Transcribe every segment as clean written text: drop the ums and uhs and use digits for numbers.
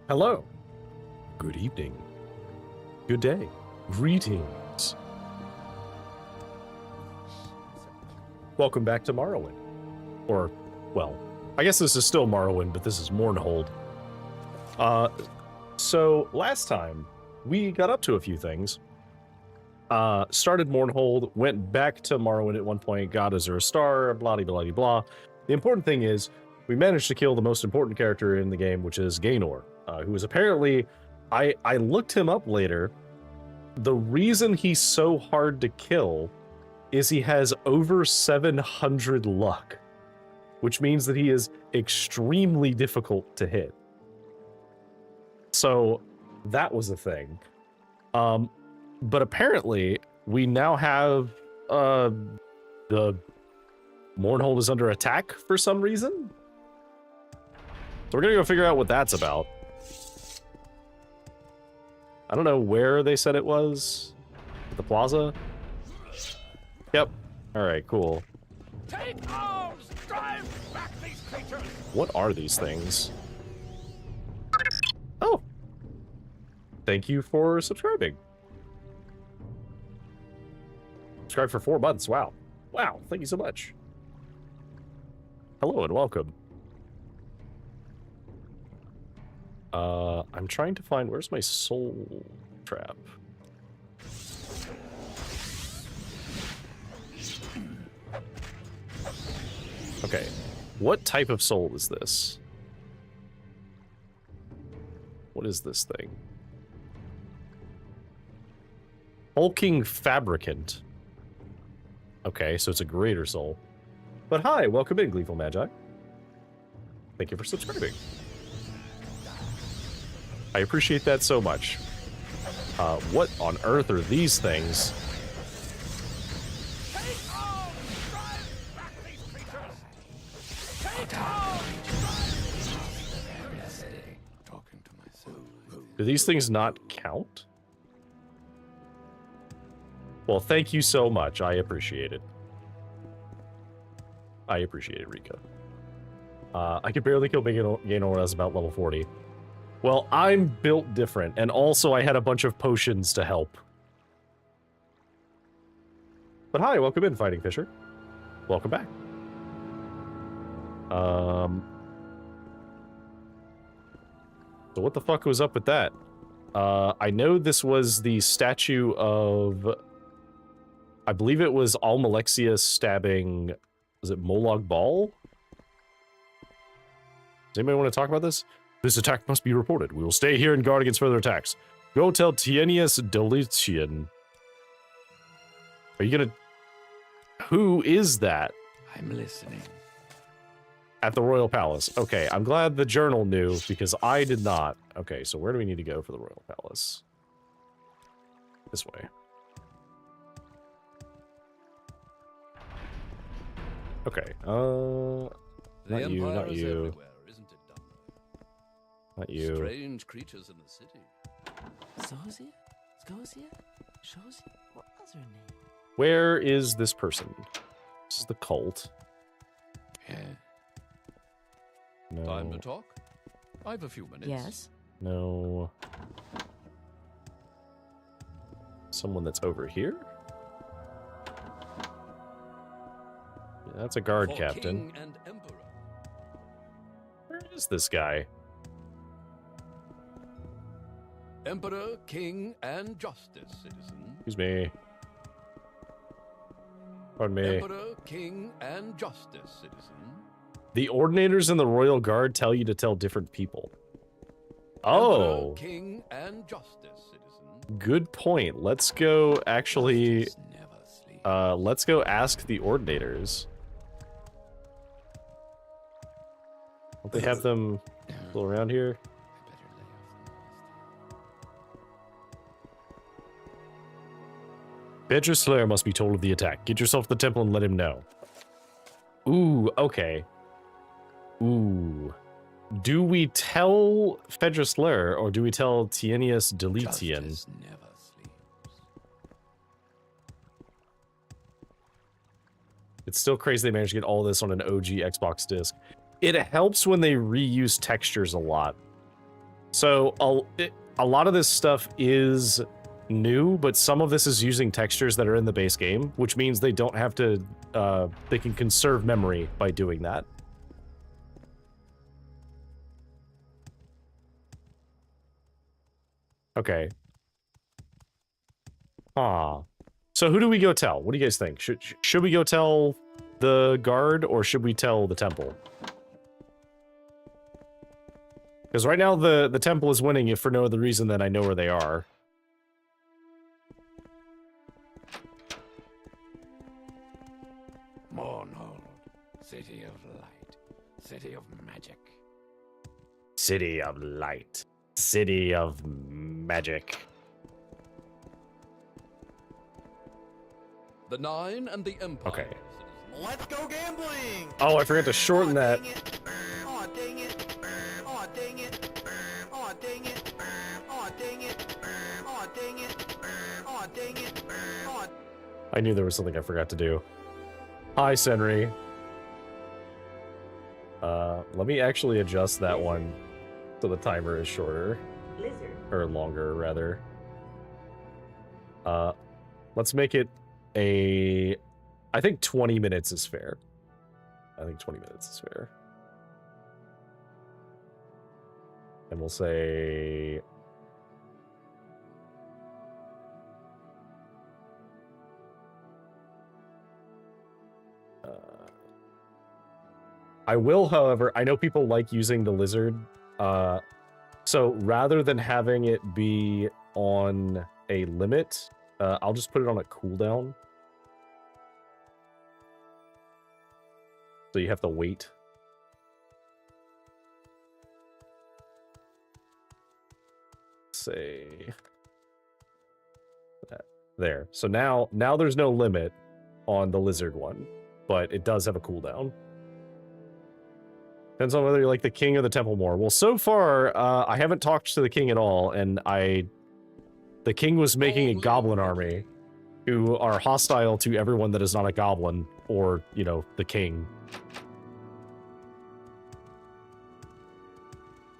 Hello. Good evening. Good day. Greetings. Welcome back to Morrowind. Or, well, I guess this is still Morrowind, but this is Mournhold. So last time we got up to a few things. Started Mournhold, went back to Morrowind at one point, got Azure Star, blah blah blah blah. The important thing is we managed to kill the most important character in the game, which is Gaenor, who is apparently, I looked him up later. The reason he's so hard to kill is he has over 700 luck, which means that he is extremely difficult to hit. So that was a thing. But apparently we now have the Mournhold is under attack for some reason. So we're gonna go figure out what that's about. I don't know where they said it was. At the plaza? Yep. Alright, cool. Take arms! Drive back these creatures! What are these things? Oh! Thank you for subscribing. Subscribe for 4 months. Wow. Wow, thank you so much. Hello and welcome. I'm trying to find, where's my soul trap? Okay, what type of soul is this? What is this thing? Hulking Fabricant. Okay, so it's a greater soul. But hi, welcome in, Gleeful Magi. Thank you for subscribing. I appreciate that so much. What on earth are these things? Take arms! Drive back these creatures! Take arms! Talking to myself. Do these things not count? Well, thank you so much. I appreciate it. I appreciate it, Rika. I could barely kill Gaenor when I was about level 40. Well, I'm built different, and also I had a bunch of potions to help. But hi, welcome in, Fighting Fisher. Welcome back. So what the fuck was up with that? I know this was the statue of... I believe it was Almalexia stabbing... Was it Molag Bal? Does anybody want to talk about this? This attack must be reported. We will stay here and guard against further attacks. Go tell Tienius Delitian. Are you gonna... Who is that? I'm listening. At the Royal Palace. Okay, I'm glad the journal knew, because I did not. Okay, so where do we need to go for the Royal Palace? This way. Okay, not you, not you. Isn't it, Dumbo? Not you. Strange creatures in the city. Sozia? Skozia? Shozia? What was her name? Where is this person? This is the cult. Yeah. No. Time to talk? I've a few minutes. Yes. No. Someone that's over here? Yeah, that's a guard For captain. King and Emperor. Where is this guy? Emperor, King, and Justice, citizen. Excuse me. Pardon me. Emperor, King, and Justice, citizen. The ordinators in the Royal Guard tell you to tell different people. Oh. Emperor, King, and Justice, citizen. Good point. Let's go actually... Justice never sleeps. let's go ask the ordinators. Don't they have them still around here? I better lay off the most. Bedra Slayer must be told of the attack. Get yourself to the temple and let him know. Ooh, okay. Ooh. Do we tell Fedra Slayer or do we tell Tienius Delitian? Justice never sleeps. It's still crazy they managed to get all this on an OG Xbox disc. It helps when they reuse textures a lot. So a lot of this stuff is new, but some of this is using textures that are in the base game, which means they don't have to, they can conserve memory by doing that. Okay. Ah. So who do we go tell? What do you guys think? Should we go tell the guard or should we tell the temple? Because right now the temple is winning if for no other reason than I know where they are. Mournhold, city of light, city of magic. City of light. City of magic. The Nine and the Empire. Okay. Let's go gambling! Oh, I forgot to shorten that. Dang it. Oh, dang it. Oh, dang it. Oh, dang it. Oh, dang it. Oh, dang it. Oh, dang it. Oh. I knew there was something I forgot to do. Hi, Senri. Let me actually adjust that one so the timer is shorter. Blizzard. Or longer, rather. Let's make it I think 20 minutes is fair. I think 20 minutes is fair. And we'll say... I will, however, I know people like using the lizard. So rather than having it be on a limit, I'll just put it on a cooldown. So you have to wait. Say that there. So now there's no limit on the lizard one, but it does have a cooldown. Depends on whether you like the king or the temple more. Well, so far, I haven't talked to the king at all, and the king was making a goblin army who are hostile to everyone that is not a goblin or, you know, the king.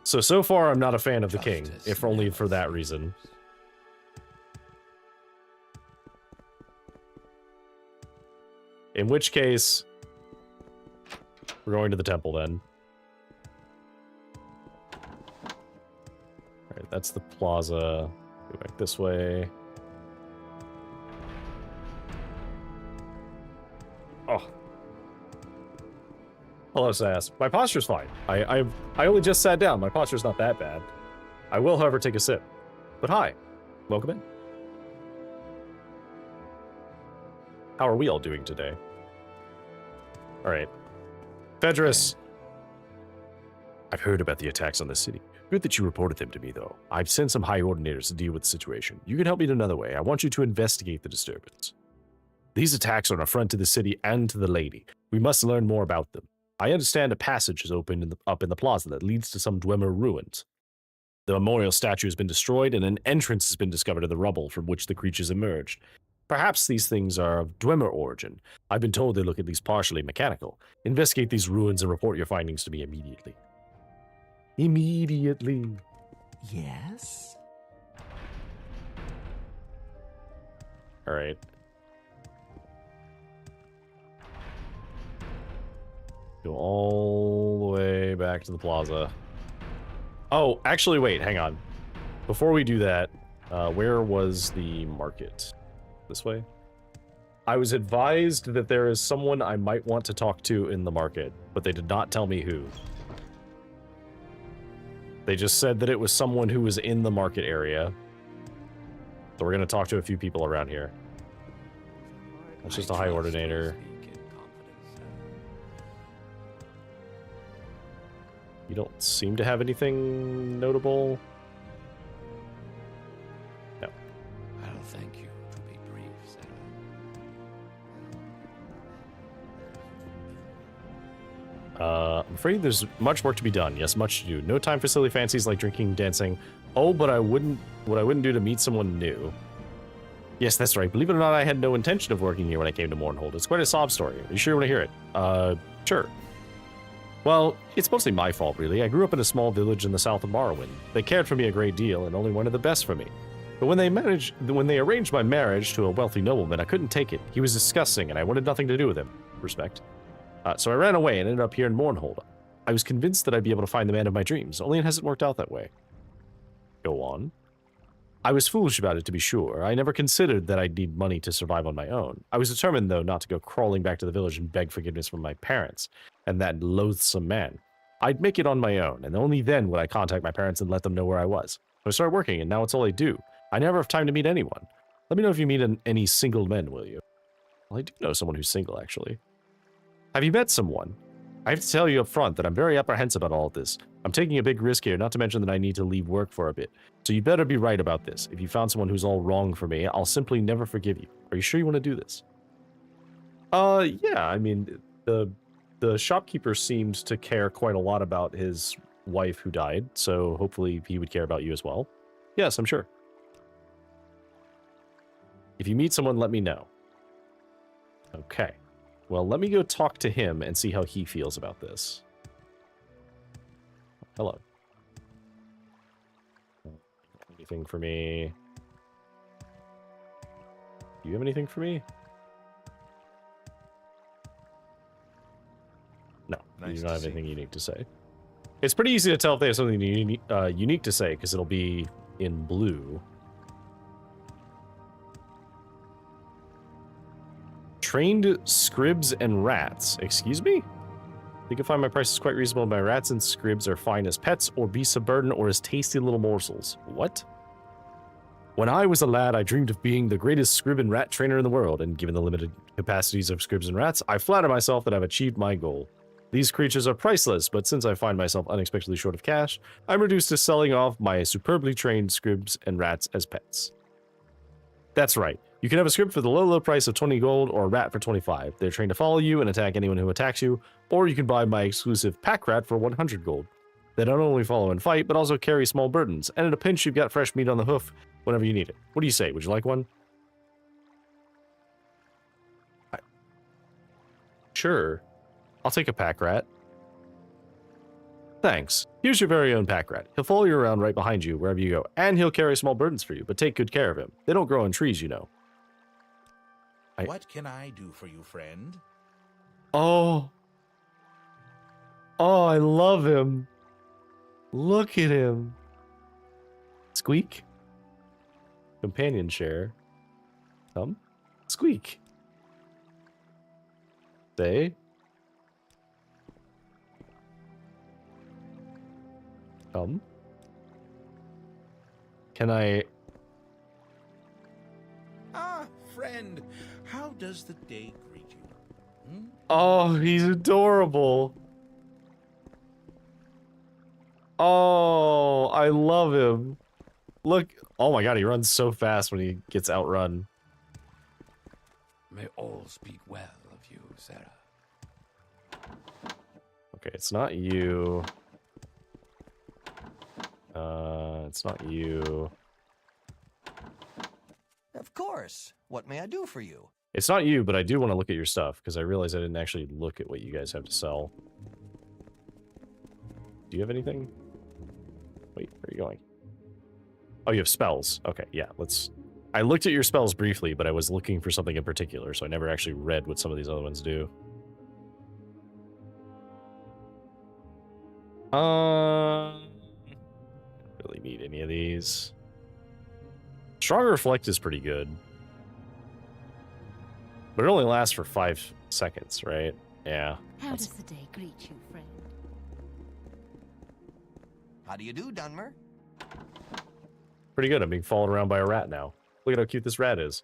So far, I'm not a fan of the king, if only for that reason. In which case, we're going to the temple then. Alright, that's the plaza. Go back this way. Oh. Hello, Sass. My posture's fine. I only just sat down. My posture's not that bad. I will, however, take a sip. But hi. Welcome in. How are we all doing today? Alright. Fedris. I've heard about the attacks on the city. Good that you reported them to me, though. I've sent some high ordinators to deal with the situation. You can help me in another way. I want you to investigate the disturbance. These attacks are an affront to the city and to the lady. We must learn more about them. I understand a passage is open up in the plaza that leads to some Dwemer ruins. The memorial statue has been destroyed, and an entrance has been discovered in the rubble from which the creatures emerged. Perhaps these things are of Dwemer origin. I've been told they look at least partially mechanical. Investigate these ruins and report your findings to me immediately. Immediately. Yes? Alright. Go all the way back to the plaza. Oh, actually, wait, hang on. Before we do that, where was the market? This way? I was advised that there is someone I might want to talk to in the market, but they did not tell me who. They just said that it was someone who was in the market area. So we're going to talk to a few people around here. That's just a high ordinator. You don't seem to have anything notable. No. I'll thank you to be brief, Sarah. I'm afraid there's much work to be done. Yes, much to do. No time for silly fancies like drinking, dancing. Oh, but what I wouldn't do to meet someone new. Yes, that's right. Believe it or not, I had no intention of working here when I came to Mournhold. It's quite a sob story. Are you sure you want to hear it? Sure. Well, it's mostly my fault, really. I grew up in a small village in the south of Morrowind. They cared for me a great deal and only wanted the best for me. But when they arranged my marriage to a wealthy nobleman, I couldn't take it. He was disgusting, and I wanted nothing to do with him. Respect. So I ran away and ended up here in Mournhold. I was convinced that I'd be able to find the man of my dreams, only it hasn't worked out that way. Go on. I was foolish about it, to be sure. I never considered that I'd need money to survive on my own. I was determined, though, not to go crawling back to the village and beg forgiveness from my parents and that loathsome man. I'd make it on my own, and only then would I contact my parents and let them know where I was. So I started working, and now it's all I do. I never have time to meet anyone. Let me know if you meet any single men, will you? Well, I do know someone who's single, actually. Have you met someone? I have to tell you up front that I'm very apprehensive about all of this. I'm taking a big risk here, not to mention that I need to leave work for a bit. So you better be right about this. If you found someone who's all wrong for me, I'll simply never forgive you. Are you sure you want to do this? Yeah, I mean, the shopkeeper seemed to care quite a lot about his wife who died, so hopefully he would care about you as well. Yes, I'm sure. If you meet someone, let me know. Okay. Well, let me go talk to him and see how he feels about this. Hello. Anything for me? Do you have anything for me? No, you don't have anything unique to say. It's pretty easy to tell if they have something unique to say, because it'll be in blue. Trained scribs and rats. Excuse me? You can find my prices quite reasonable. My rats and scribs are fine as pets, or beasts of burden, or as tasty little morsels. What? When I was a lad, I dreamed of being the greatest scrib and rat trainer in the world, and given the limited capacities of scribs and rats, I flatter myself that I've achieved my goal. These creatures are priceless, but since I find myself unexpectedly short of cash, I'm reduced to selling off my superbly trained scribs and rats as pets. That's right. You can have a scrib for the low price of 20 gold or a rat for 25. They're trained to follow you and attack anyone who attacks you, or you can buy my exclusive pack rat for 100 gold. They don't only follow and fight, but also carry small burdens, and in a pinch you've got fresh meat on the hoof whenever you need it. What do you say? Would you like one? Sure. I'll take a pack rat. Thanks. Here's your very own pack rat. He'll follow you around right behind you wherever you go, and he'll carry small burdens for you, but take good care of him. They don't grow on trees, you know. What can I do for you, friend? Oh. Oh, I love him. Look at him. Squeak. Companion share. Come. Squeak. Stay. Come. Can I... Ah, friend. How does the day greet you? Hmm? Oh, he's adorable. Oh, I love him. Look. Oh my god, he runs so fast when he gets outrun. May all speak well of you, Sarah. Okay, it's not you. It's not you. Of course. What may I do for you? It's not you, but I do want to look at your stuff, because I realized I didn't actually look at what you guys have to sell. Do you have anything? Wait, where are you going? Oh, you have spells. Okay, yeah, let's... I looked at your spells briefly, but I was looking for something in particular, so I never actually read what some of these other ones do. Don't really need any of these. Stronger Reflect is pretty good. But it only lasts for 5 seconds, right? Yeah. How does the day greet you, friend? How do you do, Dunmer? Pretty good. I'm being followed around by a rat now. Look at how cute this rat is.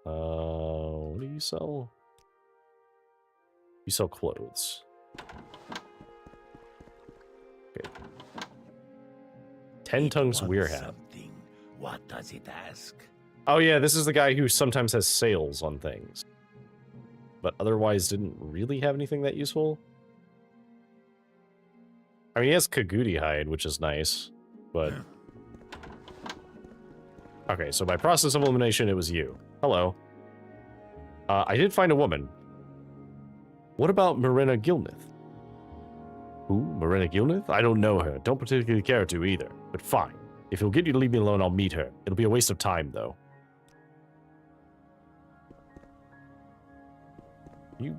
What do you sell? You sell clothes. Okay. 10 tongues Weirham. Something. What does it ask? Oh yeah, this is the guy who sometimes has sales on things. But otherwise didn't really have anything that useful. I mean, he has Kagudi hide, which is nice, but... Okay, so by process of elimination, it was you. Hello. I did find a woman. What about Marina Gilnith? Who? Marina Gilnith? I don't know her. Don't particularly care to either. But fine. If you'll get you to leave me alone, I'll meet her. It'll be a waste of time, though. You...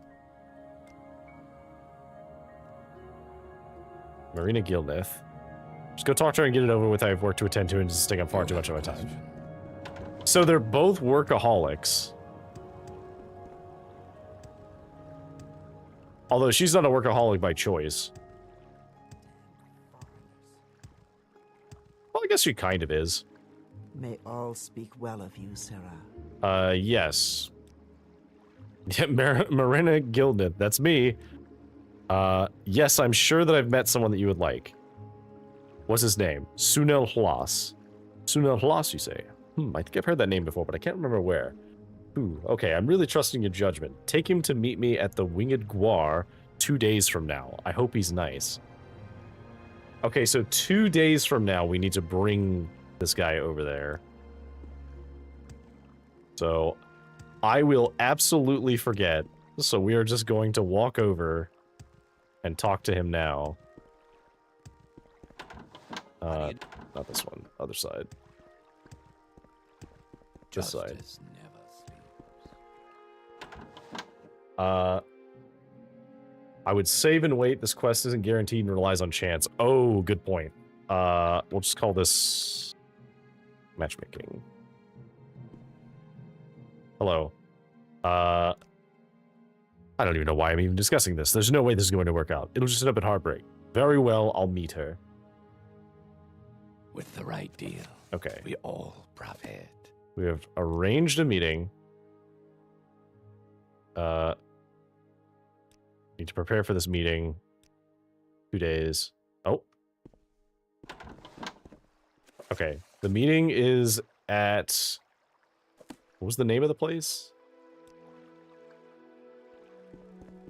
Marina Gilnith. Just go talk to her and get it over with. I have work to attend to and just take up far too much of my time. So they're both workaholics. Although she's not a workaholic by choice. Well, I guess she kind of is. May all speak well of you, Sarah. Yes. Yeah, Marina Gilnith, that's me. Yes, I'm sure that I've met someone that you would like. What's his name? Sunel Hlas. Sunel Hlas, you say? I think I've heard that name before, but I can't remember where. Ooh, okay, I'm really trusting your judgment. Take him to meet me at the Winged Guar 2 days from now. I hope he's nice. Okay, so 2 days from now, we need to bring this guy over there. So, I will absolutely forget. So we are just going to walk over and talk to him now. Not this one. Other side. This side. I would save and wait. This quest isn't guaranteed and relies on chance. Oh, good point. We'll just call this matchmaking. Hello. I don't even know why I'm even discussing this. There's no way this is going to work out. It'll just end up in heartbreak. Very well, I'll meet her. With the right deal, Okay. we all profit. We have arranged a meeting. Need to prepare for this meeting. 2 days. Oh. Okay. The meeting is at... What was the name of the place?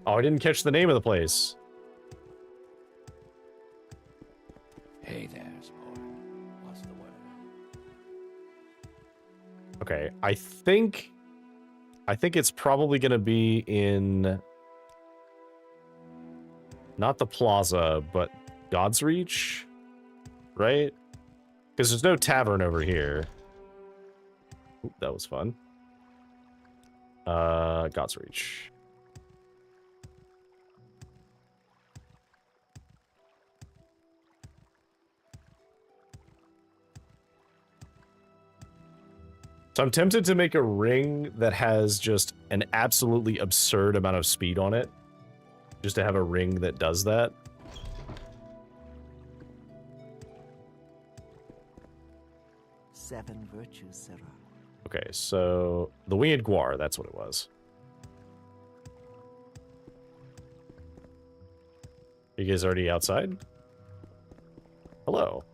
Oh, I didn't catch the name of the place. Hey there, sport. What's the word? Okay, I think it's probably gonna be in not the plaza, but God's Reach, right? Because there's no tavern over here. Oop, that was fun. God's Reach. So I'm tempted to make a ring that has just an absolutely absurd amount of speed on it. Just to have a ring that does that. Seven virtues, Sarah. Okay, so the Winged Guar, that's what it was. You guys already outside? Hello.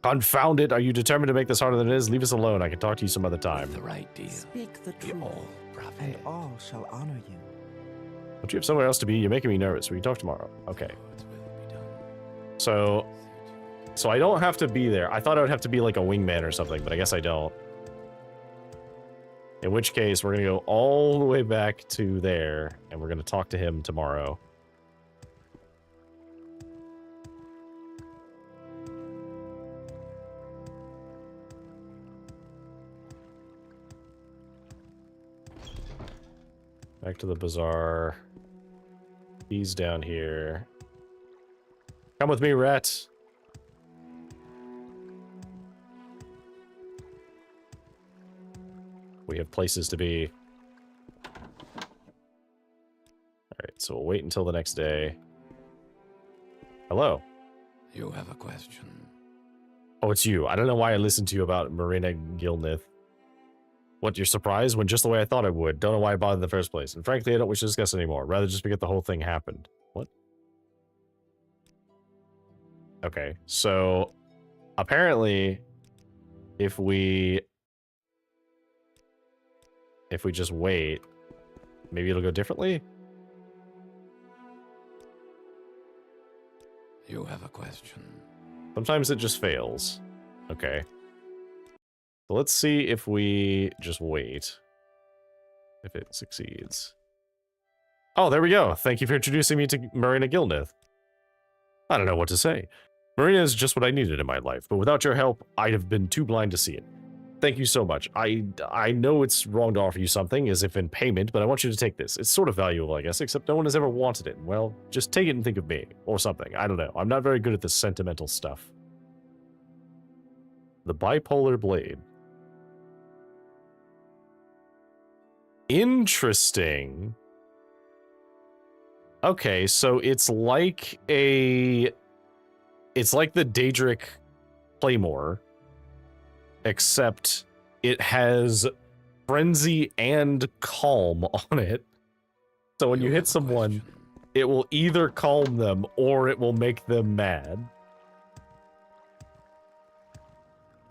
Confound it, are you determined to make this harder than it is? Leave us alone, I can talk to you some other time. With the right deal, Speak the we truth, all profit. and all shall honor you. Don't you have somewhere else to be? You're making me nervous. We can talk tomorrow. Okay. Swords will be done. So I don't have to be there. I thought I would have to be like a wingman or something, but I guess I don't. In which case, we're going to go all the way back to there, and we're going to talk to him tomorrow. Back to the bazaar. He's down here. Come with me, rat. We have places to be. Alright, so we'll wait until the next day. Hello. You have a question. Oh, it's you. I don't know why I listened to you about Marina Gilnith. What, you're surprised? When just the way I thought I would. Don't know why I bothered in the first place. And frankly, I don't wish to discuss anymore. Rather just forget the whole thing happened. What? Okay, so apparently if we just wait, maybe it'll go differently? You have a question. Sometimes it just fails. Okay. So let's see if we just wait. if it succeeds. Oh, there we go. Thank you for introducing me to Marina Gilnith. I don't know what to say. Marina is just what I needed in my life, but without your help, I'd have been too blind to see it. Thank you so much. I know it's wrong to offer you something as if in payment, but I want you to take this. It's sort of valuable, I guess, except no one has ever wanted it. Well, just take it and think of me, or something. I don't know. I'm not very good at this sentimental stuff. The bipolar blade. Interesting. Okay, so it's like the Daedric Claymore, except it has frenzy and calm on it. So when you hit someone, it will either calm them or it will make them mad.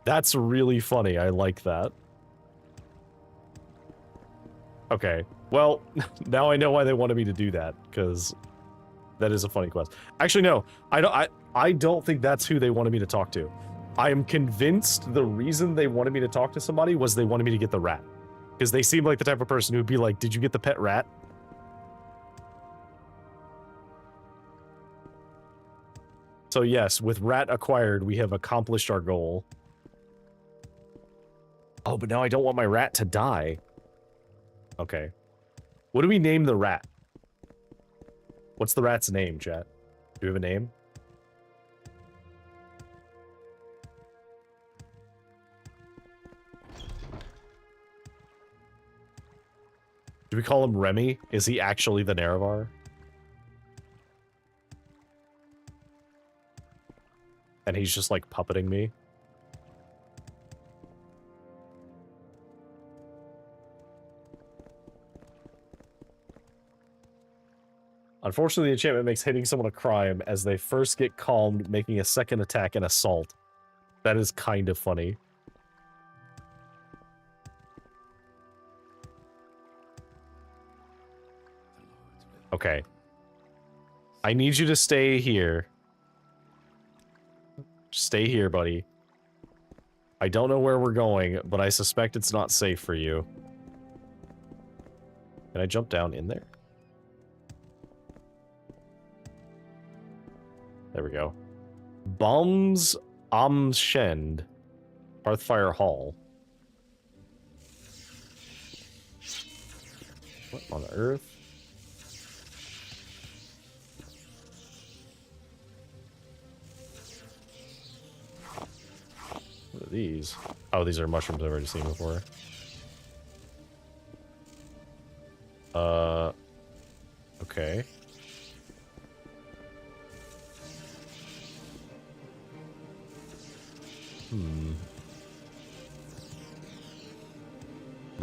That's really funny. I like that. Okay. Well, now I know why they wanted me to do that, because that is a funny quest. Actually, no. I don't think that's who they wanted me to talk to. I am convinced the reason they wanted me to talk to somebody was they wanted me to get the rat. Because they seem like the type of person who'd be like, did you get the pet rat? So yes, with rat acquired, we have accomplished our goal. Oh, but now I don't want my rat to die. Okay. What do we name the rat? What's the rat's name, chat? Do we have a name? Do we call him Remy? Is he actually the Nerevar? And he's just like puppeting me? Unfortunately, the enchantment makes hitting someone a crime as they first get calmed, making a second attack an assault. That is kind of funny. Okay. I need you to stay here. Stay here, buddy. I don't know where we're going, but I suspect it's not safe for you. Can I jump down in there? There we go. Bums am Shend. Hearthfire Hall. What on earth? What are these? Oh, these are mushrooms I've already seen before. Okay. Am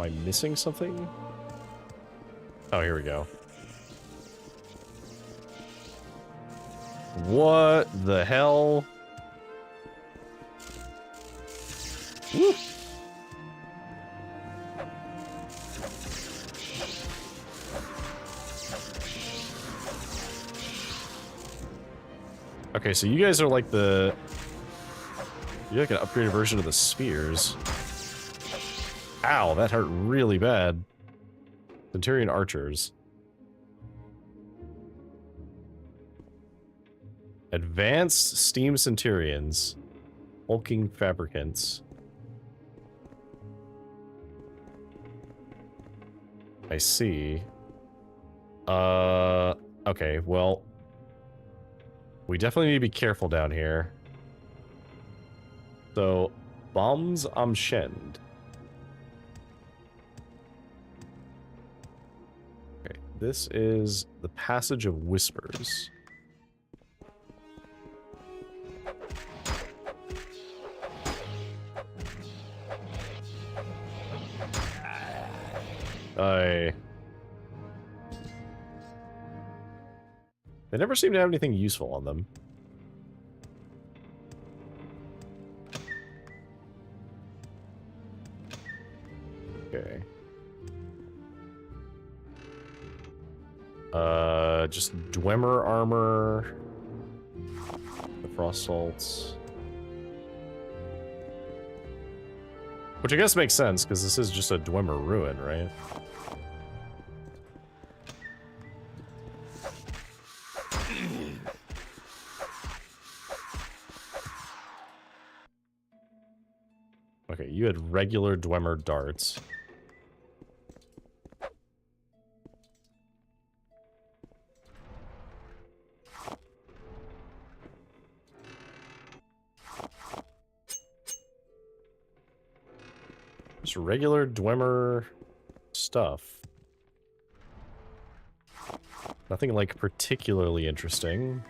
I missing something? Oh, here we go. What the hell? Woo. Okay, so you guys are like the... You're like an upgraded version of the spears. Ow, that hurt really bad. Centurion archers. Advanced steam centurions. Hulking fabricants. I see. Okay, well... We definitely need to be careful down here. So, Bombs am Shend. Okay, this is the Passage of Whispers. They never seem to have anything useful on them. Okay. Just Dwemer armor. The frost salts. Which I guess makes sense, because this is just a Dwemer ruin, right? you had regular Dwemer darts. Just regular Dwemer stuff. Nothing, like, particularly interesting.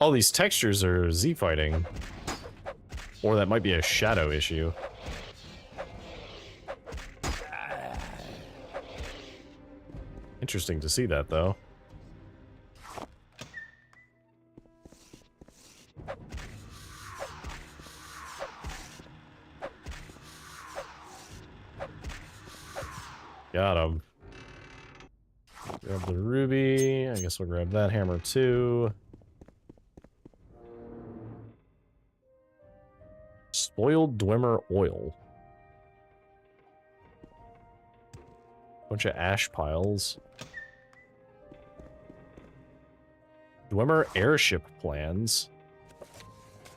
All these textures are Z fighting. Or that might be a shadow issue. Interesting to see that, though. Got him. Grab the ruby. I guess we'll grab that hammer too. Spoiled Dwemer oil. Bunch of ash piles. Dwemer airship plans.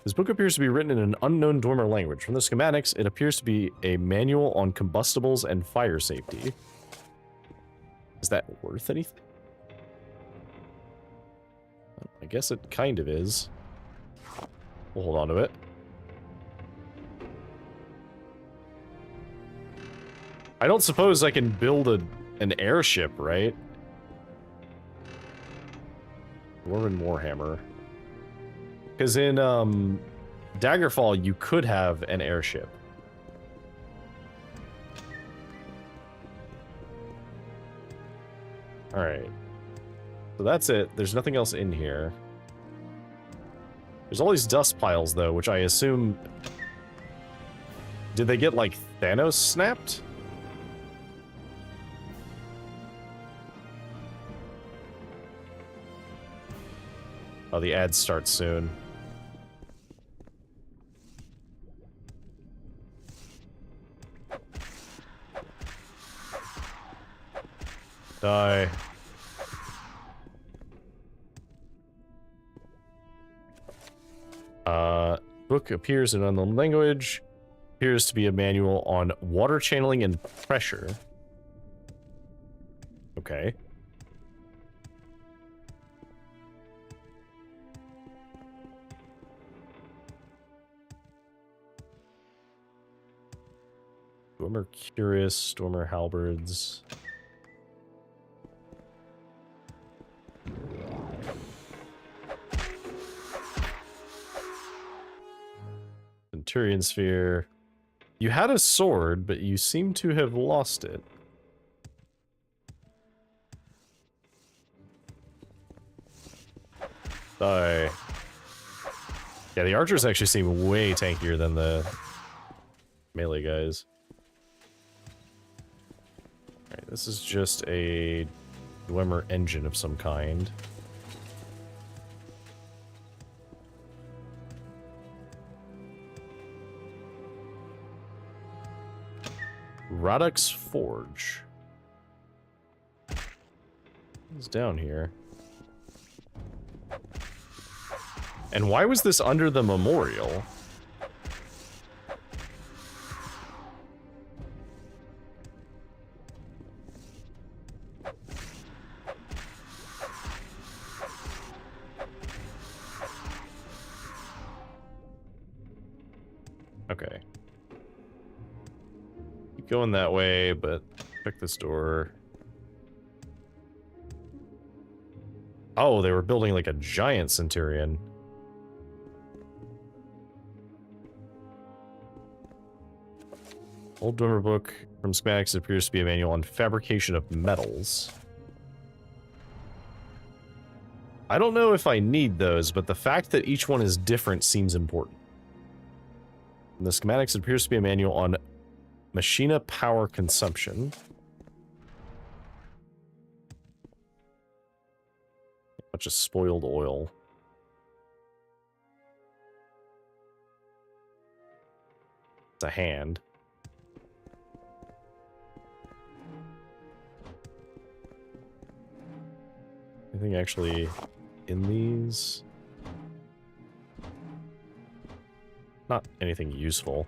This book appears to be written in an unknown Dwemer language. From the schematics, it appears to be a manual on combustibles and fire safety. Is that worth anything? I guess it kind of is. We'll hold on to it. I don't suppose I can build an airship, right? Dwarven Warhammer. Because in Daggerfall, you could have an airship. Alright. So that's it. There's nothing else in here. There's all these dust piles, though, which I assume... Did they get, like, Thanos snapped? Oh, the ad starts soon. Die. Book appears in unknown language. Appears to be a manual on water channeling and pressure. Okay. Dwemer Curious, Dwemer Halberds. Centurion Sphere. You had a sword, but you seem to have lost it. Die. Yeah, the archers actually seem way tankier than the melee guys. Alright, this is just a Dwemer engine of some kind. Radok's Forge. What's down here? And why was this under the memorial? Okay. Keep going that way, but check this door. Oh, they were building like a giant Centurion. Old Dwemer book from schematics appears to be a manual on fabrication of metals. I don't know if I need those, but the fact that each one is different seems important. In the schematics, it appears to be a manual on machina power consumption. A bunch of spoiled oil. It's a hand. Anything actually in these? Not anything useful.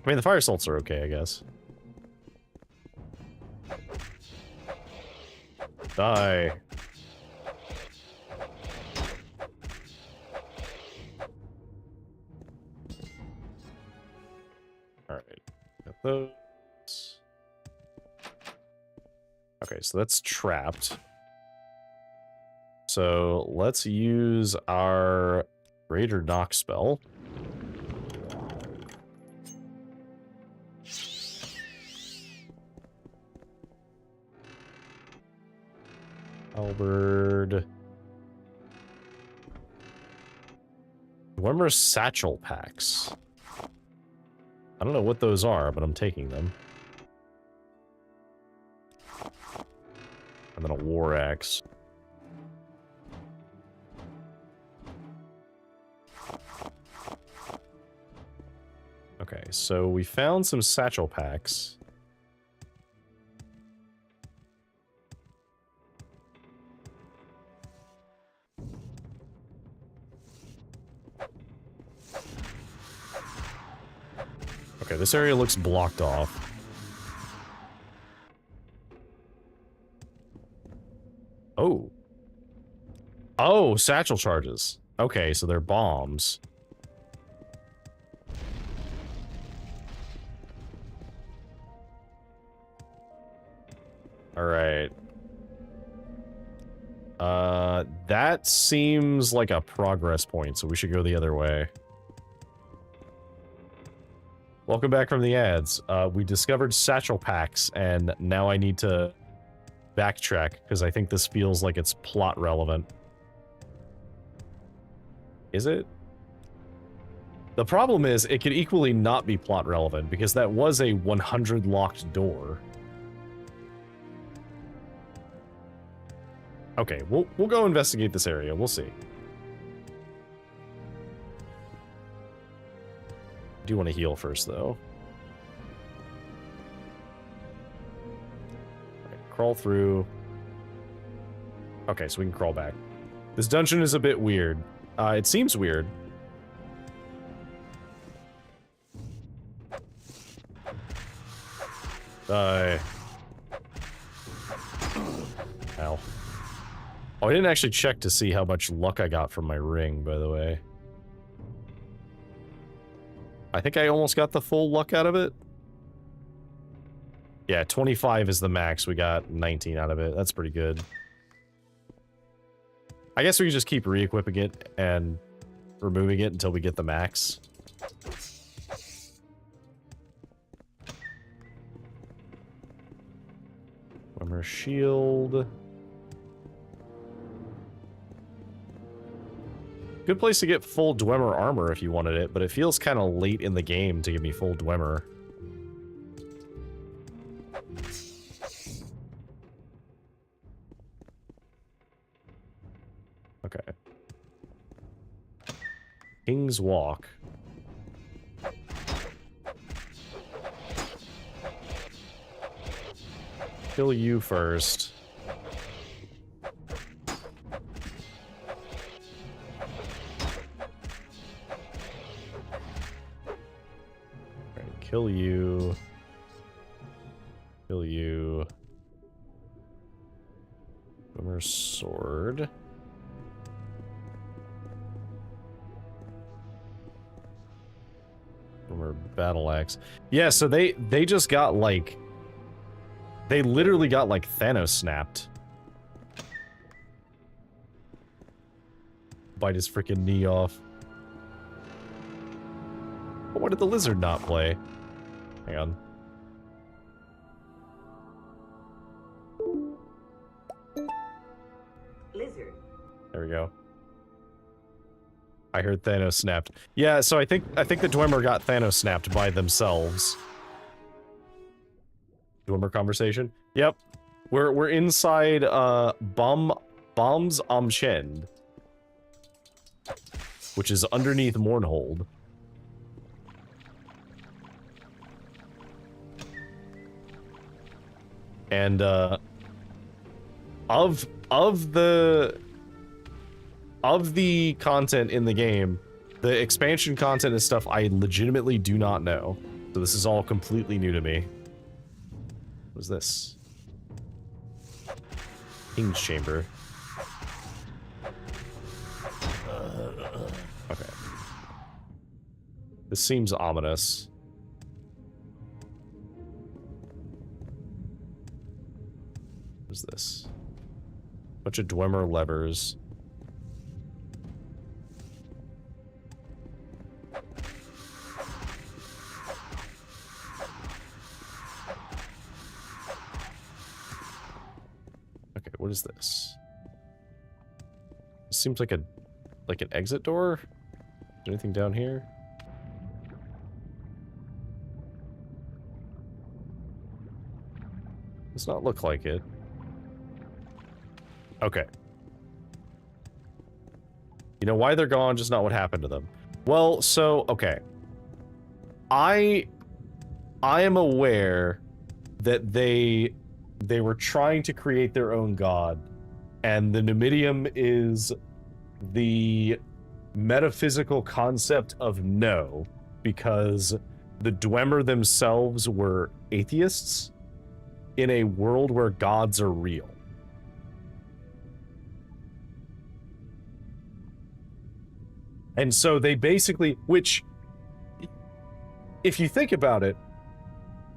I mean, the fire salts are okay, I guess. Die. Alright. Got those. Okay, so that's trapped. So let's use our Greater Knock spell. Halberd. Dwemer's Satchel Packs. I don't know what those are, but I'm taking them. And then a War Axe. Okay, so we found some satchel packs. Okay, this area looks blocked off. Oh. Oh, satchel charges. Okay, so they're bombs. Alright. That seems like a progress point, so we should go the other way. Welcome back from the ads. We discovered satchel packs, and now I need to backtrack, because I think this feels like it's plot relevant. Is it? The problem is, it could equally not be plot relevant, because that was a 100 locked door. Okay, we'll go investigate this area. We'll see. I do want to heal first, though. Alright, crawl through. Okay, so we can crawl back. This dungeon is a bit weird. It seems weird. Die. Ow. Oh, I didn't actually check to see how much luck I got from my ring, by the way. I think I almost got the full luck out of it. Yeah, 25 is the max. We got 19 out of it. That's pretty good. I guess we can just keep re-equipping it and removing it until we get the max. Armor shield. Good place to get full Dwemer armor if you wanted it, but it feels kind of late in the game to give me full Dwemer. Okay. King's Walk. Kill you first. Kill you. Kill you. Boomer's sword. Boomer battle axe. Yeah, so they just got like... They literally got like Thanos snapped. Bite his freaking knee off. But why did the lizard not play? Hang on. Lizard. There we go. I heard Thanos snapped. Yeah, so I think the Dwemer got Thanos snapped by themselves. Dwemer conversation? Yep. We're inside Bombs Amchend, which is underneath Mournhold. And of the content in the game, The expansion content is stuff I legitimately do not know. So this is all completely new to me. What is this? King's Chamber. Okay. This seems ominous. What is this? Bunch of Dwemer levers. Okay, what is this? This seems like an exit door? Is there anything down here? Does not look like it. Okay. You know why they're gone, just not what happened to them. Well, so, okay. I am aware that they were trying to create their own god, and the Numidium is the metaphysical concept of no, because the Dwemer themselves were atheists in a world where gods are real. And so they basically, which, if you think about it,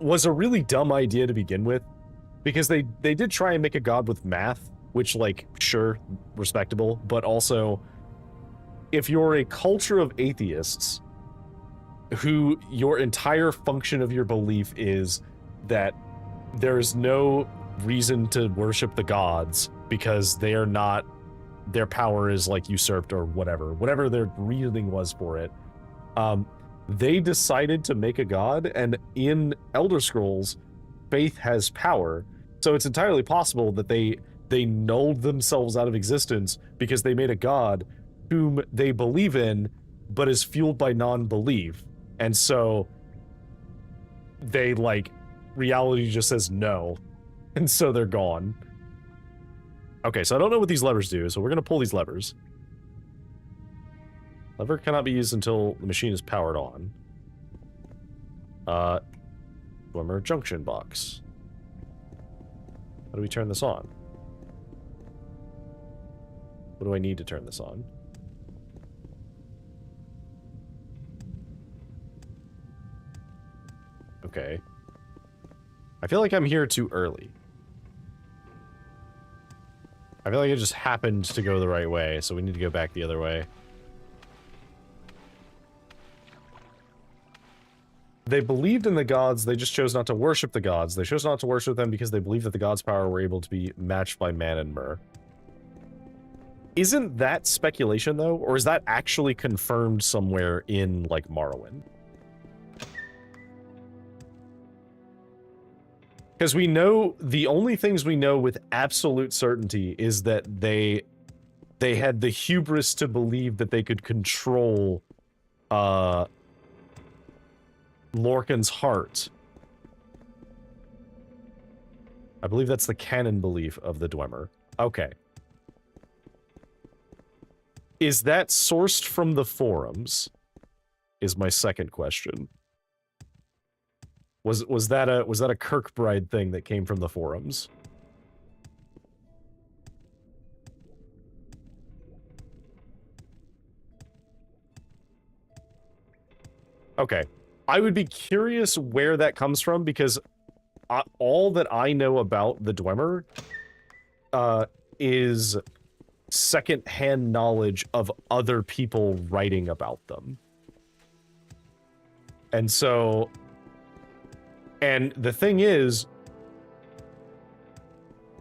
was a really dumb idea to begin with, because they did try and make a god with math, which, like, sure, respectable, but also, if you're a culture of atheists who your entire function of your belief is that there's no reason to worship the gods because they are not, their power is like usurped or whatever their reasoning was for it, they decided to make a god, and in Elder Scrolls, faith has power, so it's entirely possible that they nulled themselves out of existence because they made a god whom they believe in, but is fueled by non-belief, and so they, like, reality just says no, and so they're gone. Okay, so I don't know what these levers do, so we're gonna pull these levers. Lever cannot be used until the machine is powered on. Dwemer junction box. How do we turn this on? What do I need to turn this on? Okay. I feel like I'm here too early. I feel like it just happened to go the right way, so we need to go back the other way. They believed in the gods, they just chose not to worship the gods. They chose not to worship them because they believed that the gods' power were able to be matched by man and myrrh. Isn't that speculation, though? Or is that actually confirmed somewhere in, like, Morrowind? Because we know, the only things we know with absolute certainty is that they had the hubris to believe that they could control, Lorcan's heart. I believe that's the canon belief of the Dwemer. Okay. Is that sourced from the forums? Is my second question. Was that a Kirkbride thing that came from the forums? Okay. I would be curious where that comes from, because all that I know about the Dwemer is second-hand knowledge of other people writing about them. And so... And the thing is,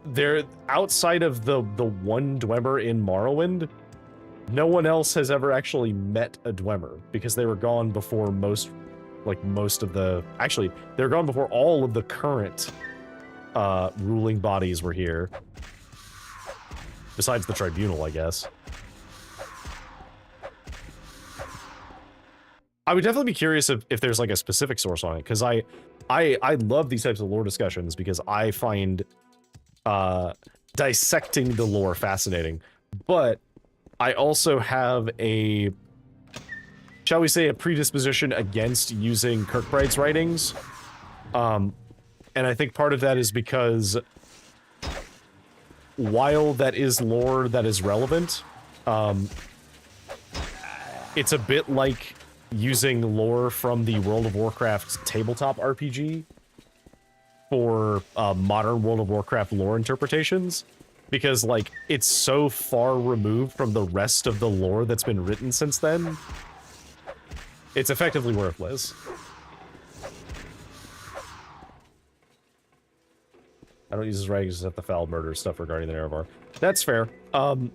they're outside of the one Dwemer in Morrowind, no one else has ever actually met a Dwemer, because they were gone before most of the... Actually, they were gone before all of the current ruling bodies were here. Besides the Tribunal, I guess. I would definitely be curious if there's, like, a specific source on it, because I love these types of lore discussions, because I find dissecting the lore fascinating, but I also have a shall we say, a predisposition against using Kirkbride's writings. And I think part of that is because while that is lore that is relevant, it's a bit like using lore from the World of Warcraft tabletop RPG for modern World of Warcraft lore interpretations, because, like, it's so far removed from the rest of the lore that's been written since then, it's effectively worthless. I don't use his writings except the foul murder stuff regarding the Nerevar. That's fair. The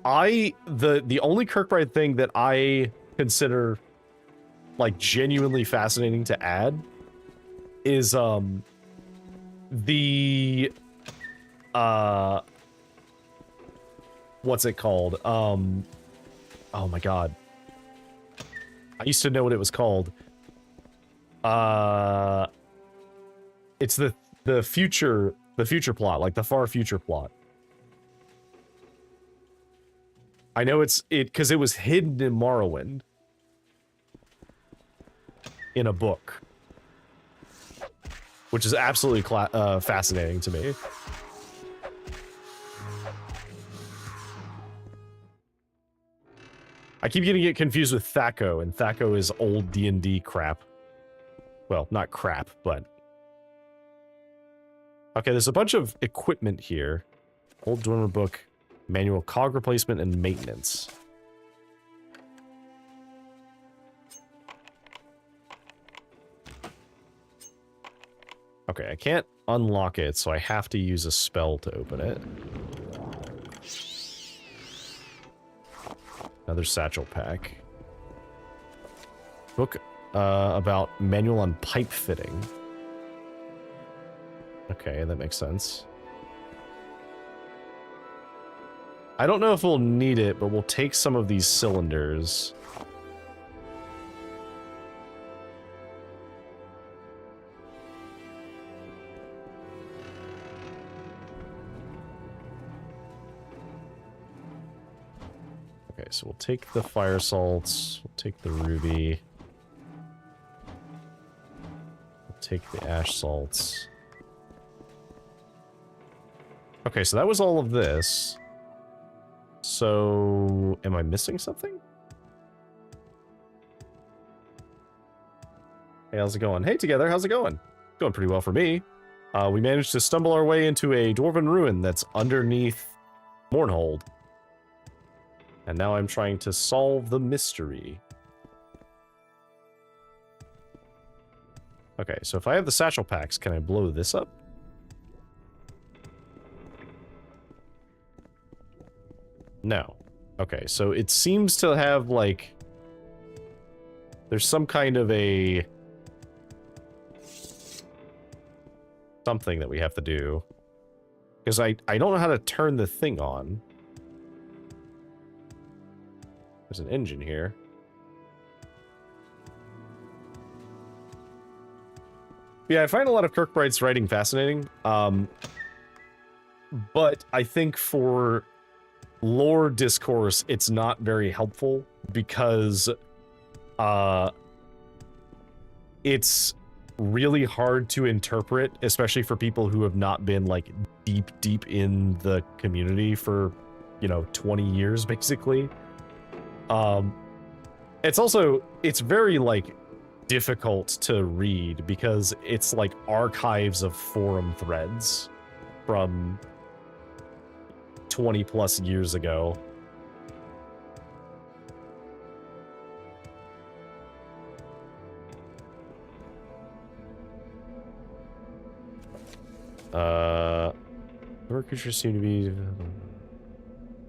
only Kirkbride thing that I consider, like, genuinely fascinating to add is, what's it called? Oh my god. I used to know what it was called. It's the future plot, like the far future plot. I know it's because it was hidden in Morrowind in a book, which is absolutely fascinating to me. I keep getting it confused with Thaco, and Thaco is old D&D crap. Well, not crap, but... Okay, there's a bunch of equipment here. Old Dwemer book, manual cog replacement, and maintenance. Okay, I can't unlock it, so I have to use a spell to open it. Another satchel pack. Book about manual on pipe fitting. Okay, that makes sense. I don't know if we'll need it, but we'll take some of these cylinders. Okay, so we'll take the fire salts, we'll take the ruby, we'll take the ash salts. Okay, so that was all of this. So, am I missing something? Hey, how's it going? Hey, together, how's it going? Going pretty well for me. We managed to stumble our way into a dwarven ruin that's underneath Mournhold. And now I'm trying to solve the mystery. Okay, so if I have the satchel packs, can I blow this up? No. Okay, so it seems to have, like... There's some kind of a... something that we have to do. Because I don't know how to turn the thing on. There's an engine here. Yeah, I find a lot of Kirkbride's writing fascinating. But I think for lore discourse, it's not very helpful because it's really hard to interpret, especially for people who have not been, like, deep in the community for, you know, 20 years, basically. It's very, like, difficult to read because it's like archives of forum threads from 20 plus years ago. More creatures seem to be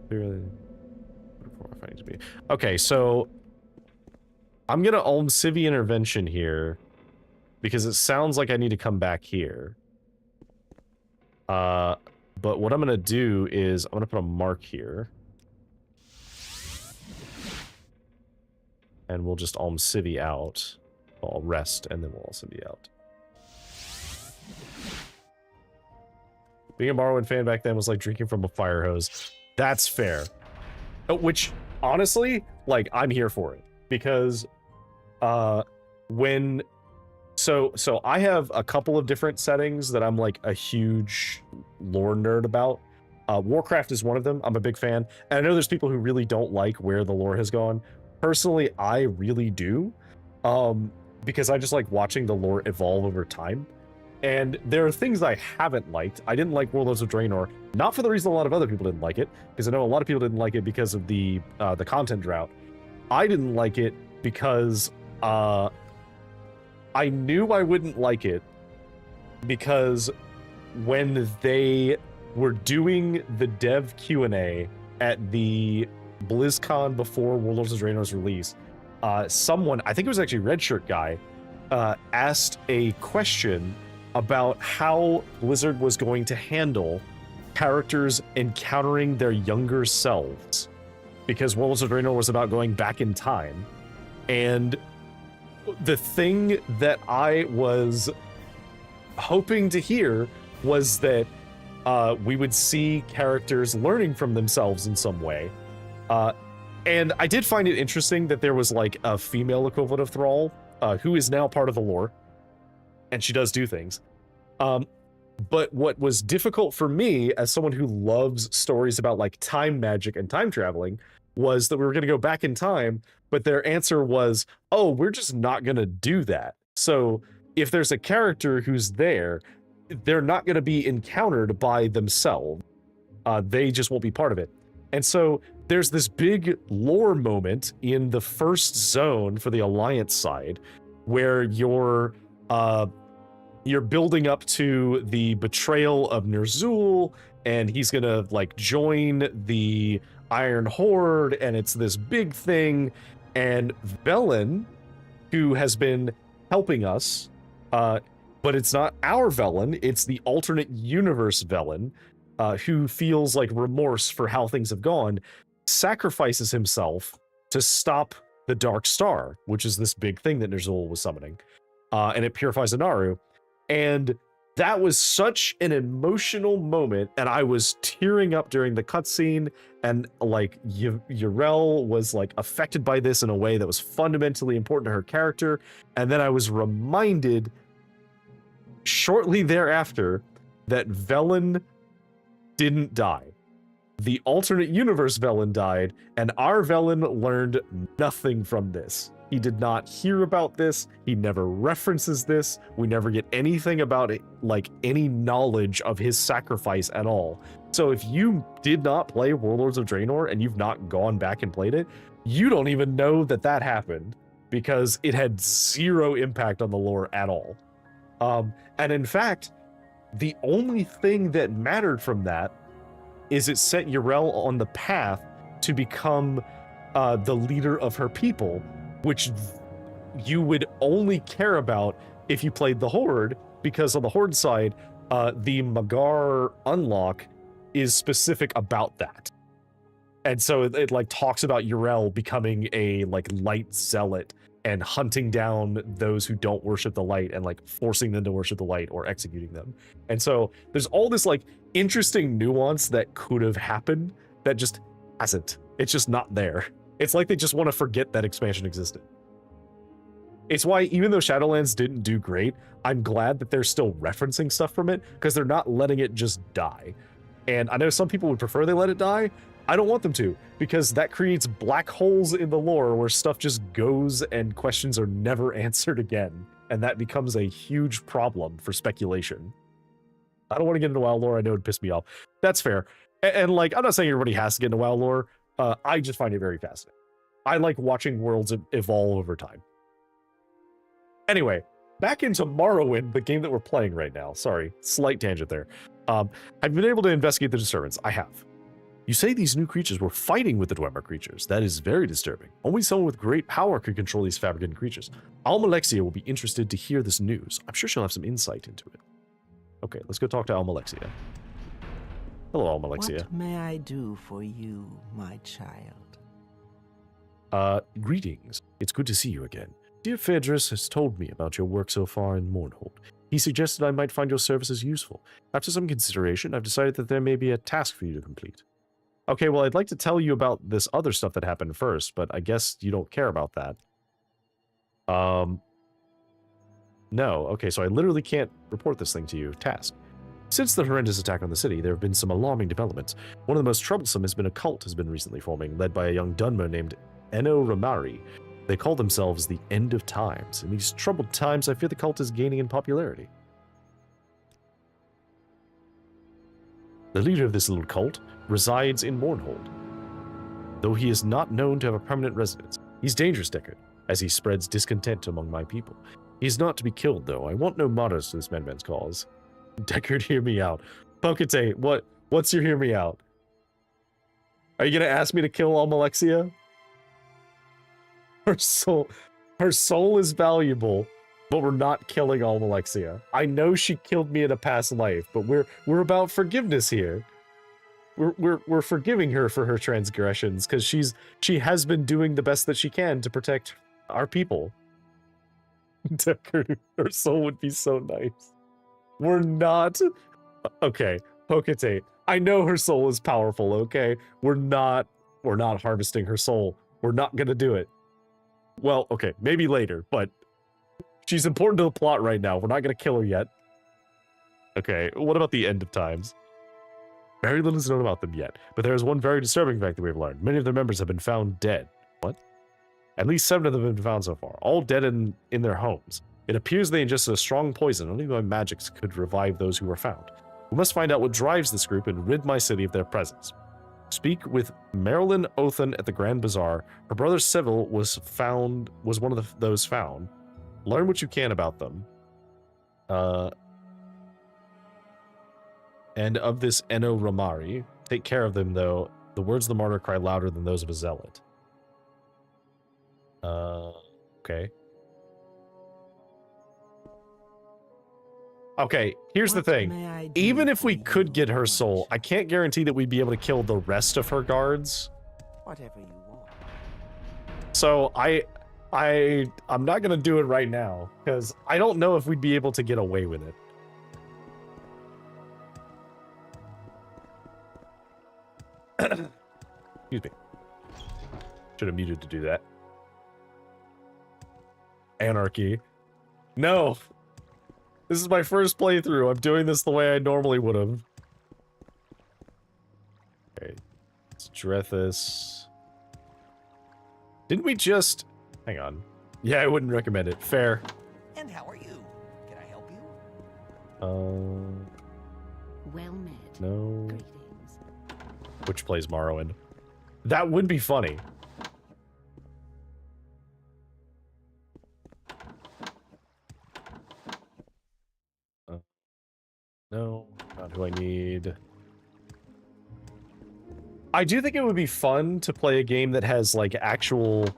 clearly finding to be. Okay, so I'm gonna Ulm Civi intervention here because it sounds like I need to come back here. But what I'm gonna do is I'm gonna put a mark here. And we'll just Ulm Civi out. I'll rest and then we'll also be out. Being a Morrowind fan back then was like drinking from a fire hose. That's fair. Which, honestly, like, I'm here for it. Because when so I have a couple of different settings that I'm like a huge lore nerd about. Warcraft is one of them. I'm a big fan, and I know there's people who really don't like where the lore has gone. Personally, I really do, because I just like watching the lore evolve over time. And there are things I haven't liked. I didn't like Warlords of Draenor, not for the reason a lot of other people didn't like it, because I know a lot of people didn't like it because of the content drought. I didn't like it because I knew I wouldn't like it, because when they were doing the dev Q&A at the BlizzCon before Warlords of Draenor's release, someone, I think it was actually Redshirt guy, asked a question about how Blizzard was going to handle characters encountering their younger selves, because Warlords of Draenor was about going back in time. And the thing that I was hoping to hear was that we would see characters learning from themselves in some way. And I did find it interesting that there was like a female equivalent of Thrall, who is now part of the lore, and she does do things. But what was difficult for me as someone who loves stories about like time magic and time traveling was that we were going to go back in time, but their answer was, oh, we're just not going to do that. So if there's a character who's there, they're not going to be encountered by themselves. They just won't be part of it. And so there's this big lore moment in the first zone for the Alliance side where you're building up to the betrayal of Ner'zhul, and he's gonna like join the Iron Horde, and it's this big thing. And Velen, who has been helping us, but it's not our Velen, it's the alternate universe Velen, who feels like remorse for how things have gone, sacrifices himself to stop the Dark Star, which is this big thing that Ner'zhul was summoning, and it purifies Anaru. And that was such an emotional moment, and I was tearing up during the cutscene, and like Yrel was like affected by this in a way that was fundamentally important to her character. And then I was reminded shortly thereafter that Velen didn't die. The alternate universe Velen died, and our Velen learned nothing from this. He did not hear about this. He never references this. We never get anything about it, like any knowledge of his sacrifice at all. So if you did not play Warlords of Draenor and you've not gone back and played it, you don't even know that that happened, because it had zero impact on the lore at all. And in fact, the only thing that mattered from that is it set Yrel on the path to become the leader of her people, which you would only care about if you played the Horde, because on the Horde side, the Magar unlock is specific about that. And so it like talks about Yrel becoming a like light zealot and hunting down those who don't worship the light and like forcing them to worship the light or executing them. And so there's all this like interesting nuance that could have happened that just hasn't. It's just not there. It's like they just want to forget that expansion existed. It's why, even though Shadowlands didn't do great, I'm glad that they're still referencing stuff from it, because they're not letting it just die. And I know some people would prefer they let it die. I don't want them to, because that creates black holes in the lore where stuff just goes and questions are never answered again. And that becomes a huge problem for speculation. I don't want to get into WoW lore. I know it'd piss me off. That's fair. And like, I'm not saying everybody has to get into WoW lore. I just find it very fascinating. I like watching worlds evolve over time. Anyway, back into Morrowind, the game that we're playing right now. Sorry, slight tangent there. I've been able to investigate the disturbance. I have. You say these new creatures were fighting with the Dwemer creatures. That is very disturbing. Only someone with great power could control these fabricated creatures. Almalexia will be interested to hear this news. I'm sure she'll have some insight into it. Okay, let's go talk to Almalexia. Hello, Almalexia. What may I do for you, my child? Greetings. It's good to see you again. Dear Phaedrus has told me about your work so far in Mournhold. He suggested I might find your services useful. After some consideration, I've decided that there may be a task for you to complete. Okay, well, I'd like to tell you about this other stuff that happened first, but I guess you don't care about that. No. Okay, so I literally can't report this thing to you. Task. Since the horrendous attack on the city, there have been some alarming developments. One of the most troublesome has been a cult has been recently forming, led by a young Dunmer named Eno Ramari. They call themselves the End of Times. In these troubled times, I fear the cult is gaining in popularity. The leader of this little cult resides in Mournhold, though he is not known to have a permanent residence. He's dangerous, Deckard, as he spreads discontent among my people. He is not to be killed, though. I want no martyrs to this madman's cause. Deckard, hear me out. Pokete, what's your hear me out? Are you gonna ask me to kill Almalexia? Her soul is valuable, but we're not killing Almalexia. I know she killed me in a past life, but we're about forgiveness here. We're forgiving her for her transgressions because she has been doing the best that she can to protect our people. Deckard, her soul would be so nice. We're not... Okay, Pokete, I know her soul is powerful, okay? We're not harvesting her soul. We're not gonna do it. Well, okay, maybe later, but she's important to the plot right now. We're not gonna kill her yet. Okay, what about the End of Times? Very little is known about them yet, but there is one very disturbing fact that we've learned. Many of their members have been found dead. What? At least 7 of them have been found so far, all dead in their homes. It appears they ingested a strong poison. Only my magics could revive those who were found. We must find out what drives this group and rid my city of their presence. Speak with Marilyn Othan at the Grand Bazaar. Her brother Seville was one of those found. Learn what you can about them. And of this Eno Ramari, take care of them, though. The words of the martyr cry louder than those of a zealot. Okay. Okay, here's the thing. Even if we could get her soul, I can't guarantee that we'd be able to kill the rest of her guards. Whatever you want. So I'm not gonna do it right now, because I don't know if we'd be able to get away with it. Excuse me. Should have muted to do that. Anarchy. No! This is my first playthrough. I'm doing this the way I normally would have. Okay. It's Drethus. Didn't we just... Hang on. Yeah, I wouldn't recommend it. Fair. And how are you? Can I help you? Well met. No. Greetings. Which plays Morrowind. That would be funny. No, not who I need. I do think it would be fun to play a game that has, like, actual,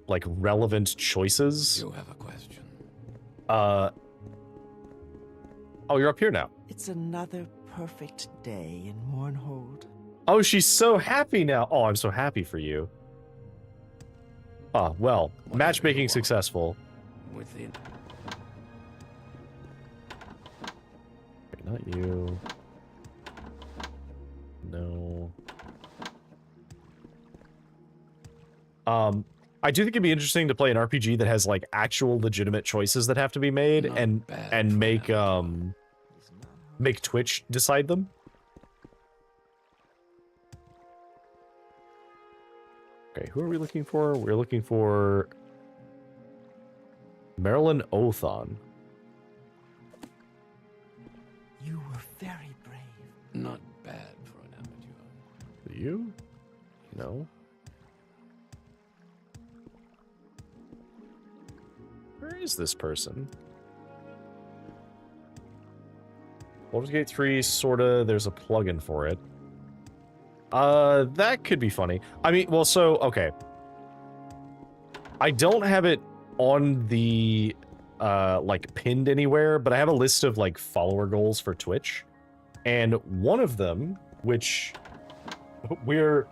like, relevant choices. You have a question. Oh, you're up here now. It's another perfect day in Mournhold. Oh, she's so happy now. Oh, I'm so happy for you. Ah, well, Whatever matchmaking you want. successful. Within. Okay, not you. No. I do think it'd be interesting to play an RPG that has, like, actual legitimate choices that have to be made Not and bad for make now. make Twitch decide them. Okay, who are we looking for? We're looking for Marilyn Othon. You were very brave. Not bad for an amateur. You? No. Where is this person? Baldur's Gate 3, sorta. There's a plugin for it. That could be funny. I mean, well, so, okay. I don't have it on the, like, pinned anywhere, but I have a list of, like, follower goals for Twitch. And one of them, which we're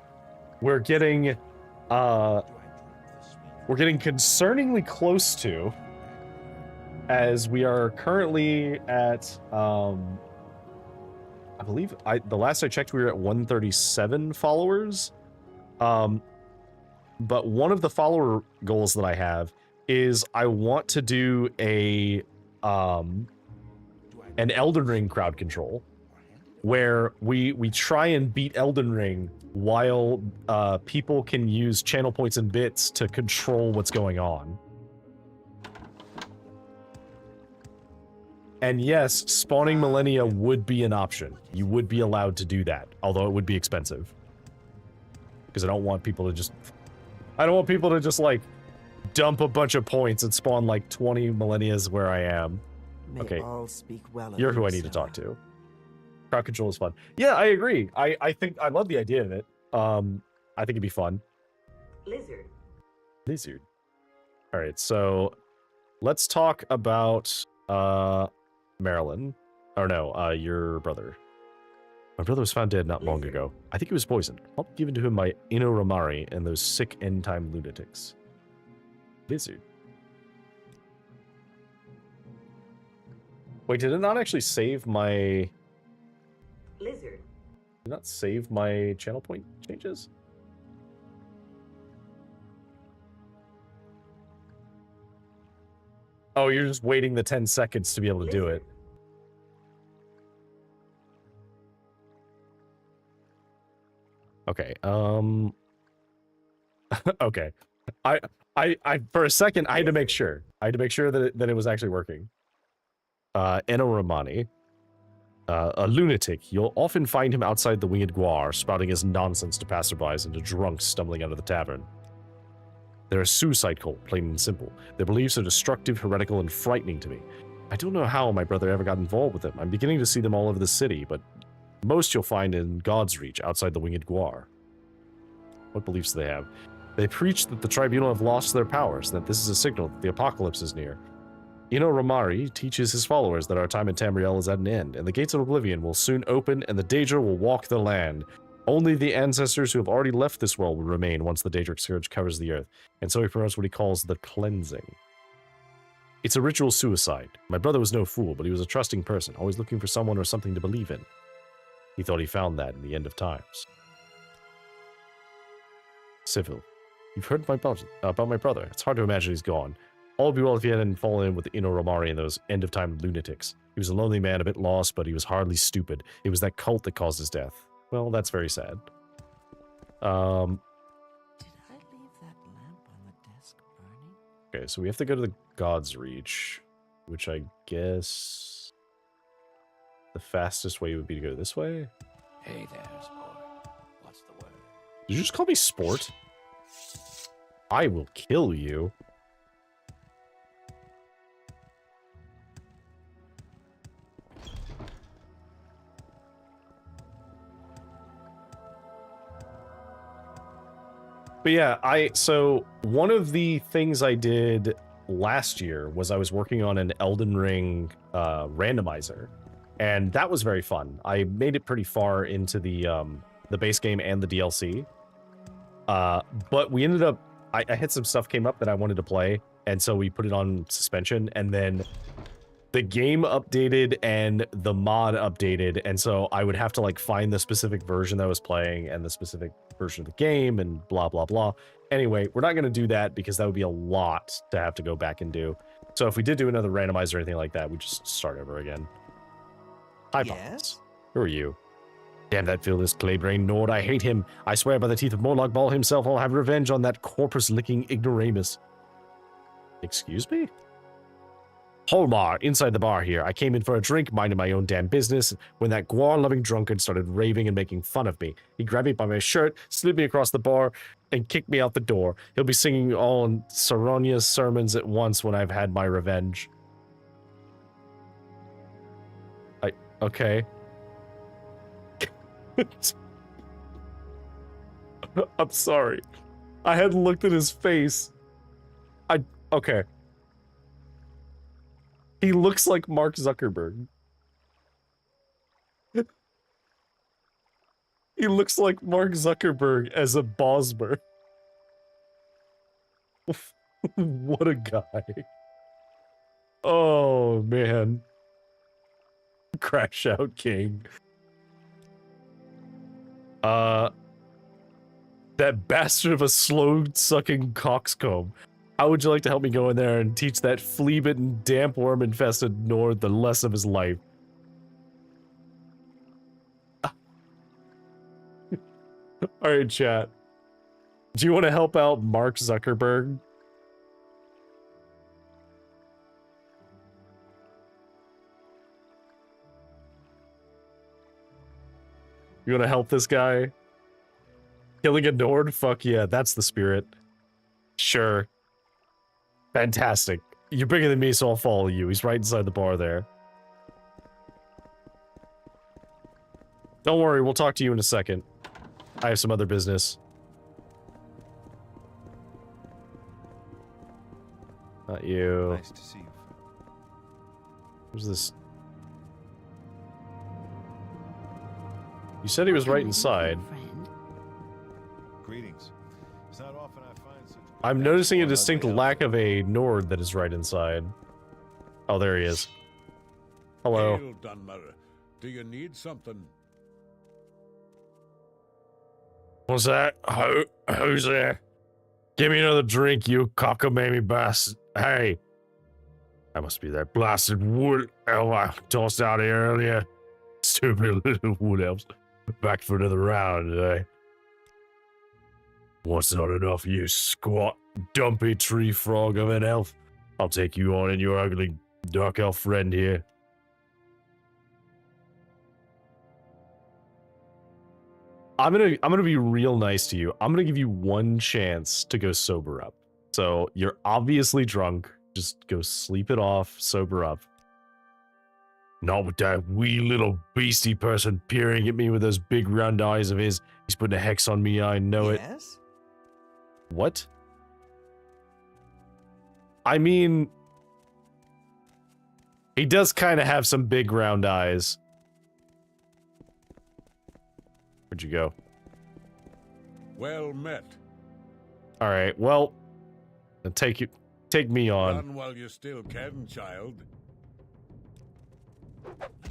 getting, we're getting concerningly close to, as we are currently at, I believe the last I checked we were at 137 followers. But one of the follower goals that I have is I want to do an Elden Ring crowd control where we try and beat Elden Ring while people can use channel points and bits to control what's going on. And yes, spawning millennia would be an option. You would be allowed to do that, although it would be expensive. Because I don't want people to just like dump a bunch of points and spawn like 20 millennias where I am. May Okay. all speak well of You're you, who I need to Sarah. talk to. Crowd control is fun. Yeah, I agree. I think I love the idea of it. I think it'd be fun. Lizard. All right, so let's talk about Marilyn. Or no, your brother. My brother was found dead not long ago. I think he was poisoned. Probably given to him by Inoramari and those sick end-time lunatics. Lizard. Wait, did it not actually save my... Lizard. Did it not save my channel point changes? Oh, you're just waiting the 10 seconds to be able to do it. Okay, okay. I for a second I had to make sure. I had to make sure that it was actually working. Enoramani. A lunatic. You'll often find him outside the Winged Guar, spouting his nonsense to passerbys and to drunks stumbling out of the tavern. They're a suicide cult, plain and simple. Their beliefs are destructive, heretical, and frightening to me. I don't know how my brother ever got involved with them. I'm beginning to see them all over the city, but most you'll find in God's Reach, outside the Winged Guar. What beliefs do they have? They preach that the Tribunal have lost their powers, and that this is a signal that the apocalypse is near. Inoramari teaches his followers that our time in Tamriel is at an end, and the gates of oblivion will soon open, and the Daedra will walk the land. Only the ancestors who have already left this world will remain once the Daedric Scourge covers the earth, and so he promotes what he calls the cleansing. It's a ritual suicide. My brother was no fool, but he was a trusting person, always looking for someone or something to believe in. He thought he found that in the end of times. Civil. You've heard about my brother. It's hard to imagine he's gone. All would be well if he hadn't fallen in with Inoramari and those end-of-time lunatics. He was a lonely man, a bit lost, but he was hardly stupid. It was that cult that caused his death. Well, that's very sad. Did I leave that lamp on the desk burning? Okay, so we have to go to the God's Reach, which I guess the fastest way would be to go this way. Hey there, sport. What's the word? Did you just call me sport? I will kill you. But yeah, so one of the things I did last year was I was working on an Elden Ring randomizer, and that was very fun. I made it pretty far into the base game and the DLC, but we ended up I had some stuff came up that I wanted to play, and so we put it on suspension, and then the game updated and the mod updated, and so I would have to like find the specific version that I was playing and the specific version of the game and blah blah blah. Anyway, we're not going to do that because that would be a lot to have to go back and do. So if we did do another randomizer or anything like that, we just start over again. Hi, Boss. Who are you? Damn that villainous Claybrain Nord, I hate him. I swear by the teeth of Morlock Ball himself, I'll have revenge on that corpus-licking ignoramus. Excuse me? Holmar, inside the bar here. I came in for a drink, minding my own damn business, when that Guar-loving drunkard started raving and making fun of me. He grabbed me by my shirt, slid me across the bar, and kicked me out the door. He'll be singing all Saronia's sermons at once when I've had my revenge. Okay. I'm sorry. I hadn't looked at his face. Okay. He looks like Mark Zuckerberg. He looks like Mark Zuckerberg as a Bosmer. What a guy. Oh, man. Crash Out King. That bastard of a slow-sucking coxcomb. How would you like to help me go in there and teach that flea-bitten, damp worm-infested Nord the lesson of his life? Alright, chat. Do you want to help out Mark Zuckerberg? You want to help this guy? Killing a Nord? Fuck yeah, that's the spirit. Sure. Fantastic. You're bigger than me, so I'll follow you. He's right inside the bar there. Don't worry, we'll talk to you in a second. I have some other business. Not you. Nice to see you. Who's this? You said he was right inside. Greetings. It's not often I find such. I'm noticing a distinct lack of a Nord that is right inside. Oh, there he is. Hello. Hail, Dunmer. Do you need something? What's that? Who's there? Give me another drink, you cockamamie bastard. Hey. That must be that blasted wood elf I tossed out here earlier. Stupid little wood elves. Back for another round today. What's not enough, you squat, dumpy tree frog of an elf? I'll take you on and your ugly dark elf friend here. I'm gonna be real nice to you. I'm gonna give you one chance to go sober up. So you're obviously drunk. Just go sleep it off, sober up. Not with that wee little beastie person peering at me with those big round eyes of his. He's putting a hex on me, I know it. Yes? What? I mean, he does kind of have some big round eyes. Where'd you go? Well met. All right, well, then take me on. Run while you still can, child.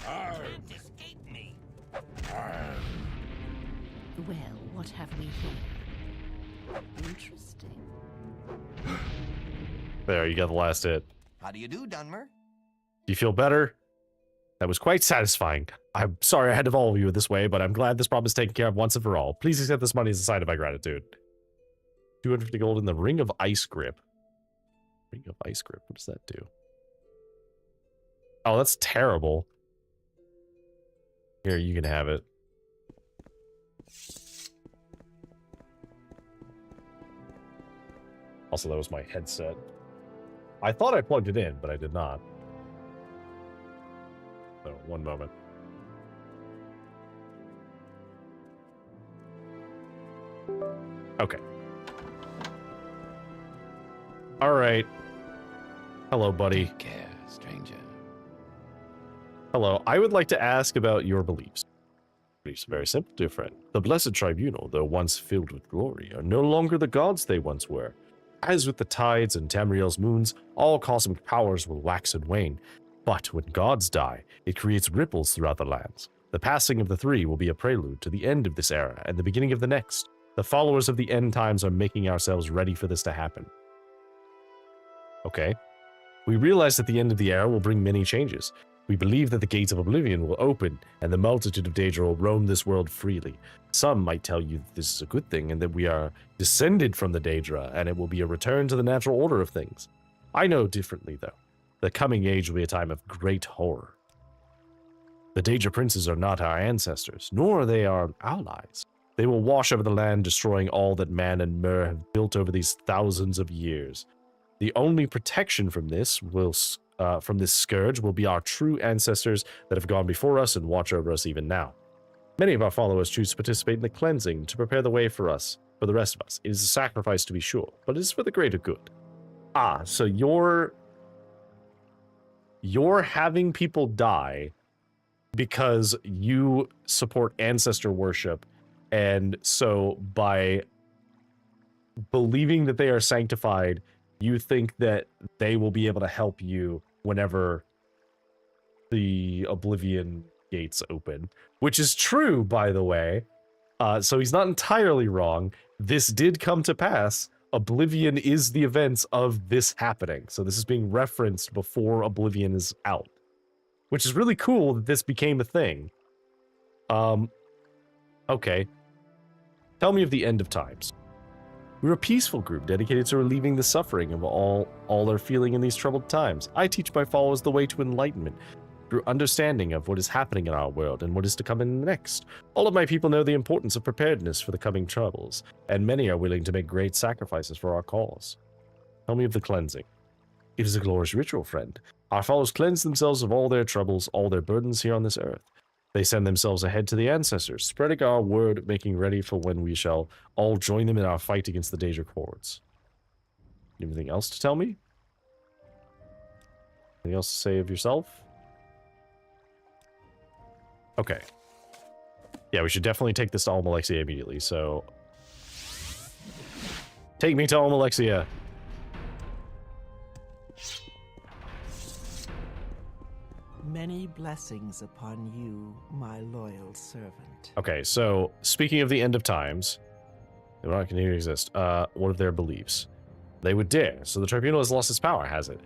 Arr. Escape me. Arr. Well, what have we here? Interesting. There, you got the last hit. How do you do, Dunmer? Do you feel better? That was quite satisfying. I'm sorry I had to follow you this way, but I'm glad this problem is taken care of once and for all. Please accept this money as a sign of my gratitude. 250 gold in the Ring of Ice Grip. Ring of Ice Grip, what does that do? Oh, that's terrible. Here, you can have it. Also, that was my headset. I thought I plugged it in, but I did not. So, one moment. Okay. All right. Hello, buddy. Take care, stranger. Hello. I would like to ask about your beliefs. Beliefs are very simple, dear friend. The Blessed Tribunal, though once filled with glory, are no longer the gods they once were. As with the tides and Tamriel's moons, all cosmic powers will wax and wane. But when gods die, it creates ripples throughout the lands. The passing of the three will be a prelude to the end of this era and the beginning of the next. The followers of the end times are making ourselves ready for this to happen. Okay. We realize that the end of the era will bring many changes. We believe that the gates of oblivion will open, and the multitude of Daedra will roam this world freely. Some might tell you that this is a good thing, and that we are descended from the Daedra, and it will be a return to the natural order of things. I know differently, though. The coming age will be a time of great horror. The Daedra princes are not our ancestors, nor are they our allies. They will wash over the land, destroying all that man and Mer have built over these thousands of years. The only protection from this scourge will be our true ancestors that have gone before us and watch over us even now. Many of our followers choose to participate in the cleansing to prepare the way for us, for the rest of us. It is a sacrifice to be sure, but it is for the greater good. Ah, so you're having people die because you support ancestor worship, and so by believing that they are sanctified, you think that they will be able to help you whenever the Oblivion gates open, which is true, by the way. So he's not entirely wrong. This did come to pass. Oblivion is the events of this happening. So this is being referenced before Oblivion is out, which is really cool that this became a thing. Okay. Tell me of the end of times. We're a peaceful group dedicated to relieving the suffering of all are feeling in these troubled times. I teach my followers the way to enlightenment through understanding of what is happening in our world and what is to come in next. All of my people know the importance of preparedness for the coming troubles, and many are willing to make great sacrifices for our cause. Tell me of the cleansing. It is a glorious ritual, friend. Our followers cleanse themselves of all their troubles, all their burdens here on this earth. They send themselves ahead to the ancestors, spreading our word, making ready for when we shall all join them in our fight against the Daedric hordes. Anything else to tell me? Anything else to say of yourself? Okay. Yeah, we should definitely take this to Almalexia immediately, so... Take me to Almalexia! Many blessings upon you, my loyal servant. Okay, so, speaking of the end of times, they will not continue to exist. What of their beliefs? They would dare, so the tribunal has lost its power, has it?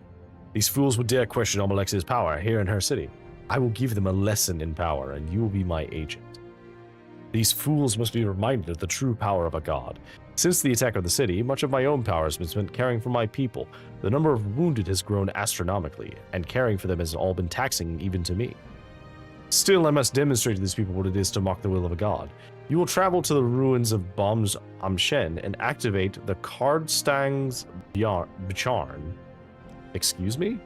These fools would dare question Almalexia's power here in her city. I will give them a lesson in power, and you will be my agent. These fools must be reminded of the true power of a god. Since the attack of the city, much of my own power has been spent caring for my people. The number of wounded has grown astronomically, and caring for them has all been taxing even to me. Still, I must demonstrate to these people what it is to mock the will of a god. You will travel to the ruins of Bombs Amshen and activate the Cardstang's Bicharn. Excuse me?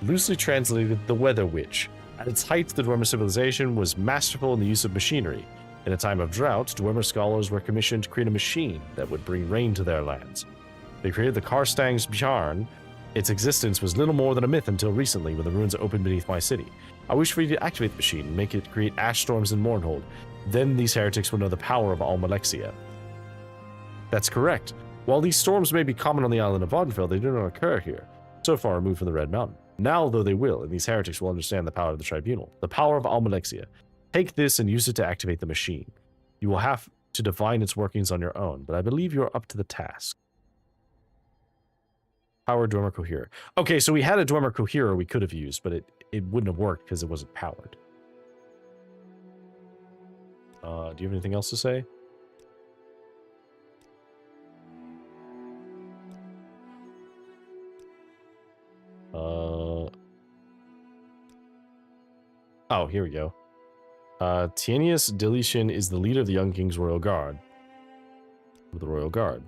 Loosely translated, the Weather Witch. At its height, the Dwemer civilization was masterful in the use of machinery. In a time of drought, Dwemer scholars were commissioned to create a machine that would bring rain to their lands. They created the Karstang's Bjarn. Its existence was little more than a myth until recently, when the ruins opened beneath my city. I wish for you to activate the machine and make it create ash storms in Mournhold. Then these heretics will know the power of Almalexia. That's correct. While these storms may be common on the island of Vonfell, they do not occur here, so far removed from the Red Mountain. Now, though, they will, and these heretics will understand the power of the tribunal, the power of Almalexia. Take this and use it to activate the machine. You will have to define its workings on your own, but I believe you are up to the task. Power Dwemer Coherer. Okay, so we had a Dwemer Coherer we could have used, but it wouldn't have worked because it wasn't powered. Do you have anything else to say? Oh, here we go. Tienius Deletian is the leader of the Young King's Royal Guard. With the Royal Guard.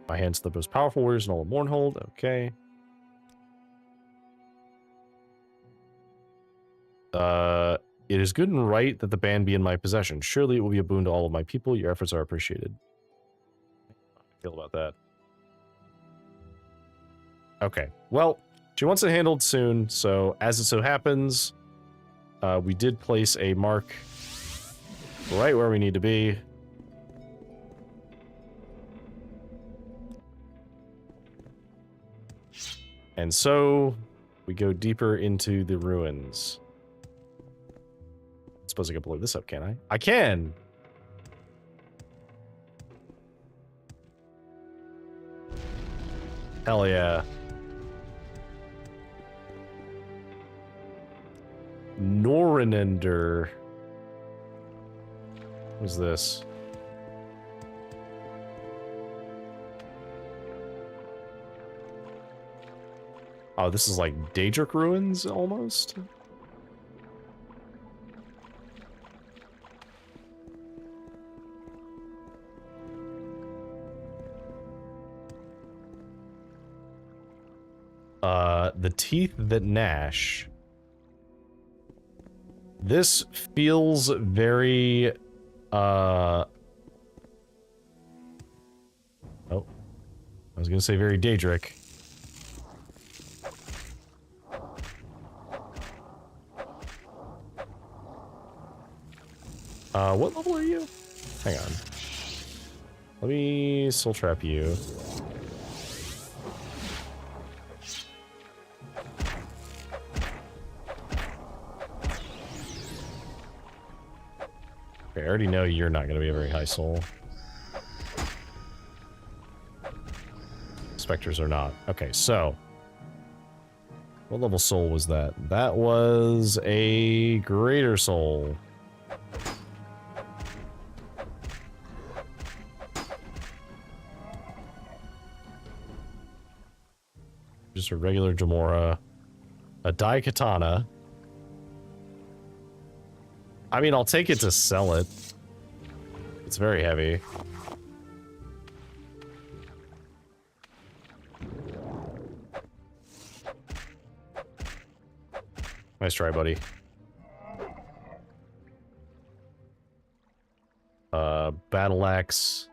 My hands the most powerful warriors in all of Mournhold. Okay. It is good and right that the band be in my possession. Surely it will be a boon to all of my people. Your efforts are appreciated. How do you feel about that? Okay. Well, she wants it handled soon, so as it so happens, we did place a mark right where we need to be. And so, we go deeper into the ruins. I suppose I can blow this up, can I? I can! Hell yeah. Norinender. What is this? Oh, this is like Daedric ruins, almost? The teeth that gnash. This feels very, oh. I was gonna say very Daedric. What level are you? Hang on. Let me soul trap you. Okay, I already know you're not going to be a very high soul. specters are not. Okay, so what level soul was that? That was a greater soul. Just a regular Jamora. A Daikatana. I mean, I'll take it to sell it. It's very heavy. Nice try, buddy. Battle axe,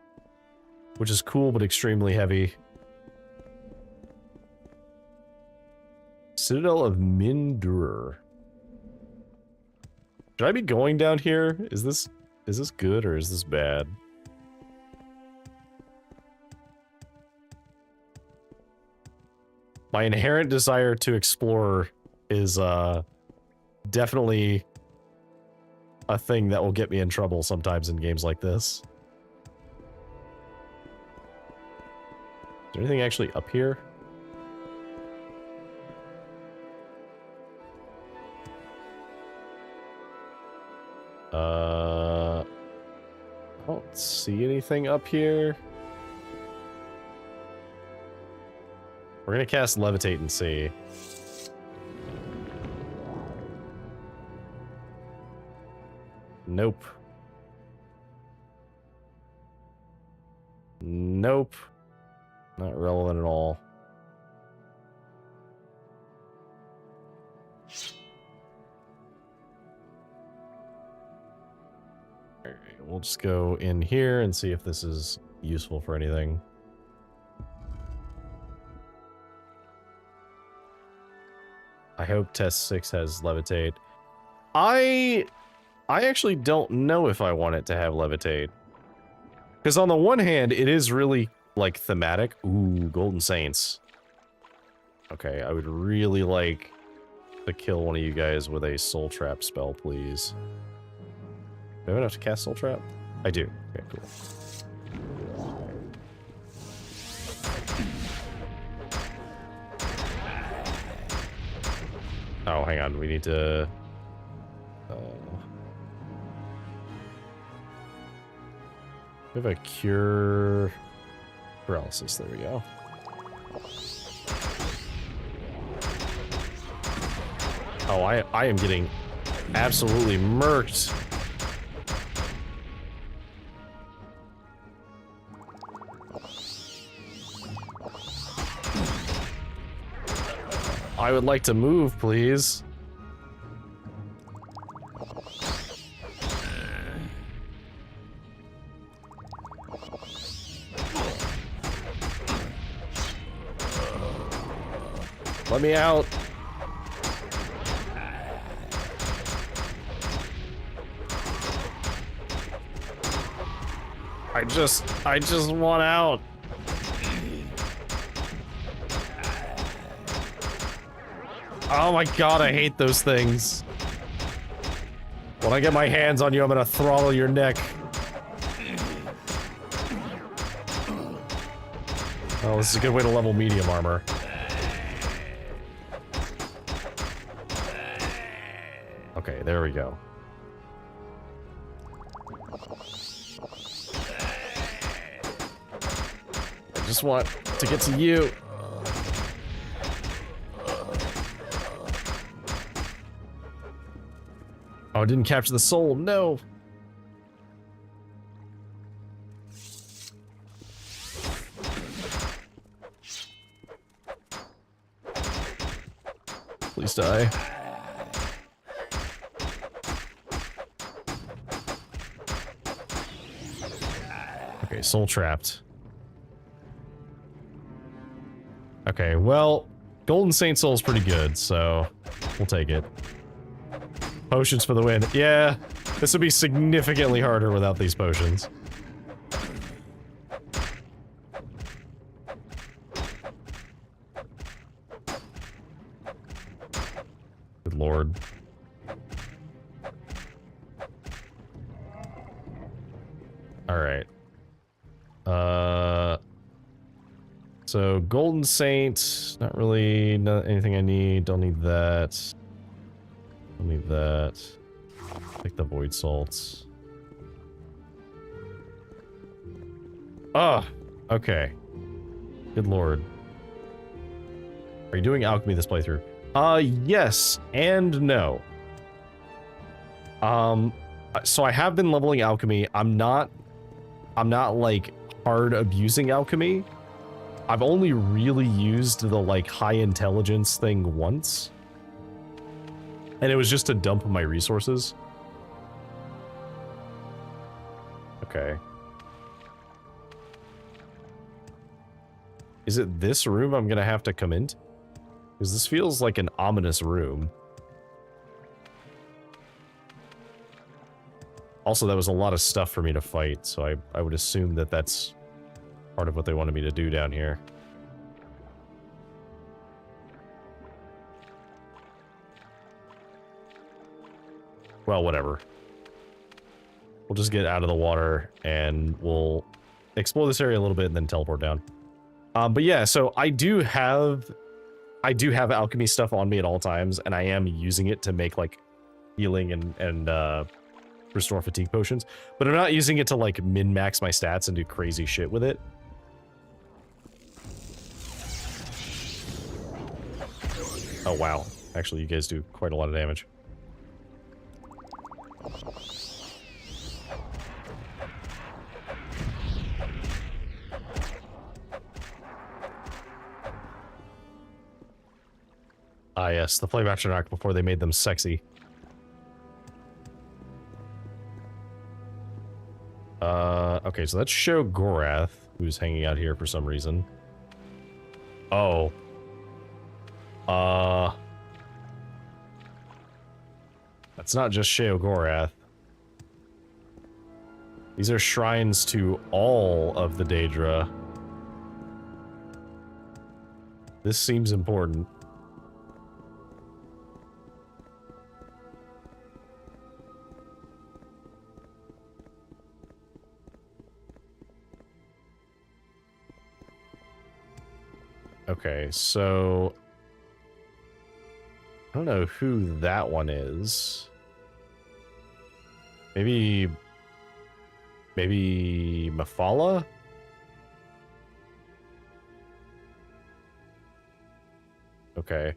which is cool but extremely heavy. Citadel of Mindur. Should I be going down here? Is this good or is this bad? My inherent desire to explore is definitely a thing that will get me in trouble sometimes in games like this. Is there anything actually up here? I don't see anything up here. We're gonna cast Levitate and see. Nope. Nope. Not relevant at all. Alright, we'll just go in here and see if this is useful for anything. I hope test 6 has Levitate. I actually don't know if I want it to have Levitate. Because on the one hand, it is really, like, thematic. Ooh, Golden Saints. Okay, I would really like to kill one of you guys with a Soul Trap spell, please. Do I have enough to cast Soul Trap? I do. Okay, cool. Oh, hang on. We need to... we have a cure paralysis. There we go. Oh, I am getting absolutely murked. I would like to move, please. Let me out. I just want out. Oh my god, I hate those things. When I get my hands on you, I'm gonna throttle your neck. Oh, this is a good way to level medium armor. Okay, there we go. I just want to get to you. Oh, I didn't capture the soul. No. Please die. Okay, soul trapped. Okay, well, Golden Saint Soul is pretty good, so we'll take it. Potions for the win. Yeah, this would be significantly harder without these potions. Good lord. So, Golden Saint, not really anything I need. Don't need that. Don't need that. Take the Void Salts. Ah, okay. Good lord. Are you doing alchemy this playthrough? Yes and no. So I have been leveling alchemy. I'm not like hard abusing alchemy. I've only really used the like high intelligence thing once. And it was just to dump my resources. Okay. Is it this room I'm gonna have to come into? Because this feels like an ominous room. Also, that was a lot of stuff for me to fight, so I would assume that that's part of what they wanted me to do down here. Well, whatever. We'll just get out of the water and we'll explore this area a little bit and then teleport down. But yeah, so I do have alchemy stuff on me at all times, and I am using it to make like healing and restore fatigue potions, but I'm not using it to like min-max my stats and do crazy shit with it. Oh wow, actually you guys do quite a lot of damage. Ah yes, the flame atronach before they made them sexy. Okay, so that's Shogorath, who's hanging out here for some reason. Oh. That's not just Shogorath. These are shrines to all of the Daedra. This seems important. Okay, so I don't know who that one is. Maybe Mafala? Okay.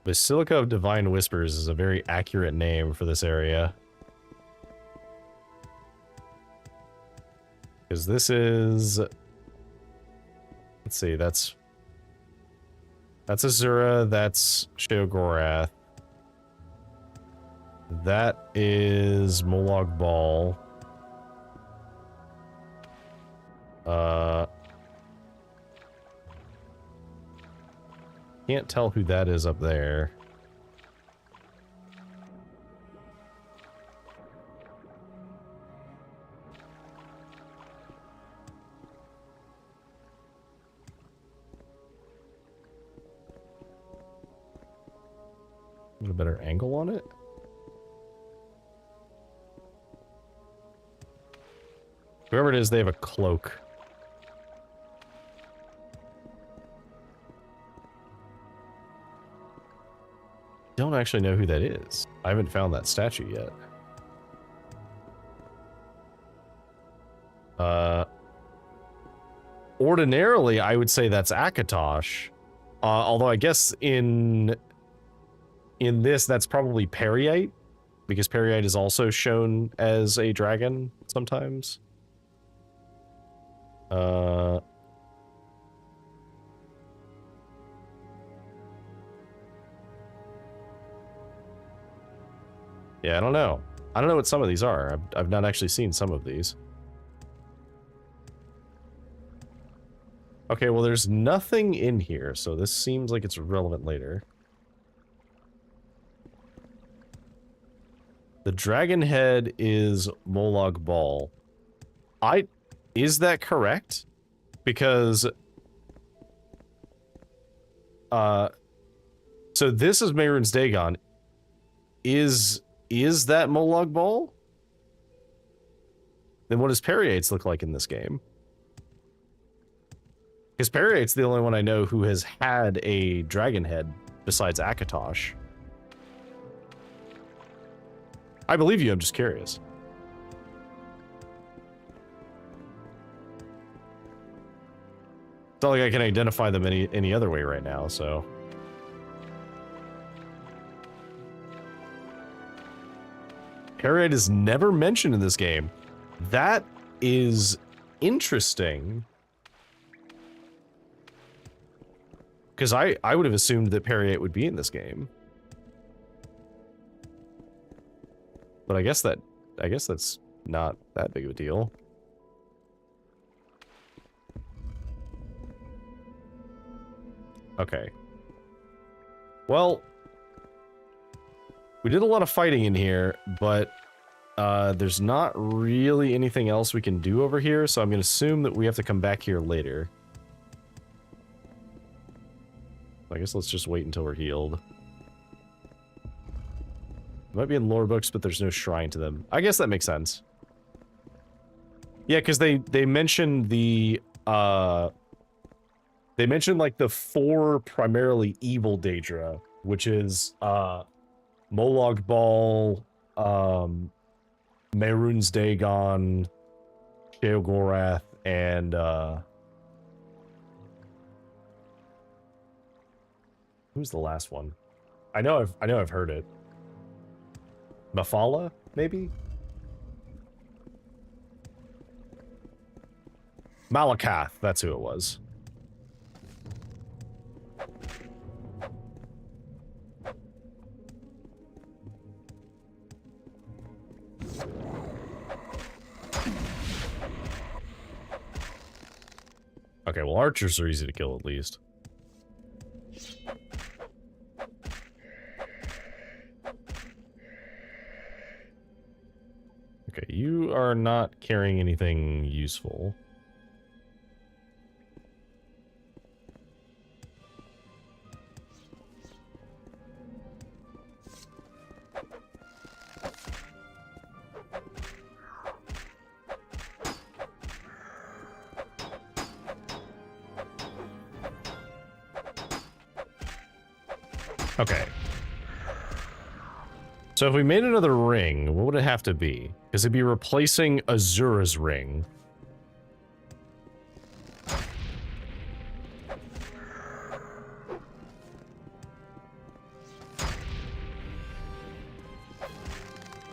Basilica of Divine Whispers is a very accurate name for this area. Because this is... Let's see, that's Azura, that's Shogorath. That is Molag Bal. Can't tell who that is up there. Get a better angle on it. Whoever it is, they have a cloak. Don't actually know who that is. I haven't found that statue yet. Ordinarily, I would say that's Akatosh. Although I guess in this, that's probably Periite, because Periite is also shown as a dragon sometimes. Yeah, I don't know. I don't know what some of these are. I've not actually seen some of these. Okay, well, there's nothing in here, so this seems like it's relevant later. The dragon head is Molag Bal. Is that correct? Because So this is Mehrunes Dagon. Is that Molag Bal? Then what does Periates look like in this game? Because Periate's the only one I know who has had a dragon head besides Akatosh. I believe you, I'm just curious. It's not like I can identify them any other way right now, so... Periate is never mentioned in this game. That is interesting. Because I would have assumed that Periate would be in this game. But I guess that's not that big of a deal. Okay. Well, we did a lot of fighting in here, but there's not really anything else we can do over here, so I'm going to assume that we have to come back here later. I guess let's just wait until we're healed. It might be in lore books, but there's no shrine to them. I guess that makes sense. Yeah, because they mentioned the they mentioned like the 4 primarily evil Daedra, which is Molag Bal, Mehrunes Dagon, Sheogorath, and who's the last one? I know I've heard it. Mafala, maybe? Malakath, that's who it was. Okay, well, archers are easy to kill at least. Okay, you are not carrying anything useful. Okay. So if we made another ring, what would it have to be? Because it'd be replacing Azura's ring.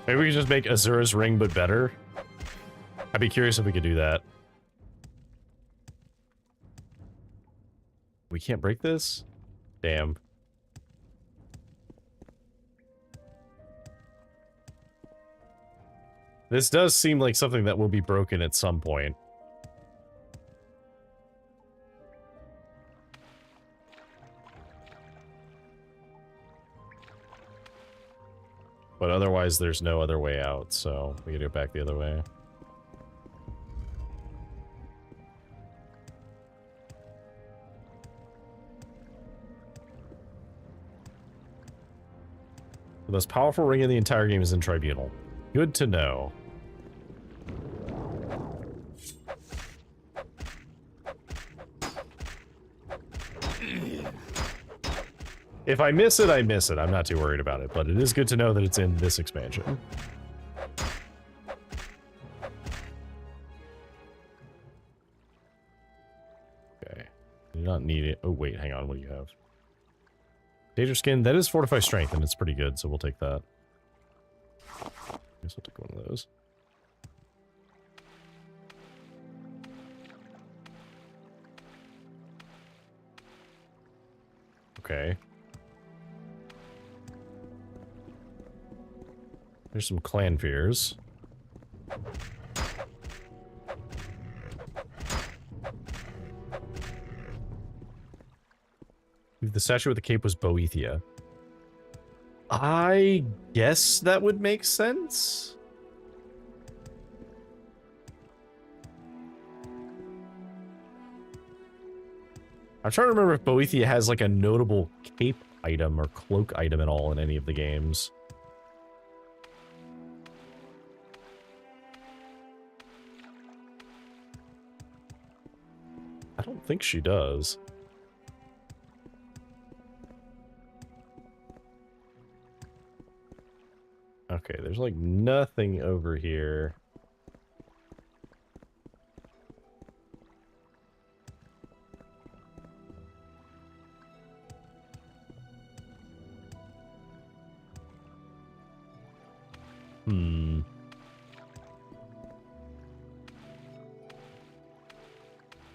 Maybe we could just make Azura's ring but better. I'd be curious if we could do that. We can't break this? Damn. This does seem like something that will be broken at some point. But otherwise, there's no other way out, so we can go back the other way. The most powerful ring in the entire game is in Tribunal. Good to know. If I miss it, I miss it. I'm not too worried about it, but it is good to know that it's in this expansion. Okay. You do not need it. Oh, wait, hang on. What do you have? Daedra skin. That is fortified strength, and it's pretty good, so we'll take that. I guess I'll take one of those. Okay. There's some clan fears. The statue with the cape was Boethia. I guess that would make sense. I'm trying to remember if Boethia has like a notable cape item or cloak item at all in any of the games. I don't think she does. Okay, there's like nothing over here. Hmm.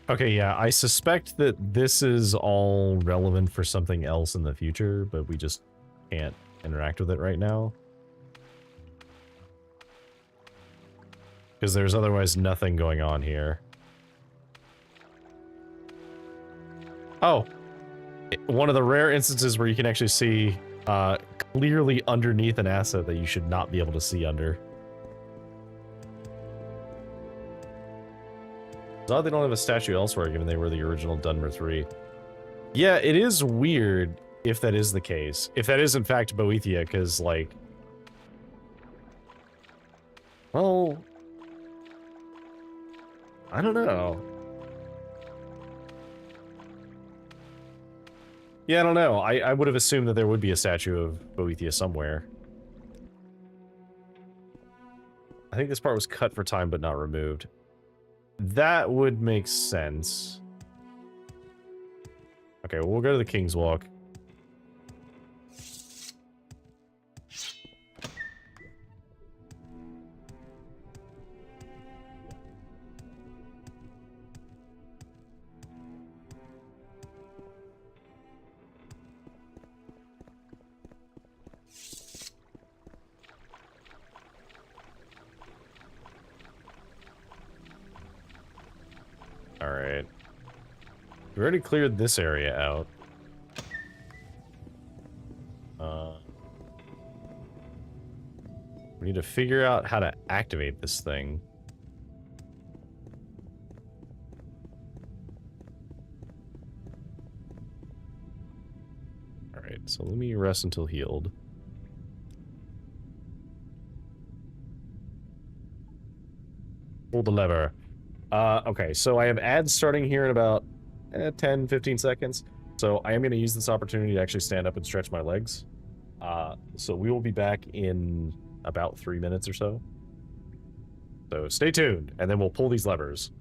Okay, yeah, I suspect that this is all relevant for something else in the future, but we just can't interact with it right now. Because there's otherwise nothing going on here. Oh! One of the rare instances where you can actually see clearly underneath an asset that you should not be able to see under. It's odd they don't have a statue elsewhere, given they were the original Dunmer 3. Yeah, it is weird if that is the case. If that is in fact Boethia, because, like... Well... I don't know. Yeah, I don't know. I would have assumed that there would be a statue of Boethia somewhere. I think this part was cut for time but not removed. That would make sense. Okay, well, we'll go to the King's Walk. Alright. We already cleared this area out. We need to figure out how to activate this thing. Alright, so let me rest until healed. Pull the lever. Okay, so I have ads starting here in about 10, 15 seconds. So I am going to use this opportunity to actually stand up and stretch my legs. So we will be back in about 3 minutes or so. So stay tuned, and then we'll pull these levers.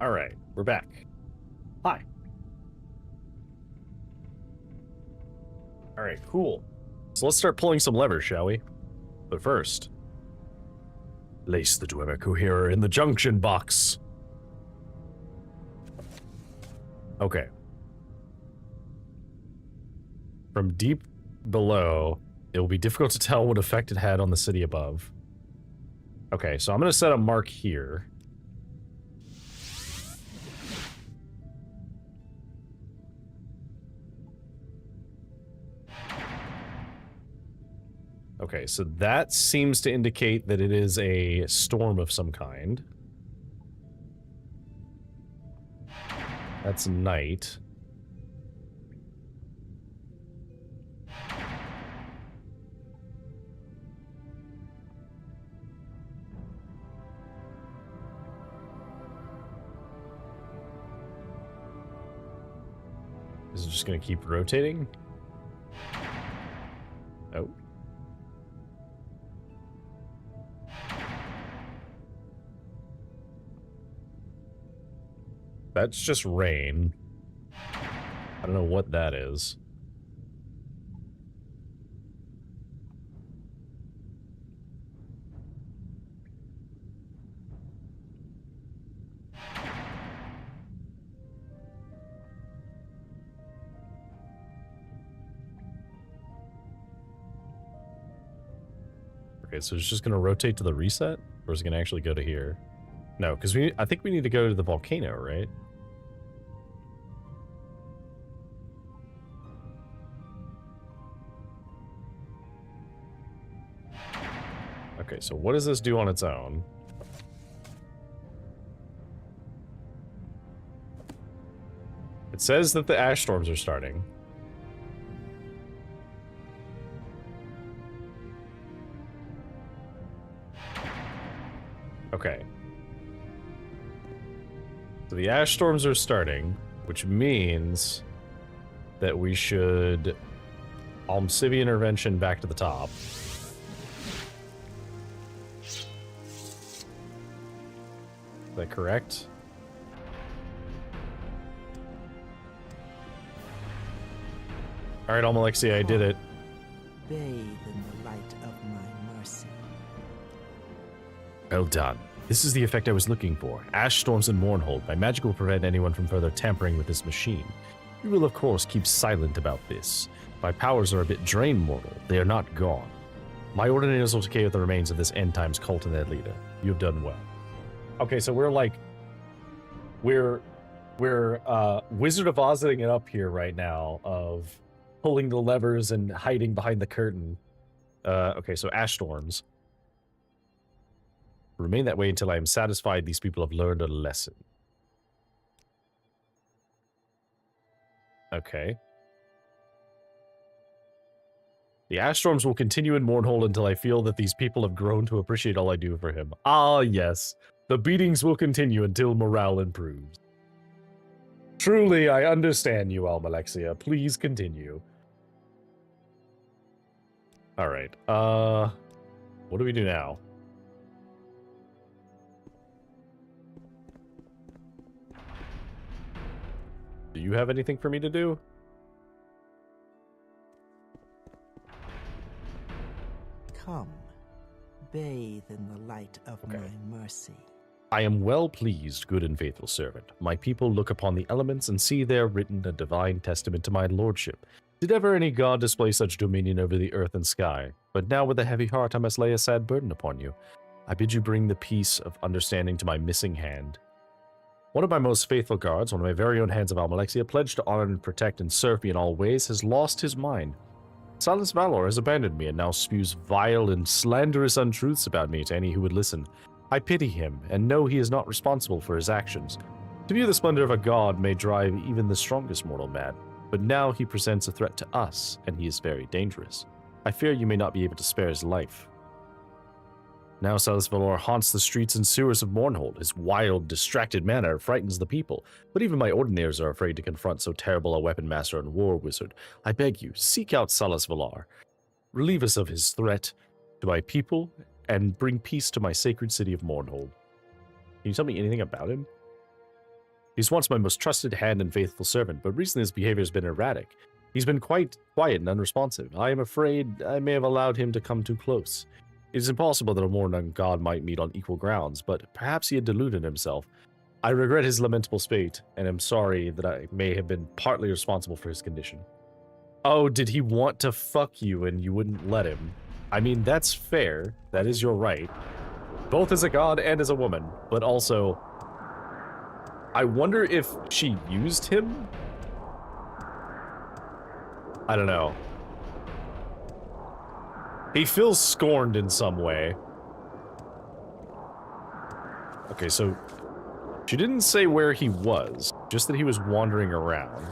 All right, we're back. Hi. All right, cool. So let's start pulling some levers, shall we? But first, place the Dwemer coherer in the junction box. Okay. From deep below, it will be difficult to tell what effect it had on the city above. Okay, so I'm going to set a mark here. Okay, so that seems to indicate that it is a storm of some kind. That's night. Is it just going to keep rotating? Oh. That's just rain. I don't know what that is. Okay, so it's just going to rotate to the reset? Or is it going to actually go to here? No, because I think we need to go to the volcano, right? Okay, so what does this do on its own? It says that the ash storms are starting. Okay. So the ash storms are starting, which means that we should Almcivi intervention back to the top. Is that correct? All right, Almalexia, I did it. Bathe in the light of my mercy. Well done. This is the effect I was looking for. Ash storms in Mournhold. My magic will prevent anyone from further tampering with this machine. We will, of course, keep silent about this. My powers are a bit drained, mortal. They are not gone. My ordinators will decay with the remains of this end times cult and their leader. You have done well. Okay, so we're Wizard of Ozing it up here right now of pulling the levers and hiding behind the curtain. Okay, so ash storms. Remain that way until I am satisfied these people have learned a lesson. Okay. The ash storms will continue in Mournhold until I feel that these people have grown to appreciate all I do for him. Ah, yes. The beatings will continue until morale improves. Truly, I understand you, Almalexia. Please continue. Alright, what do we do now? Do you have anything for me to do? Come, bathe in the light of my mercy. I am well pleased, good and faithful servant. My people look upon the elements and see there written a divine testament to my lordship. Did ever any god display such dominion over the earth and sky? But now with a heavy heart I must lay a sad burden upon you. I bid you bring the peace of understanding to my missing hand. One of my most faithful guards, one of my very own hands of Almalexia, pledged to honor and protect and serve me in all ways, has lost his mind. Silas Valor has abandoned me and now spews vile and slanderous untruths about me to any who would listen. I pity him and know he is not responsible for his actions. To view the splendor of a god may drive even the strongest mortal mad, but now he presents a threat to us, and he is very dangerous. I fear you may not be able to spare his life. Now Silas Valor haunts the streets and sewers of Mournhold. His wild, distracted manner frightens the people, but even my ordinators are afraid to confront so terrible a weapon master and war wizard. I beg you, seek out Silas Valor. Relieve us of his threat to my people, and bring peace to my sacred city of Mournhold. Can you tell me anything about him? He's once my most trusted hand and faithful servant, but recently his behavior has been erratic. He's been quite quiet and unresponsive. I am afraid I may have allowed him to come too close. It is impossible that a Mournhold god might meet on equal grounds, but perhaps he had deluded himself. I regret his lamentable fate, and am sorry that I may have been partly responsible for his condition. Oh, did he want to fuck you and you wouldn't let him? I mean, that's fair. That is your right. Both as a god and as a woman, but also, I wonder if she used him? I don't know. He feels scorned in some way. Okay, so she didn't say where he was, just that he was wandering around.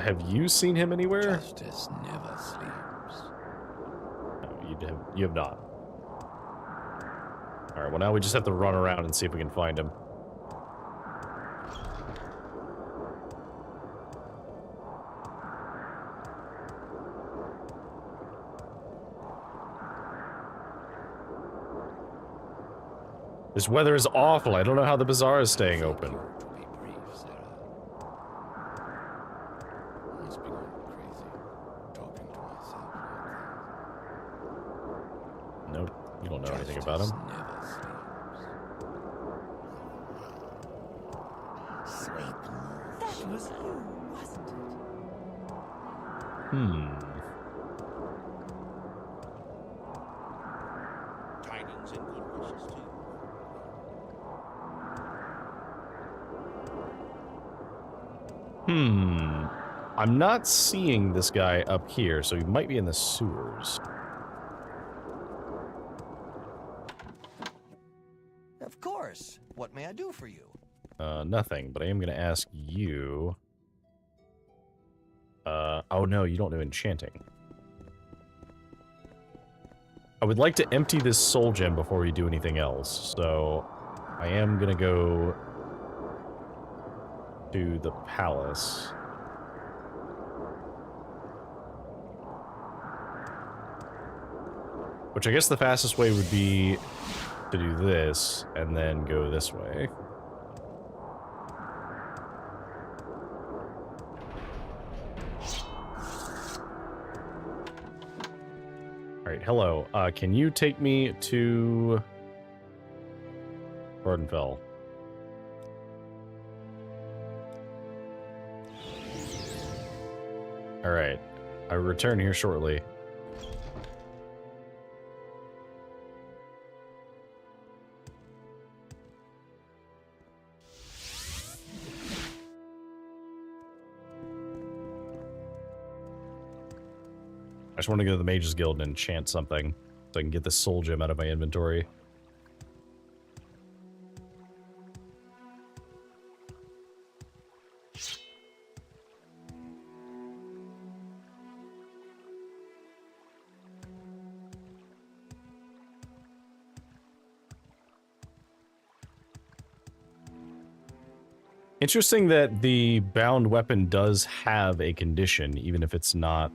Have you seen him anywhere? Justice never sleeps. No, you have not. Alright, well now we just have to run around and see if we can find him. This weather is awful. I don't know how the bazaar is staying open. To be brief, Sarah. Must be going crazy, talking to myself like Nope, you don't know that. anything about him. Justice never sleeps. Sweet love. That was you, wasn't it? Tidings and good wishes to you. I'm not seeing this guy up here, so he might be in the sewers. Of course. What may I do for you? Nothing, but I am going to ask you... oh no, you don't know enchanting. I would like to empty this soul gem before we do anything else, so I am going to go to the palace. Which I guess the fastest way would be to do this, and then go this way. Alright, hello. Can you take me to... Vardenfell? Alright. I will return here shortly. I just want to go to the Mages Guild and enchant something so I can get this soul gem out of my inventory. Interesting that the bound weapon does have a condition, even if it's not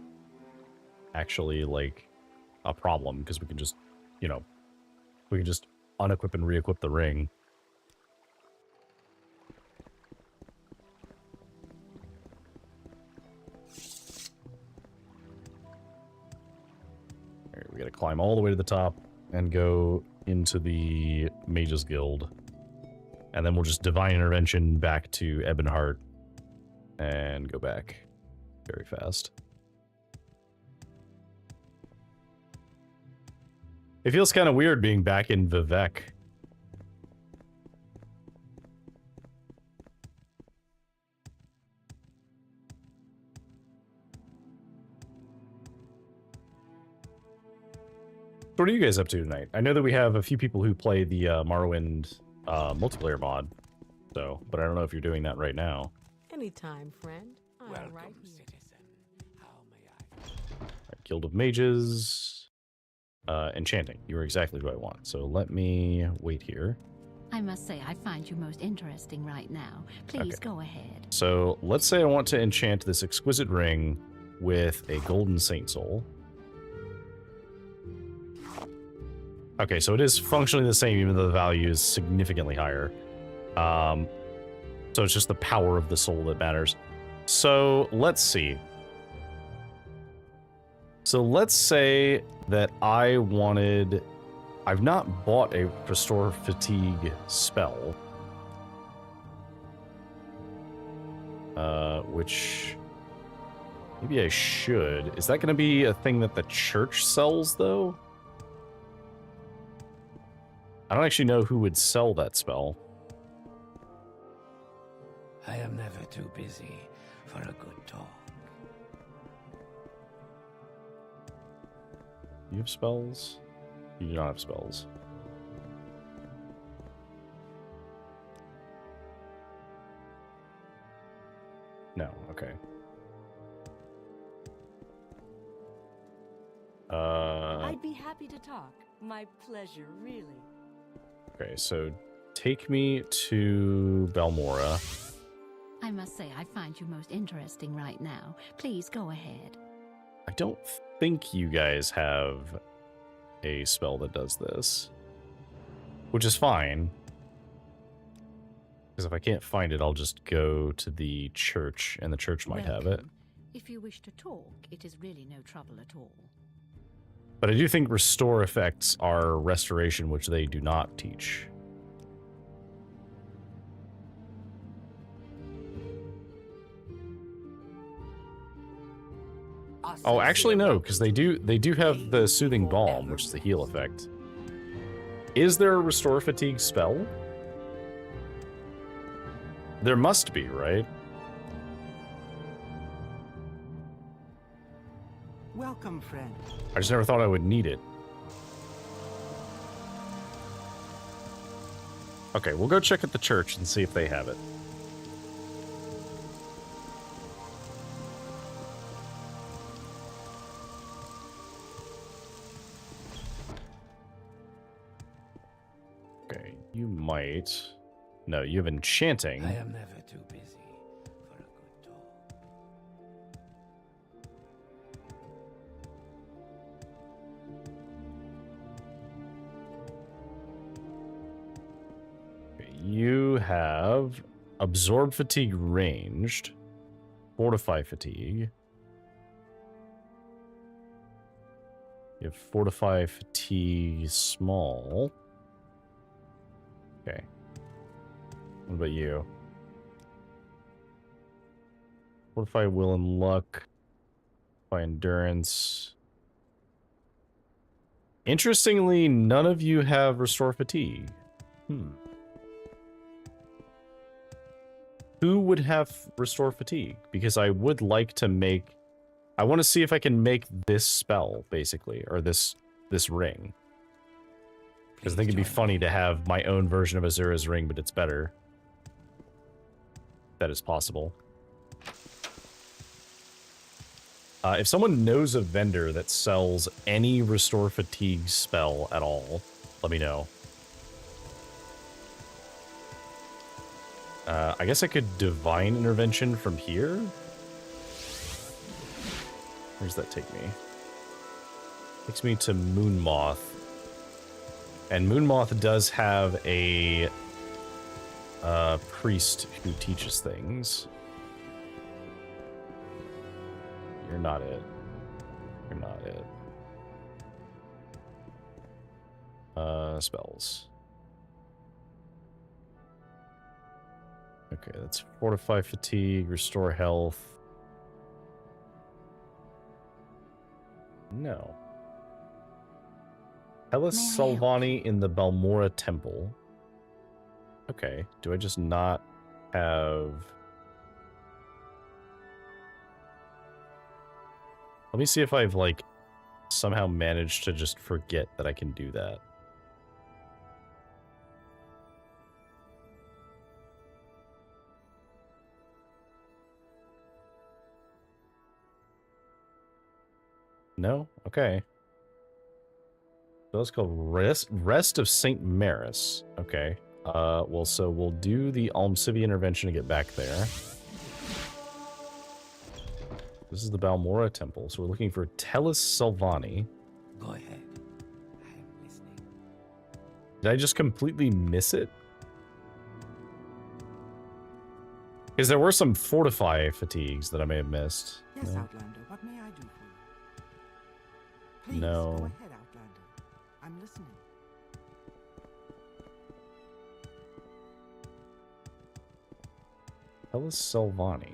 actually, like, a problem, because we can just, you know, we can just unequip and re-equip the ring. Alright, we gotta climb all the way to the top and go into the Mages Guild. And then we'll just Divine Intervention back to Ebonheart and go back very fast. It feels kind of weird being back in Vivec. So what are you guys up to tonight? I know that we have a few people who play the Morrowind multiplayer mod, so, but I don't know if you're doing that right now. Anytime, friend. I'm Welcome, right here. citizen. How may I? Right, Guild of Mages. Enchanting. You are exactly who I want. So let me wait here. I must say, I find you most interesting right now. Please Okay. go ahead. So let's say I want to enchant this exquisite ring with a golden saint soul. Okay, so it is functionally the same, even though the value is significantly higher. So it's just the power of the soul that matters. So let's see. So let's say that I wanted... I've not bought a Restore Fatigue spell. Which... maybe I should. Is that going to be a thing that the church sells, though? I don't actually know who would sell that spell. I am never too busy for a good talk. You have spells? You do not have spells. No, okay. I'd be happy to talk. My pleasure, really. Okay, so take me to Balmora. I must say, I find you most interesting right now. Please go ahead. I don't think you guys have a spell that does this, which is fine. Because if I can't find it, I'll just go to the church, and the church might have it. Welcome. If you wish to talk, it is really no trouble at all. But I do think restore effects are restoration, which they do not teach. Oh, actually no, because they do have the soothing balm, which is the heal effect. Is there a restore fatigue spell? There must be, right? Welcome, friend. I just never thought I would need it. Okay, we'll go check at the church and see if they have it. Okay, you might... No, you have enchanting. I am never too busy for a good talk. Okay, you have absorb fatigue ranged, fortify fatigue. You have fortify fatigue small. Okay. What about you? Fortify will and luck. By endurance. Interestingly, none of you have restore fatigue. Who would have restore fatigue? Because I would like to make... I want to see if I can make this spell, basically. Or this ring. Because I think it'd be funny to have my own version of Azura's ring, but it's better. That is possible. If someone knows a vendor that sells any restore fatigue spell at all, let me know. I guess I could divine intervention from here. Where does that take me? Takes me to Moonmoth. And Moonmoth does have a priest who teaches things. You're not it. You're not it. Spells. Okay, that's fortify fatigue, restore health. No. Hellas Salvani in the Balmora Temple. Okay, do I just not have... Let me see if I've, like, somehow managed to just forget that I can do that. No? Okay. So that's called Rest of St. Maris. Okay. Well, so we'll do the Almsivia intervention to get back there. This is the Balmora Temple, so we're looking for Tellus Salvani. Go ahead. I am listening. Did I just completely miss it? Because there were some fortify fatigues that I may have missed. Yes, No. Outlander, what may I do for you? Please, No. go ahead, Outlander. I'm listening. Hellas Selvani.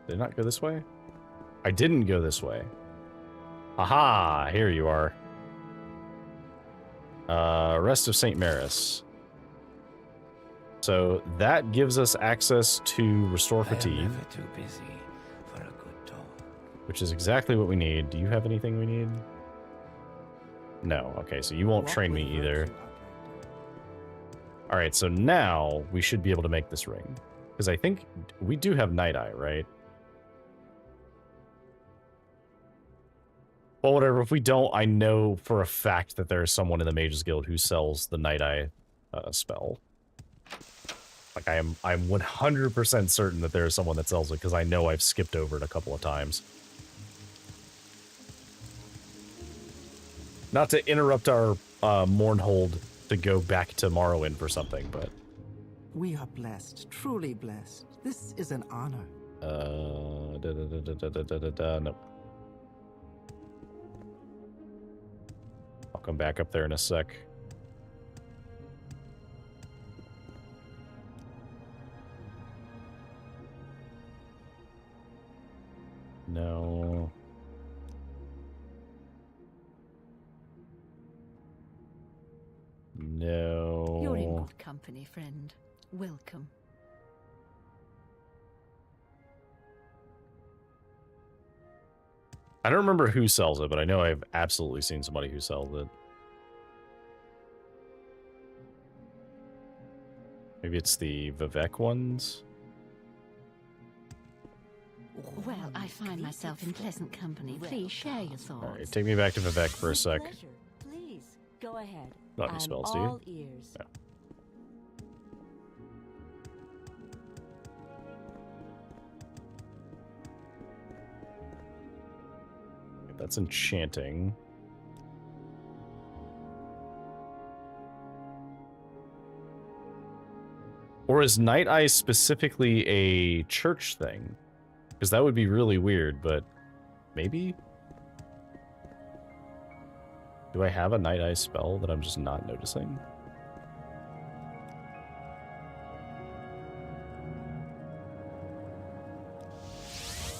Did I not go this way? I didn't go this way. Aha! Here you are. Rest of St. Maris. So that gives us access to Restore Fatigue. I am never too busy for a good talk. Which is exactly what we need. Do you have anything we need? No. Okay, so you won't What train me will either. virtue, Outlander? Alright, so now we should be able to make this ring. Because I think we do have Night Eye, right? Well, whatever. If we don't, I know for a fact that there is someone in the Mages Guild who sells the Night Eye spell. Like, I'm 100% certain that there is someone that sells it, because I know I've skipped over it a couple of times. Not to interrupt our Mournhold to go back to Morrowind for something, but... We are blessed, truly blessed. This is an honor. Nope. I'll come back up there in a sec. No. No. You're in good company, friend. Welcome. I don't remember who sells it, but I know I've absolutely seen somebody who sells it. Maybe it's the Vivek ones? Well, I find myself in pleasant company. Please share your thoughts. Alright, take me back to Vivek for a With sec. pleasure. Please, go ahead. Not any I'm spells, do you? all ears. No. That's enchanting. Or is Night Eye specifically a church thing? Because that would be really weird, but maybe? Do I have a Night Eye spell that I'm just not noticing?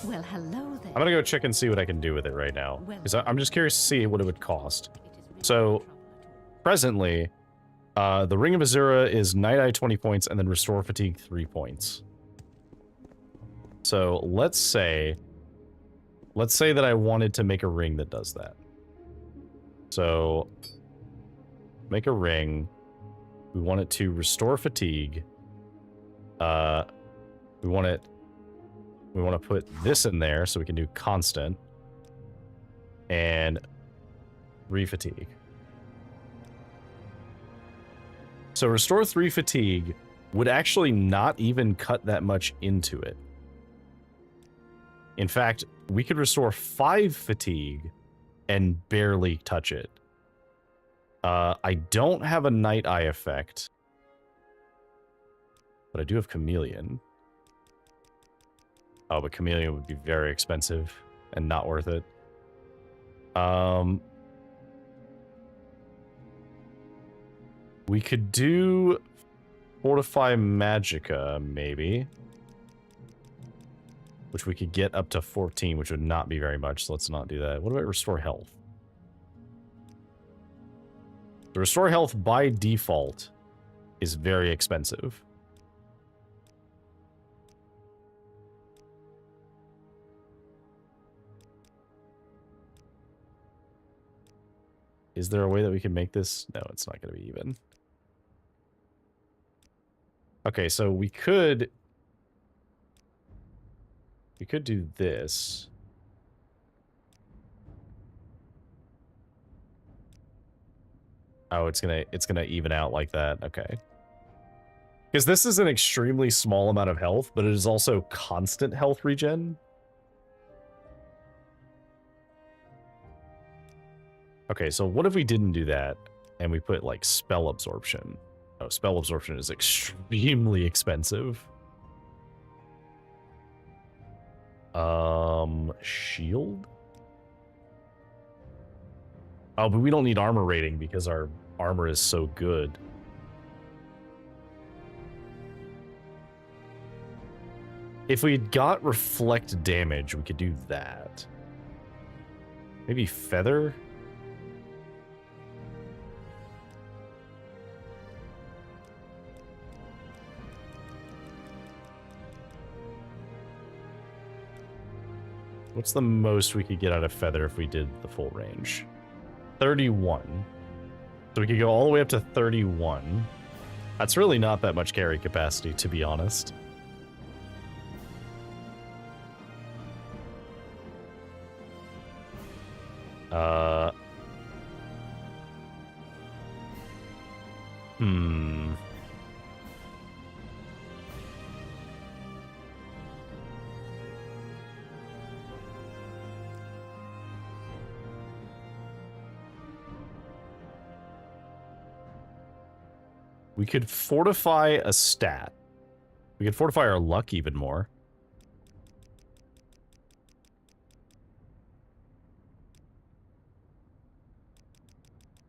Well, hello there. I'm gonna go check and see what I can do with it right now. Because I'm just curious to see what it would cost. So, presently, the Ring of Azura is Night Eye 20 points and then Restore Fatigue 3 points. So, let's say that I wanted to make a ring that does that. So, make a ring. We want it to Restore Fatigue. We want to put this in there so we can do constant and refatigue. So Restore 3 Fatigue would actually not even cut that much into it. In fact, we could restore 5 Fatigue and barely touch it. I don't have a Night Eye effect, but I do have Chameleon. Oh, but Chameleon would be very expensive and not worth it. We could do Fortify Magicka, maybe. Which we could get up to 14, which would not be very much, so let's not do that. What about Restore Health? The Restore Health by default is very expensive. Is there a way that we can make this? No, it's not going to be even. Okay, so we could do this. Oh, it's gonna even out like that. Okay. Because this is an extremely small amount of health, but it is also constant health regen. Okay, so what if we didn't do that and we put like spell absorption? Oh, spell absorption is extremely expensive. Shield? Oh, but we don't need armor rating because our armor is so good. If we got reflect damage, we could do that. Maybe feather? What's the most we could get out of feather if we did the full range? 31. So we could go all the way up to 31. That's really not that much carry capacity, to be honest. We could fortify a stat. We could fortify our luck even more.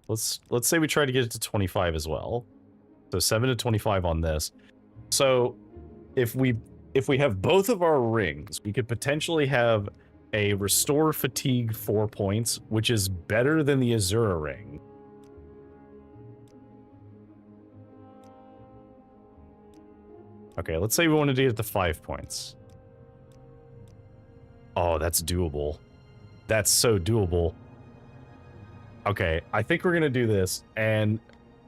Let's say we try to get it to 25 as well. So 7 to 25 on this. So if we have both of our rings, we could potentially have a restore fatigue 4 points, which is better than the Azura ring. Okay, let's say we want to get it to 5 points. Oh, that's doable. That's so doable. Okay, I think we're going to do this. And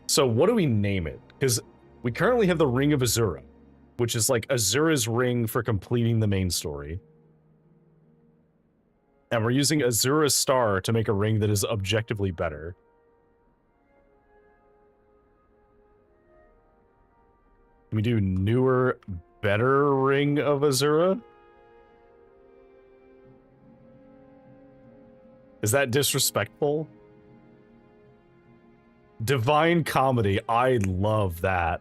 so what do we name it? Because we currently have the Ring of Azura, which is like Azura's ring for completing the main story. And we're using Azura's star to make a ring that is objectively better. Can we do newer, better Ring of Azura? Is that disrespectful? Divine Comedy. I love that.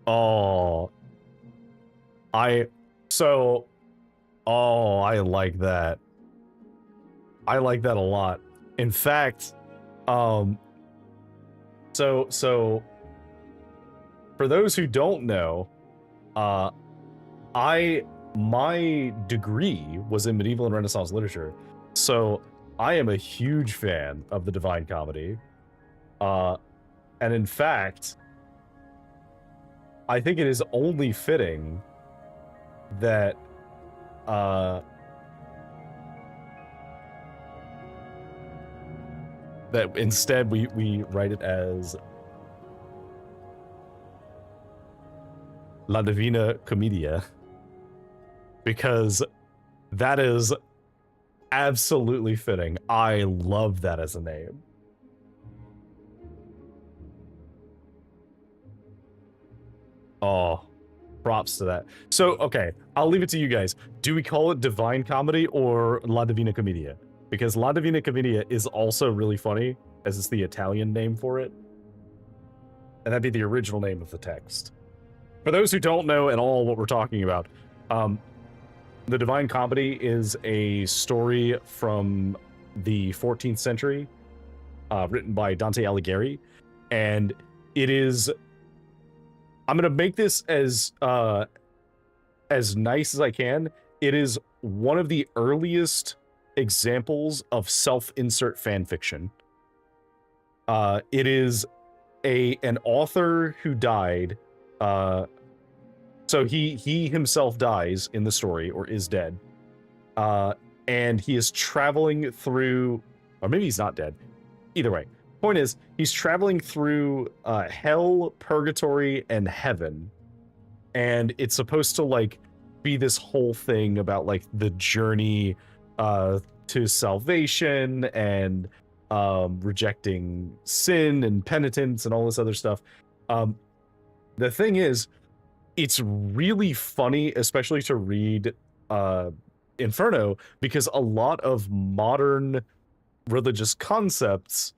Oh. I like that. I like that a lot. In fact, so for those who don't know, my degree was in medieval and Renaissance literature, so I am a huge fan of the Divine Comedy. And in fact, I think it is only fitting that that instead we write it as La Divina Commedia, because that is absolutely fitting. I love that as a name. Oh, props to that. So, okay, I'll leave it to you guys. Do we call it Divine Comedy or La Divina Commedia? Because La Divina Commedia is also really funny, as it's the Italian name for it. And that'd be the original name of the text. For those who don't know at all what we're talking about, the Divine Comedy is a story from the 14th century, written by Dante Alighieri, and it is... I'm gonna make this as nice as I can. It is one of the earliest examples of self-insert fanfiction. It is an author who died. So he himself dies in the story, or is dead. And he is traveling through, or maybe he's not dead. Either way, point is, he's traveling through hell, purgatory, and heaven. And it's supposed to like be this whole thing about like the journey to salvation and rejecting sin and penitence and all this other stuff. The thing is, it's really funny, especially to read Inferno, because a lot of modern religious concepts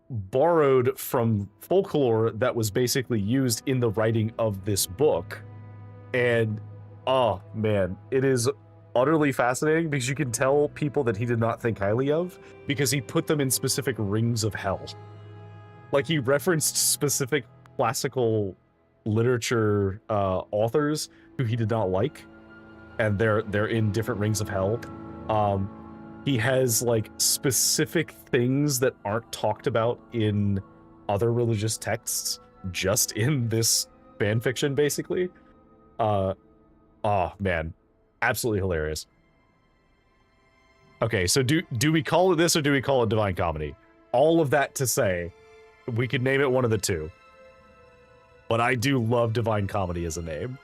borrowed from folklore that was basically used in the writing of this book. And, oh man, it is utterly fascinating because you can tell people that he did not think highly of because he put them in specific rings of hell. Like, he referenced specific classical literature authors who he did not like, and they're in different rings of hell. He has like specific things that aren't talked about in other religious texts, just in this fan fiction, basically. Oh man, absolutely hilarious. Okay, so do we call it this or do we call it Divine Comedy? All of that to say, we could name it one of the two. But I do love Divine Comedy as a name.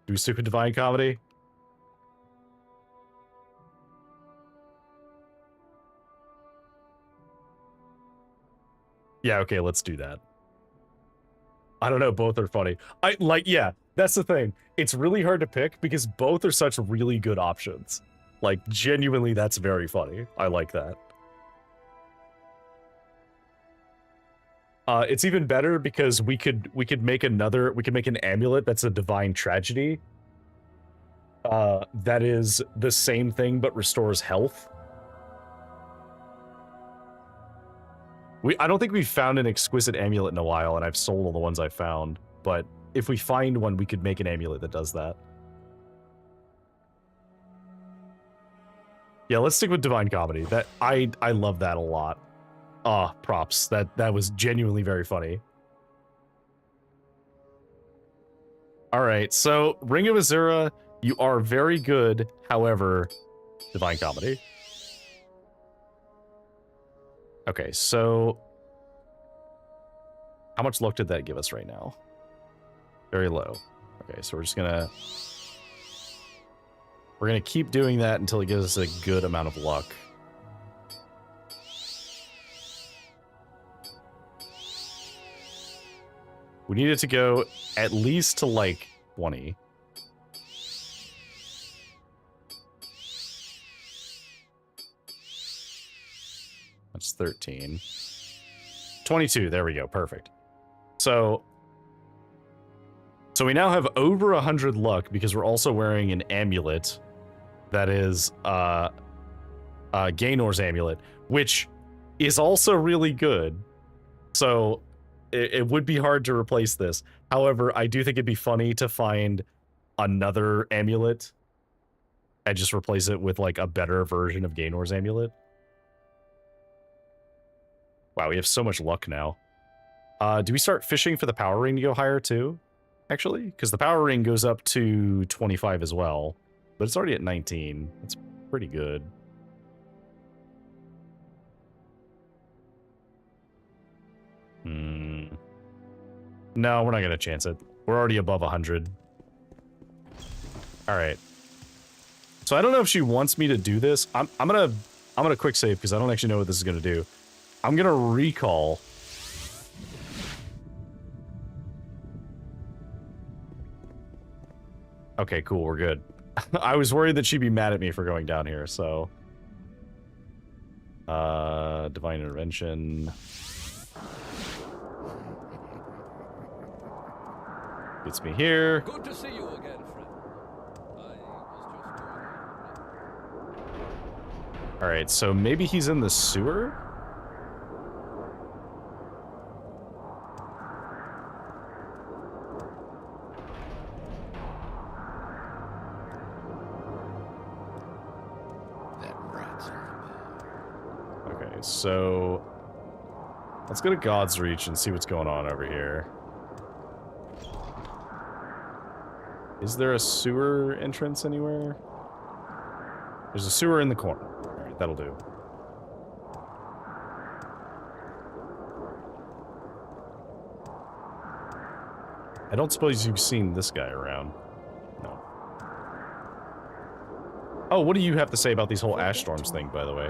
Do we stick with Divine Comedy? Yeah, okay, let's do that. I don't know, both are funny. Yeah, that's the thing. It's really hard to pick because both are such really good options. Like, genuinely, that's very funny. I like that. It's even better because we could make an amulet that's a divine tragedy. That is the same thing but restores health. I don't think we've found an exquisite amulet in a while, and I've sold all the ones I found. But if we find one, we could make an amulet that does that. Yeah, let's stick with Divine Comedy. That I love that a lot. Props. That was genuinely very funny. Alright, so Ring of Azura, you are very good, however, Divine Comedy. Okay, so how much luck did that give us right now? Very low. Okay, so we're gonna keep doing that until it gives us a good amount of luck. We need it to go at least to like 20. That's 13. 22, there we go, perfect. So we now have over 100 luck because we're also wearing an amulet that is Gaenor's amulet, which is also really good. So it would be hard to replace this. However, I do think it'd be funny to find another amulet and just replace it with like a better version of Gaenor's amulet. Wow, we have so much luck now. Do we start fishing for the power ring to go higher too? Actually, because the power ring goes up to 25 as well, but it's already at 19. That's pretty good. No, we're not gonna chance it. We're already above 100. All right. So I don't know if she wants me to do this. I'm gonna quick save because I don't actually know what this is gonna do. I'm gonna recall. Okay, cool, we're good. I was worried that she'd be mad at me for going down here, so... Divine Intervention... Gets me here. Good to see you again, friend. Alright, so maybe he's in the sewer? So let's go to God's Reach and see what's going on over here. Is there a sewer entrance anywhere? There's a sewer in the corner. Alright, that'll do. I don't suppose you've seen this guy around. No. Oh, what do you have to say about these whole ash storms thing, by the way?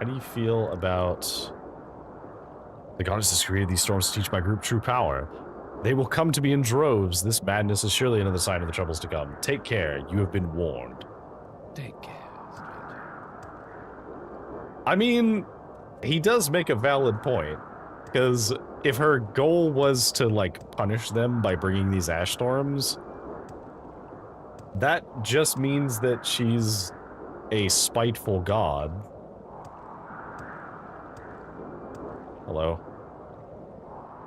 How do you feel about... The goddess has created these storms to teach my group true power. They will come to me in droves. This madness is surely another sign of the troubles to come. Take care. You have been warned. Take care, stranger. I mean, he does make a valid point. Because if her goal was to, like, punish them by bringing these ash storms, that just means that she's a spiteful god. Hello?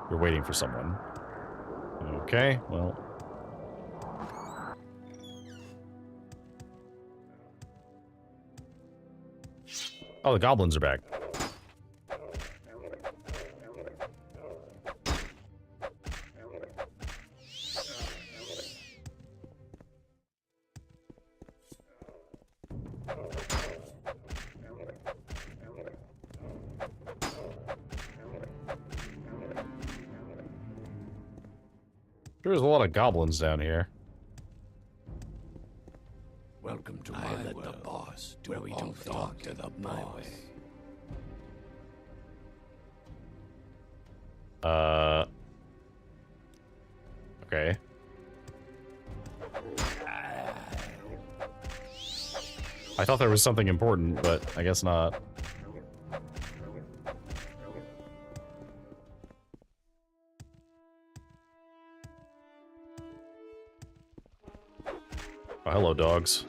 You're waiting for someone. Okay, well. Oh, the goblins are back. There's a lot of goblins down here. Welcome to my world, the boss, where we don't talk to the boss. Okay. I thought there was something important, but I guess not. Oh, hello, dogs.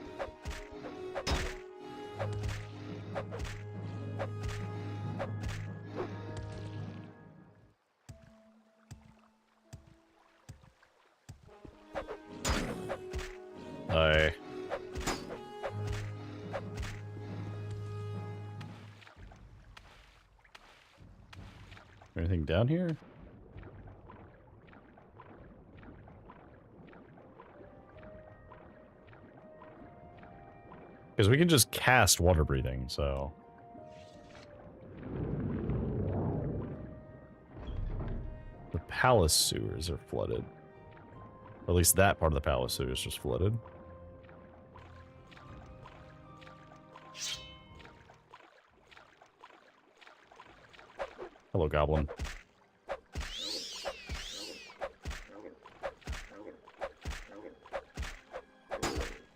Hi. Anything down here? Because we can just cast water breathing, so... The palace sewers are flooded. Or at least that part of the palace sewers just flooded. Hello, goblin.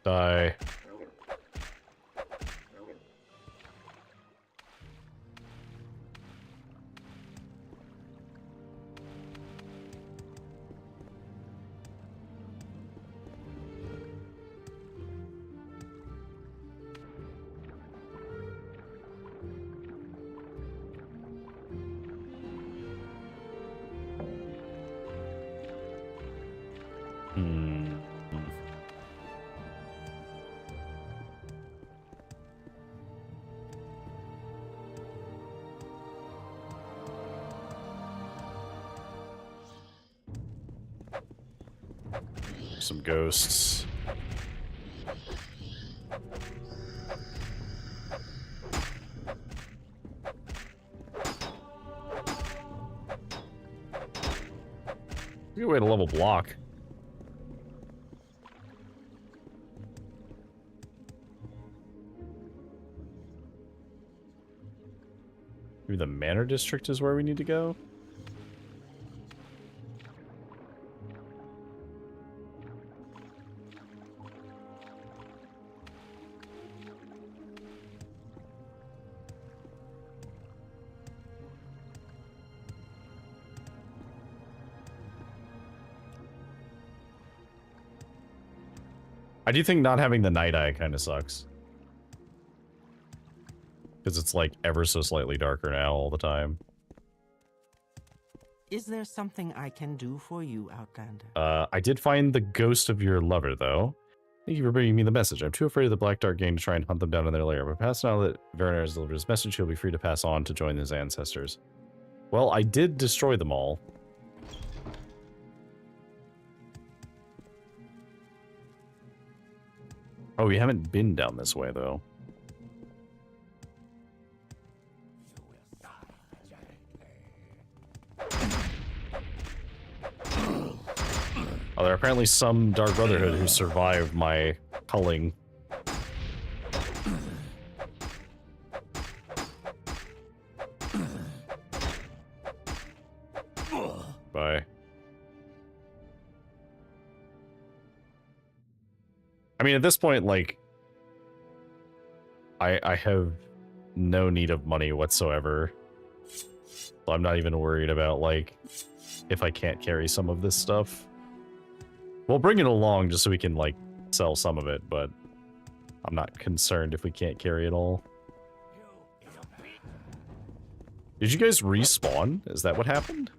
Die. Some ghosts. Good way to level block. Maybe the Manor District is where we need to go? I do think not having the Night Eye kind of sucks. Because it's like ever so slightly darker now all the time. Is there something I can do for you, Outlander? I did find the ghost of your lover, though. Thank you for bringing me the message. I'm too afraid of the Black Dark Gang to try and hunt them down in their lair, but perhaps now that Werner has delivered his message, he'll be free to pass on to join his ancestors. Well, I did destroy them all. Oh, we haven't been down this way, though. Oh, there are apparently some Dark Brotherhood who survived my culling. Bye. I mean, at this point, like, I have no need of money whatsoever. So I'm not even worried about, like, if I can't carry some of this stuff. We'll bring it along just so we can, like, sell some of it, but I'm not concerned if we can't carry it all. Did you guys respawn? Is that what happened?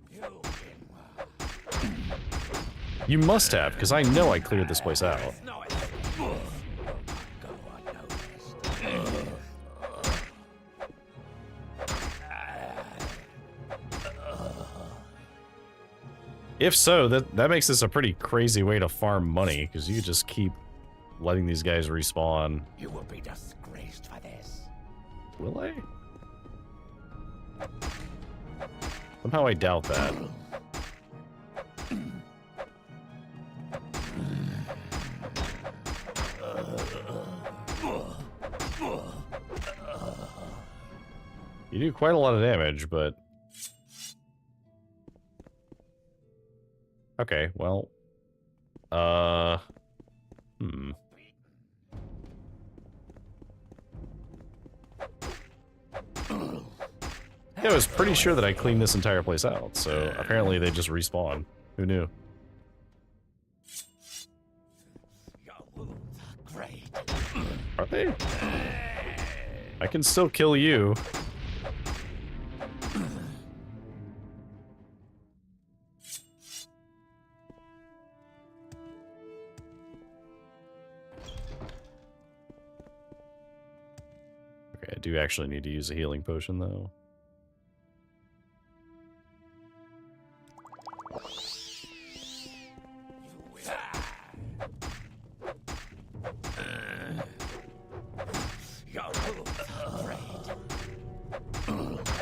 You must have, because I know I cleared this place out. If so, that makes this a pretty crazy way to farm money, because you just keep letting these guys respawn. You will be disgraced for this. Will I? Somehow I doubt that. You do quite a lot of damage, but... Okay, well... I was pretty sure that I cleaned this entire place out, so apparently they just respawn. Who knew? Great. Are they? I can still kill you. Okay, I do actually need to use a healing potion, though.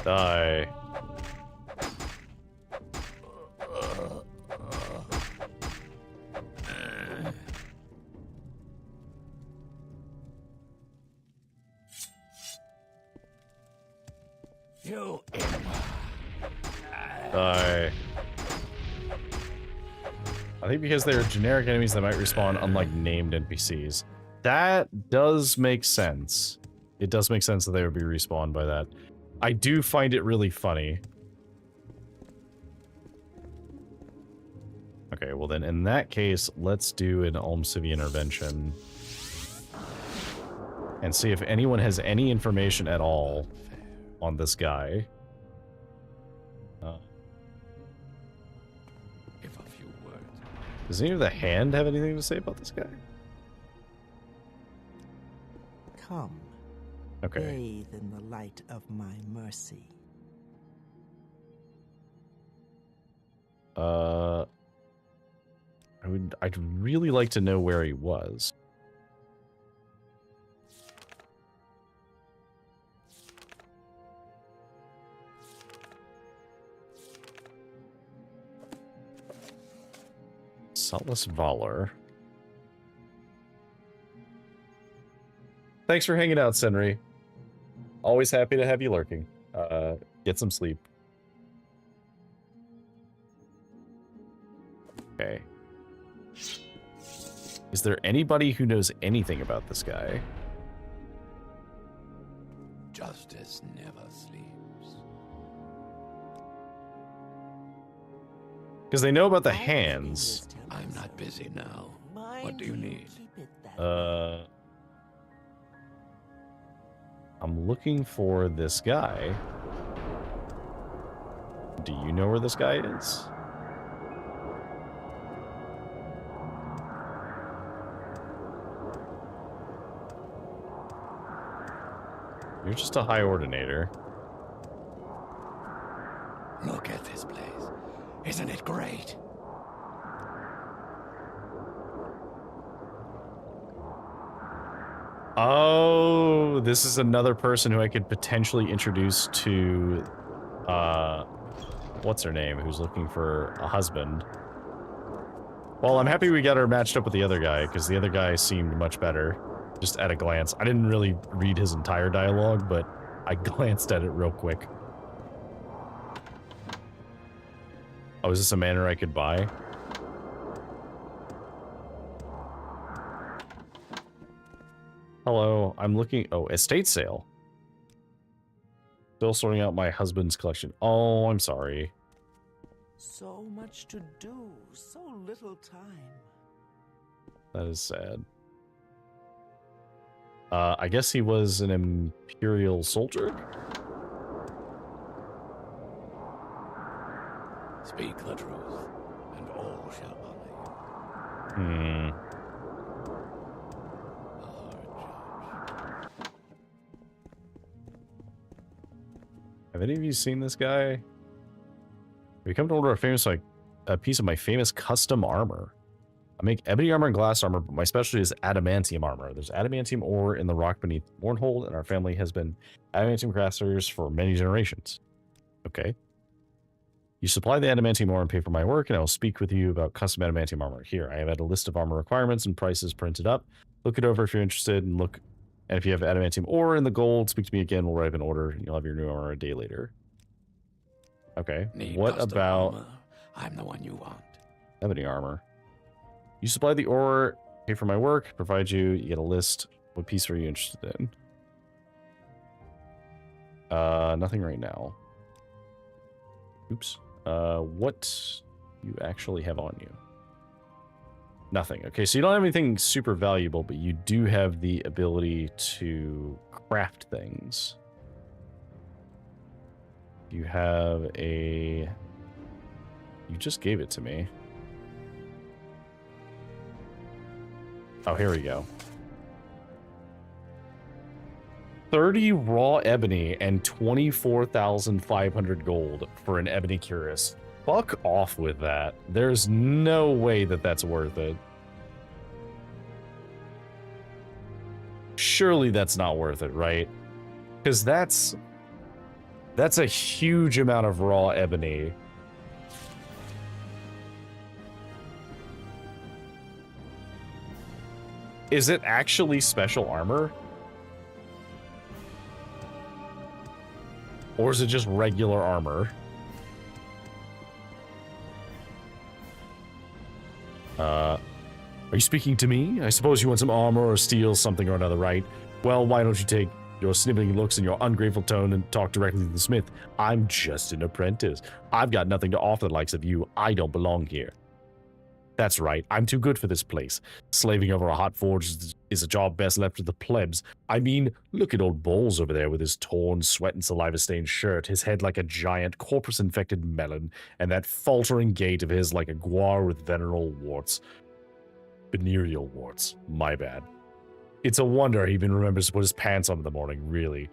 Die. You Die. I think because they're generic enemies that might respawn unlike named NPCs. That does make sense. It does make sense that they would be respawned by that. I do find it really funny. Okay, well then in that case, let's do an Alm Civvy intervention. And see if anyone has any information at all on this guy. If a few words. Does any of the hand have anything to say about this guy? Come. Okay. Bathe in the light of my mercy. I'd really like to know where he was. Salus Valor. Thanks for hanging out, Senri. Always happy to have you lurking. Get some sleep. Okay. Is there anybody who knows anything about this guy? Justice never sleeps. Because they know about the hands. I'm not busy now. What do you need? I'm looking for this guy. Do you know where this guy is? You're just a high ordinator. Look at this place. Isn't it great? Oh, this is another person who I could potentially introduce to, what's her name, who's looking for a husband. Well, I'm happy we got her matched up with the other guy, because the other guy seemed much better, just at a glance. I didn't really read his entire dialogue, but I glanced at it real quick. Oh, is this a manor I could buy? Hello, I'm looking... Oh, estate sale. Still sorting out my husband's collection. Oh, I'm sorry. So much to do, so little time. That is sad. I guess he was an Imperial soldier? Speak the truth, and all shall honor you. A hard judge. Have any of you seen this guy? We come to order a piece of my famous custom armor. I make ebony armor and glass armor, but my specialty is adamantium armor. There's adamantium ore in the rock beneath Mournhold, and our family has been adamantium crafters for many generations. Okay. You supply the adamantium ore and pay for my work, and I will speak with you about custom adamantium armor. Here, I have had a list of armor requirements and prices printed up. Look it over if you're interested, and if you have adamantium ore in the gold, speak to me again. We'll write up an order, and you'll have your new armor a day later. Okay. Need What custom about armor? I'm the one you want. ebony armor? You supply the ore, pay for my work, provide you get a list. What piece are you interested in? Nothing right now. Oops. What you actually have on you? Nothing. Okay, so you don't have anything super valuable, but you do have the ability to craft things. You have a... You just gave it to me. Oh, here we go. 30 raw ebony and 24,500 gold for an ebony cuirass. Fuck off with that. There's no way that that's worth it. Surely that's not worth it, right? Because that's a huge amount of raw ebony. Is it actually special armor? Or is it just regular armor? Are you speaking to me? I suppose you want some armor or steel something or another, right? Well, why don't you take your sniveling looks and your ungrateful tone and talk directly to the smith? I'm just an apprentice. I've got nothing to offer the likes of you. I don't belong here. That's right, I'm too good for this place. Slaving over a hot forge is a job best left to the plebs. I mean, look at old Bowles over there with his torn, sweat and saliva-stained shirt, his head like a giant corpus-infected melon, and that faltering gait of his like a guar with venereal warts. Venereal warts, my bad. It's a wonder he even remembers to put his pants on in the morning, really.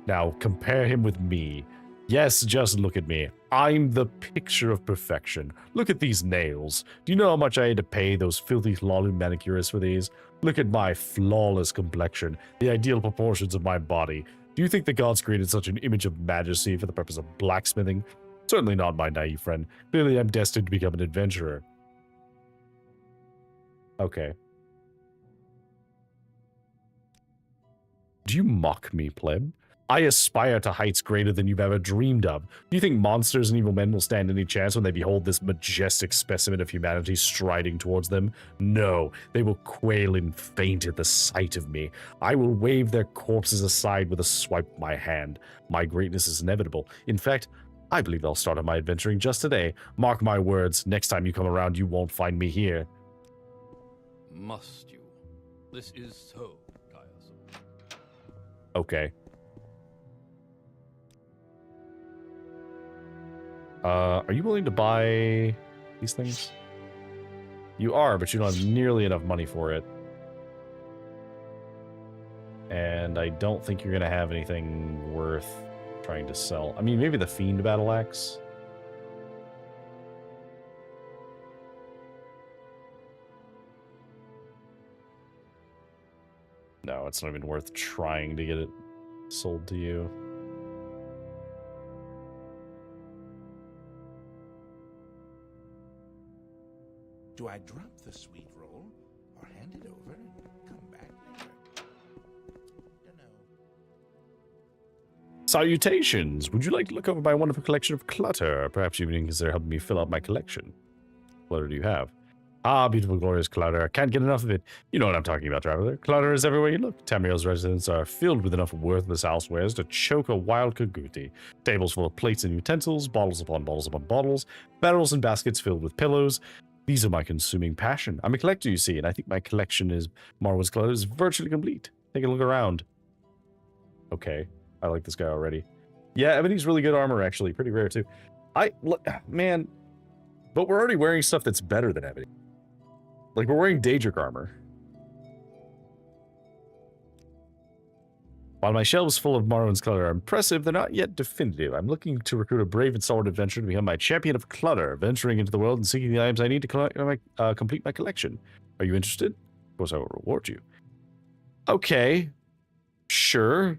Now, compare him with me. Yes, just look at me. I'm the picture of perfection. Look at these nails. Do you know how much I had to pay those filthy lolly manicurists for these? Look at my flawless complexion, the ideal proportions of my body. Do you think the gods created such an image of majesty for the purpose of blacksmithing? Certainly not, my naive friend. Clearly I'm destined to become an adventurer. Okay. Do you mock me, pleb? I aspire to heights greater than you've ever dreamed of. Do you think monsters and evil men will stand any chance when they behold this majestic specimen of humanity striding towards them? No, they will quail and faint at the sight of me. I will wave their corpses aside with a swipe of my hand. My greatness is inevitable. In fact, I believe I'll start on my adventuring just today. Mark my words, next time you come around, you won't find me here. Must you? This is so tiresome. Okay. Are you willing to buy these things? You are, but you don't have nearly enough money for it. And I don't think you're going to have anything worth trying to sell. I mean, maybe the Fiend Battle Axe. No, it's not even worth trying to get it sold to you. Do I drop the sweet roll or hand it over and come back later? Dunno. Salutations! Would you like to look over my wonderful collection of clutter? Perhaps you even consider helping me fill out my collection. What clutter do you have? Ah, beautiful, glorious clutter. I can't get enough of it. You know what I'm talking about, traveler. Clutter is everywhere you look. Tamriel's residents are filled with enough worthless housewares to choke a wild Kaguti. Tables full of plates and utensils, bottles upon bottles upon bottles, barrels and baskets filled with pillows. These are my consuming passion. I'm a collector, you see, and I think my collection is Morrowind's clutter is virtually complete. Take a look around. Okay, I like this guy already. Yeah, Ebony's really good armor, actually. Pretty rare, too. Man, but we're already wearing stuff that's better than Ebony. Like, we're wearing Daedric armor. While my shelves full of Morrowind's clutter are impressive, they're not yet definitive. I'm looking to recruit a brave and stalwart adventurer to become my champion of clutter, venturing into the world and seeking the items I need to complete my collection. Are you interested? Of course, I will reward you. Okay. Sure.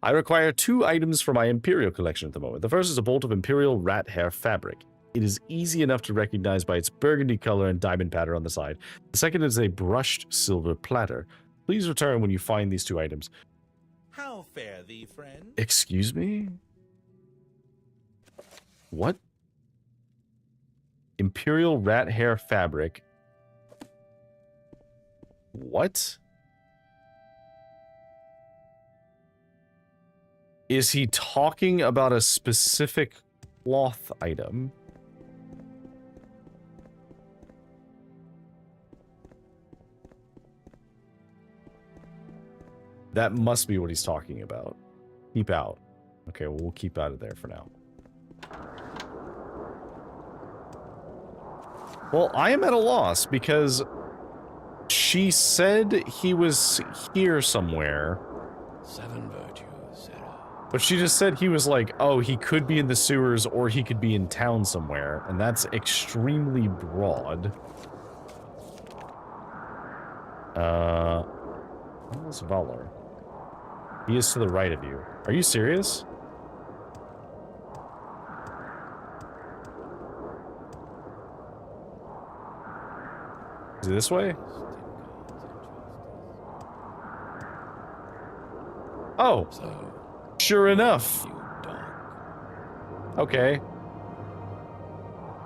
I require 2 items for my Imperial collection at the moment. The first is a bolt of Imperial rat hair fabric. It is easy enough to recognize by its burgundy color and diamond pattern on the side. The second is a brushed silver platter. Please return when you find these 2 items. How fare thee, friend? Excuse me? What? Imperial rat hair fabric. What? Is he talking about a specific cloth item? That must be what he's talking about. Keep out. Okay, well, we'll keep out of there for now. Well, I am at a loss because she said he was here somewhere. 7 virtues, Sarah. But she just said he was like, oh, he could be in the sewers or he could be in town somewhere. And that's extremely broad. Where's Valor? He is to the right of you. Are you serious? Is it this way? Oh! So, Sure enough! you dog. Okay.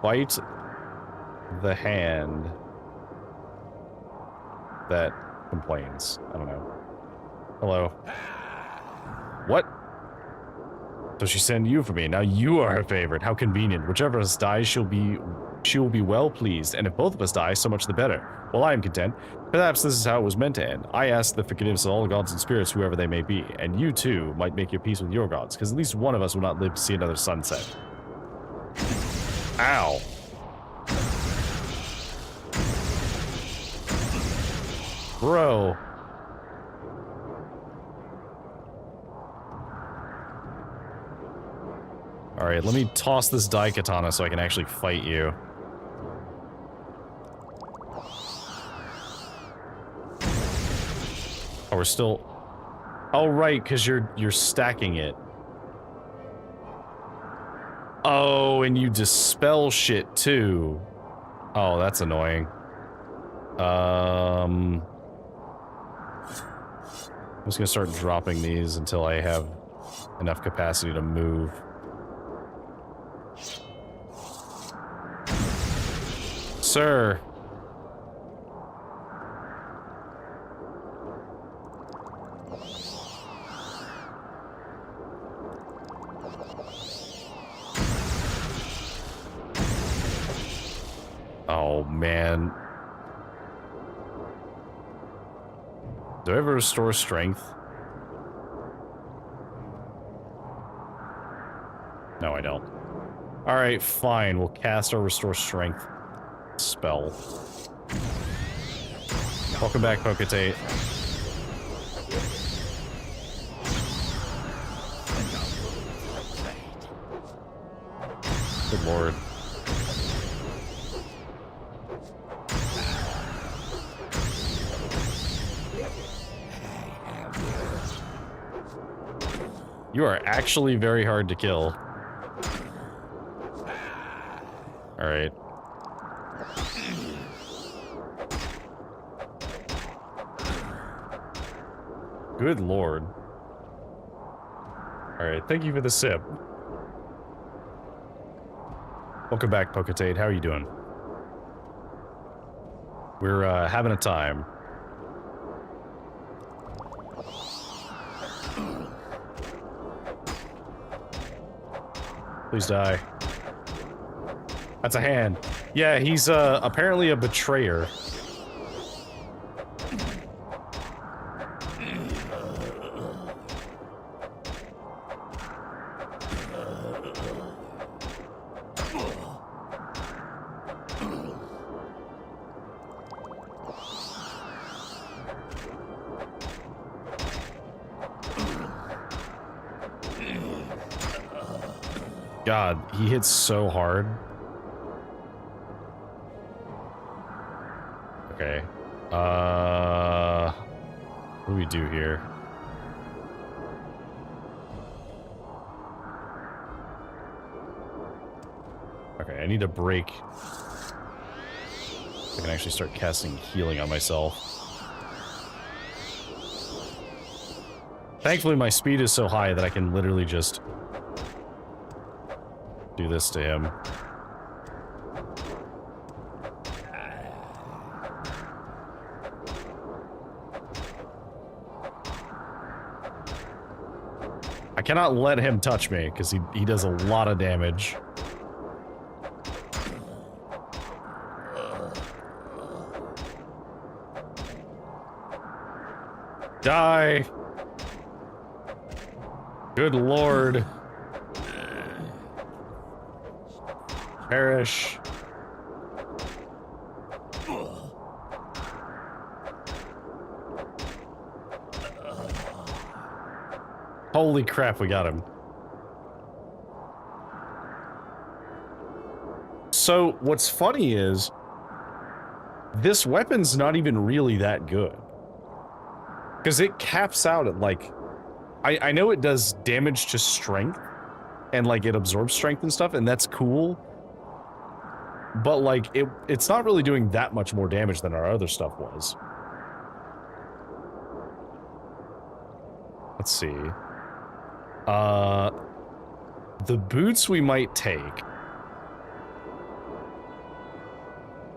Bite the hand that complains. I don't know. Hello. What? So she sent you for me. Now you are her favorite. How convenient. Whichever of us dies, she will be well pleased. And if both of us die, so much the better. Well, I am content. Perhaps this is how it was meant to end. I ask the forgiveness of all the gods and spirits, whoever they may be. And you, too, might make your peace with your gods, because at least one of us will not live to see another sunset. Ow. Bro. Alright, let me toss this Daikatana so I can actually fight you. Oh, we're still... Oh, right, because you're stacking it. Oh, and you dispel shit, too. Oh, that's annoying. I'm just gonna start dropping these until I have enough capacity to move. Sir. Oh, man. Do I ever restore strength? No, I don't. Alright, fine. We'll cast our restore strength spell. Welcome back, Poketate. Good lord. You are actually very hard to kill. Alright. Good lord. Alright, thank you for the sip. Welcome back, Poketate. How are you doing? We're, having a time. Please die. That's a hand. Yeah, he's, apparently a betrayer. God, he hits so hard. Okay. What do we do here? Okay, I need a break. I can actually start casting healing on myself. Thankfully, my speed is so high that I can literally just do this to him. I cannot let him touch me because he does a lot of damage. Die! Good lord. Perish. Holy crap, we got him. So, what's funny is, this weapon's not even really that good. Because it caps out at, like... I know it does damage to strength, and, like, it absorbs strength and stuff, and that's cool. But, like, it's not really doing that much more damage than our other stuff was. Let's see. The boots we might take.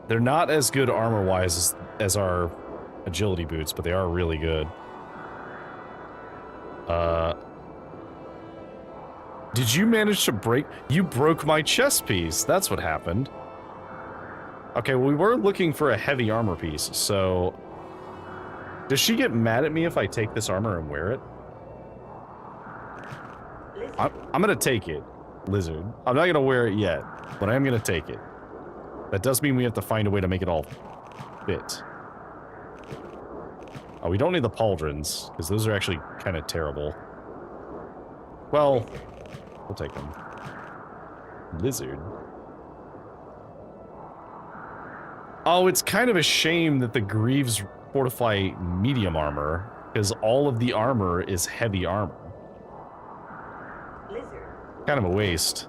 They're not as good armor-wise as our agility boots, but they are really good. Did you manage to break? You broke my chest piece. That's what happened. Okay, well, we were looking for a heavy armor piece, so... Does she get mad at me if I take this armor and wear it? I'm gonna take it, Lizard. I'm not gonna wear it yet, but I am gonna take it. That does mean we have to find a way to make it all fit. Oh, we don't need the pauldrons, because those are actually kind of terrible. Well, we'll take them. Lizard. Oh, it's kind of a shame that the Greaves fortify medium armor, because all of the armor is heavy armor. Lizard. Kind of a waste.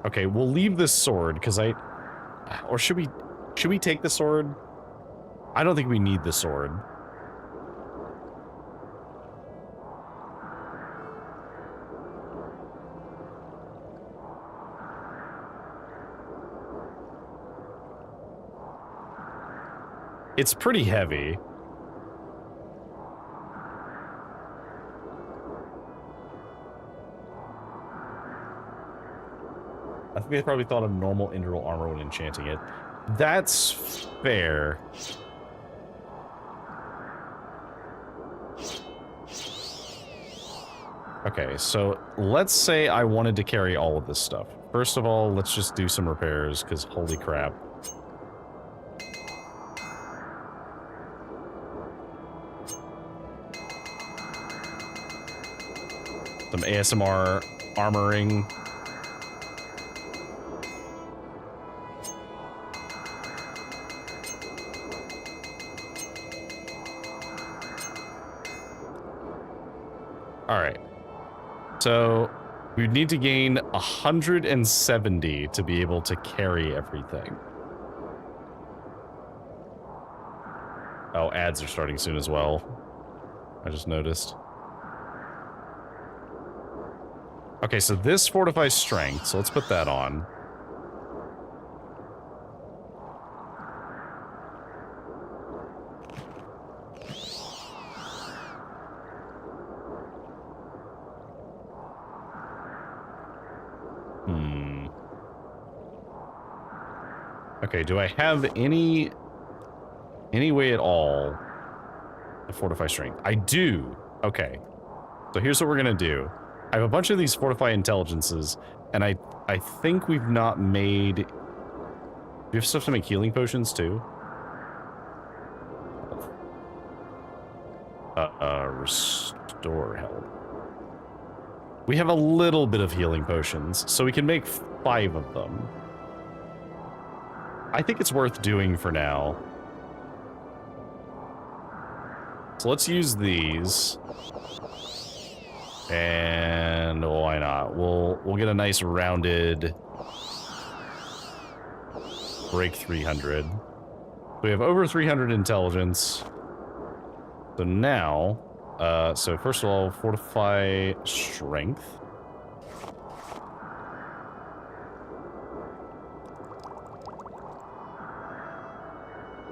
Okay, we'll leave this sword, because or should we take the sword? I don't think we need the sword. It's pretty heavy. I think they probably thought of normal integral armor when enchanting it. That's fair. Okay, so let's say I wanted to carry all of this stuff. First of all, let's just do some repairs, because holy crap. Some ASMR armoring. Alright. So, we need to gain 170 to be able to carry everything. Oh, ads are starting soon as well. I just noticed. Okay, so this fortifies strength, so let's put that on. Okay, do I have any way at all to fortify strength? I do. Okay. So here's what we're gonna do. I have a bunch of these fortify intelligences, and I think we've not made... Do you have stuff to make healing potions too? Restore health. We have a little bit of healing potions, so we can make 5 of them. I think it's worth doing for now. So let's use these. And why not? We'll get a nice rounded break 300. We have over 300 intelligence. So now, so first of all, fortify strength.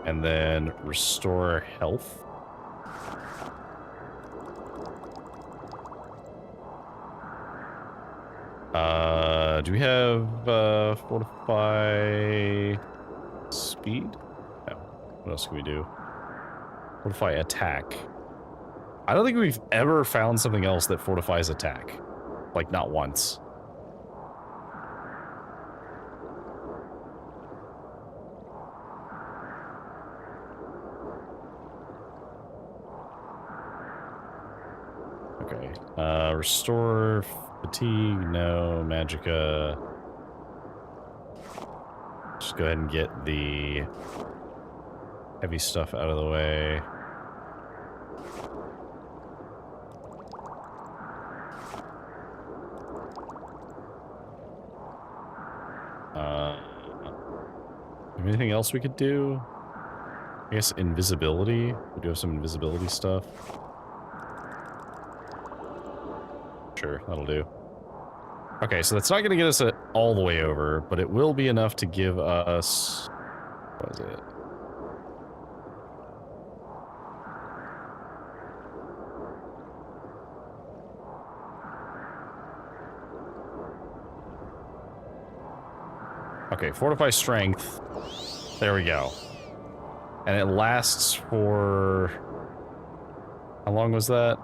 And then restore health. Do we have fortify speed? No. What else can we do? Fortify attack. I don't think we've ever found something else that fortifies attack. Like, not once. Okay. Restore fatigue, no. Magicka. Just go ahead and get the heavy stuff out of the way. Anything else we could do? I guess invisibility. We do have some invisibility stuff. Sure, that'll do. Okay, so that's not going to get us all the way over, but it will be enough to give us... What is it? Okay, fortify strength. There we go. And it lasts for... How long was that?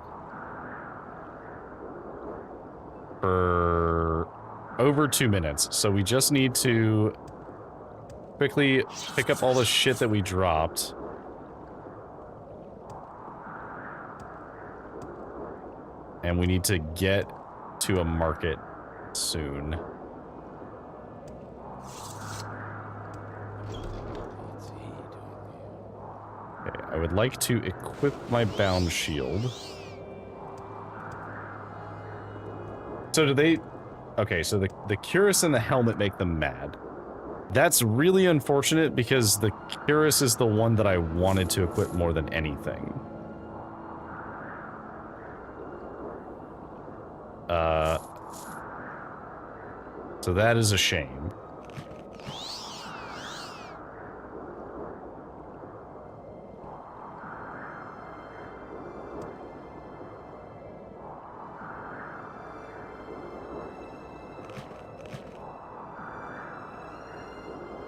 For over 2 minutes. So we just need to quickly pick up all the shit that we dropped. And we need to get to a market soon. Okay, I would like to equip my bound shield. So do they... Okay, so the cuirass and the helmet make them mad. That's really unfortunate because the cuirass is the one that I wanted to equip more than anything. So that is a shame.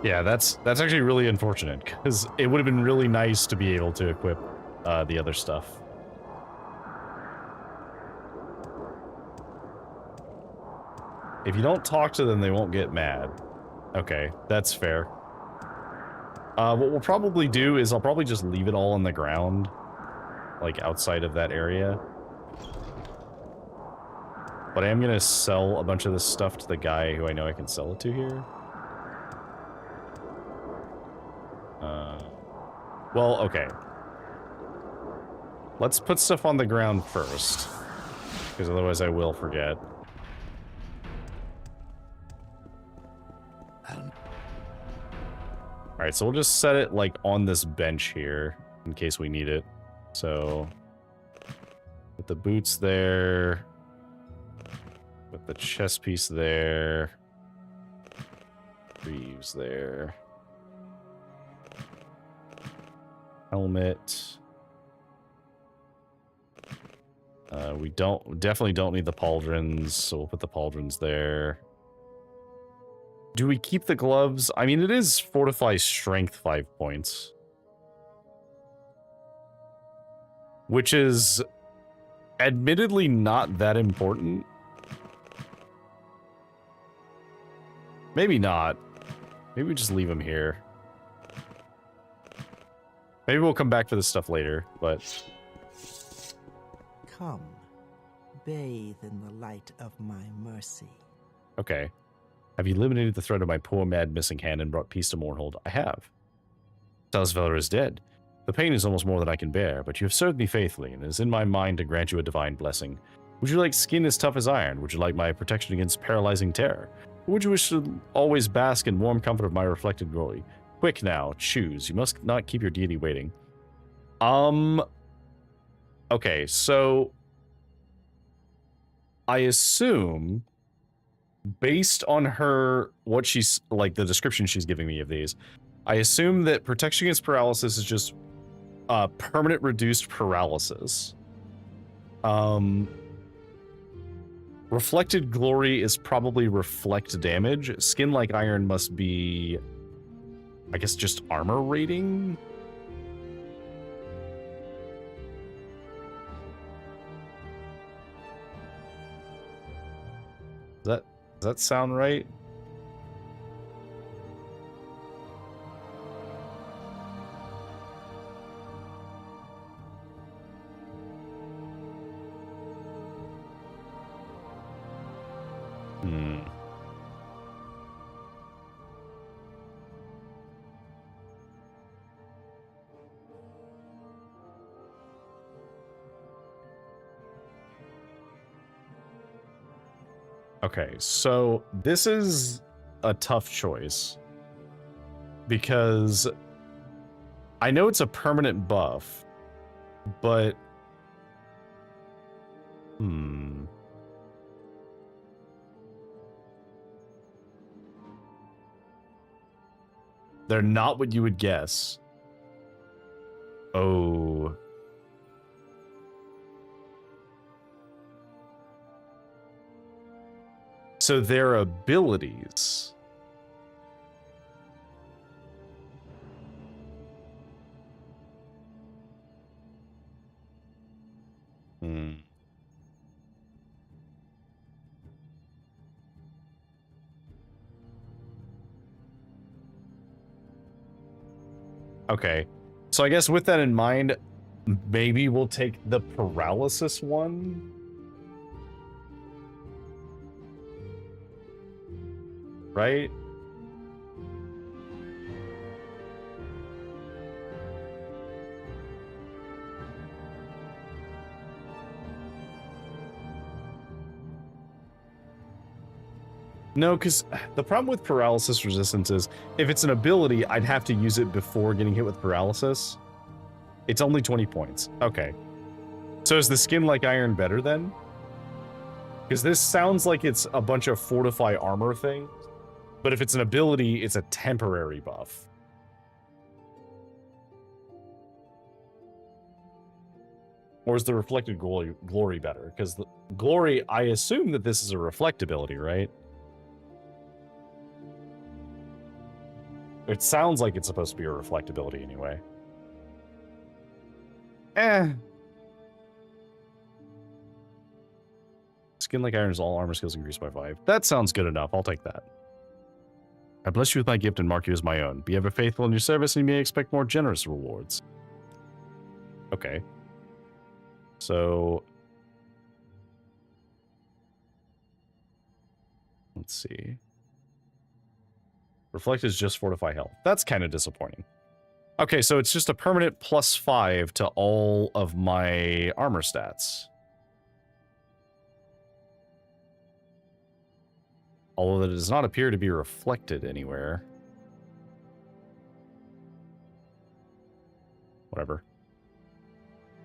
Yeah, that's actually really unfortunate, because it would have been really nice to be able to equip the other stuff. If you don't talk to them, they won't get mad. Okay, that's fair. What we'll probably do is I'll probably just leave it all on the ground, like outside of that area. But I am going to sell a bunch of this stuff to the guy who I know I can sell it to here. Well, okay. Let's put stuff on the ground first, because otherwise I will forget. Alright, so we'll just set it, like, on this bench here, in case we need it. So, With the boots there. With the chest piece there. Greaves there. Helmet. We definitely don't need the pauldrons, so we'll put the pauldrons there. Do we keep the gloves? I mean, it is fortify strength 5 points. Which is admittedly not that important. Maybe not. Maybe we just leave them here. Maybe we'll come back to this stuff later, but... Come, bathe in the light of my mercy. Okay. Have you eliminated the threat of my poor mad missing hand and brought peace to Mournhold? I have. Salsveller is dead. The pain is almost more than I can bear, but you have served me faithfully, and it is in my mind to grant you a divine blessing. Would you like skin as tough as iron? Would you like my protection against paralyzing terror? Or would you wish to always bask in warm comfort of my reflected glory? Quick now, choose. You must not keep your deity waiting. Okay, so... I assume, based on her, what she's, like, the description she's giving me of these, I assume that protection against paralysis is just permanent reduced paralysis. Reflected glory is probably reflect damage. Skin like iron must be, I guess, just armor rating? Does that sound right? Okay, so this is a tough choice because I know it's a permanent buff, but they're not what you would guess. Oh. So their abilities. Okay. So I guess with that in mind, maybe we'll take the paralysis one. Right? No, because the problem with paralysis resistance is if it's an ability, I'd have to use it before getting hit with paralysis. It's only 20 points. Okay. So is the skin like iron better then? Because this sounds like it's a bunch of fortify armor thing. But if it's an ability, it's a temporary buff. Or is the reflected glory better? Because the glory, I assume that this is a reflect ability, right? It sounds like it's supposed to be a reflect ability anyway. Skin like iron is all armor skills increased by 5. That sounds good enough. I'll take that. I bless you with my gift and mark you as my own. Be ever faithful in your service, and you may expect more generous rewards. Okay. So... let's see. Reflect is just fortify health. That's kind of disappointing. Okay, so it's just a permanent +5 to all of my armor stats. Although that does not appear to be reflected anywhere. Whatever.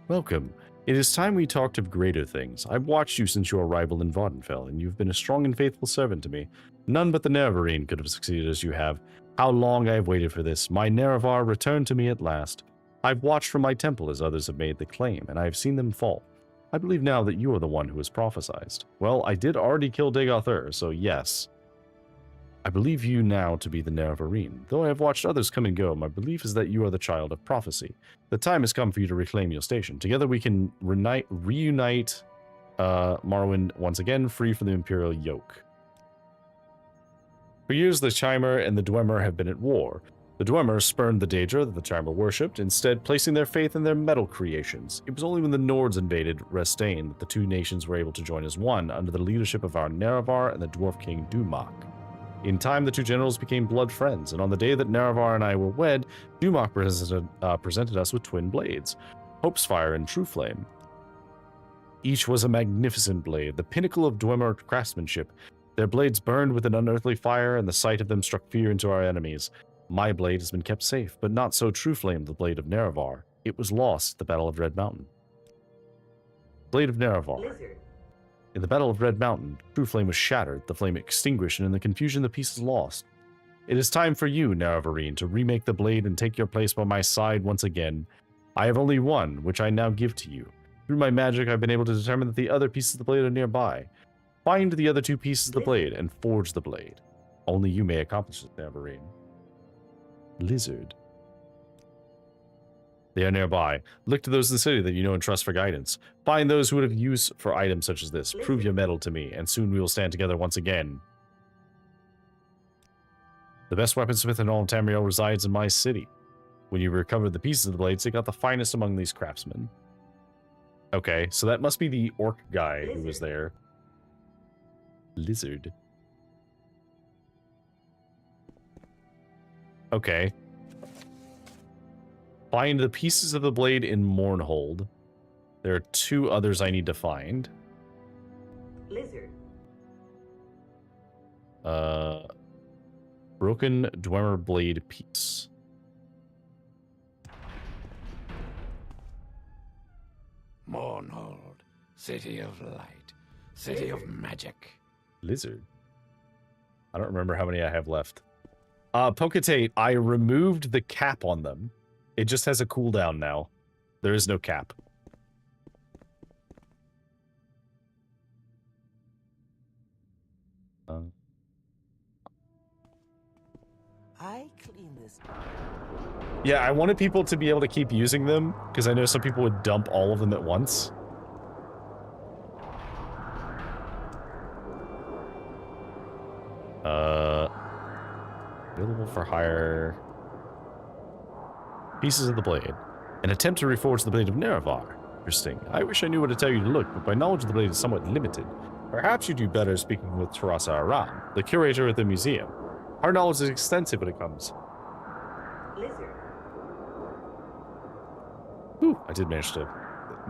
Welcome. It is time we talked of greater things. I've watched you since your arrival in Vardenfell, and you've been a strong and faithful servant to me. None but the Nerevarine could have succeeded as you have. How long I have waited for this. My Nerevar returned to me at last. I've watched from my temple as others have made the claim, and I have seen them fall. I believe now that you are the one who has prophesied. Well, I did already kill Dagoth, so yes. I believe you now to be the Nerevarine. Though I have watched others come and go, my belief is that you are the child of prophecy. The time has come for you to reclaim your station. Together we can reunite Morrowind once again, free from the Imperial yoke. For years, the Chimer and the Dwemer have been at war. The Dwemer spurned the Daedra that the Chimer worshipped, instead placing their faith in their metal creations. It was only when the Nords invaded Restain that the two nations were able to join as one, under the leadership of our Nerevar and the Dwarf King Dumak. In time, the two generals became blood friends, and on the day that Nerevar and I were wed, Dumak presented us with twin blades, Hopesfire and Trueflame. Each was a magnificent blade, the pinnacle of Dwemer craftsmanship. Their blades burned with an unearthly fire, and the sight of them struck fear into our enemies. My blade has been kept safe, but not so Trueflame, the blade of Nerevar. It was lost at the Battle of Red Mountain. Blade of Nerevar. Blizzard. In the Battle of Red Mountain, Trueflame was shattered, the flame extinguished, and in the confusion the pieces lost. It is time for you, Nerevarine, to remake the blade and take your place by my side once again. I have only one, which I now give to you. Through my magic, I've been able to determine that the other pieces of the blade are nearby. Find the other two pieces of the blade and forge the blade. Only you may accomplish it, Nerevarine. Lizard. They are nearby. Look to those in the city that you know and trust for guidance. Find those who would have use for items such as this. Prove your mettle to me, and soon we will stand together once again. The best weaponsmith in all of Tamriel resides in my city. When you recover the pieces of the blades, take out the finest among these craftsmen. Okay, so that must be the orc guy who was there. Lizard. Okay. Find the pieces of the blade in Mournhold. There are two others I need to find. Blizzard. Broken Dwemer blade piece. Mournhold, city of light, city of magic. Lizard. I don't remember how many I have left. Pokatate, I removed the cap on them. It just has a cooldown now. There is no cap. I clean this. Yeah, I wanted people to be able to keep using them, because I know some people would dump all of them at once. Available for hire. Pieces of the blade. An attempt to reforge the blade of Nerevar. Interesting. I wish I knew where to tell you to look, but my knowledge of the blade is somewhat limited. Perhaps you do better speaking with Tarasa Aram, the curator at the museum. Our knowledge is extensive when it comes. Blizzard. Ooh, I did manage to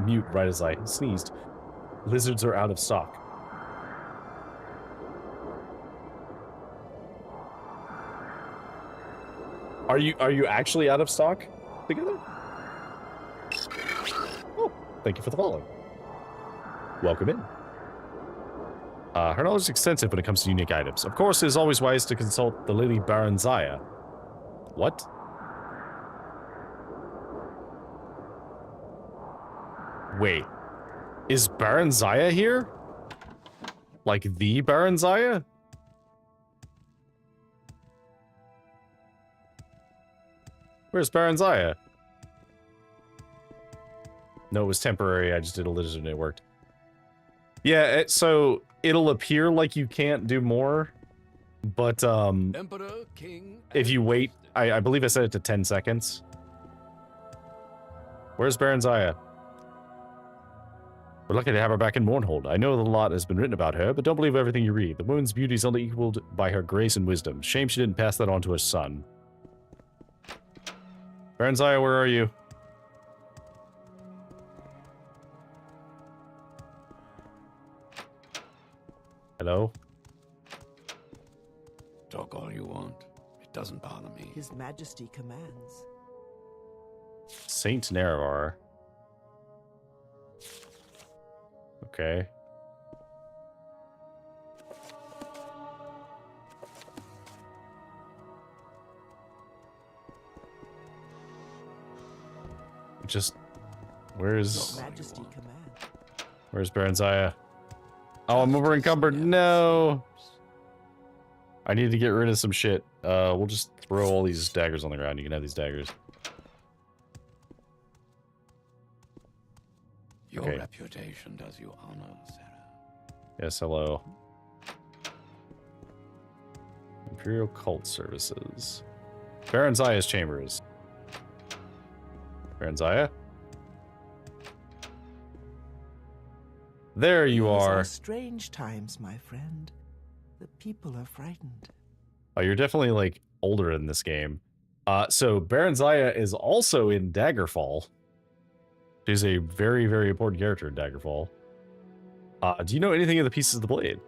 mute right as I sneezed. Lizards are out of stock. Are you actually out of stock together? Oh, thank you for the follow. Welcome in. Her knowledge is extensive when it comes to unique items. Of course, it is always wise to consult the Lady Baranzaya. What? Wait. Is Baranzaya here? Like the Baranzaya? Where's Baranzaya? No, it was temporary. I just did a lizard and it worked. Yeah, so it'll appear like you can't do more, but Emperor, King, if you wait, I believe I set it to 10 seconds. Where's Baranzaya? We're lucky to have her back in Mournhold. I know a lot has been written about her, but don't believe everything you read. The woman's beauty is only equaled by her grace and wisdom. Shame she didn't pass that on to her son. Baranzaya, where are you? Hello? Talk all you want. It doesn't bother me. His Majesty commands. Saint Nerevar. Okay. Just, where's Majesty command. Where's Baronziah? Oh, I'm over encumbered. No. I need to get rid of some shit. We'll just throw all these daggers on the ground. You can have these daggers. Your Okay. reputation does you honor, Sarah. Yes, hello. Imperial Cult Services. Baronziah's chambers. Baronziah? There you These are. strange times, my friend. The people are frightened. Oh, you're definitely, like, older in this game. So Baronziah is also in Daggerfall. She's a very, very important character in Daggerfall. Do you know anything of the pieces of the blade?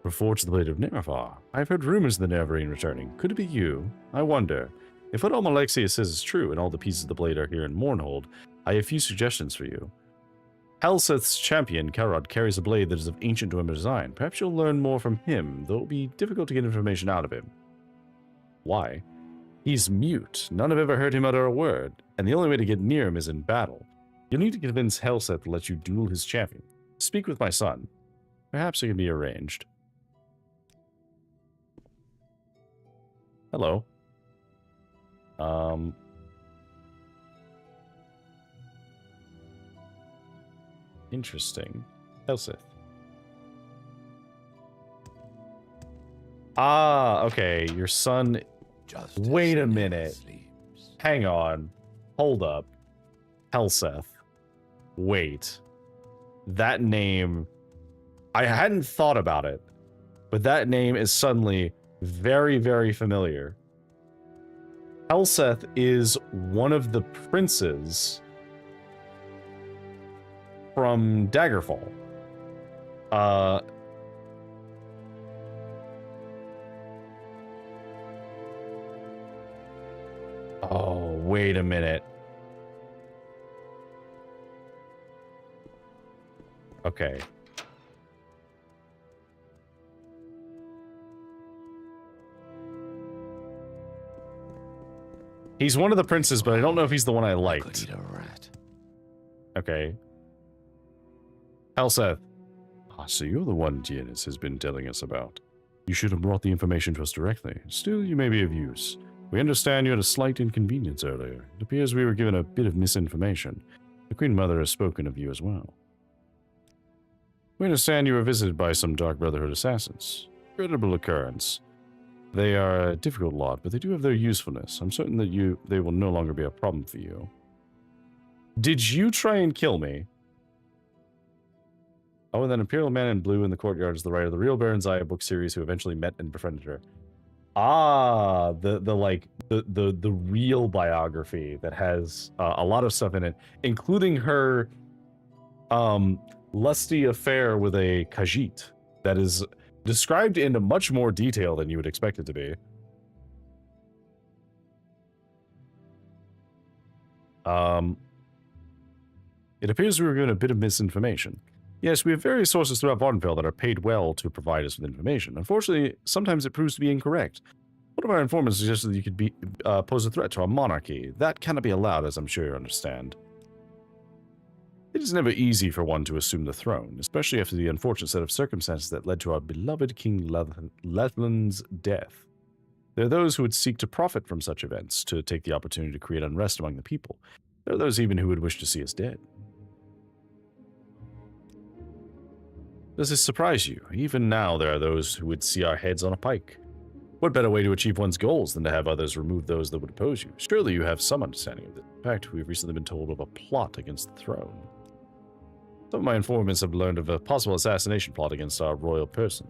Reforged the blade of Nerevar. I've heard rumors of the Nerevarine returning. Could it be you? I wonder. If what Almalexia says is true and all the pieces of the blade are here in Mournhold, I have a few suggestions for you. Helseth's champion, Karod, carries a blade that is of ancient Dwemer design. Perhaps you'll learn more from him, though it will be difficult to get information out of him. Why? He's mute. None have ever heard him utter a word, and the only way to get near him is in battle. You'll need to convince Helseth to let you duel his champion. Speak with my son. Perhaps it can be arranged. Hello. Interesting. Helseth. Ah, okay. Your son... Justice Wait a never minute. sleeps. Hang on. Hold up. Helseth. Wait. That name... I hadn't thought about it, but that name is suddenly very, very familiar. Helseth is one of the princes from Daggerfall. Oh, wait a minute. Okay. He's one of the princes, but I don't know if he's the one I Could liked. eat a rat. Okay. Helseth. Ah, so you're the one Giannis has been telling us about. You should have brought the information to us directly. Still, you may be of use. We understand you had a slight inconvenience earlier. It appears we were given a bit of misinformation. The Queen Mother has spoken of you as well. We understand you were visited by some Dark Brotherhood assassins. Incredible occurrence. They are a difficult lot, but they do have their usefulness. I'm certain that they will no longer be a problem for you. Did you try and kill me? Oh, and then Imperial Man in Blue in the Courtyard is the writer of the real Baronziah book series who eventually met and befriended her. Ah, the real biography that has a lot of stuff in it, including her lusty affair with a Khajiit that is described in much more detail than you would expect it to be. It appears we were given a bit of misinformation. Yes, we have various sources throughout Vardenfell that are paid well to provide us with information. Unfortunately, sometimes it proves to be incorrect. One of our informants suggested that you could pose a threat to our monarchy. That cannot be allowed, as I'm sure you understand. It is never easy for one to assume the throne, especially after the unfortunate set of circumstances that led to our beloved King Lethland's death. There are those who would seek to profit from such events, to take the opportunity to create unrest among the people. There are those even who would wish to see us dead. Does this surprise you? Even now, there are those who would see our heads on a pike. What better way to achieve one's goals than to have others remove those that would oppose you? Surely you have some understanding of this. In fact, we've recently been told of a plot against the throne. Some of my informants have learned of a possible assassination plot against our royal person.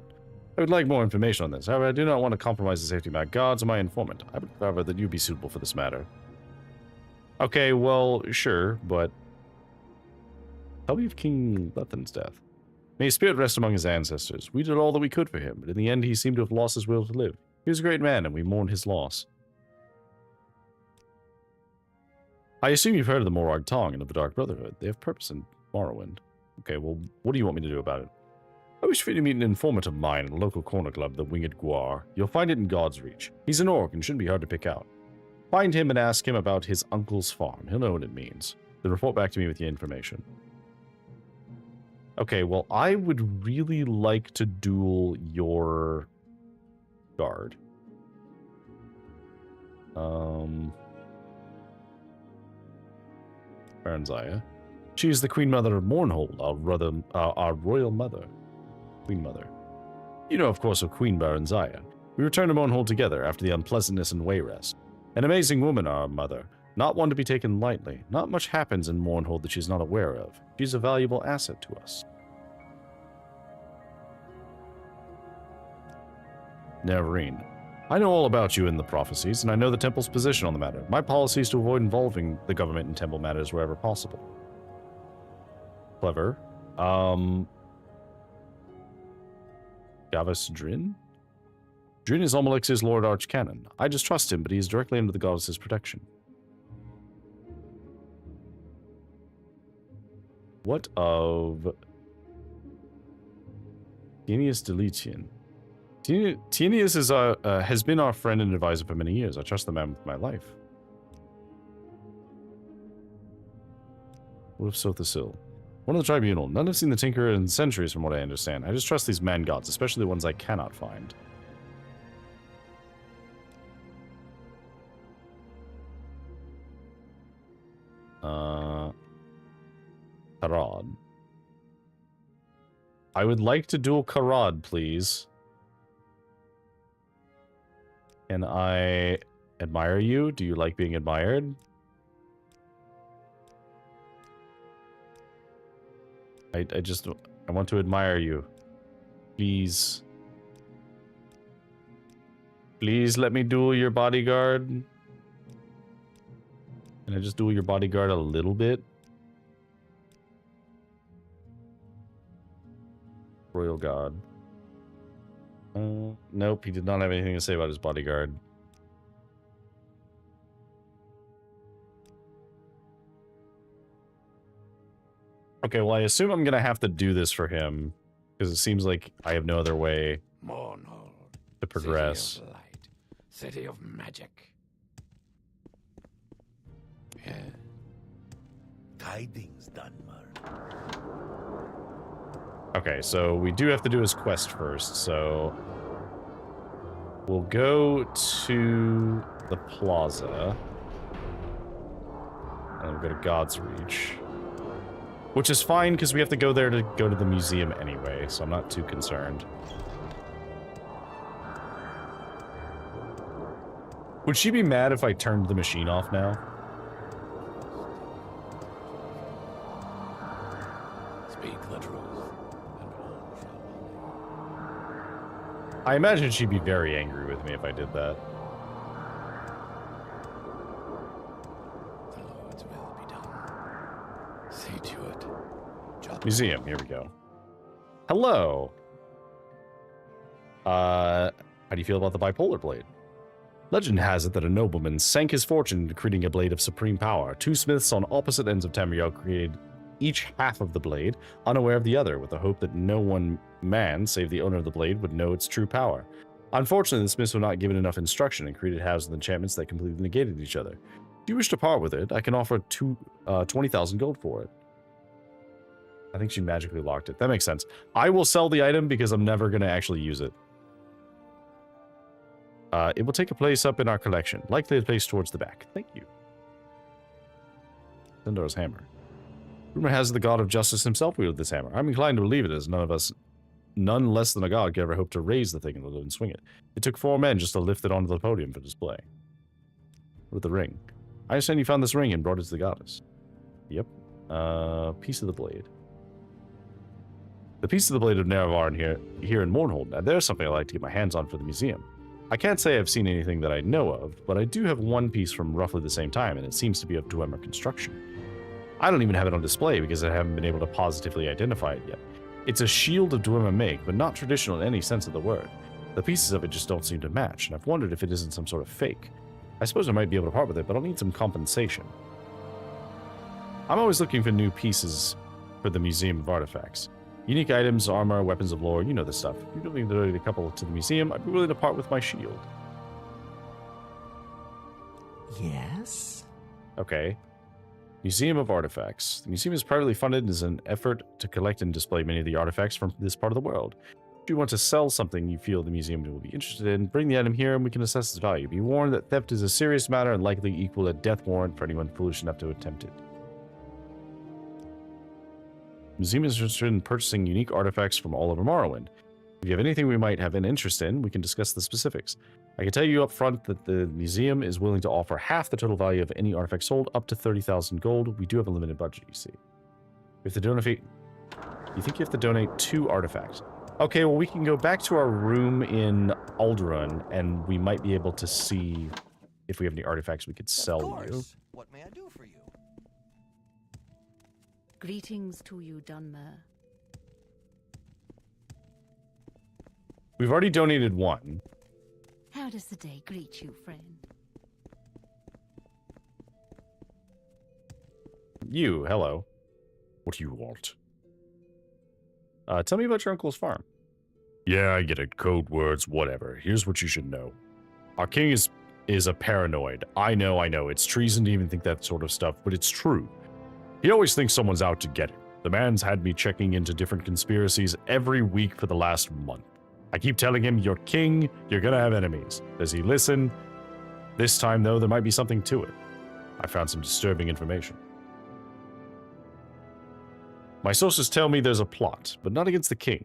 I would like more information on this. However, I do not want to compromise the safety of my guards or my informant. I would rather that you be suitable for this matter. Okay, well, sure, but... tell me of King Lethan's death. May his spirit rest among his ancestors. We did all that we could for him, but in the end he seemed to have lost his will to live. He was a great man, and we mourn his loss. I assume you've heard of the Morag Tong and of the Dark Brotherhood. They have purpose in Morrowind. Okay, well, what do you want me to do about it? I wish for you to meet an informant of mine in a local corner club, the Winged Guar. You'll find it in God's Reach. He's an orc and shouldn't be hard to pick out. Find him and ask him about his uncle's farm. He'll know what it means. Then report back to me with the information. Okay, well, I would really like to duel your guard. Baronzaya. She is the Queen Mother of Mournhold, our royal mother. Queen Mother. You know, of course, of Queen Baronzaya. We returned to Mournhold together after the unpleasantness and way rest. An amazing woman, our mother. Not one to be taken lightly. Not much happens in Mournhold that she's not aware of. She's a valuable asset to us. Neverine. I know all about you and the prophecies, and I know the Temple's position on the matter. My policy is to avoid involving the government in Temple matters wherever possible. Clever. Gavus Drin? Drin is Almalix's Lord Archcanon. I just trust him, but he is directly under the goddess's protection. What of Tienius Deletian? Tienius is has been our friend and advisor for many years. I trust the man with my life. What of Sothasil? One of the tribunal. None have seen the Tinkerer in centuries from what I understand. I just trust these man gods, especially the ones I cannot find. Karad. I would like to duel Karad, please. Can I admire you? Do you like being admired? I want to admire you. Please. Please let me duel your bodyguard. Can I just duel your bodyguard a little bit? Royal God. Nope, he did not have anything to say about his bodyguard. Okay, well, I assume I'm gonna have to do this for him, because it seems like I have no other way Mournhold, to progress. City of light, city of magic. Yeah. Tidings, Dunmer. Okay, so we do have to do his quest first, so we'll go to the plaza, and we'll go to God's Reach, which is fine because we have to go there to go to the museum anyway, so I'm not too concerned. Would she be mad if I turned the machine off now? Speak the truth. I imagine she'd be very angry with me if I did that. The Lord's will be done. See to it. Museum, here we go. Hello! How do you feel about the bipolar blade? Legend has it that a nobleman sank his fortune into creating a blade of supreme power. Two smiths on opposite ends of Tamriel created each half of the blade, unaware of the other, with the hope that no one man, save the owner of the blade, would know its true power. Unfortunately, the smiths were not given enough instruction and created halves of enchantments that completely negated each other. If you wish to part with it, I can offer 20,000 gold for it. I think she magically locked it. That makes sense. I will sell the item because I'm never going to actually use it. It will take a place up in our collection, likely a place towards the back. Thank you. Sindor's hammer. Rumor has the god of justice himself wielded this hammer. I'm inclined to believe it, as none less than a god could ever hope to raise the thing and let it swing it. It took 4 men just to lift it onto the podium for display. With the ring. I understand you found this ring and brought it to the goddess. Yep. Piece of the blade. The piece of the blade of Nerevarn here in Mournhold. Now there's something I'd like to get my hands on for the museum. I can't say I've seen anything that I know of, but I do have one piece from roughly the same time, and it seems to be of Dwemer construction. I don't even have it on display because I haven't been able to positively identify it yet. It's a shield of Dwemer make, but not traditional in any sense of the word. The pieces of it just don't seem to match, and I've wondered if it isn't some sort of fake. I suppose I might be able to part with it, but I'll need some compensation. I'm always looking for new pieces for the Museum of Artifacts. Unique items, armor, weapons of lore, you know this stuff. If you're willing to donate a couple to the museum, I'd be willing to part with my shield. Yes? Okay. Museum of Artifacts. The museum is privately funded and is an effort to collect and display many of the artifacts from this part of the world. If you want to sell something you feel the museum will be interested in, bring the item here and we can assess its value. Be warned that theft is a serious matter and likely equal a death warrant for anyone foolish enough to attempt it. The museum is interested in purchasing unique artifacts from all over Morrowind. If you have anything we might have an interest in, we can discuss the specifics. I can tell you up front that the museum is willing to offer half the total value of any artifact sold, up to 30,000 gold. We do have a limited budget, you see. You think you have to donate 2 artifacts? Okay, well, we can go back to our room in Alderaan, and we might be able to see if we have any artifacts we could sell you. What may I do for you? Greetings to you, Dunmer. We've already donated 1. How does the day greet you, friend? You, hello. What do you want? Tell me about your uncle's farm. Yeah, I get it. Code words, whatever. Here's what you should know. Our king is a paranoid. I know. It's treason to even think that sort of stuff, but it's true. He always thinks someone's out to get him. The man's had me checking into different conspiracies every week for the last month. I keep telling him, you're king, you're gonna have enemies. Does he listen? This time, though, there might be something to it. I found some disturbing information. My sources tell me there's a plot, but not against the king.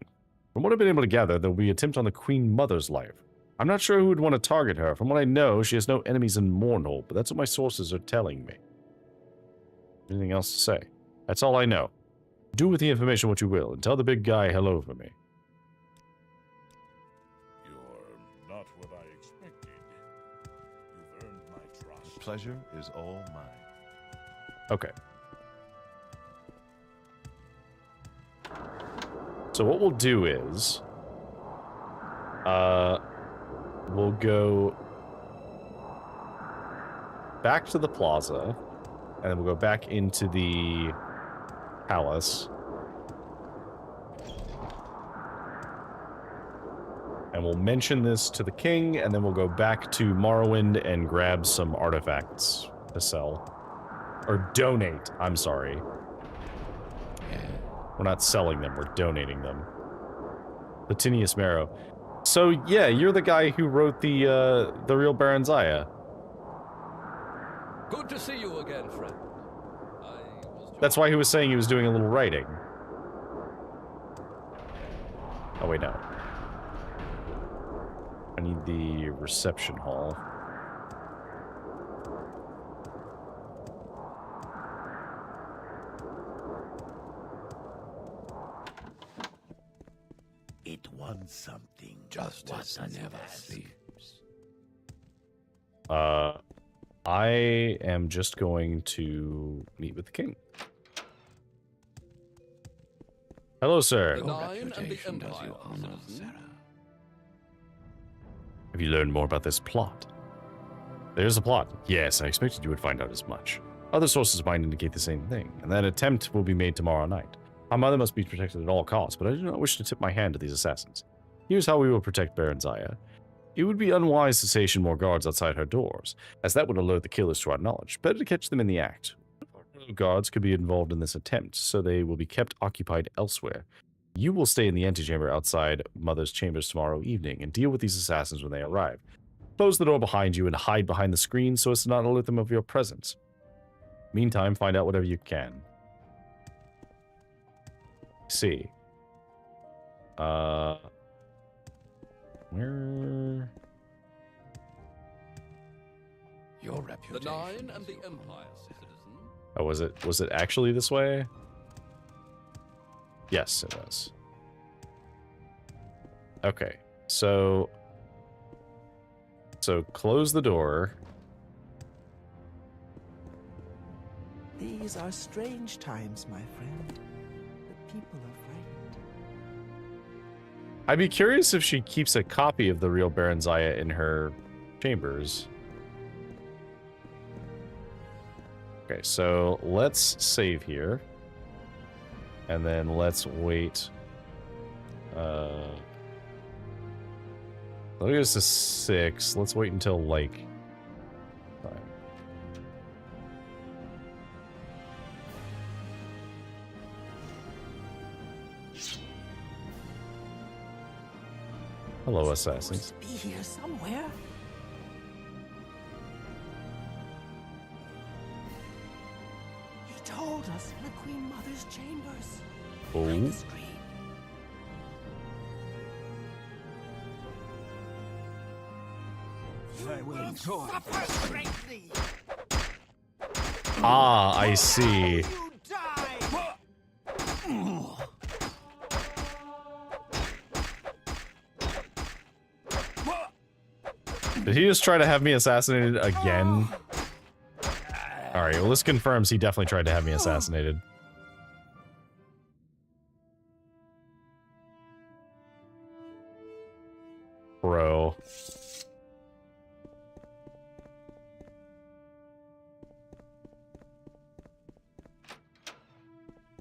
From what I've been able to gather, there will be an attempt on the Queen Mother's life. I'm not sure who would want to target her. From what I know, she has no enemies in Mournhold, but that's what my sources are telling me. Anything else to say? That's all I know. Do with the information what you will, and tell the big guy hello for me. You're not what I expected. You've earned my trust. The pleasure is all mine. Okay. So what we'll do is, we'll go back to the plaza, and then we'll go back into the palace. And we'll mention this to the king, and then we'll go back to Morrowind and grab some artifacts to sell. Or donate, I'm sorry. We're not selling them, we're donating them. Latinius Marrow. So, yeah, you're the guy who wrote the real Baron Zaya. Good to see you again, friend. That's why he was saying he was doing a little writing. Oh, wait, no. I need the reception hall. It wants something. Justice never sleeps. I am just going to meet with the king. Hello, sir. The Nine and the Empire. Have you learned more about this plot? There's a plot. Yes, I expected you would find out as much. Other sources of mine indicate the same thing, and that attempt will be made tomorrow night. Our mother must be protected at all costs, but I do not wish to tip my hand to these assassins. Here's how we will protect Baron Zaya. It would be unwise to station more guards outside her doors, as that would alert the killers to our knowledge. Better to catch them in the act. Guards could be involved in this attempt, so they will be kept occupied elsewhere. You will stay in the antechamber outside Mother's chambers tomorrow evening and deal with these assassins when they arrive. Close the door behind you and hide behind the screen so as to not alert them of your presence. Meantime, find out whatever you can. See. Where? Your reputation. The Nine and the Empire, citizen. Oh, was it actually this way? Yes, it was. Okay, so close the door. These are strange times, my friend. The people are frightened. I'd be curious if she keeps a copy of the real Baron Zaya in her chambers. Okay, so let's save here. And then let's wait. Let me get us to 6. Let's wait until, like... Fine. Hello, assassins. Be here somewhere. He told us in the Queen Mother's chambers. Behind the screen. I will enjoy. Ah, I see. Did he just try to have me assassinated again? Alright, well this confirms he definitely tried to have me assassinated. Bro.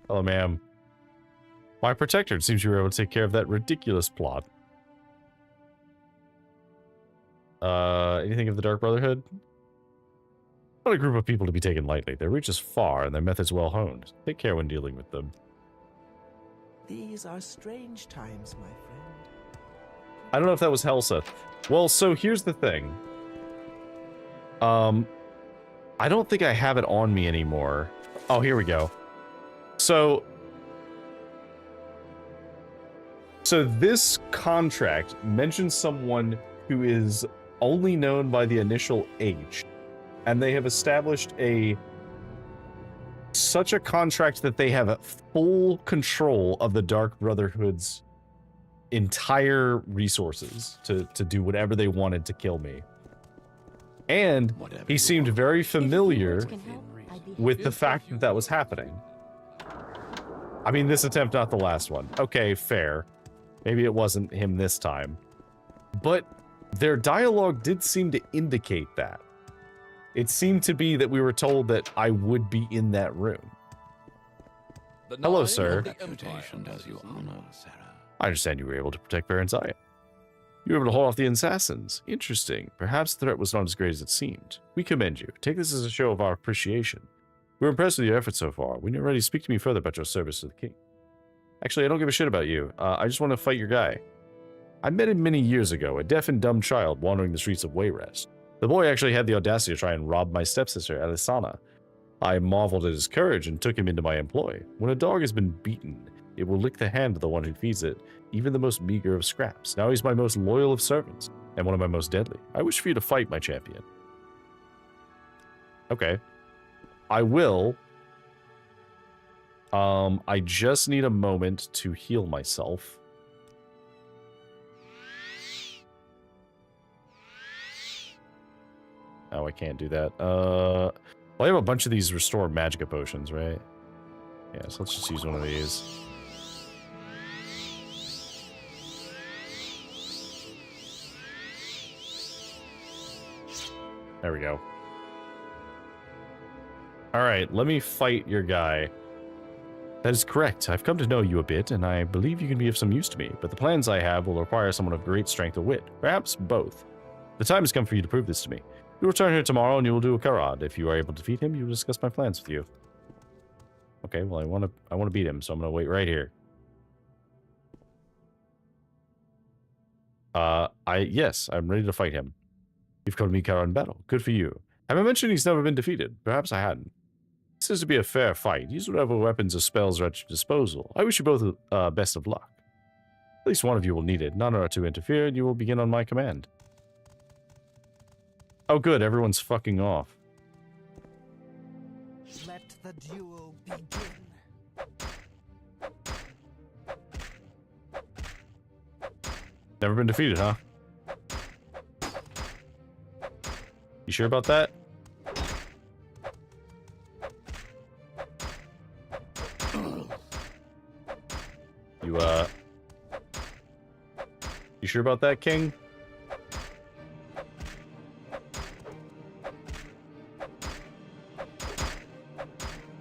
Hello, ma'am. My protector, it seems you were able to take care of that ridiculous plot. Anything of the Dark Brotherhood? Not a group of people to be taken lightly. Their reach is far, and their methods well honed. Take care when dealing with them. These are strange times, my friend. I don't know if that was Helseth. Well, so here's the thing. I don't think I have it on me anymore. Oh, here we go. So this contract mentions someone who is only known by the initial H, and they have established such a contract that they have full control of the Dark Brotherhood's entire resources to do whatever they wanted to kill me. And he seemed very familiar with the fact that that was happening. I mean, this attempt, not the last one. Okay, fair. Maybe it wasn't him this time. But their dialogue did seem to indicate that. It seemed to be that we were told that I would be in that room. Hello, sir. Reputation does you honor, Sarah. I understand you were able to protect Baron Zion. You were able to hold off the assassins. Interesting. Perhaps the threat was not as great as it seemed. We commend you. Take this as a show of our appreciation. We're impressed with your efforts so far. When you're ready, speak to me further about your service to the king. Actually, I don't give a shit about you. I just want to fight your guy. I met him many years ago, a deaf and dumb child wandering the streets of Wayrest. The boy actually had the audacity to try and rob my stepsister, Alisana. I marveled at his courage and took him into my employ. When a dog has been beaten, it will lick the hand of the one who feeds it, even the most meager of scraps. Now he's my most loyal of servants, and one of my most deadly. I wish for you to fight my champion. Okay. I will. I just need a moment to heal myself. Oh, I can't do that. Well, I have a bunch of these restore magicka potions, right? Yeah, so let's just use one of these. There we go. Alright, let me fight your guy. That is correct. I've come to know you a bit, and I believe you can be of some use to me, but the plans I have will require someone of great strength or wit. Perhaps both. The time has come for you to prove this to me. You'll return here tomorrow, and you will do a karad. If you are able to defeat him, you will discuss my plans with you. Okay, well, I want to beat him, so I'm going to wait right here. Yes, I'm ready to fight him. You've come to meet Karad in battle. Good for you. Have I mentioned he's never been defeated? Perhaps I hadn't. This is to be a fair fight. Use whatever weapons or spells are at your disposal. I wish you both best of luck. At least one of you will need it. None are to interfere, and you will begin on my command. Oh good, everyone's fucking off. Let the duel begin. Never been defeated, huh? You sure about that? You sure about that, King?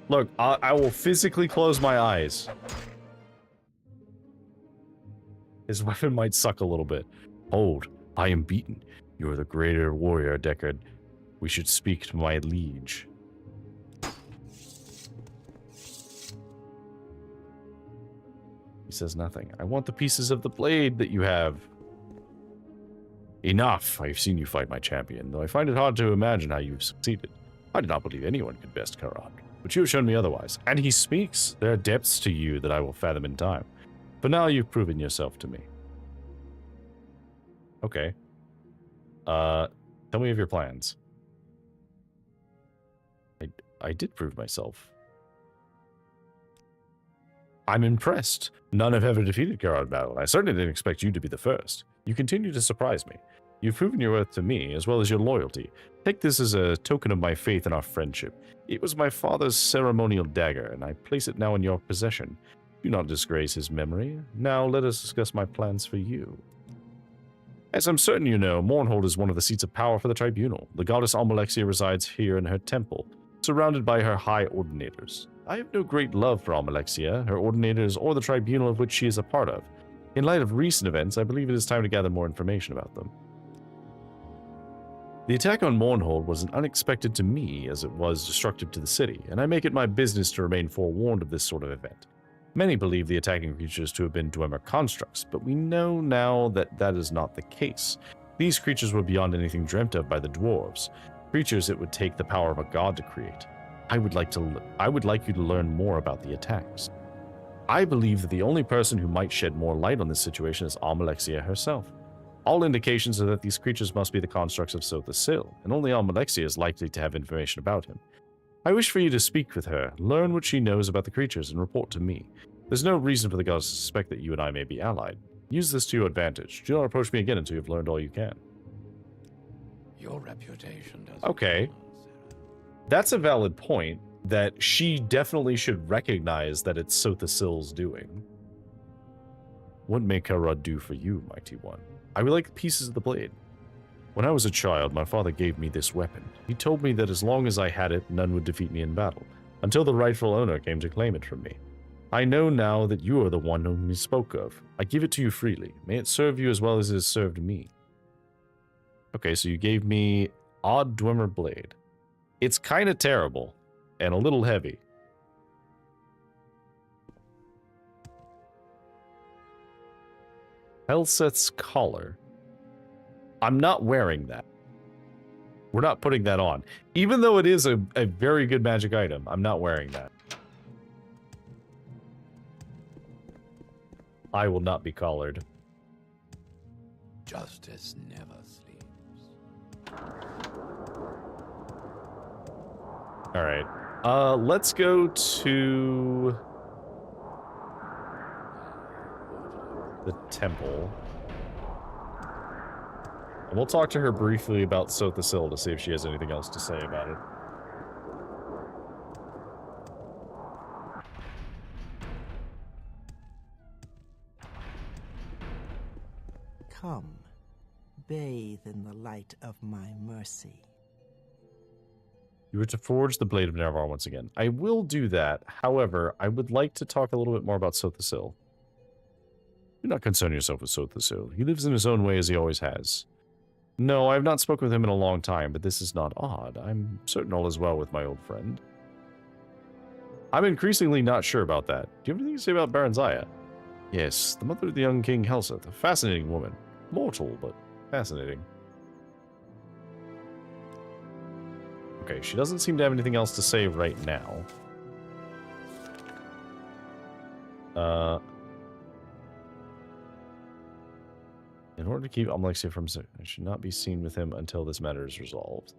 Look, I will physically close my eyes. His weapon might suck a little bit. Hold, I am beaten. You are the greater warrior, Deckard. We should speak to my liege. He says nothing. I want the pieces of the blade that you have. Enough! I've seen you fight my champion, though I find it hard to imagine how you've succeeded. I did not believe anyone could best Karad, but you have shown me otherwise. And he speaks. There are depths to you that I will fathom in time. But now you've proven yourself to me. Okay. Tell me of your plans. I did prove myself. I'm impressed. None have ever defeated Karad in battle. I certainly didn't expect you to be the first. You continue to surprise me. You've proven your worth to me, as well as your loyalty. Take this as a token of my faith in our friendship. It was my father's ceremonial dagger, and I place it now in your possession. Do not disgrace his memory. Now let us discuss my plans for you. As I'm certain you know, Mournhold is one of the seats of power for the Tribunal. The goddess Almalexia resides here in her temple, surrounded by her high ordinators. I have no great love for Almalexia, her ordinators, or the Tribunal of which she is a part of. In light of recent events, I believe it is time to gather more information about them. The attack on Mournhold was unexpected to me as it was destructive to the city, and I make it my business to remain forewarned of this sort of event. Many believe the attacking creatures to have been Dwemer constructs, but we know now that that is not the case. These creatures were beyond anything dreamt of by the dwarves, creatures it would take the power of a god to create. I would like you to learn more about the attacks. I believe that the only person who might shed more light on this situation is Almalexia herself. All indications are that these creatures must be the constructs of Sotha Sil, and only Almalexia is likely to have information about him. I wish for you to speak with her, learn what she knows about the creatures, and report to me. There's no reason for the gods to suspect that you and I may be allied. Use this to your advantage. Do not approach me again until you've learned all you can. Your reputation doesn't. Okay. That's a valid point, that she definitely should recognize that it's Sotha Sil's doing. What may Karad do for you, mighty one? I would like pieces of the blade. When I was a child, my father gave me this weapon. He told me that as long as I had it, none would defeat me in battle, until the rightful owner came to claim it from me. I know now that you are the one whom he spoke of. I give it to you freely. May it serve you as well as it has served me. Okay, so you gave me Odd Dwemer Blade. It's kind of terrible, and a little heavy. Helseth's Collar. I'm not wearing that. We're not putting that on. Even though it is a very good magic item, I'm not wearing that. I will not be collared. Justice never sleeps. Alright. Let's go to the temple. And we'll talk to her briefly about Sotha Sil to see if she has anything else to say about it. Come, bathe in the light of my mercy. You were to forge the Blade of Nevarr once again. I will do that. However, I would like to talk a little bit more about Sotha Sil. Do not concern yourself with Sotha Sil. He lives in his own way as he always has. No, I have not spoken with him in a long time, but this is not odd. I'm certain all is well with my old friend. I'm increasingly not sure about that. Do you have anything to say about Baranzaya? Yes, the mother of the young King Helseth. A fascinating woman. Mortal, but fascinating. Okay, she doesn't seem to have anything else to say right now. In order to keep Almalexia from... I should not be seen with him until this matter is resolved.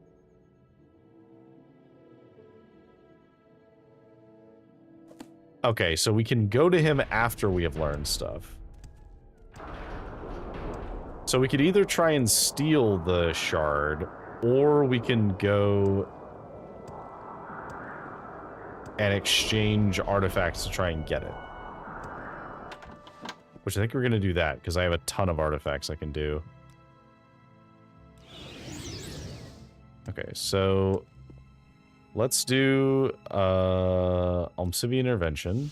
Okay, so we can go to him after we have learned stuff. So we could either try and steal the shard, or we can go and exchange artifacts to try and get it. Which I think we're going to do that, because I have a ton of artifacts I can do. Okay, so let's do Almcivian Intervention.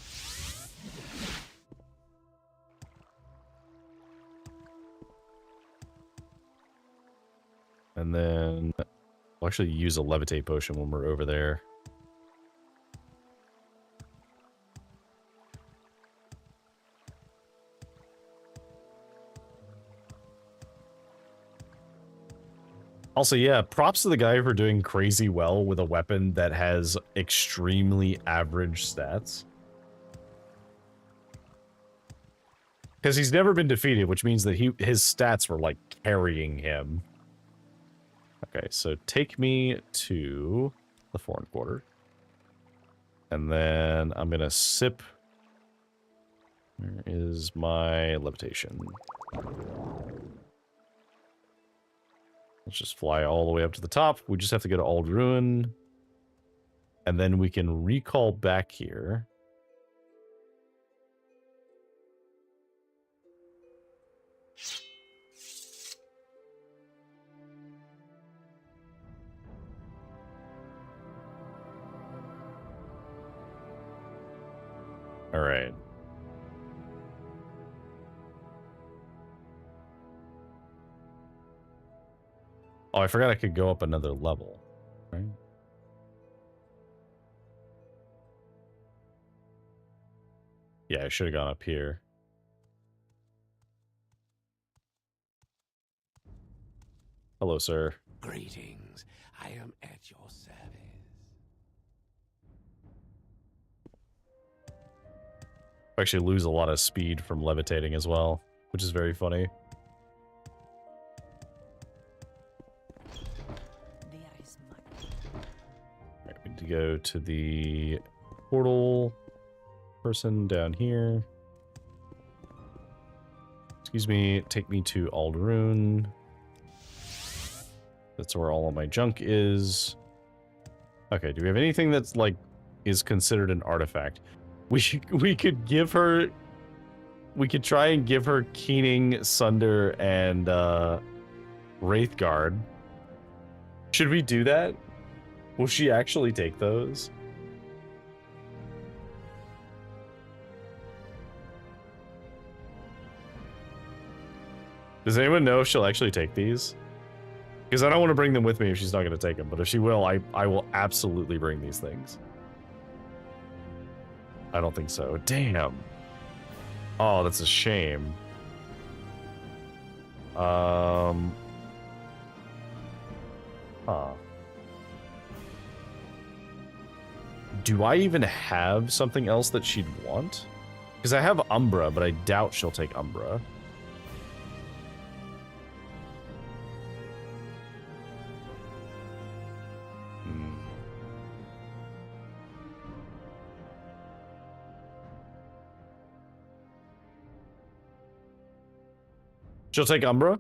And then we'll actually use a levitate potion when we're over there. Also, yeah, props to the guy for doing crazy well with a weapon that has extremely average stats. Because he's never been defeated, which means that his stats were, like, carrying him. Okay, so take me to the foreign quarter. And then I'm gonna sip. Where is my levitation? Let's just fly all the way up to the top. We just have to go to Old Ruin. And then we can recall back here. All right. Oh, I forgot I could go up another level, right? Yeah, I should have gone up here. Hello, sir. Greetings. I am at your service. I actually lose a lot of speed from levitating as well, which is very funny. Right, we need to go to the portal person down here. Excuse me, take me to Alderun. That's where all of my junk is. Okay, do we have anything that's like is considered an artifact? We could give her. We could try and give her Keening, Sunder, and Wraithguard. Should we do that? Will she actually take those? Does anyone know if she'll actually take these? Because I don't want to bring them with me if she's not going to take them. But if she will, I will absolutely bring these things. I don't think so. Damn. Oh, that's a shame. Huh. Do I even have something else that she'd want? Because I have Umbra, but I doubt she'll take Umbra. She'll take Umbra?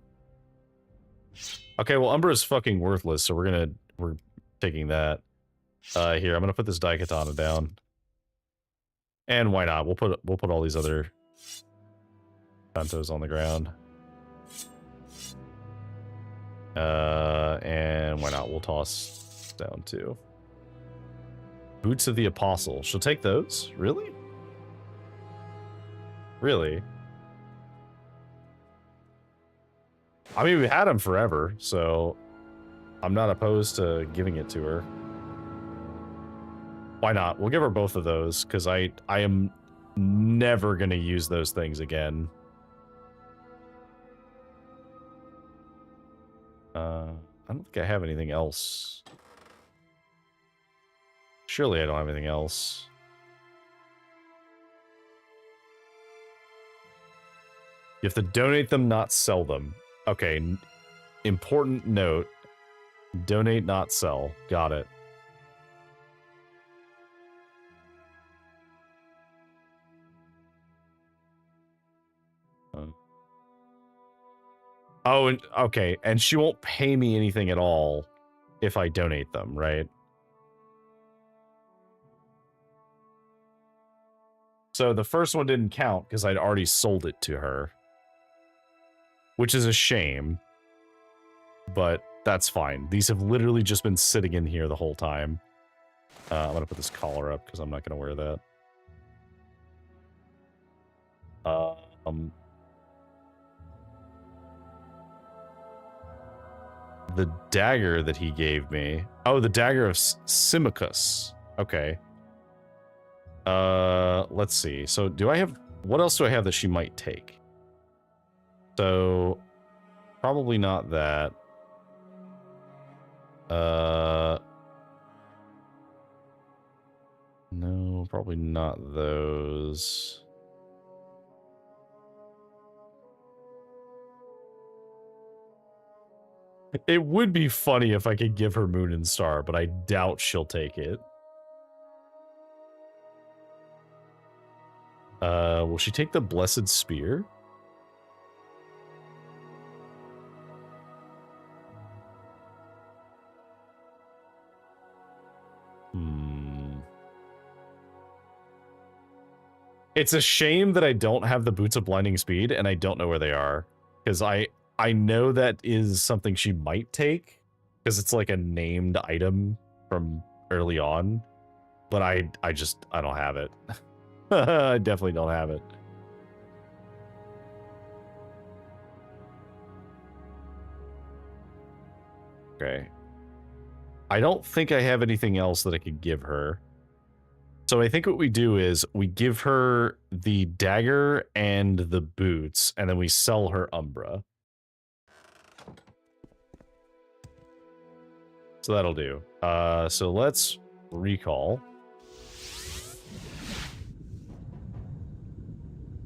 Okay, well, Umbra is fucking worthless, so we're taking that. Here, I'm gonna put this Daikatana down. And why not? We'll put all these other Kantos on the ground. And why not? We'll toss down too. Boots of the Apostle. She'll take those? Really? Really? I mean, we had them forever, so I'm not opposed to giving it to her. Why not? We'll give her both of those, because I am never going to use those things again. I don't think I have anything else. Surely I don't have anything else. You have to donate them, not sell them. Okay, important note. Donate, not sell. Got it. Oh, and okay, and she won't pay me anything at all if I donate them, right? So the first one didn't count because I'd already sold it to her. Which is a shame. But that's fine. These have literally just been sitting in here the whole time. I'm going to put this collar up because I'm not going to wear that. the dagger that he gave me. Oh, the dagger of Simicus. Okay. Let's see. So do I have... What else do I have that she might take? So, probably not that. No, probably not those. It would be funny if I could give her Moon and Star, but I doubt she'll take it. Will she take the Blessed Spear? It's a shame that I don't have the Boots of Blinding Speed, and I don't know where they are. Because I know that is something she might take, because it's like a named item from early on. But I don't have it. I definitely don't have it. Okay. I don't think I have anything else that I could give her. So I think what we do is we give her the dagger and the boots, and then we sell her Umbra. So that'll do. So let's recall.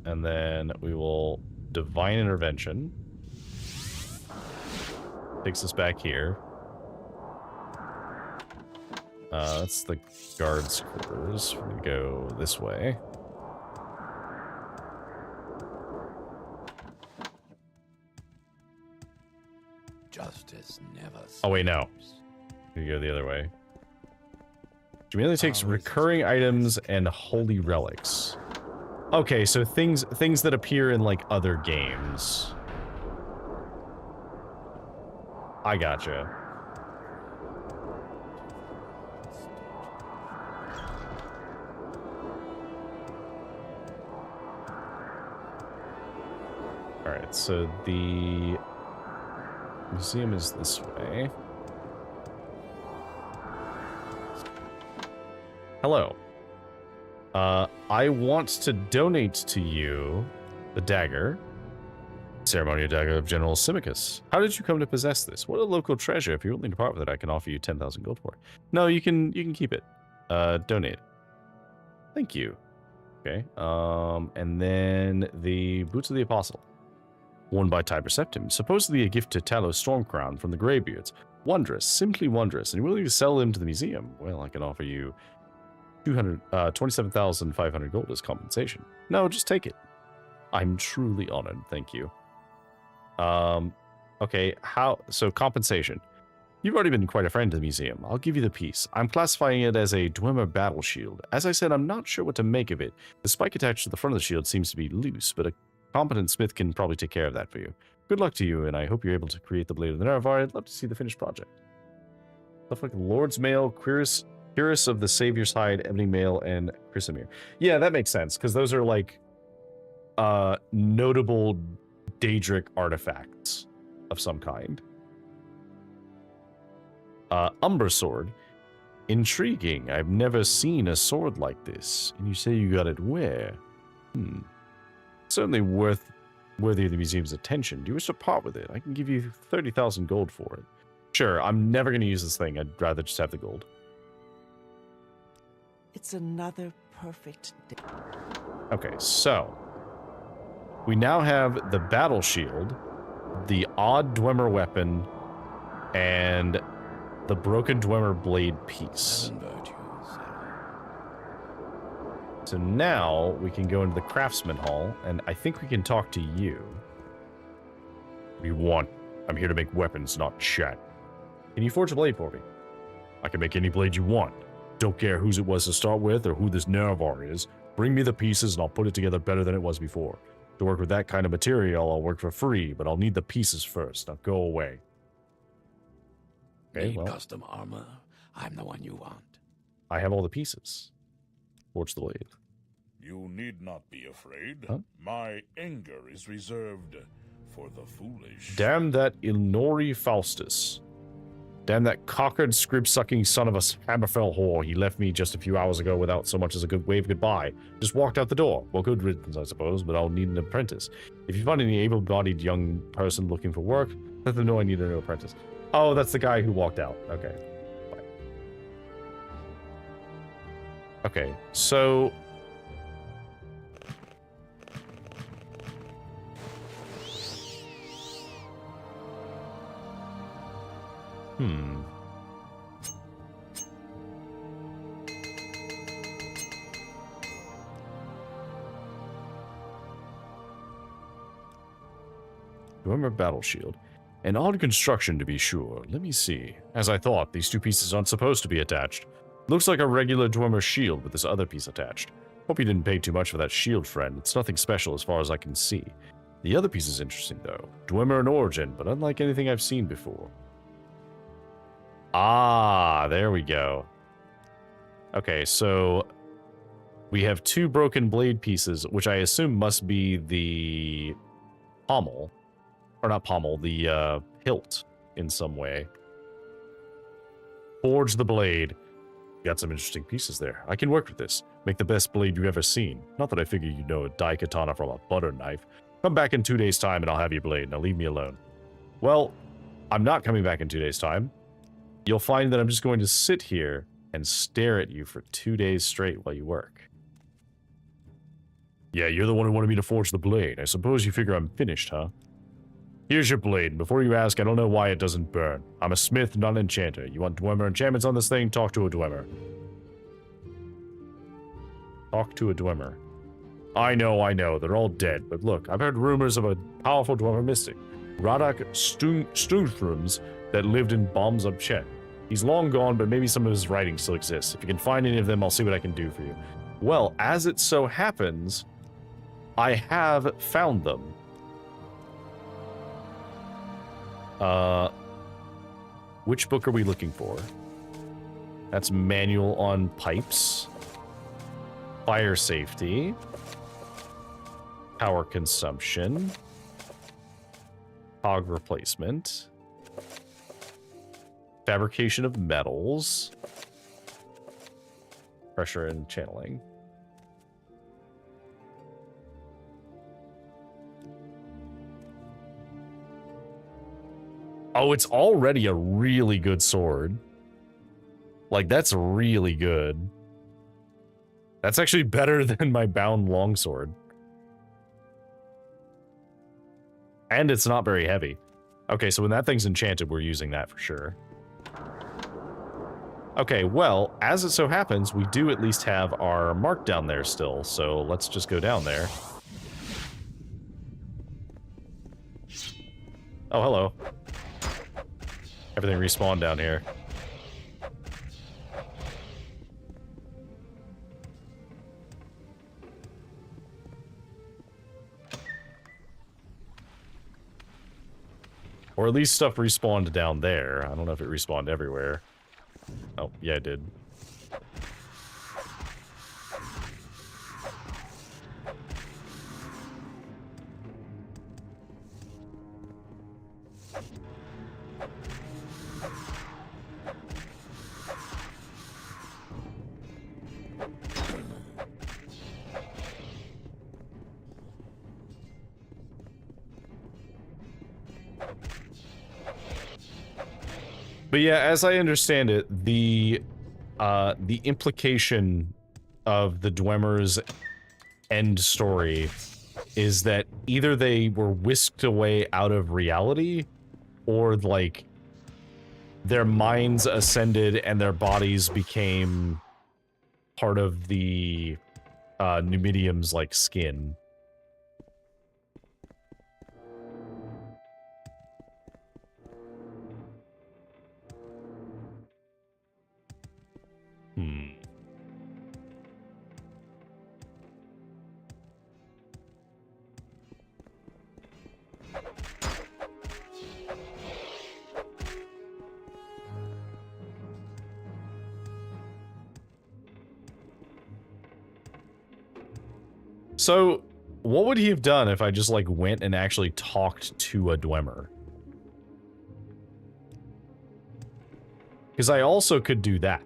And then we will Divine Intervention. Takes us back here. That's the guards' quarters. We're gonna go this way. Justice never sleeps. Oh wait, no. We go the other way. She mainly takes recurring items and holy relics. Okay, so things that appear in like other games. I gotcha. Alright, so the museum is this way. Hello. I want to donate to you the dagger. Ceremonial dagger of General Simicus. How did you come to possess this? What a local treasure. If you're willing to part with it, I can offer you 10,000 gold for it. No, you can keep it. Donate it. Thank you. Okay. And then the Boots of the Apostle. Worn by Tiber Septim. Supposedly a gift to Talos Stormcrown from the Greybeards. Wondrous. Simply wondrous. And you're willing to sell them to the museum? Well, I can offer you 27,500 gold as compensation. No, just take it. I'm truly honored. Thank you. Okay, so compensation. You've already been quite a friend to the museum. I'll give you the piece. I'm classifying it as a Dwemer battle shield. As I said, I'm not sure what to make of it. The spike attached to the front of the shield seems to be loose, but a competent smith can probably take care of that for you. Good luck to you, and I hope you're able to create the Blade of the Nerevar. I'd love to see the finished project. Stuff like Lord's Mail, Cuirass of the Savior's Hide, Ebony Mail, and Chrysamere. Yeah, that makes sense, because those are like notable Daedric artifacts of some kind. Umbra Sword. Intriguing. I've never seen a sword like this. And you say you got it where? Certainly worthy of the museum's attention. Do you wish to part with it? I can give you 30,000 gold for it. Sure, I'm never going to use this thing. I'd rather just have the gold. It's another perfect day. Okay, so we now have the battle shield, the odd Dwemer weapon, and the broken Dwemer blade piece. So now we can go into the craftsman hall, and I think we can talk to you. What do you want? I'm here to make weapons, not chat. Can you forge a blade for me? I can make any blade you want. Don't care whose it was to start with or who this Nerevar is. Bring me the pieces and I'll put it together better than it was before. To work with that kind of material, I'll work for free, but I'll need the pieces first. Now go away. Okay, Need well, custom armor? I'm the one you want. I have all the pieces. Forge the blade. You need not be afraid. Huh? My anger is reserved for the foolish. Damn that Ilnori Faustus. Damn that cockered, scrib-sucking son of a Hammerfell whore. He left me just a few hours ago without so much as a good wave goodbye. Just walked out the door. Well, good riddance, I suppose, but I'll need an apprentice. If you find any able-bodied young person looking for work, let them know I need a new apprentice. Oh, that's the guy who walked out. Okay. Fine. Okay, so... Dwemer battle shield. An odd construction to be sure. Let me see. As I thought, these two pieces aren't supposed to be attached. Looks like a regular Dwemer shield with this other piece attached. Hope you didn't pay too much for that shield, friend. It's nothing special as far as I can see. The other piece is interesting, though. Dwemer in origin, but unlike anything I've seen before. Ah, there we go. Okay, so we have two broken blade pieces, which I assume must be the pommel. Or not pommel, the hilt in some way. Forge the blade. Got some interesting pieces there. I can work with this. Make the best blade you've ever seen. Not that I figure you know a daikatana from a butter knife. Come back in 2 days' time and I'll have your blade. Now leave me alone. Well, I'm not coming back in 2 days' time. You'll find that I'm just going to sit here and stare at you for 2 days straight while you work. Yeah, you're the one who wanted me to forge the blade. I suppose you figure I'm finished, huh? Here's your blade, and before you ask, I don't know why it doesn't burn. I'm a smith, not an enchanter. You want Dwemer enchantments on this thing? Talk to a Dwemer. Talk to a Dwemer. I know, they're all dead, but look, I've heard rumors of a powerful Dwemer mystic, Radak Stungfrums, that lived in Bombs up Chet. He's long gone, but maybe some of his writings still exist. If you can find any of them, I'll see what I can do for you. Well, as it so happens, I have found them. Which book are we looking for? That's manual on pipes. Fire safety. Power consumption. Cog replacement. Fabrication of metals. Pressure and channeling. Oh, it's already a really good sword. Like, that's really good. That's actually better than my bound longsword. And it's not very heavy. Okay, so when that thing's enchanted, we're using that for sure. Okay, well, as it so happens, we do at least have our mark down there still, so let's just go down there. Oh, hello. Everything respawned down here. Or at least stuff respawned down there. I don't know if it respawned everywhere. Oh, yeah, it did. But yeah, as I understand it, the implication of the Dwemer's end story is that either they were whisked away out of reality, or like their minds ascended and their bodies became part of the Numidium's like skin. So, what would he have done if I just, like, went and actually talked to a Dwemer? Because I also could do that.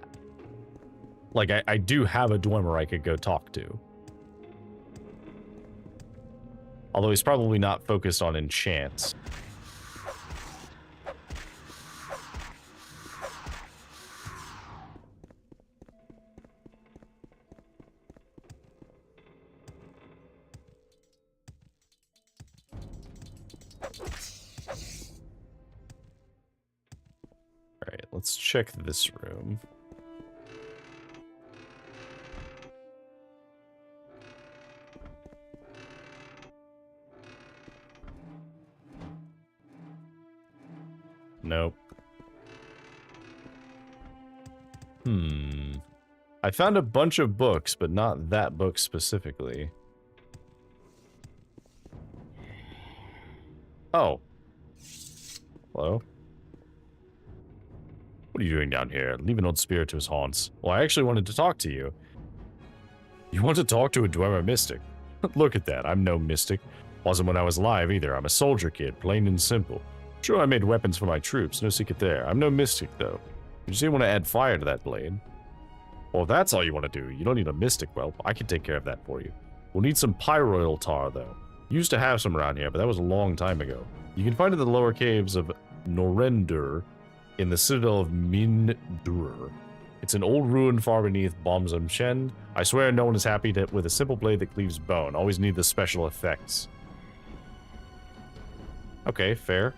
Like, I do have a Dwemer I could go talk to. Although he's probably not focused on enchants. Alright, let's check this room. Nope. I found a bunch of books, but not that book specifically. Oh. Hello? What are you doing down here? Leave an old spirit to his haunts. Well, I actually wanted to talk to you. You want to talk to a Dwemer mystic? Look at that, I'm no mystic. Wasn't when I was alive either. I'm a soldier kid, plain and simple. Sure, I made weapons for my troops, no secret there. I'm no mystic, though. You just want to add fire to that blade. Well, if that's all you want to do, you don't need a mystic whelp. I can take care of that for you. We'll need some pyroil tar, though. Used to have some around here, but that was a long time ago. You can find it in the lower caves of Norrendur in the citadel of Mindur. It's an old ruin far beneath Bomsum Chen. I swear no one is happy with a simple blade that cleaves bone. Always need the special effects. Okay, fair.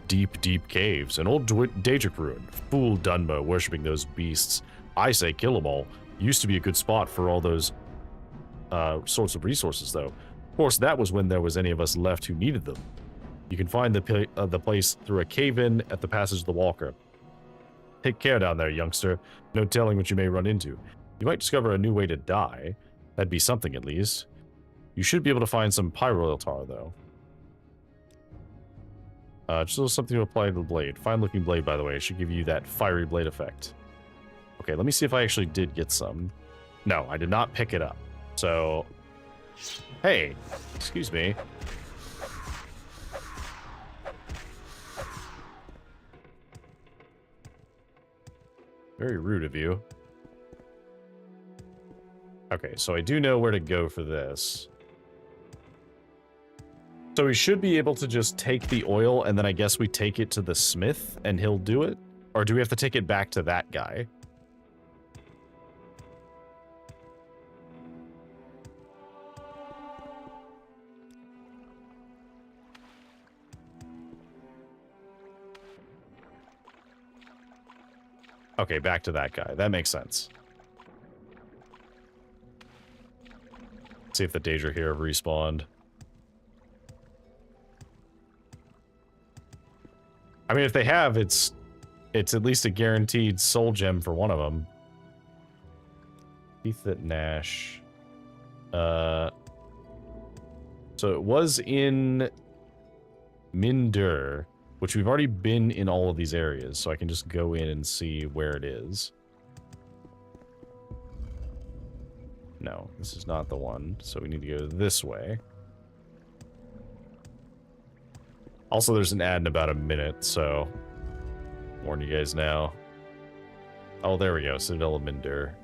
Deep, deep caves. An old Daedric ruin. Fool Dunmo worshipping those beasts. I say kill them all. Used to be a good spot for all those sorts of resources, though. Of course, that was when there was any of us left who needed them. You can find the place through a cave-in at the Passage of the Walker. Take care down there, youngster. No telling what you may run into. You might discover a new way to die. That'd be something, at least. You should be able to find some pyroil tar, though. Just a little something to apply to the blade. Fine-looking blade, by the way. It should give you that fiery blade effect. Okay, let me see if I actually did get some. No, I did not pick it up. So... Hey! Excuse me. Very rude of you. Okay, so I do know where to go for this. So we should be able to just take the oil, and then I guess we take it to the smith, and he'll do it? Or do we have to take it back to that guy? Okay, back to that guy. That makes sense. See if the Daedra here have respawned. I mean, if they have, it's at least a guaranteed soul gem for one of them. Teeth that gnash. So it was in Mindur, which we've already been in all of these areas, so I can just go in and see where it is. No, this is not the one, so we need to go this way. Also, there's an ad in about a minute, so... warn you guys now. Oh, there we go, Citadel of Mindur.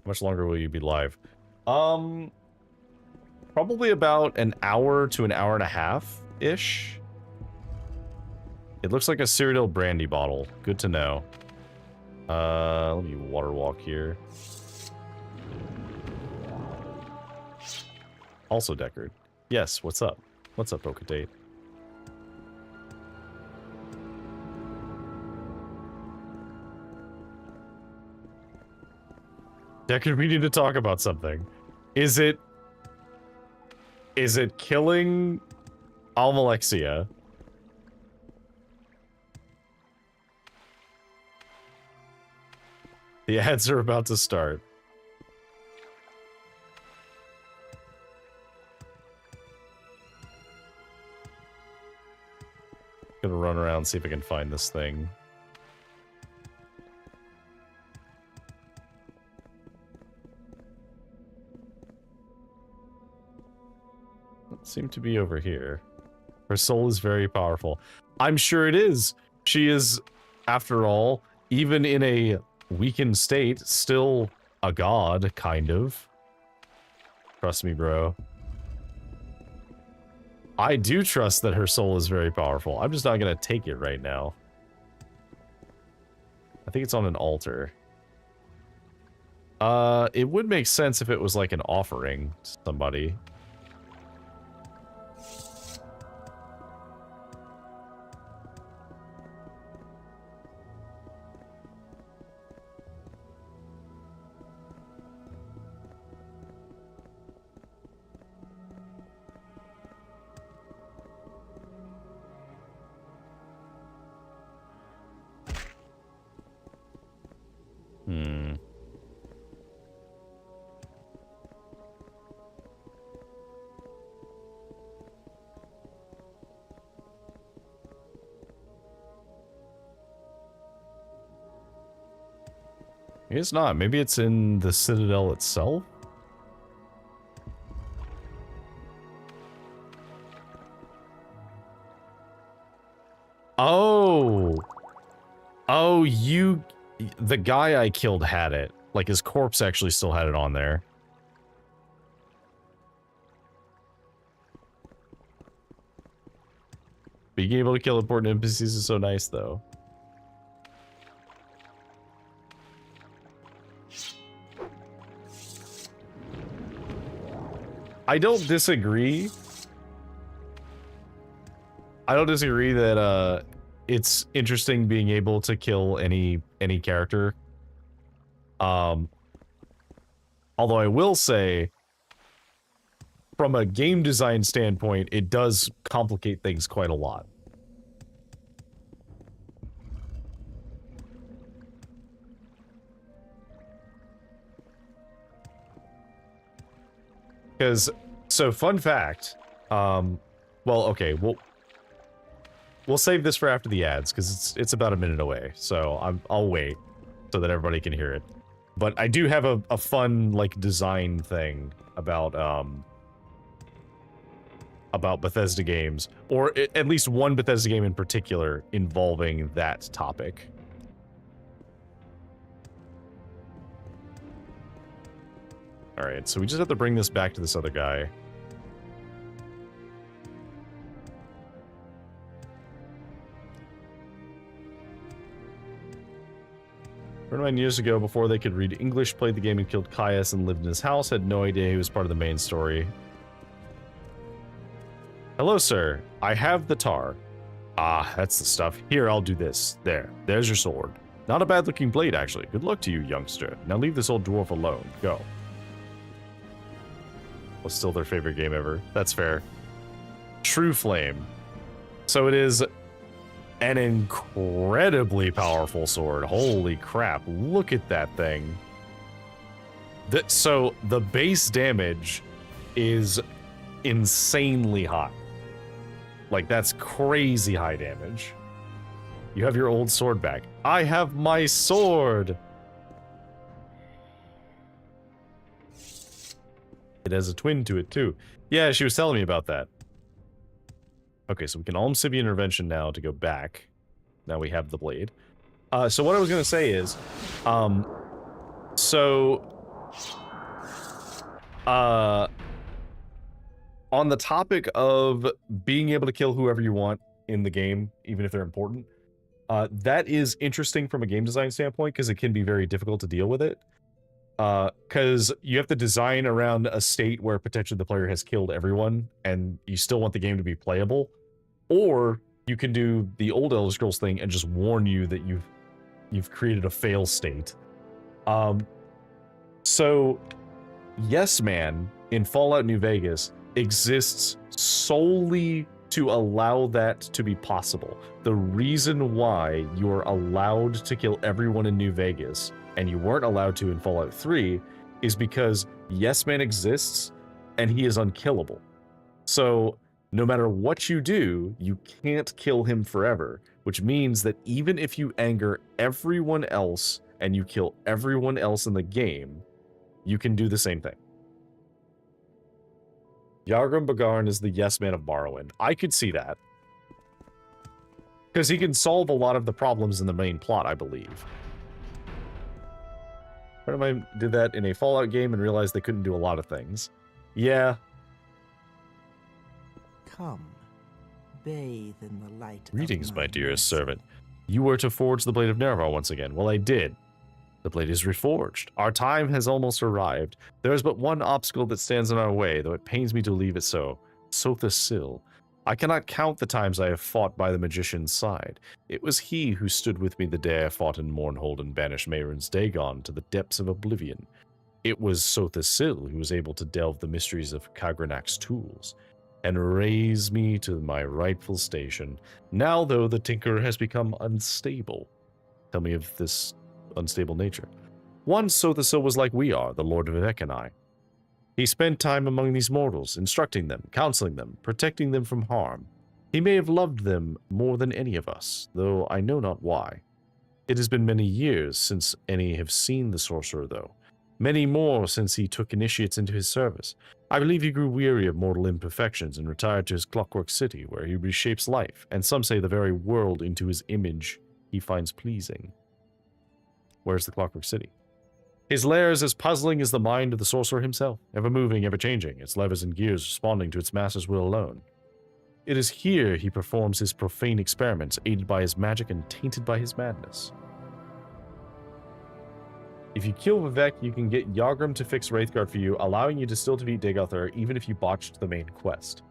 How much longer will you be live? Probably about an hour to an hour and a half-ish. It looks like a Cyrodiil brandy bottle. Good to know. Let me water walk here. Also Deckard. Yes, what's up? What's up, Okatate? Deckard, we need to talk about something. Is it killing Almalexia? The ads are about to start. Gonna run around and see if I can find this thing. seem to be over here. Her soul is very powerful. I'm sure it is. She is, after all, even in a weakened state, still a god, kind of. Trust me, bro. I do trust that her soul is very powerful. I'm just not gonna take it right now. I think it's on an altar. It would make sense if it was like an offering to somebody. Maybe it's not. Maybe it's in the Citadel itself? Oh! Oh, you... The guy I killed had it. Like, his corpse actually still had it on there. Being able to kill important NPCs is so nice, though. I don't disagree. I don't disagree that it's interesting being able to kill any character. Although I will say, from a game design standpoint, it does complicate things quite a lot. Because, so fun fact, well, okay, we'll save this for after the ads, because it's about a minute away, so I'll wait so that everybody can hear it. But I do have a fun, like, design thing about Bethesda games, or at least one Bethesda game in particular involving that topic. Alright, so we just have to bring this back to this other guy. 29 years ago, before they could read English, played the game and killed Caius and lived in his house, had no idea he was part of the main story. Hello, sir. I have the tar. Ah, that's the stuff. Here, I'll do this. There's your sword. Not a bad-looking blade, actually. Good luck to you, youngster. Now leave this old dwarf alone. Go. Was still their favorite game ever. That's fair. True Flame. So it is an incredibly powerful sword. Holy crap. Look at that thing. So the base damage is insanely high. Like, that's crazy high damage. You have your old sword back. I have my sword! It has a twin to it, too. Yeah, she was telling me about that. Okay, so we can Almsibia Intervention now to go back. Now we have the blade. So what I was going to say is, on the topic of being able to kill whoever you want in the game, even if they're important, that is interesting from a game design standpoint, because it can be very difficult to deal with it. Because you have to design around a state where potentially the player has killed everyone, and you still want the game to be playable. Or you can do the old Elder Scrolls thing and just warn you that you've created a fail state. So, Yes Man in Fallout New Vegas exists solely to allow that to be possible. The reason why you are allowed to kill everyone in New Vegas and you weren't allowed to in Fallout 3 is because Yes Man exists and he is unkillable. So no matter what you do, you can't kill him forever, which means that even if you anger everyone else and you kill everyone else in the game, you can do the same thing. Yargrim Bagarn is the yes man of Morrowind. I could see that. Because he can solve a lot of the problems in the main plot, I believe. Friend of mine did that in a Fallout game and realized they couldn't do a lot of things. Yeah. Come, bathe in the light. Greetings, my dearest servant. You were to forge the Blade of Nerevar once again. Well, I did. The blade is reforged. Our time has almost arrived. There is but one obstacle that stands in our way, though it pains me to leave it so. Sotha Sil. I cannot count the times I have fought by the magician's side. It was he who stood with me the day I fought in Mournhold and banished Mehrunes Dagon to the depths of oblivion. It was Sotha Sil who was able to delve the mysteries of Kagranak's tools and raise me to my rightful station. Now, though, the Tinker has become unstable. Tell me of this unstable nature. Once Sotha Sil was like we are, the Lord of Ekenai. He spent time among these mortals, instructing them, counseling them, protecting them from harm. He may have loved them more than any of us, though I know not why. It has been many years since any have seen the sorcerer, though. Many more since he took initiates into his service. I believe he grew weary of mortal imperfections and retired to his clockwork city, where he reshapes life, and some say the very world into his image he finds pleasing. Where's the clockwork city? His lair is as puzzling as the mind of the sorcerer himself, ever-moving, ever-changing, its levers and gears responding to its master's will alone. It is here he performs his profane experiments, aided by his magic and tainted by his madness. If you kill Vivek, you can get Yargrim to fix Wraithguard for you, allowing you to still defeat Dagothr even if you botched the main quest.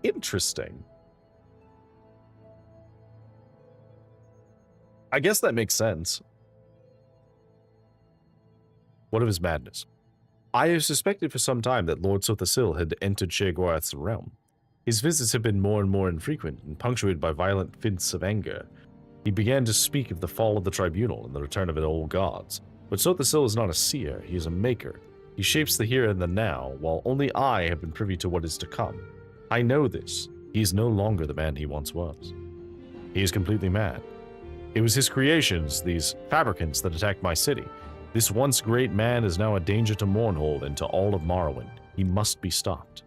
Interesting. I guess that makes sense. What of his madness? I have suspected for some time that Lord Sotha Sil had entered Sheogorath's realm. His visits have been more and more infrequent and punctuated by violent fits of anger. He began to speak of the fall of the tribunal and the return of the old gods. But Sotha Sil is not a seer, he is a maker. He shapes the here and the now, while only I have been privy to what is to come. I know this. He is no longer the man he once was. He is completely mad. It was his creations, these fabricants, that attacked my city. This once great man is now a danger to Mournhold and to all of Morrowind. He must be stopped.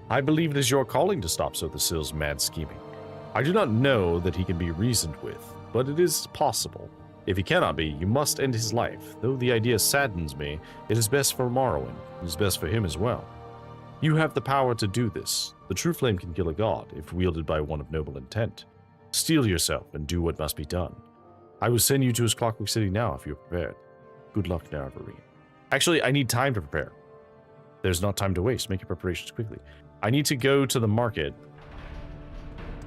I believe it is your calling to stop Sotha Sil's mad scheming. I do not know that he can be reasoned with, but it is possible. If he cannot be, you must end his life. Though the idea saddens me, it is best for Morrowind. It is best for him as well. You have the power to do this. The true flame can kill a god, if wielded by one of noble intent. Steel yourself and do what must be done. I will send you to his clockwork city now if you're prepared. Good luck, Naravarine. Actually, I need time to prepare. There's not time to waste. Make your preparations quickly. I need to go to the market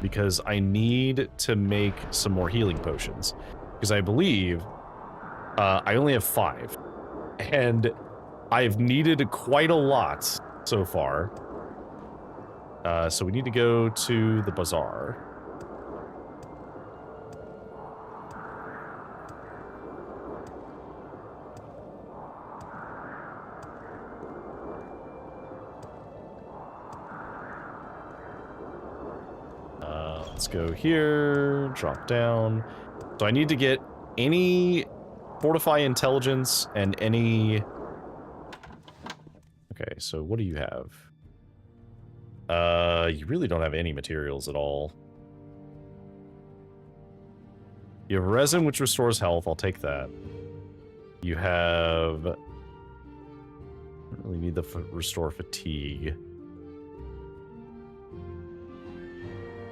because I need to make some more healing potions. Because I believe I only have 5. And I've needed quite a lot so far. So we need to go to the bazaar. Let's go here, drop down. So I need to get any Fortify Intelligence and any... Okay, so what do you have? You really don't have any materials at all. You have Resin, which restores health. I'll take that. You have... I don't really need the Restore Fatigue.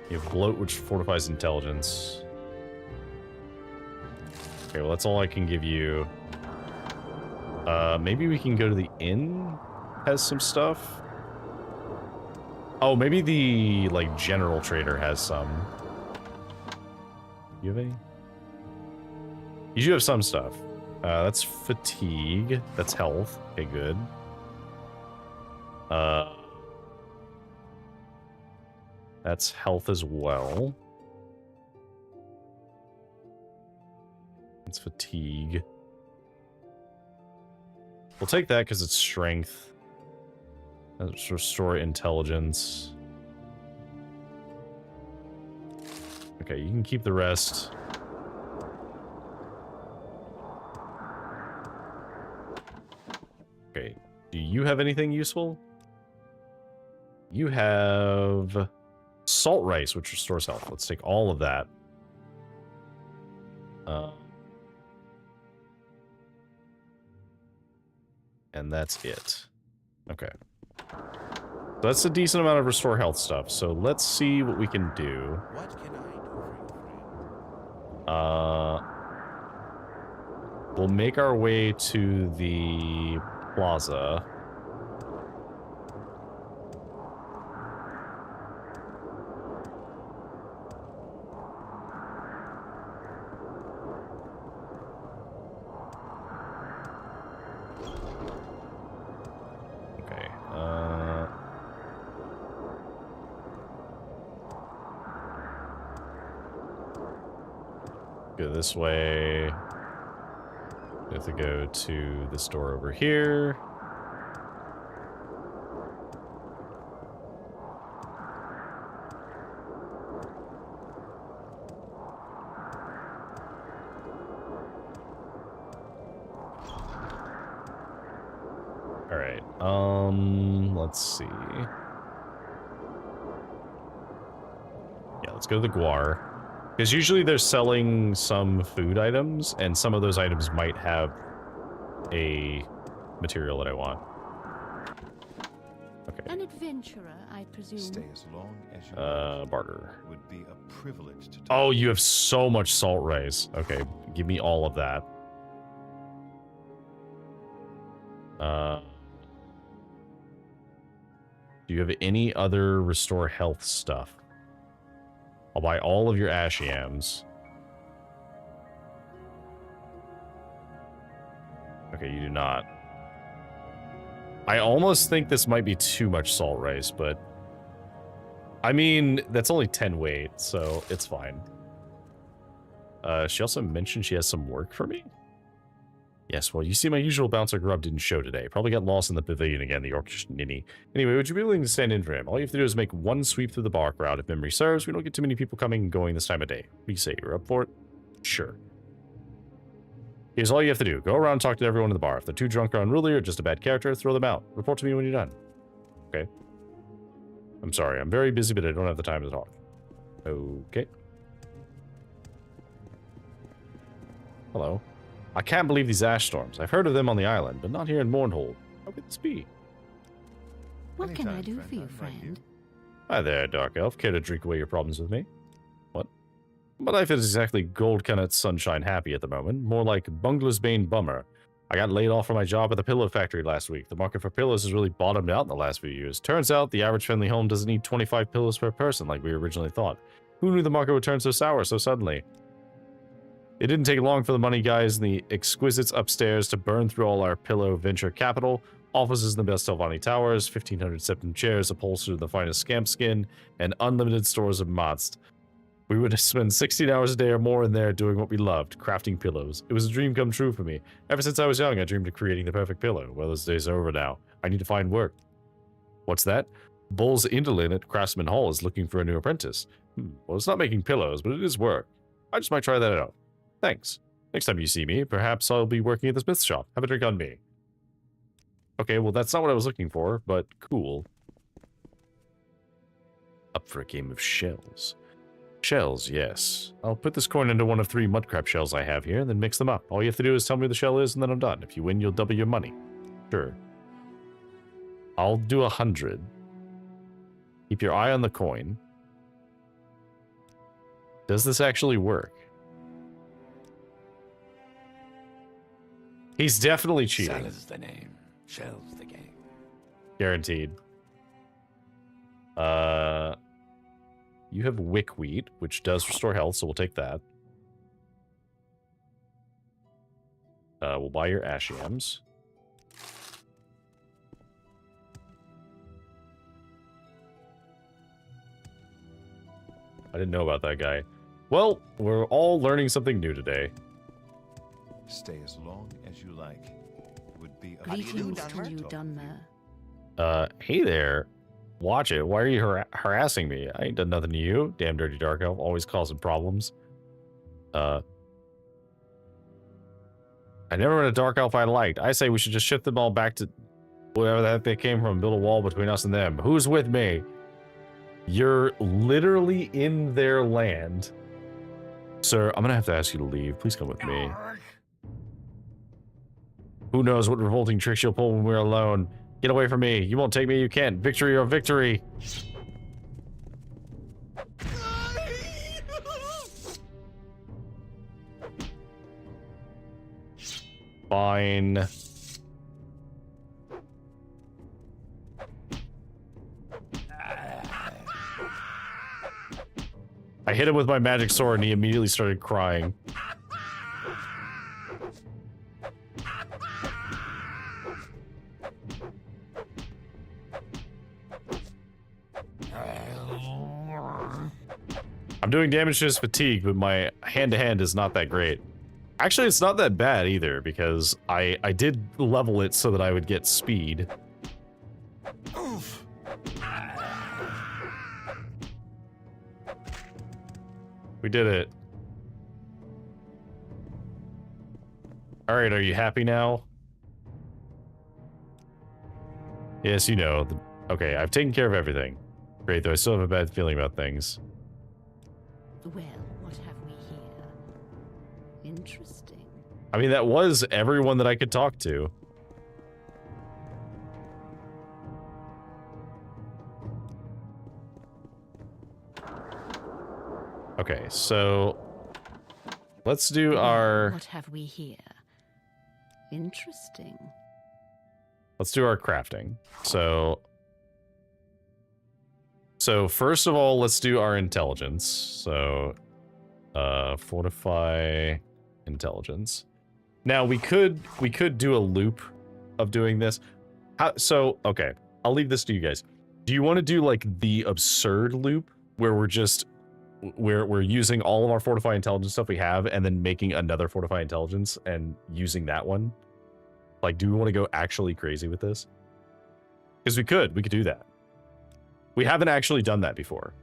You have Bloat, which fortifies intelligence. Okay, well, that's all I can give you. Maybe we can go to the inn? Has some stuff? Oh, maybe the, like, general trader has some. You have any? You do have some stuff. That's fatigue. That's health. Okay, good. That's health as well. It's fatigue. We'll take that because it's strength. Let's restore intelligence. Okay, you can keep the rest. Okay, do you have anything useful? You have salt rice, which restores health. Let's take all of that. And that's it. Okay. So that's a decent amount of restore health stuff. So let's see what we can do. What can I do for you, friend? We'll make our way to the plaza. Go this way. We have to go to this door over here. All right. Let's see. Yeah, let's go to the Guar. Because usually they're selling some food items, and some of those items might have a material that I want. Okay. An adventurer, I presume. Stay as long as you Barter. would be a privilege to talk. Oh, you have so much salt rice. Okay, give me all of that. Do you have any other restore health stuff? I'll buy all of your ash yams. Okay, you do not. I almost think this might be too much salt rice, but... I mean, that's only 10 weight, so it's fine. She also mentioned she has some work for me? Yes, well, you see my usual bouncer grub didn't show today. Probably got lost in the pavilion again, the orcish ninny. Anyway, would you be willing to stand in for him? All you have to do is make one sweep through the bar crowd. If memory serves, we don't get too many people coming and going this time of day. What do you say, you're up for it? Sure. Here's all you have to do. Go around and talk to everyone in the bar. If they're too drunk or unruly or just a bad character, throw them out. Report to me when you're done. Okay. I'm sorry, I'm very busy, but I don't have the time to talk. Okay. Hello. I can't believe these ash storms. I've heard of them on the island, but not here in Mournhold. How could this be? What can I do for you, friend? Hi there, Dark Elf. Care to drink away your problems with me? What? My life is exactly gold Kennet sunshine happy at the moment. More like Bungler's Bane bummer. I got laid off from my job at the pillow factory last week. The market for pillows has really bottomed out in the last few years. Turns out the average family home doesn't need 25 pillows per person like we originally thought. Who knew the market would turn so sour so suddenly? It didn't take long for the money guys and the exquisites upstairs to burn through all our pillow venture capital. Offices in the best Telvanni towers, 1,500 septum chairs upholstered in the finest scamp skin, and unlimited stores of Mazd. We would spend 16 hours a day or more in there doing what we loved, crafting pillows. It was a dream come true for me. Ever since I was young, I dreamed of creating the perfect pillow. Well, those days are over now. I need to find work. What's that? Bull's Indolin at Craftsman Hall is looking for a new apprentice. Well, it's not making pillows, but it is work. I just might try that out. Thanks. Next time you see me, perhaps I'll be working at the smith shop. Have a drink on me. Okay, well, that's not what I was looking for, but cool. Up for a game of shells. Shells, yes. I'll put this coin into one of 3 mudcrab shells I have here, and then mix them up. All you have to do is tell me where the shell is, and then I'm done. If you win, you'll double your money. Sure. I'll do 100. Keep your eye on the coin. Does this actually work? He's definitely cheating. Sell is the name. Shell's the game. Guaranteed. You have wick wheat, which does restore health, so we'll take that. We'll buy your ash yams. I didn't know about that guy. Well, we're all learning something new today. Stay as long as you like. Would be a Greetings to you, Dunmer. Hey there. Watch it. Why are you harassing me? I ain't done nothing to you. Damn dirty dark elf, always causing problems. I never met a dark elf I liked. I say we should just ship them all back to... whatever the heck they came from, build a wall between us and them. Who's with me? You're literally in their land. Sir, I'm gonna have to ask you to leave. Please come with me. Who knows what revolting tricks you'll pull when we're alone. Get away from me. You won't take me, you can't. Victory or victory. Fine. I hit him with my magic sword and he immediately started crying. I'm doing damage to his fatigue, but my hand-to-hand is not that great. Actually, it's not that bad either, because I did level it so that I would get speed. Oof. We did it. Alright, are you happy now? Yes, you know. Okay, I've taken care of everything. Great, though I still have a bad feeling about things. Well, what have we here? Interesting. I mean, that was everyone that I could talk to. Okay, so let's do our... What have we here? Interesting. Let's do our crafting. So first of all, let's do our intelligence. So, fortify intelligence. Now we could do a loop of doing this. Okay, I'll leave this to you guys. Do you want to do like the absurd loop where we're using all of our fortify intelligence stuff we have and then making another fortify intelligence and using that one? Like, do we want to go actually crazy with this? Because we could do that. We haven't actually done that before.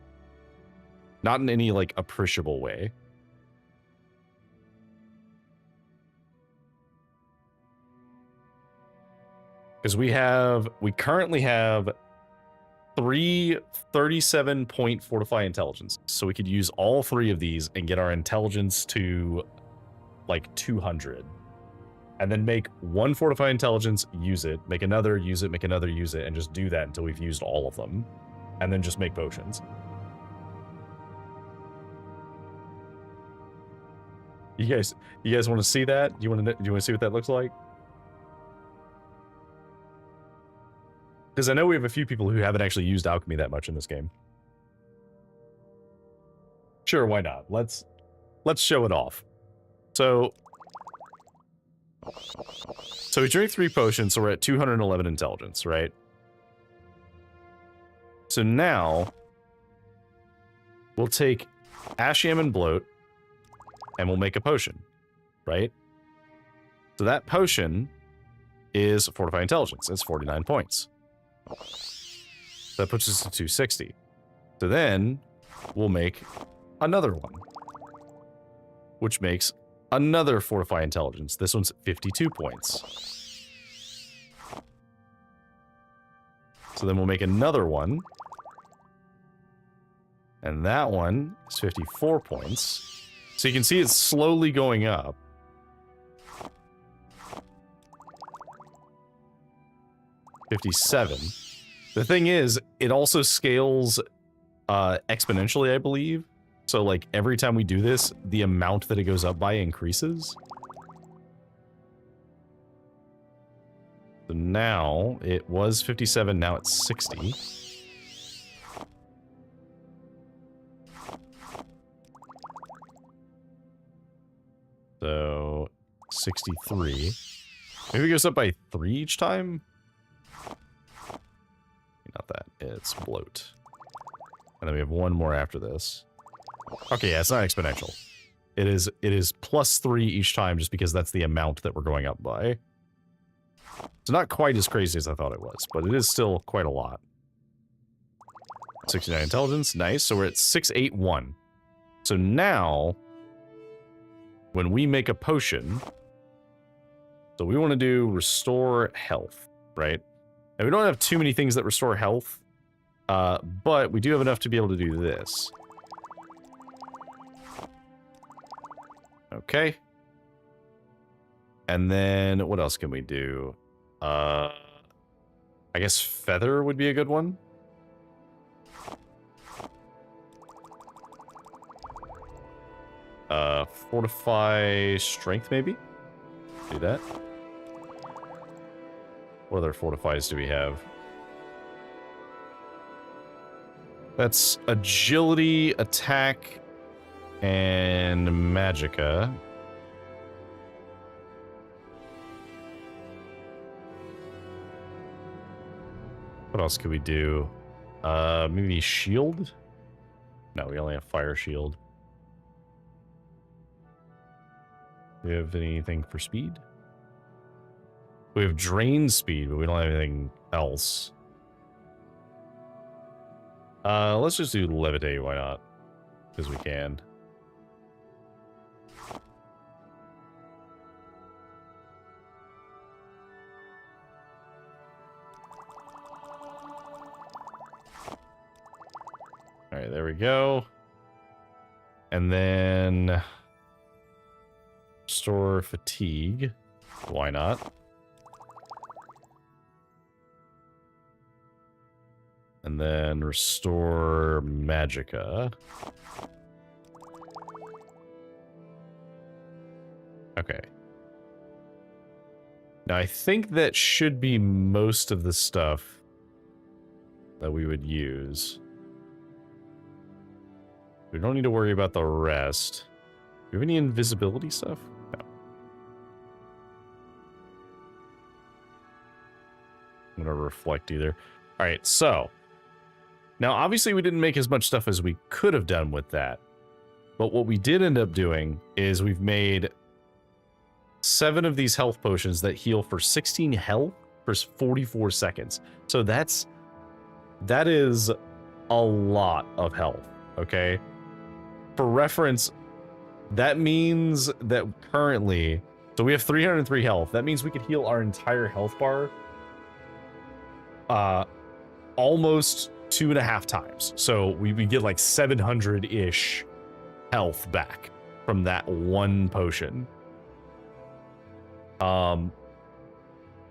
Not in any, like, appreciable way. Because we currently have 3 37-point fortify intelligence. So we could use all 3 of these and get our intelligence to, like, 200. And then make 1 fortify intelligence, use it, make another, use it, make another, use it, and just do that until we've used all of them. And then just make potions. You guys want to see that? Do you want to see what that looks like? Because I know we have a few people who haven't actually used alchemy that much in this game. Sure, why not? Let's show it off. So we drink 3 potions, so we're at 211 intelligence, right? So now we'll take Ash Yam and Bloat and we'll make a potion, right? So that potion is Fortify Intelligence. It's 49 points. That puts us to 260. So then we'll make another one, which makes another Fortify Intelligence. This one's 52 points. So then we'll make another one. And that one is 54 points. So you can see it's slowly going up. $57. The thing is, it also scales exponentially, I believe. So, like, every time we do this, the amount that it goes up by increases. So now, it was 57, now it's 60. So, 63. Maybe it goes up by 3 each time? Not that, it's Bloat. And then we have one more after this. Okay, yeah, it's not exponential. It is plus 3 each time just because that's the amount that we're going up by. So not quite as crazy as I thought it was, but it is still quite a lot. 69 intelligence, nice. So we're at 681. So now, when we make a potion, so we want to do restore health, right? And we don't have too many things that restore health, but we do have enough to be able to do this. Okay. And then what else can we do? I guess feather would be a good one. Fortify strength, maybe? Do that. What other fortifies do we have? That's agility, attack, and magicka. What else could we do? Maybe shield? No, we only have fire shield. Do we have anything for speed? We have drain speed, but we don't have anything else. Let's just do levitate, why not? Because we can. Alright, there we go. And then restore fatigue. Why not? And then restore magicka. Okay. Now I think that should be most of the stuff that we would use. We don't need to worry about the rest. Do we have any invisibility stuff? No. I'm gonna reflect either. Alright, so now obviously we didn't make as much stuff as we could have done with that. But what we did end up doing is we've made 7 of these health potions that heal for 16 health for 44 seconds. So that is a lot of health, okay? For reference, that means that currently, so we have 303 health. That means we could heal our entire health bar almost 2.5 times. So we get like 700-ish health back from that one potion. And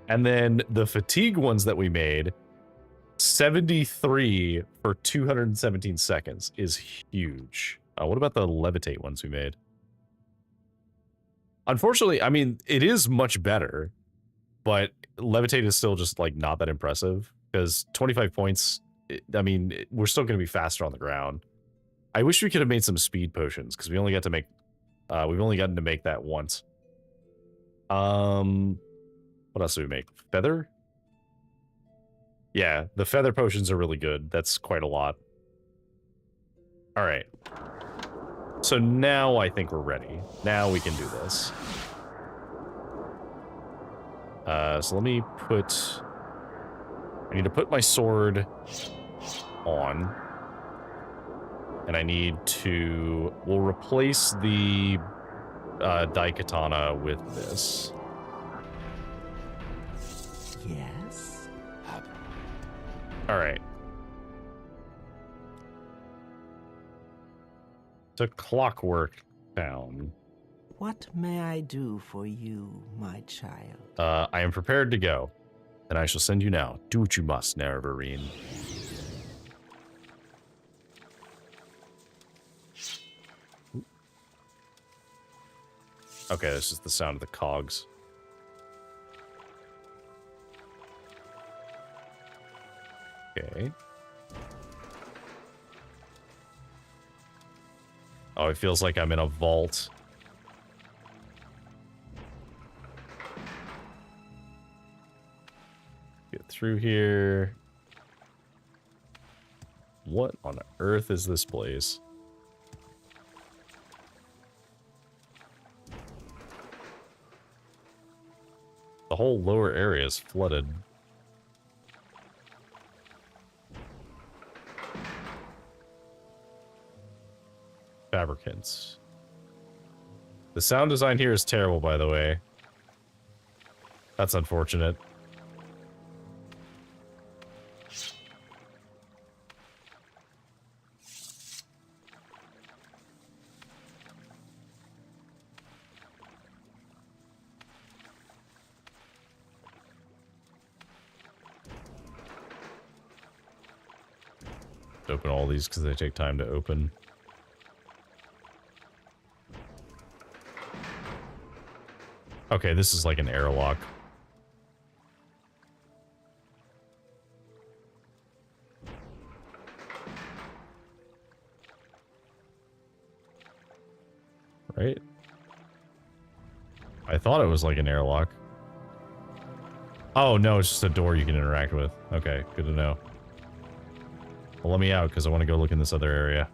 then the fatigue ones that we made, 73 for 217 seconds is huge. What about the levitate ones we made? Unfortunately, I mean, it is much better, but levitate is still just like not that impressive because 25 points, I mean, we're still going to be faster on the ground. I wish we could have made some speed potions because we only got to make, we've only gotten to make that once. What else do we make? Feather? Yeah, the feather potions are really good. That's quite a lot. All right. So now I think we're ready. Now we can do this. So let me put... I need to put my sword on. And I need to... We'll replace the Daikatana with this. Yes? All right. To Clockwork Town. What may I do for you, my child? I am prepared to go, and I shall send you now. Do what you must, Nerevarine. Okay, this is the sound of the cogs. Okay. Oh, it feels like I'm in a vault. Get through here. What on earth is this place? The whole lower area is flooded. Fabricants. The sound design here is terrible, by the way. That's unfortunate. Open all these because they take time to open. Okay, this is like an airlock. Right? I thought it was like an airlock. Oh, no, it's just a door you can interact with. Okay, good to know. Well, let me out, because I want to go look in this other area.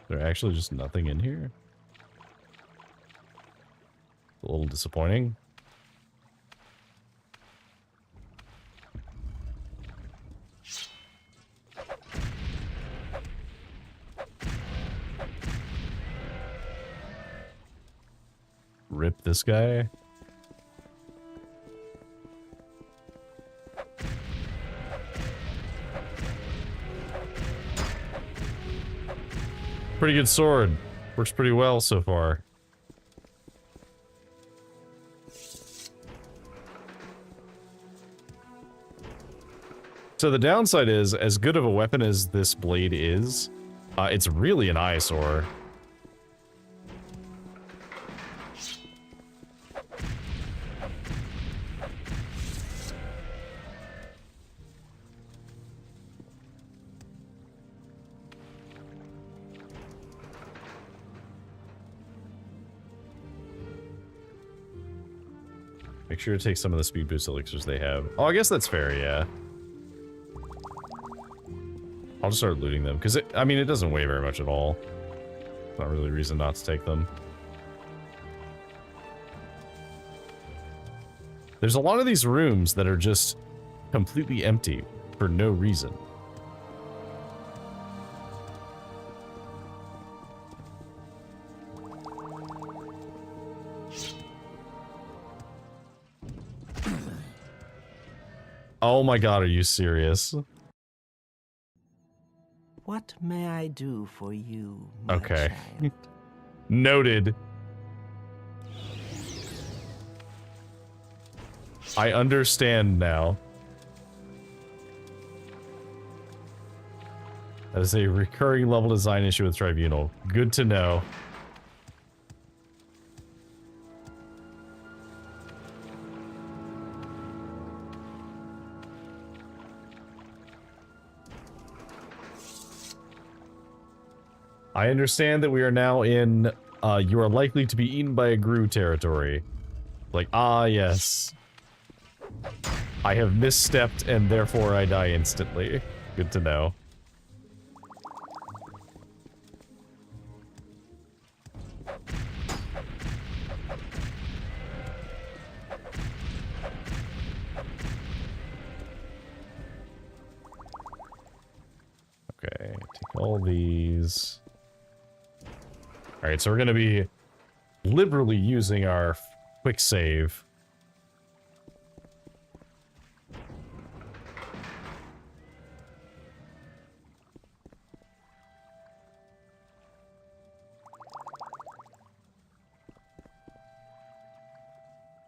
There's actually just nothing in here? A little disappointing. Rip this guy. Pretty good sword. Works pretty well so far. So the downside is, as good of a weapon as this blade is, it's really an eyesore. Make sure to take some of the speed boost elixirs they have. Oh, I guess that's fair, yeah. I'll just start looting them, because I mean, it doesn't weigh very much at all. Not really a reason not to take them. There's a lot of these rooms that are just completely empty for no reason. Oh my god, are you serious? What may I do for you, my Okay. child? Noted. I understand now. That is a recurring level design issue with Tribunal. Good to know. I understand that we are now in, you are likely to be eaten by a Gru territory. Like, ah, yes. I have misstepped and therefore I die instantly. Good to know. Okay, take all these. Alright, so we're gonna be liberally using our quick save.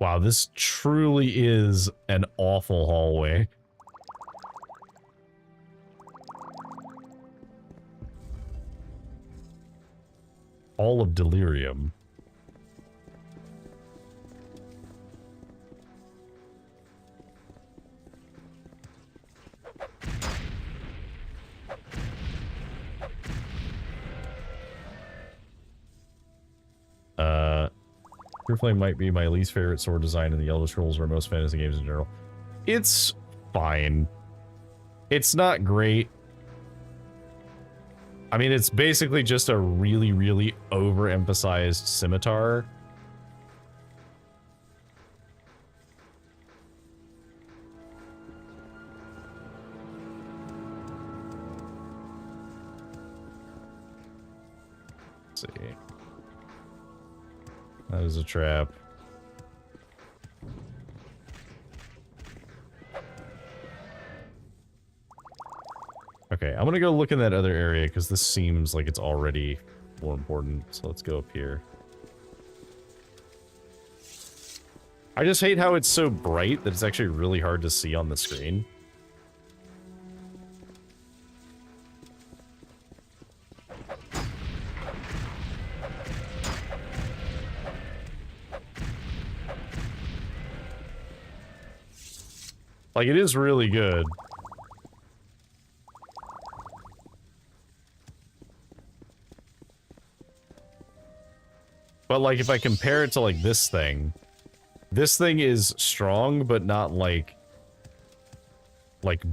Wow, this truly is an awful hallway. All of delirium. Pure Flame might be my least favorite sword design in the Elder Scrolls or most fantasy games in general. It's fine. It's not great. I mean, it's basically just a really, really overemphasized scimitar. Let's see. That is a trap. Okay, I'm gonna go look in that other area because this seems like it's already more important. So let's go up here. I just hate how it's so bright that it's actually really hard to see on the screen. Like, it is really good. But, like, if I compare it to, like, this thing is strong, but not, like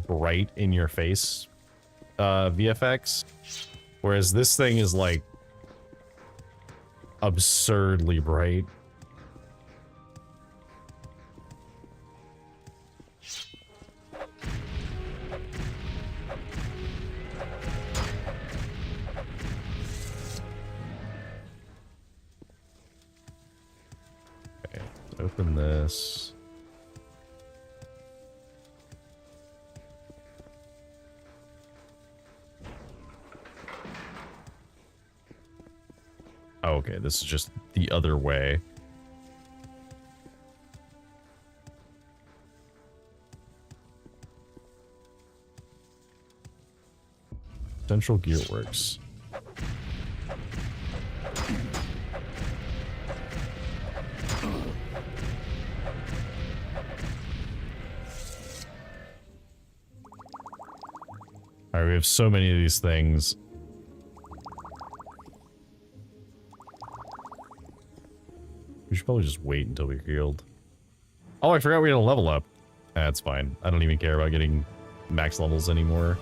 bright in your face, VFX. Whereas this thing is, like, absurdly bright. Open this. Oh, okay, this is just the other way. Central Gearworks. Alright, we have so many of these things. We should probably just wait until we're healed. Oh, I forgot we had a level up. That's fine. I don't even care about getting max levels anymore.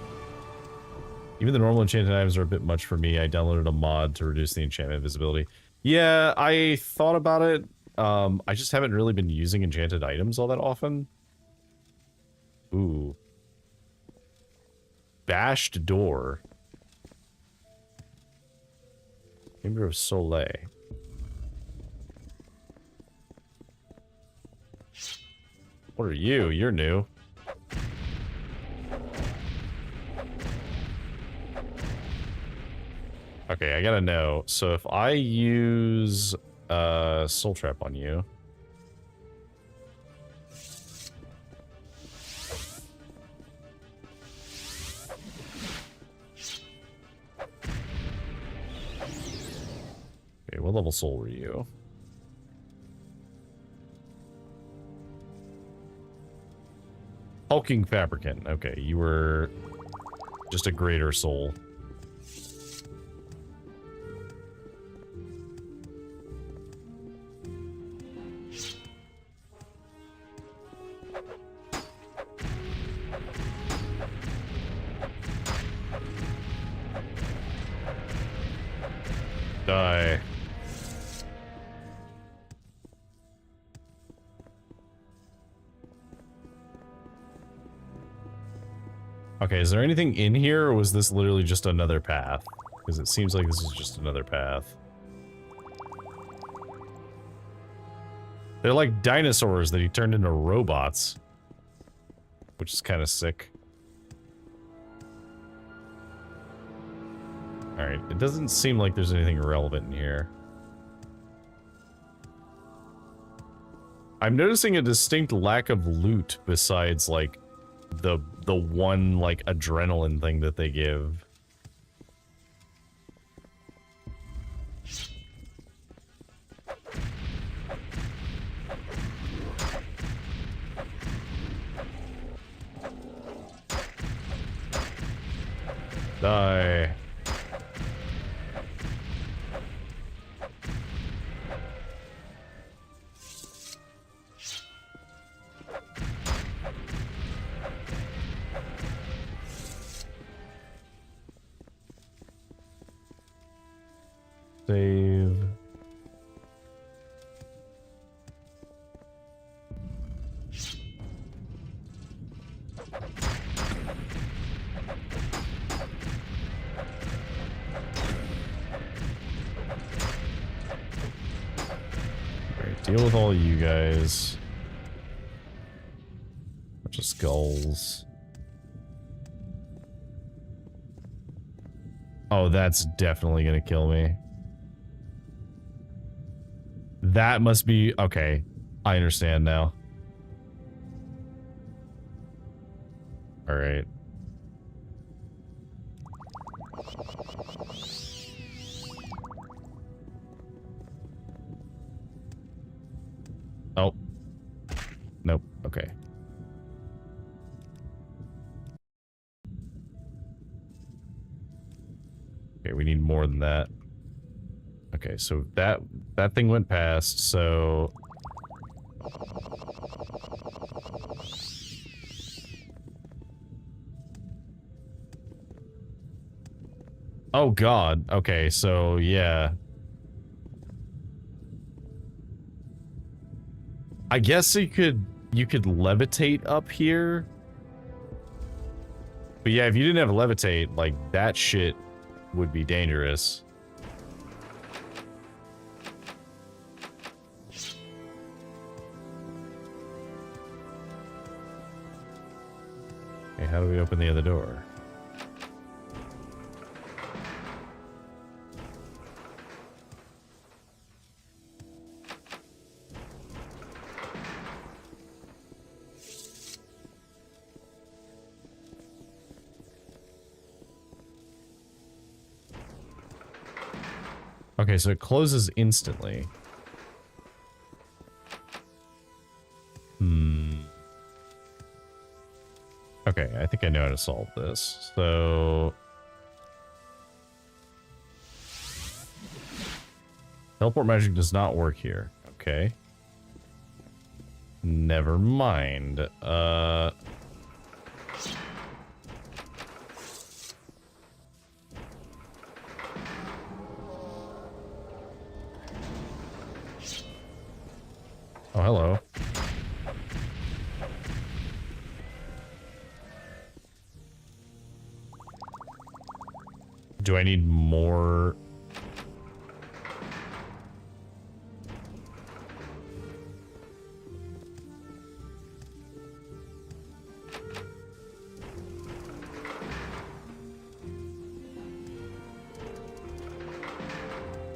Even the normal enchanted items are a bit much for me. I downloaded a mod to reduce the enchantment visibility. Yeah, I thought about it. I just haven't really been using enchanted items all that often. Ooh. Bashed door. Chamber of Soleil. What are you? You're new. Okay, I gotta know. So if I use Soul Trap on you. Okay, what level soul were you? Hulking Fabricant. Okay, you were just a greater soul. Die. Okay, is there anything in here, or was this literally just another path? Because it seems like this is just another path. They're like dinosaurs that he turned into robots. Which is kind of sick. Alright, it doesn't seem like there's anything relevant in here. I'm noticing a distinct lack of loot besides, like, the one, like, adrenaline thing that they give. Die. Save. Alright, deal with all you guys. Bunch of skulls. Oh, that's definitely gonna kill me. That must be... Okay. I understand now. All right. Oh. Nope. Okay. Okay, we need more than that. Okay, so that thing went past, so oh god. Okay, so yeah. I guess you could levitate up here. But yeah, if you didn't have levitate, like that shit would be dangerous. Okay, how do we open the other door? Okay, so it closes instantly. Okay, I think I know how to solve this. So teleport magic does not work here. Okay. Never mind. Oh, hello. Do I need more?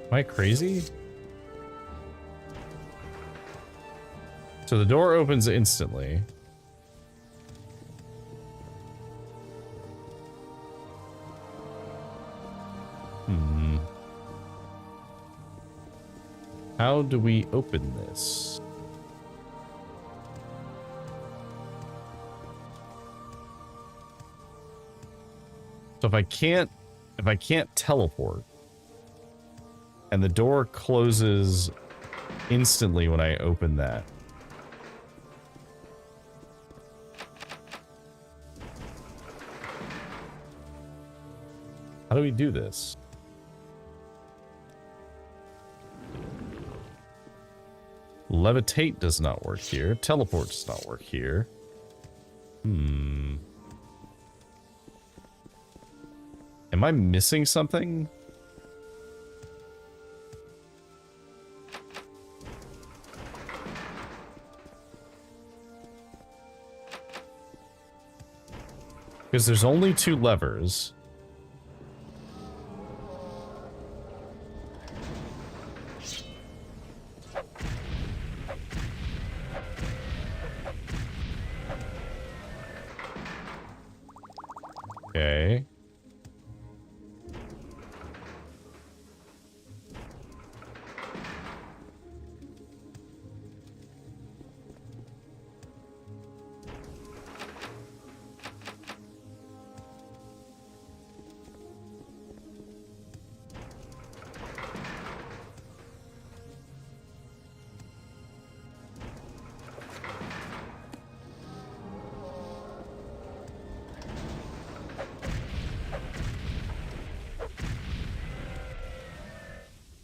Am I crazy? So the door opens instantly. How do we open this? So if I can't teleport and the door closes instantly when I open that. How do we do this? Levitate does not work here. Teleport does not work here. Am I missing something? Because there's only 2 levers. Okay.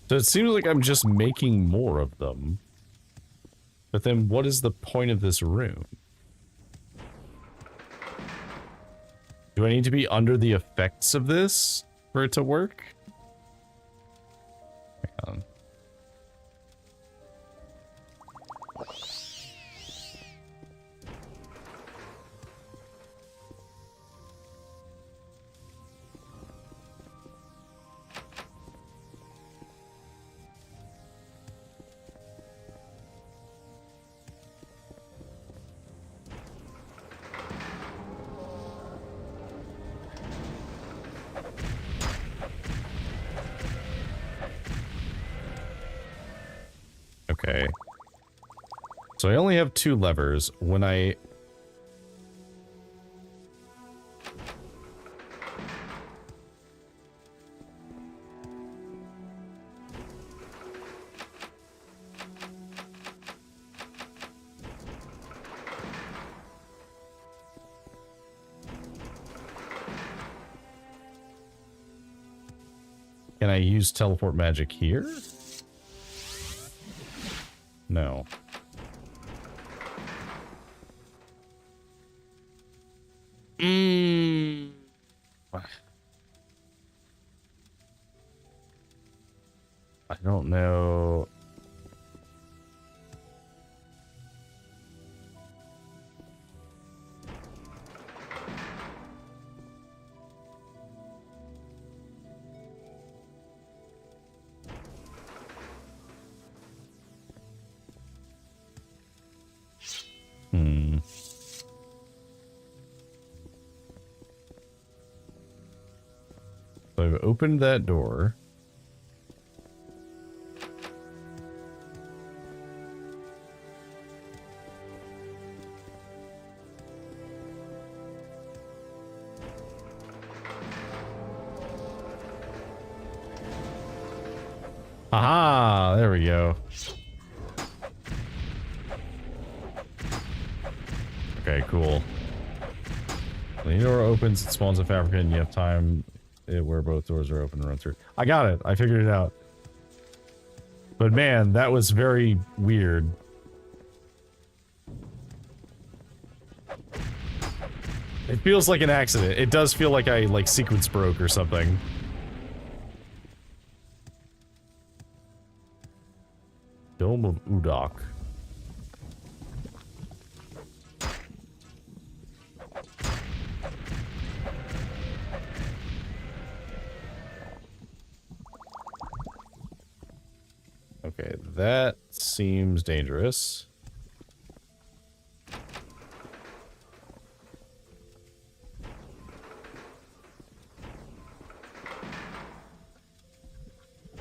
So it seems like I'm just making more of them. But then what is the point of this room? Do I need to be under the effects of this for it to work? Hang on. Okay. So I only have 2 levers. When I... Can I use teleport magic here? No. I don't know. So I've opened that door. Aha! There we go. Okay, cool. When the door opens, it spawns a fabric and you have time where both doors are open to run through. I got it. I figured it out. But man, that was very weird. It feels like an accident. It does feel like I, sequence broke or something. Dome of Udok. Okay, that seems dangerous.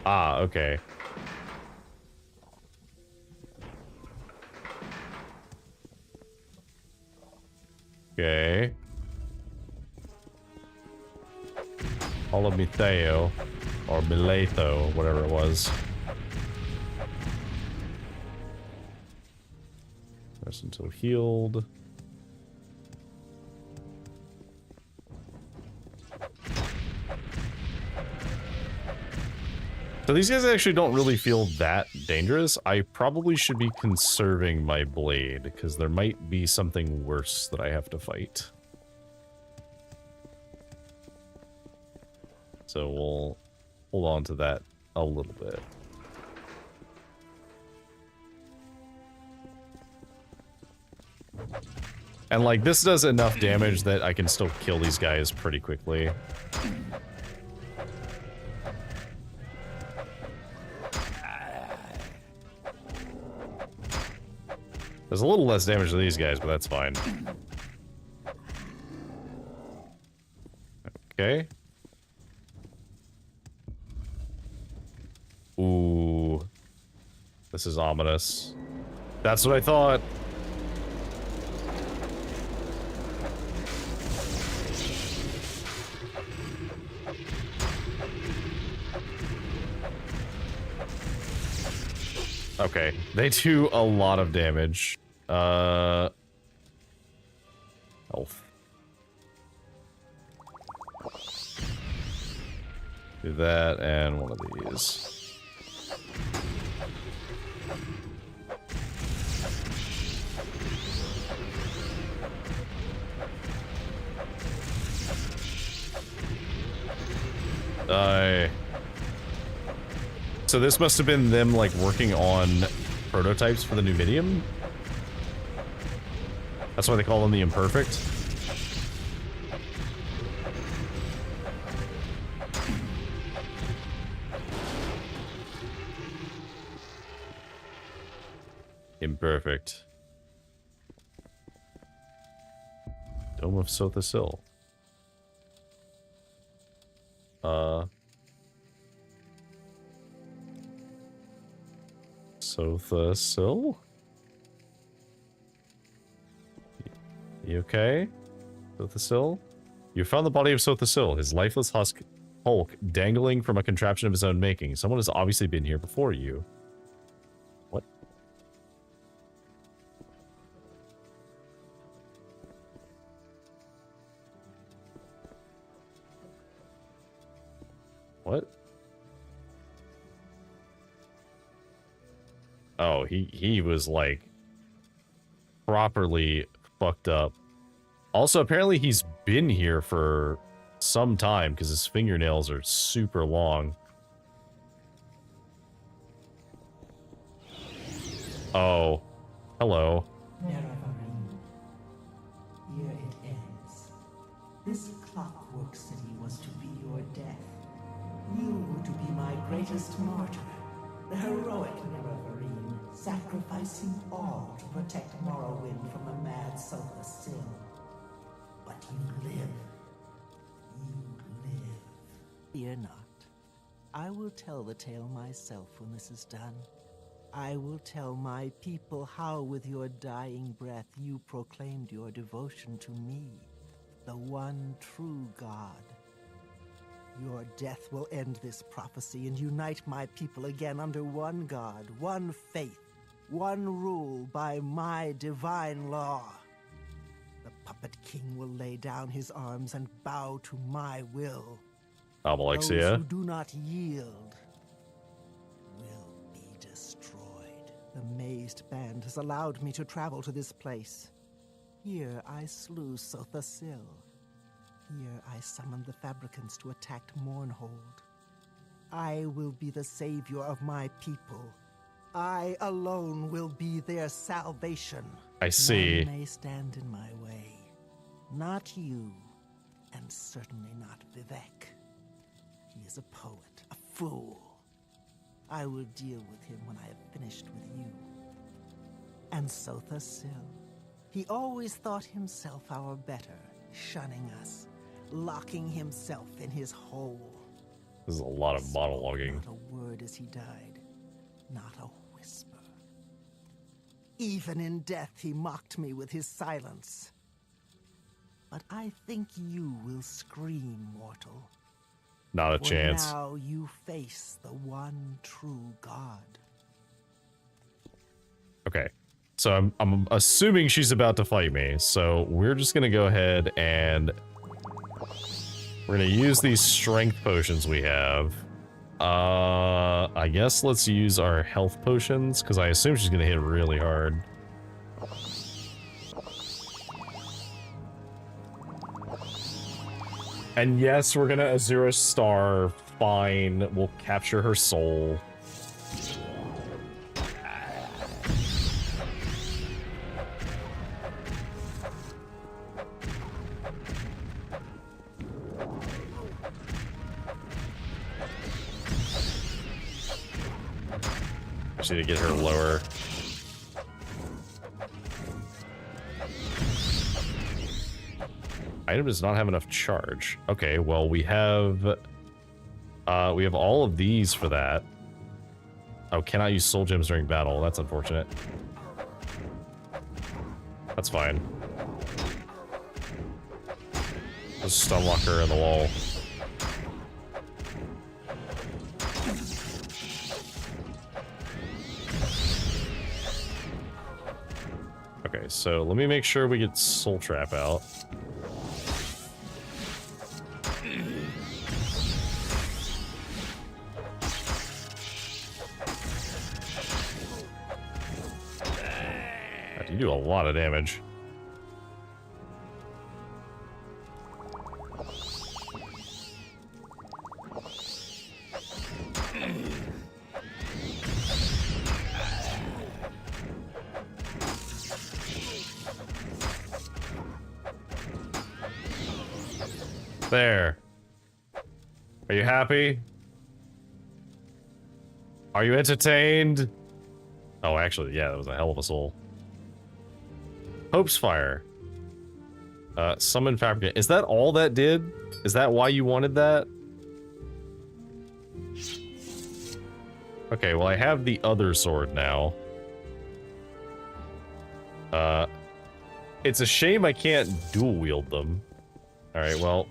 Ah, okay. Okay. All of Mitheo, or Miletho, whatever it was. Rest until healed. So these guys actually don't really feel that dangerous. I probably should be conserving my blade, because there might be something worse that I have to fight. So we'll hold on to that a little bit. And like, this does enough damage that I can still kill these guys pretty quickly. There's a little less damage to these guys, but that's fine. Okay. Ooh. This is ominous. That's what I thought. Okay, they do a lot of damage. Health. Do that and one of these. Die. So this must have been them, like, working on prototypes for the new medium? That's why they call them the Imperfect? Imperfect. Dome of Sothasil. Sothasil? You okay? Sothasil? You found the body of Sothasil, his lifeless hulk dangling from a contraption of his own making. Someone has obviously been here before you. What? What? Oh, he was like properly fucked up. Also, apparently he's been here for some time because his fingernails are super long. Oh, hello. Nerevarine. Here it ends. This clockwork city was to be your death. You were to be my greatest martyr, the heroic Nerevarine, sacrificing all to protect Morrowind from a mad Sothasil. But you live. You live. Fear not. I will tell the tale myself when this is done. I will tell my people how with your dying breath you proclaimed your devotion to me, the one true God. Your death will end this prophecy and unite my people again under one God, one faith, one rule by my divine law. The puppet king will lay down his arms and bow to my will. Those who do not yield will be destroyed. The mazed band has allowed me to travel to this place. Here I slew Sothasil. Here I summoned the Fabricants to attack Mournhold. I will be the savior of my people. I alone will be their salvation. I see. None may stand in my way. Not you, and certainly not Vivek. He is a poet, a fool. I will deal with him when I have finished with you. And Sothasil. He always thought himself our better, shunning us, locking himself in his hole. This is a lot of monologuing. Not a word as he died, not a whisper. Even in death he mocked me with his silence. But I think you will scream, mortal. Not a For chance. now you face the one true God. Okay. So I'm assuming she's about to fight me. So we're just gonna go ahead and we're gonna use these strength potions we have. I guess let's use our health potions because I assume she's gonna hit really hard. And yes, we're gonna Azura Star. Fine, we'll capture her soul. Just need to get her lower. Item does not have enough charge. Okay, well we have all of these for that. Oh, cannot use soul gems during battle. That's unfortunate. That's fine. Just stun lock her in the wall. Okay, so let me make sure we get Soul Trap out. God, you do a lot of damage. There. Are you happy? Are you entertained? Oh, actually, yeah, that was a hell of a soul. Hope's Fire. Summon Fabricant. Is that all that did? Is that why you wanted that? Okay, well, I have the other sword now. It's a shame I can't dual wield them. Alright, well.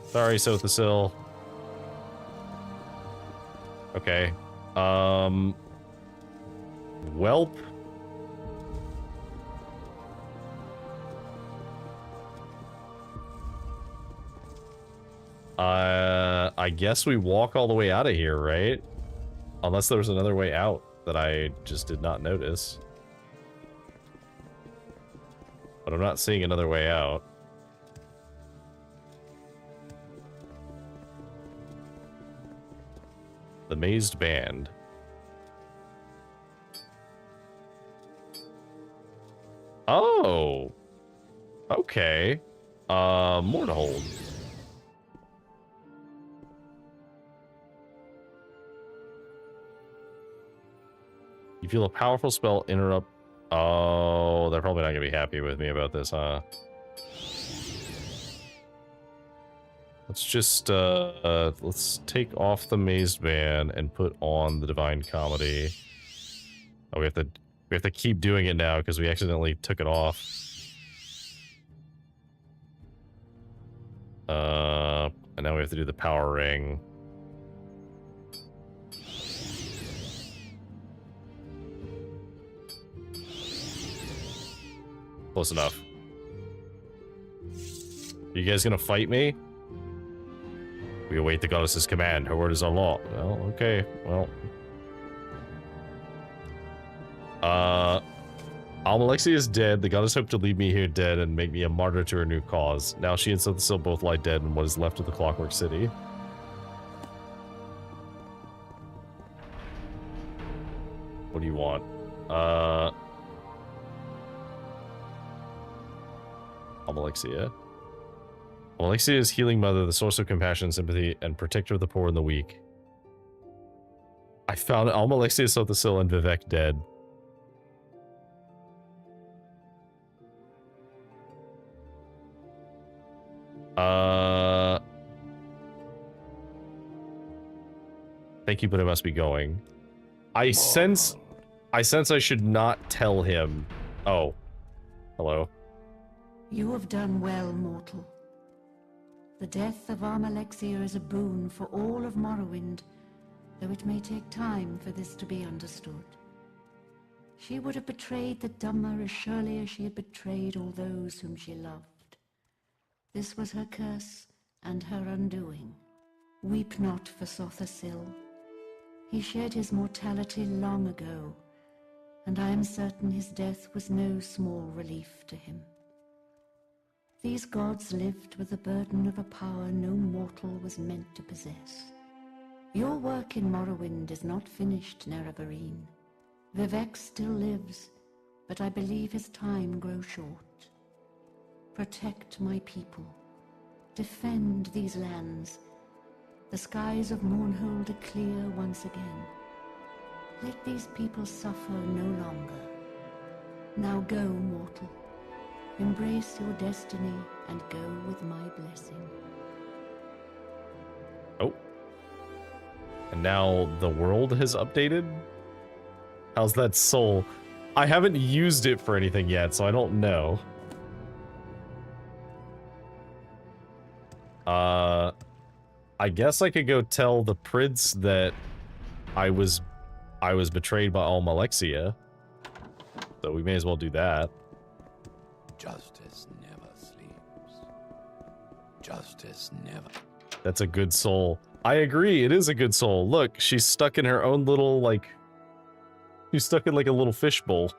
Sorry, Sothasil. Okay. Welp. I guess we walk all the way out of here, right? Unless there was another way out that I just did not notice. But I'm not seeing another way out. The Mazed Band. Oh! Okay. Mournhold. You feel a powerful spell interrupt. Oh, they're probably not gonna be happy with me about this, huh? Let's just, let's take off the Mazed Band and put on the Divine Comedy. Oh, we have to keep doing it now because we accidentally took it off. And now we have to do the Power Ring. Close enough. You guys gonna fight me? We await the goddess's command. Her word is our law. Well, okay. Well. Almalexia is dead. The goddess hoped to leave me here dead and make me a martyr to her new cause. Now she and Sothasil both lie dead in what is left of the Clockwork City. What do you want? Almalexia. Almalexia is healing mother, the source of compassion, sympathy, and protector of the poor and the weak. I found Almalexia, Sothasil, and Vivek dead. Thank you, but I must be going. I sense I should not tell him. Oh. Hello. You have done well, mortal. The death of Almalexia is a boon for all of Morrowind, though it may take time for this to be understood. She would have betrayed the Dhamma as surely as she had betrayed all those whom she loved. This was her curse and her undoing. Weep not for Sothasil. He shed his mortality long ago, and I am certain his death was no small relief to him. These gods lived with the burden of a power no mortal was meant to possess. Your work in Morrowind is not finished, Nerevarine. Vivek still lives, but I believe his time grows short. Protect my people. Defend these lands. The skies of Mournhold are clear once again. Let these people suffer no longer. Now go, mortal. Embrace your destiny and go with my blessing. Oh. And now the world has updated? How's that soul? I haven't used it for anything yet, so I don't know. I guess I could go tell the prince that I was betrayed by Almalexia. So we may as well do that. Justice never sleeps. Justice never... That's a good soul. I agree, it is a good soul. Look, she's stuck in her own little, like... She's stuck in, like, a little fishbowl.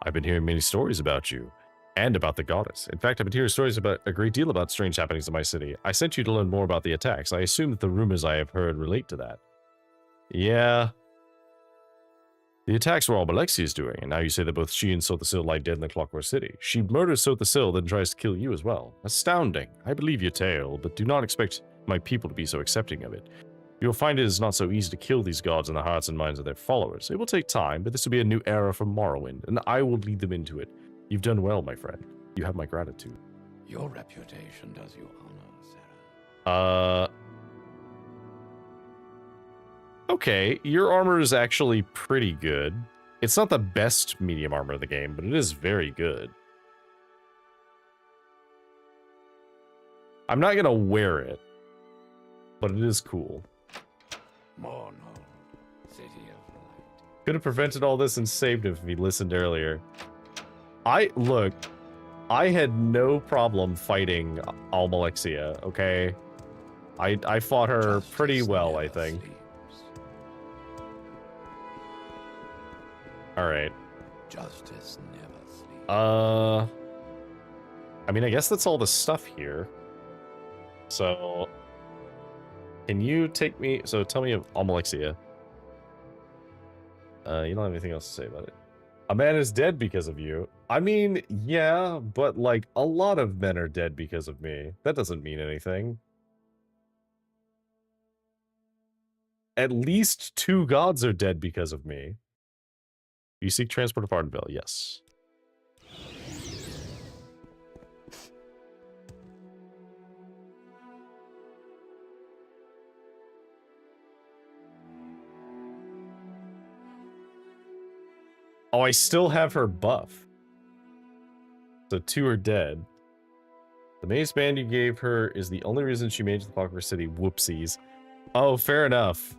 I've been hearing many stories about you. And about the goddess. In fact, I've been hearing stories about a great deal about strange happenings in my city. I sent you to learn more about the attacks. I assume that the rumors I have heard relate to that. Yeah. The attacks were all Alexia's doing, and now you say that both she and Sothasil lie dead in the Clockwork City. She murders Sothasil, then tries to kill you as well. Astounding. I believe your tale, but do not expect my people to be so accepting of it. You'll find it is not so easy to kill these gods in the hearts and minds of their followers. It will take time, but this will be a new era for Morrowind, and I will lead them into it. You've done well, my friend. You have my gratitude. Your reputation does you honor, Sarah. Okay, your armor is actually pretty good. It's not the best medium armor of the game, but it is very good. I'm not gonna wear it, but it is cool. Mournhold, city of light. Could have prevented all this and saved him if he listened earlier. Look, I had no problem fighting Almalexia, okay? I fought her pretty well, I think. Alright. Justice never sleeps. I mean, I guess that's all the stuff here. So, can you take me... So, tell me of Almalexia. You don't have anything else to say about it. A man is dead because of you. I mean, yeah, but, like, a lot of men are dead because of me. That doesn't mean anything. At least 2 gods are dead because of me. You seek transport of Ardenville, yes. Oh, I still have her buff. So 2 are dead. The mace band you gave her is the only reason she made it to the Clockwork City. Whoopsies. Oh, fair enough.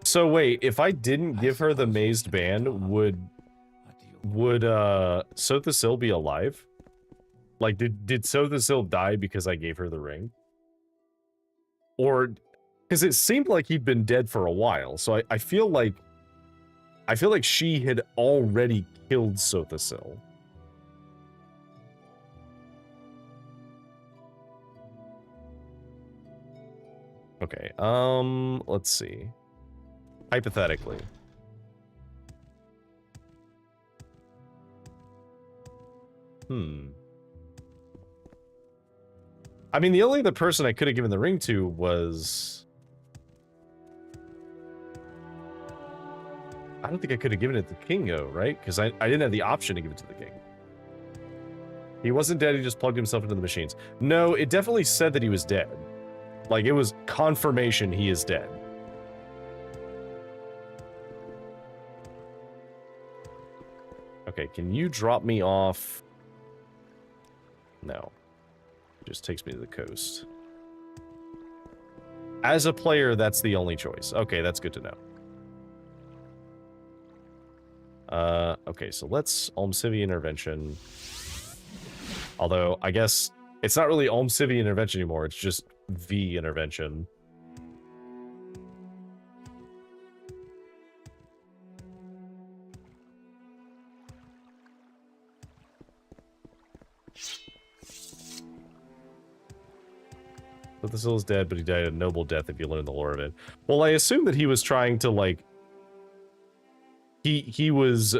So wait, if I didn't give her the mazed band, would Sothasil be alive? Like, did Sothasil die because I gave her the ring? Or, because it seemed like he'd been dead for a while, so I feel like she had already killed Sothasil. Okay, let's see. Hypothetically. I mean, the only other person I could have given the ring to was... I don't think I could have given it to Kingo, right? Because I didn't have the option to give it to the king. He wasn't dead, he just plugged himself into the machines. No, it definitely said that he was dead. Like, it was confirmation he is dead. Okay, can you drop me off? No. It just takes me to the coast. As a player, that's the only choice. Okay, that's good to know. Okay, so let's Olm Civvy Intervention. Although, I guess it's not really Olm Civvy Intervention anymore, it's just V Intervention. Sothasil is dead, but he died a noble death if you learn the lore of it. Well, I assume that he was trying to, like... He was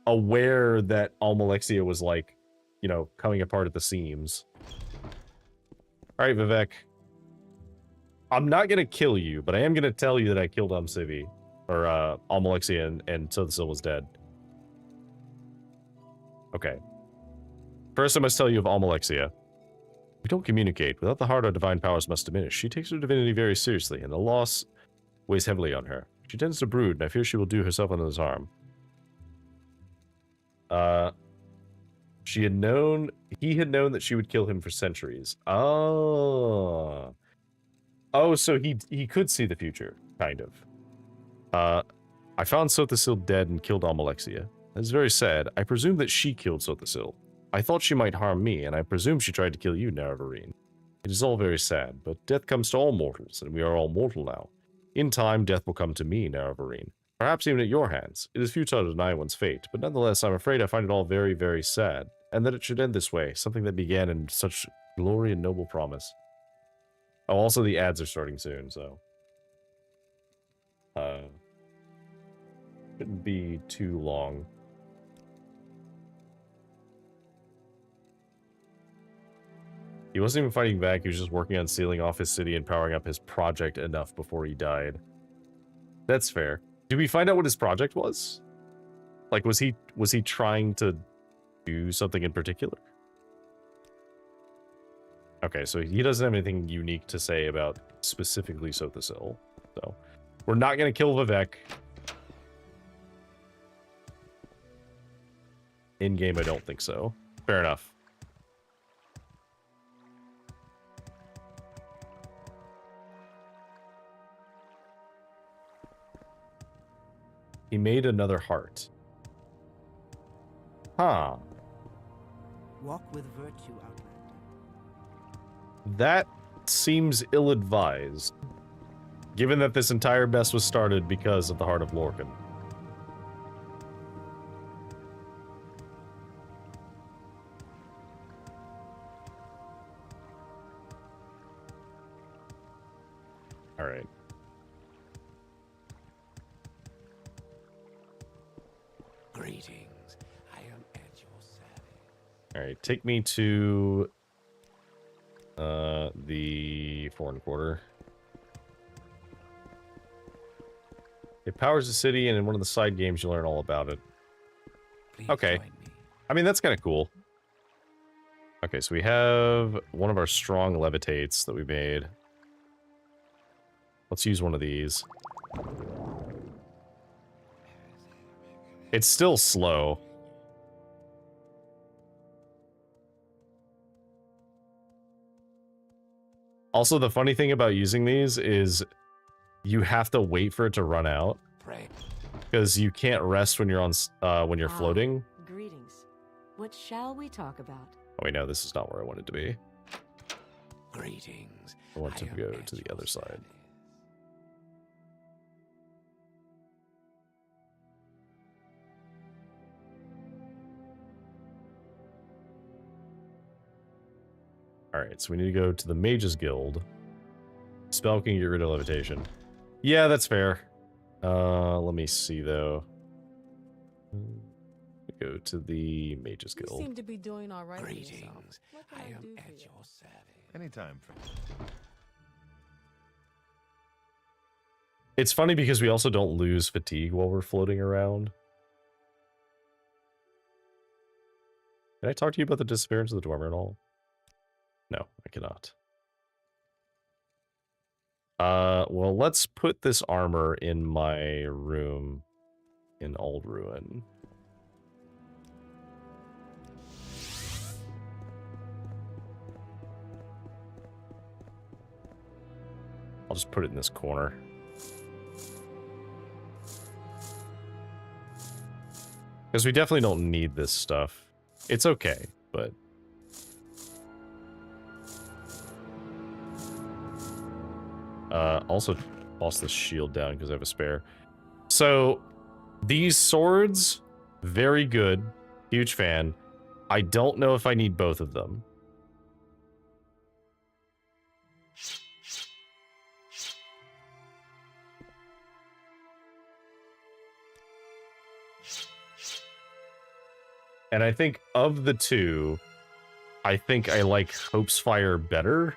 aware that Almalexia was, like, you know, coming apart at the seams. Alright, Vivek. I'm not gonna kill you, but I am gonna tell you that I killed Civvy. Or, Almalexia and Sothasil was dead. Okay. First, I must tell you of Almalexia. We don't communicate. Without the heart, our divine powers must diminish. She takes her divinity very seriously, and the loss weighs heavily on her. She tends to brood, and I fear she will do herself another's harm. He had known that she would kill him for centuries. Oh. Oh, so he could see the future, kind of. I found Sothasil dead and killed Almalexia. That's very sad. I presume that she killed Sothasil. I thought she might harm me, and I presume she tried to kill you, Naravarine. It is all very sad, but death comes to all mortals, and we are all mortal now. In time, death will come to me, Naravarine. Perhaps even at your hands. It is futile to deny one's fate, but nonetheless, I'm afraid I find it all very, very sad. And that it should end this way, something that began in such glory and noble promise. Oh, also the ads are starting soon, so... shouldn't be too long. He wasn't even fighting back, he was just working on sealing off his city and powering up his project enough before he died. That's fair. Did we find out what his project was? Like, was he trying to do something in particular? Okay, so he doesn't have anything unique to say about specifically Sothisil. So we're not going to kill Vivek. In-game, I don't think so. Fair enough. He made another heart. Huh. Walk with virtue, Outlander. That seems ill-advised, given that this entire mess was started because of the Heart of Lorcan. All right. Greetings. I am at your service. All right, take me to the foreign quarter. It powers the city, and in one of the side games, you learn all about it. Please Okay. join me. I mean, that's kind of cool. Okay, so we have one of our strong levitates that we made. Let's use one of these. It's still slow. Also, the funny thing about using these is you have to wait for it to run out. Pray. Because you can't rest when you're on when you're floating. Greetings. What shall we talk about? Oh wait, no, this is not where I wanted to be. Greetings. I want to am go at to the your other side. service. Alright, so we need to go to the Mages Guild. Spell can get rid of levitation. Yeah, that's fair. Let me see though. Go to the Mages You Guild. seem to be doing all right. Greetings. What can I I am do for at you? your service. Anytime, friend. It's funny because we also don't lose fatigue while we're floating around. Can I talk to you about the disappearance of the Dwemer at all? No, I cannot. Well, let's put this armor in my room in Old Ruin. I'll just put it in this corner. Because we definitely don't need this stuff. It's okay, but... also toss this shield down because I have a spare. So, these swords, very good. Huge fan. I don't know if I need both of them. And I think of the two, I think I like Hope's Fire better.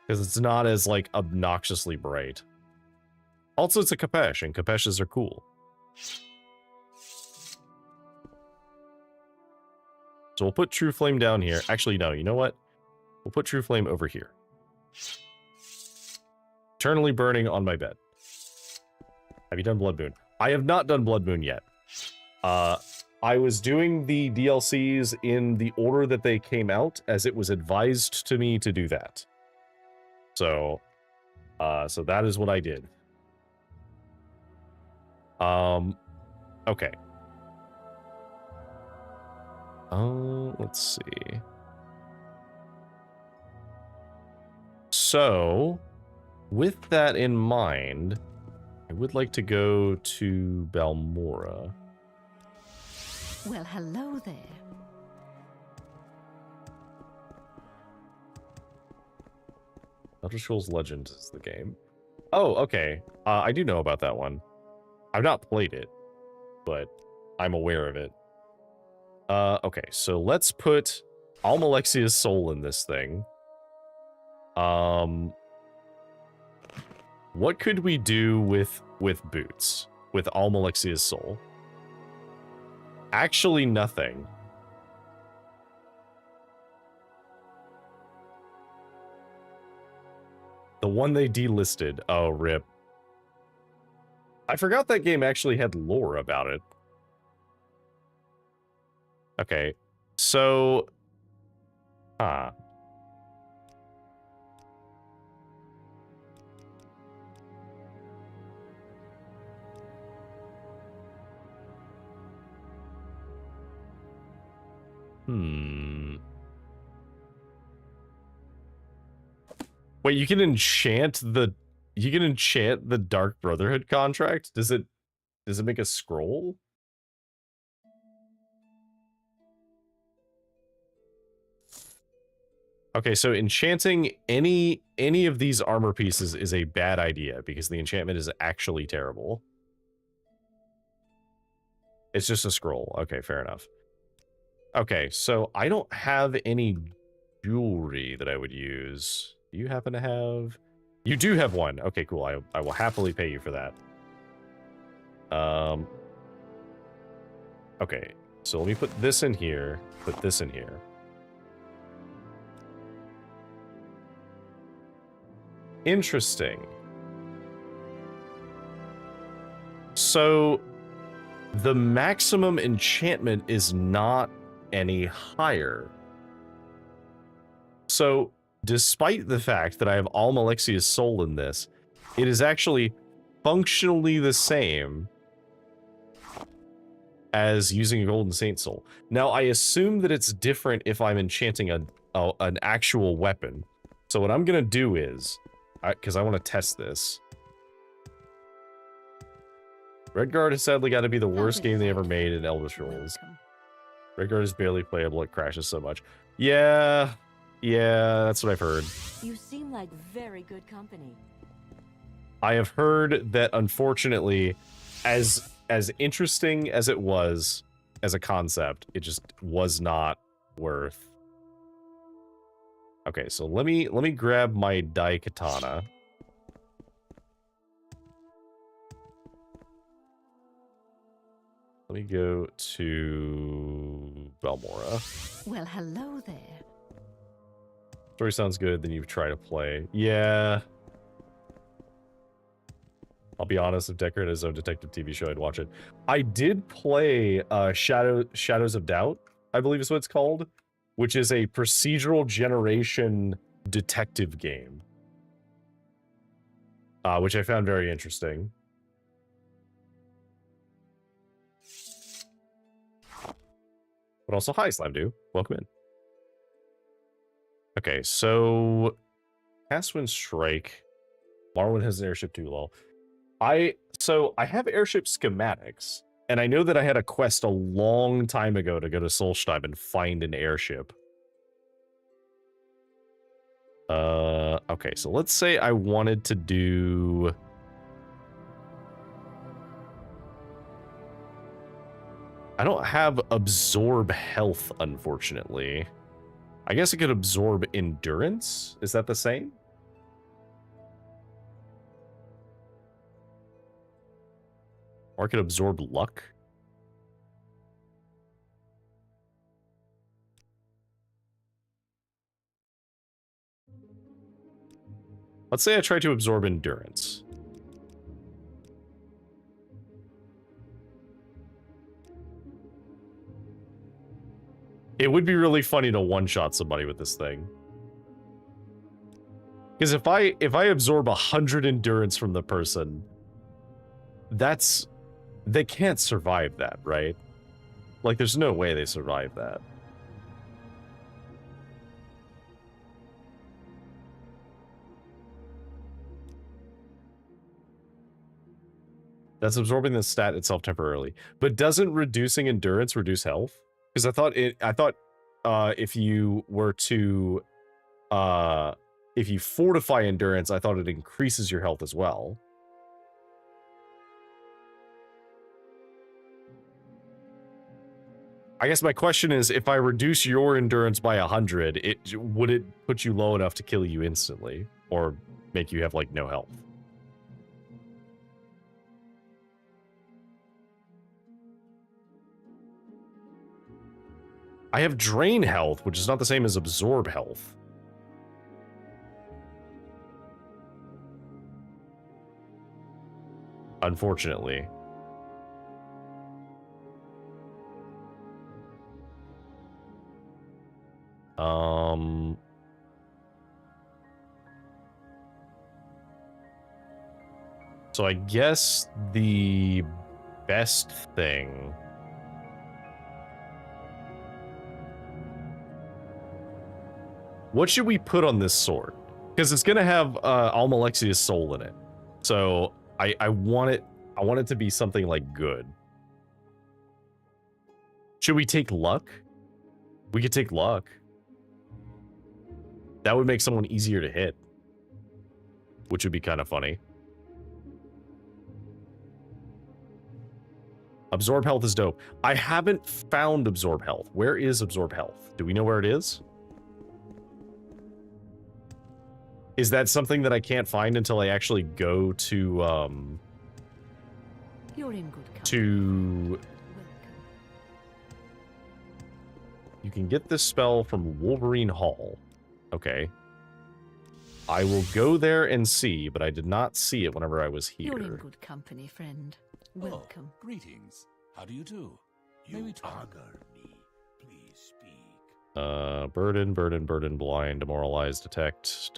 Because it's not as, like, obnoxiously bright. Also, it's a Kapesh, and Kapeshes are cool. So we'll put True Flame down here. Actually, no, you know what? We'll put True Flame over here. Eternally burning on my bed. Have you done Blood Moon? I have not done Blood Moon yet. I was doing the DLCs in the order that they came out, as it was advised to me to do that. So that is what I did. Okay. Let's see. So, with that in mind, I would like to go to Balmora. Well, hello there. Elder Scrolls Legends is the game. Oh, okay. I do know about that one. I've not played it, but I'm aware of it. Okay, so let's put Almalexia's soul in this thing. What could we do with boots? With Almalexia's soul? Actually, nothing. The one they delisted. Oh, rip. I forgot that game actually had lore about it. Okay, so... Wait, you can enchant the Dark Brotherhood contract? Does it make a scroll? Okay, so enchanting any of these armor pieces is a bad idea because the enchantment is actually terrible. It's just a scroll. Okay, fair enough. Okay, so I don't have any jewelry that I would use. Do you happen to have... You do have one. Okay, cool. I will happily pay you for that. Okay, so let me put this in here. Put this in here. Interesting. So, the maximum enchantment is not any higher. So, despite the fact that I have all Malexia's soul in this, it is actually functionally the same as using a Golden Saint soul. Now, I assume that it's different if I'm enchanting an actual weapon. So what I'm going to do is, because I want to test this. Redguard has sadly got to be the worst game they ever made in Elder Scrolls. Redguard is barely playable, it crashes so much. Yeah, that's what I've heard. You seem like very good company. I have heard that, unfortunately, as interesting as it was as a concept, it just was not worth. Okay, so let me grab my Dai Katana. Let me go to Balmora. Well, hello there. Story sounds good, then you try to play. Yeah. I'll be honest, if Decker had his own detective TV show, I'd watch it. I did play Shadows of Doubt, I believe is what it's called, which is a procedural generation detective game. Which I found very interesting. But also, hi, Slamdew. Welcome in. Okay, so... Castwind Strike. Morrowind has an airship too, lol. So, I have airship schematics, and I know that I had a quest a long time ago to go to Solstheim and find an airship. Okay, so let's say I wanted to do... I don't have absorb health, unfortunately. I guess I could absorb endurance? Is that the same? Or I could absorb luck? Let's say I try to absorb endurance. It would be really funny to one-shot somebody with this thing. Because if I absorb 100 endurance from the person, that's... They can't survive that, right? Like, there's no way they survive that. That's absorbing the stat itself temporarily. But doesn't reducing endurance reduce health? Because I thought if you were to if you fortify endurance, I thought it increases your health as well. I guess my question is, if I reduce your endurance by 100, would it put you low enough to kill you instantly, or make you have like no health? I have drain health, which is not the same as absorb health. Unfortunately. So I guess the best thing... What should we put on this sword? Because it's going to have Almalexia's soul in it. So I want it to be something like good. Should we take luck? We could take luck. That would make someone easier to hit. Which would be kind of funny. Absorb health is dope. I haven't found absorb health. Where is absorb health? Do we know where it is? Is that something that I can't find until I actually go to, You're in good company. to... You can get this spell from Wolverine Hall. Okay. I will go there and see, but I did not see it whenever I was here. You're in good company, friend. Welcome. Oh, greetings. How do you do? May we talk? Me. Please speak. Burden, blind, demoralize, detect,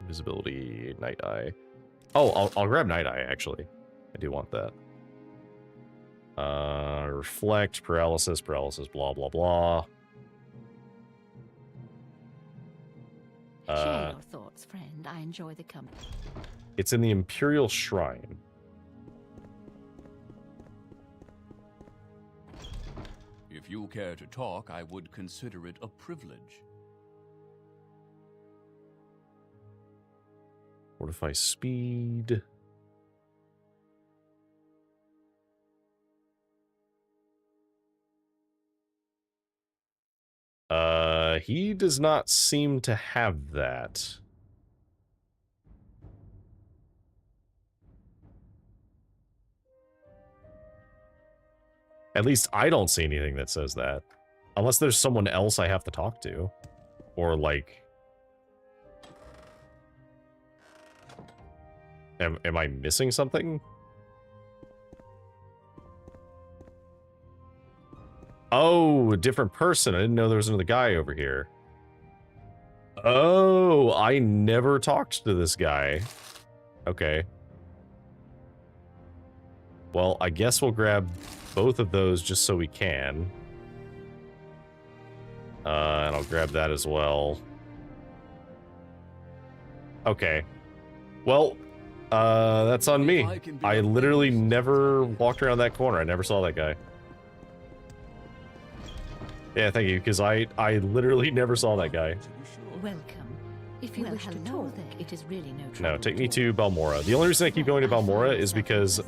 visibility, night eye. Oh, I'll grab night eye, actually. I do want that. Reflect, paralysis, blah, blah, blah. Share your thoughts, friend. I enjoy the company. It's in the Imperial Shrine. If you care to talk, I would consider it a privilege. Fortify speed. He does not seem to have that. At least I don't see anything that says that. Unless there's someone else I have to talk to. Or, like... Am I missing something? Oh, a different person. I didn't know there was another guy over here. Oh, I never talked to this guy. Okay. Well, I guess we'll grab both of those just so we can. And I'll grab that as well. Okay. Well, that's on me. I literally never walked around that corner. I never saw that guy. Yeah, thank you, because I literally never saw that guy. Welcome. If you wish to talk, it is really no trouble. No, take me to Balmora. The only reason I keep going to Balmora is because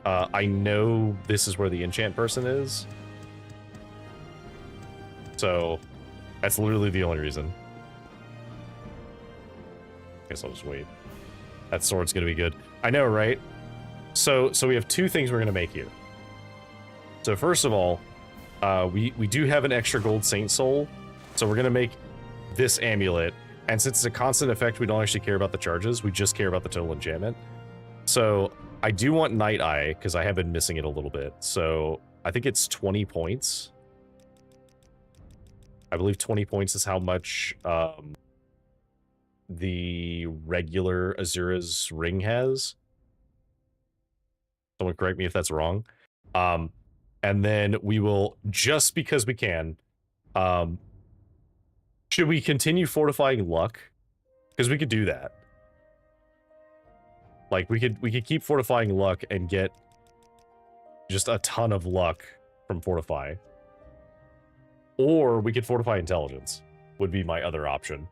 I know this is where the enchant person is. So, that's literally the only reason. Guess I'll just wait. That sword's gonna be good. I know, right? So we have two things we're gonna make here. So first of all, we do have an extra gold saint soul, so we're gonna make this amulet. And since it's a constant effect, we don't actually care about the charges. We just care about the total enchantment. So I do want Night Eye, because I have been missing it a little bit. So I think it's 20 points. I believe 20 points is how much the regular Azura's ring has. Someone correct me if that's wrong. And then we will, just because we can, should we continue fortifying luck? Because we could do that. Like, we could keep fortifying luck and get just a ton of luck from fortify. Or we could fortify intelligence, would be my other option.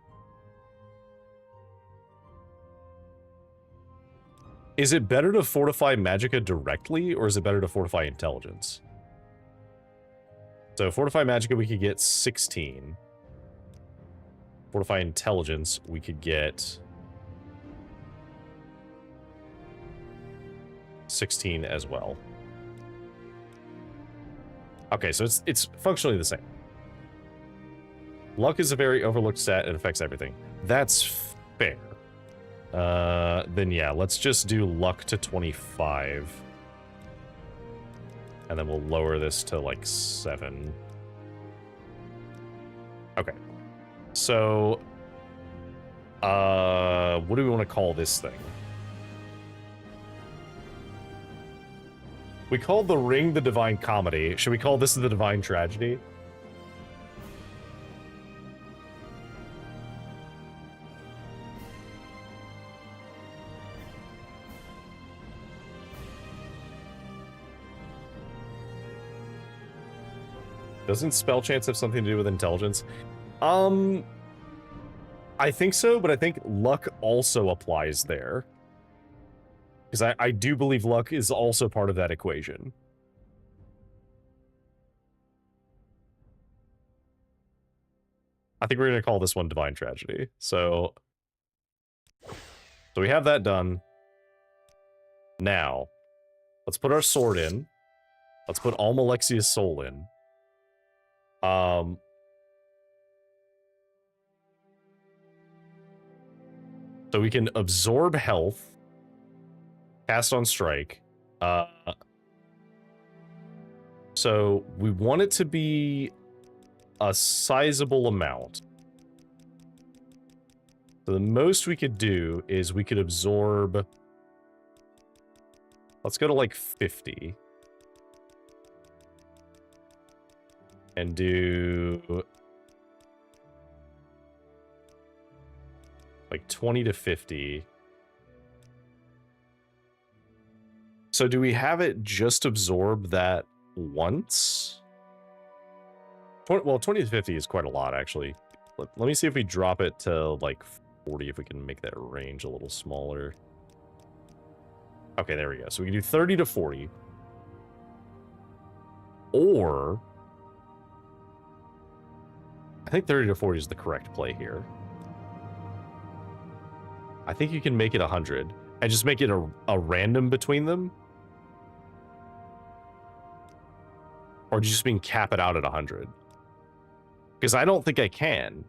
Is it better to fortify Magicka directly, or is it better to fortify intelligence? So fortify Magicka, we could get 16. Fortify intelligence, we could get 16 as well. Okay, so it's functionally the same. Luck is a very overlooked stat and affects everything. That's fair. Then yeah, let's just do luck to 25. And then we'll lower this to like 7. Okay. So, what do we want to call this thing? We called the ring the Divine Comedy. Should we call this the Divine Tragedy? Doesn't spell chance have something to do with intelligence? I think so, but I think luck also applies there. Because I do believe luck is also part of that equation. I think we're going to call this one Divine Tragedy. So we have that done. Now, let's put our sword in. Let's put Almalexia's soul in. So we can absorb health. Cast on strike. So we want it to be a sizable amount. So the most we could do is we could absorb... Let's go to like 50. And do... like 20 to 50. So do we have it just absorb that once? Well, 20 to 50 is quite a lot, actually. Let me see if we drop it to, like, 40, if we can make that range a little smaller. Okay, there we go. So we can do 30 to 40. Or... I think 30 to 40 is the correct play here. I think you can make it 100. And just make it a random between them. Or do you just mean cap it out at 100? Because I don't think I can.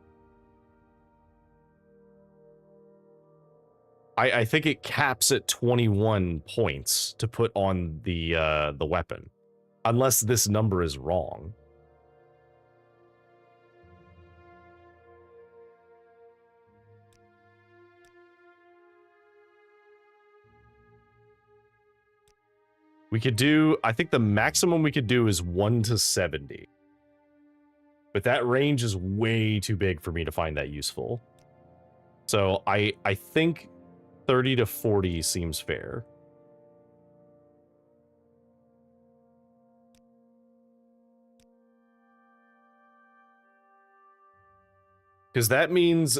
I think it caps at 21 points to put on the weapon. Unless this number is wrong. We could do, I think the maximum we could do is 1 to 70. But that range is way too big for me to find that useful. So I think 30 to 40 seems fair. Because that means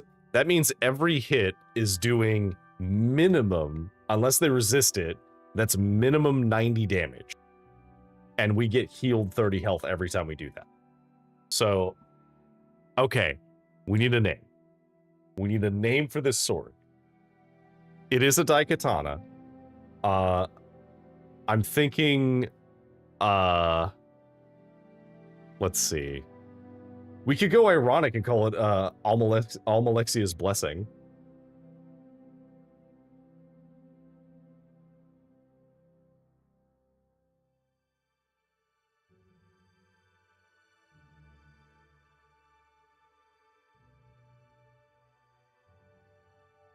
every hit is doing minimum, unless they resist it, that's minimum 90 damage. And we get healed 30 health every time we do that. So, okay, we need a name. We need a name for this sword. It is a Daikatana. I'm thinking, let's see. We could go ironic and call it Almalexia's Blessing.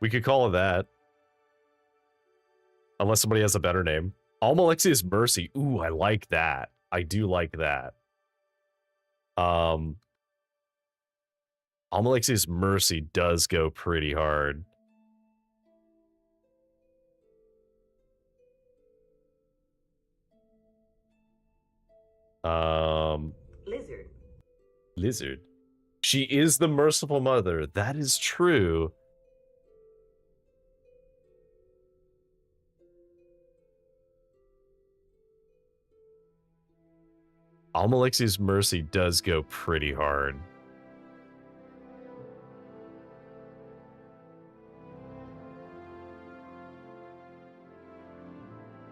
We could call it that. Unless somebody has a better name. Almalexia's Mercy. Ooh, I like that. I do like that. Almalexia's Mercy does go pretty hard. Lizard. She is the merciful mother. That is true. Almalexia's Mercy does go pretty hard.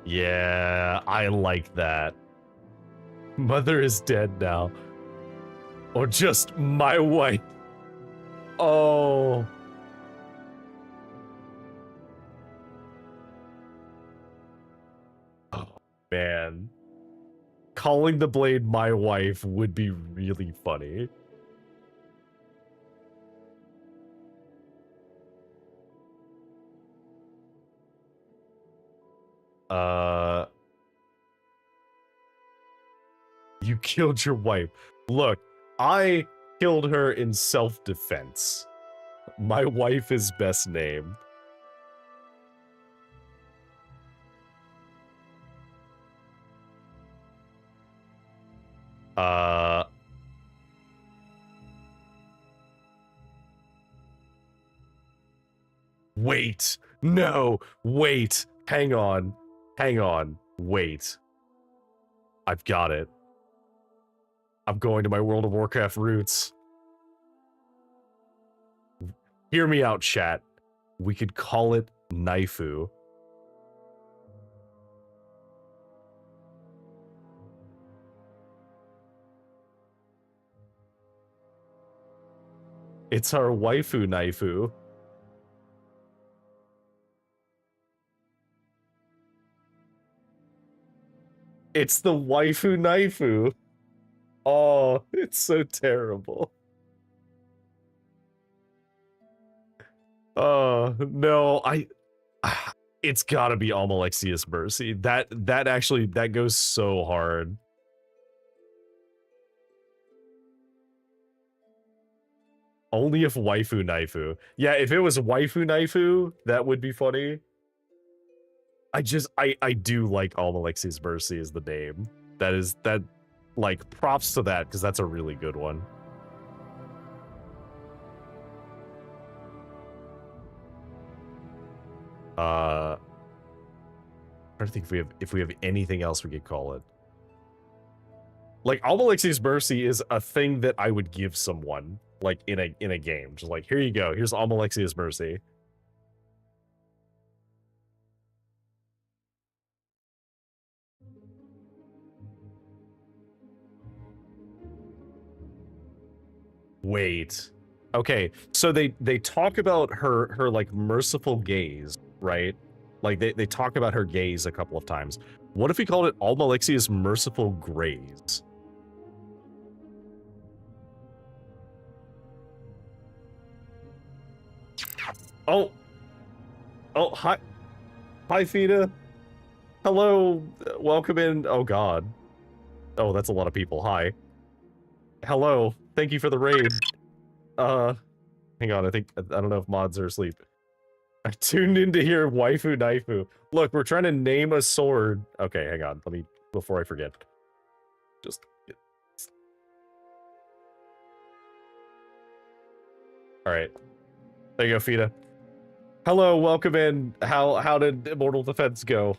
Yeah, I like that. Mother is dead now. Or just my wife. Oh. Man. Calling the blade my wife would be really funny. You killed your wife. Look, I killed her in self-defense. My wife is best name. Wait. No. Wait. Hang on. Hang on. Wait. I've got it. I'm going to my World of Warcraft roots. Hear me out, chat. We could call it Naifu. It's our waifu Naifu. It's the waifu Naifu. Oh, it's so terrible. Oh, no, it's gotta be Almalexia's Mercy. That goes so hard. Only if waifu Naifu. Yeah, if it was waifu Naifu, that would be funny. I do like Almalexia's Mercy as the name. That like props to that, because that's a really good one. I'm trying to think if we have anything else we could call it. Like Almalexia's Mercy is a thing that I would give someone, like in a game. Just like, here you go, here's Almalexia's Mercy. Wait. Okay, so they talk about her like merciful gaze, right? Like they talk about her gaze a couple of times. What if we called it Almalexia's merciful graze? Oh, hi, Fida. Hello, welcome in. Oh God. Oh, that's a lot of people. Hi. Hello. Thank you for the raid. Hang on, I don't know if mods are asleep. I tuned in to hear waifu Naifu. Look, we're trying to name a sword. Okay, hang on. Let me, before I forget. Just... Alright. There you go, Fida. Hello, welcome in. How did Immortal Defense go?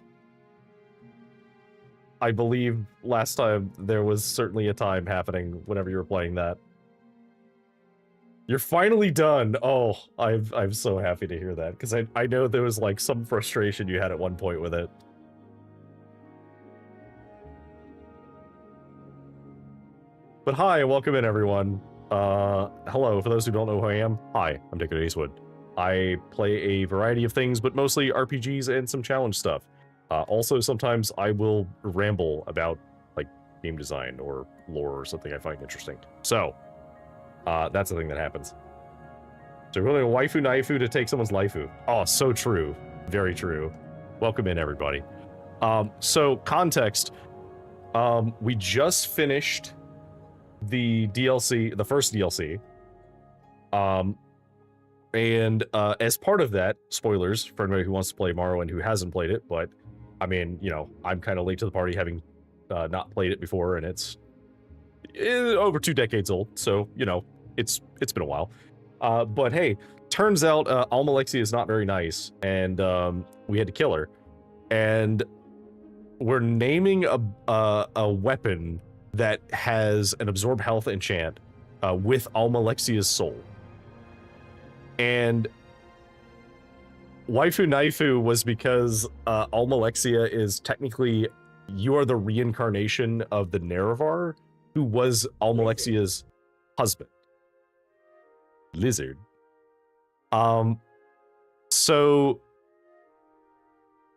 I believe last time there was certainly a time happening whenever you were playing that. You're finally done. Oh, I'm so happy to hear that, because I know there was like some frustration you had at one point with it. But hi, welcome in everyone. Hello, for those who don't know who I am, hi, I'm Dickard Acewood. I play a variety of things, but mostly RPGs and some challenge stuff. Also, sometimes I will ramble about like game design or lore or something I find interesting. So, that's the thing that happens. So we're going to waifu Naifu to take someone's laifu. Oh, so true. Very true. Welcome in, everybody. So, context. We just finished the DLC, the first DLC. And as part of that, spoilers for anybody who wants to play Morrowind who hasn't played it, but, I mean, you know, I'm kind of late to the party having not played it before, and it's over 2 decades old, so, you know, it's been a while. But hey, turns out Almalexia is not very nice, and we had to kill her. And we're naming a weapon that has an absorb health enchant with Almalexia's soul. And waifu Naifu was because Almalexia is technically, you are the reincarnation of the Nerevar, who was Almalexia's husband. Lizard. So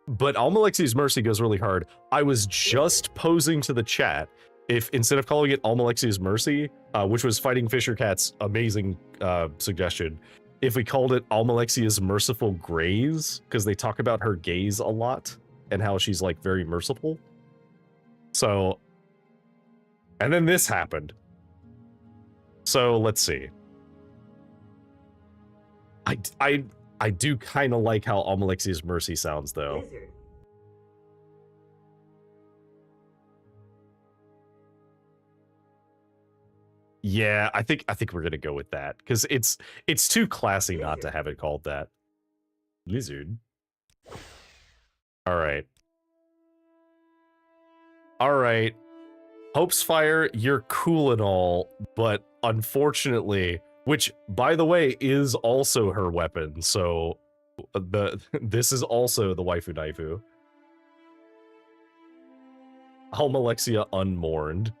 But Almalexia's Mercy goes really hard. I was just posing to the chat if instead of calling it Almalexia's Mercy, which was Fighting Fisher Cat's amazing suggestion, if we called it Almalexia's Merciful Graze, because they talk about her gaze a lot and how she's like very merciful. So, and then this happened. So let's see. I do kind of like how Almalexia's Mercy sounds, though. Blizzard. Yeah, I think we're gonna go with that because it's too classy not to have it called that. Lizard. All right. All right. Hope's Fire, you're cool and all, but unfortunately, which by the way is also her weapon, so this is also the waifu naifu. Almalexia Unmourned.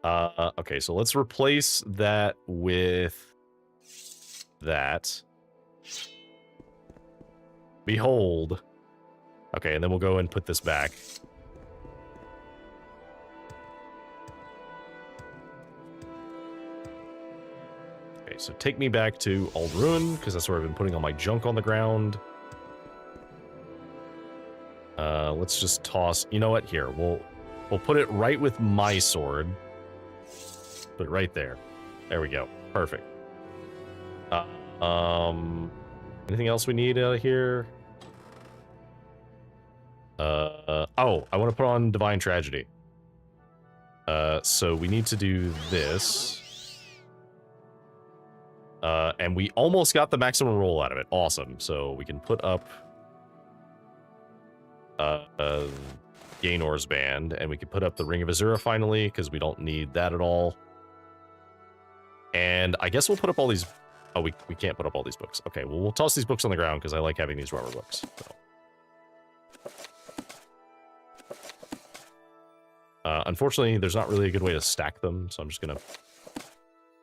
Okay, so let's replace that with that. Behold. Okay, and then we'll go and put this back. Okay, so take me back to Old Ruin, because that's where I've been putting all my junk on the ground. Let's just toss... You know what? Here, we'll put it right with my sword. Put it right there. There we go. Perfect. Anything else we need out of here? Oh, I want to put on Divine Tragedy. So we need to do this. And we almost got the maximum roll out of it. Awesome. So we can put up Gaenor's band, and we can put up the Ring of Azura finally, because we don't need that at all. And I guess we'll put up all these... Oh, we can't put up all these books. Okay, well, we'll toss these books on the ground, because I like having these rubber books. So. Unfortunately, there's not really a good way to stack them, so I'm just going to put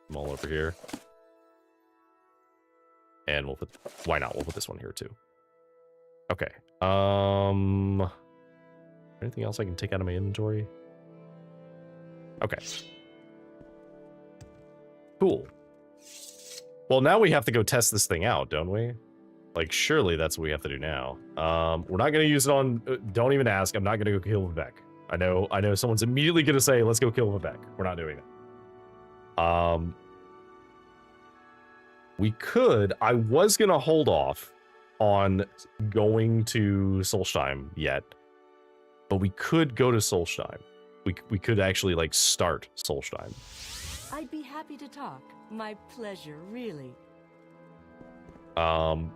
them all over here. And we'll put... Why not? We'll put this one here, too. Okay. Anything else I can take out of my inventory? Okay. Cool. Well, now we have to go test this thing out, don't we? Like, surely that's what we have to do now. We're not going to use it on... don't even ask. I'm not going to go kill Vivek. I know someone's immediately going to say, let's go kill Vivek. We're not doing it. We could... I was going to hold off on going to Solstheim yet, but we could go to Solstheim. We could actually, like, start Solstheim. I'd be happy to talk. My pleasure, really. Why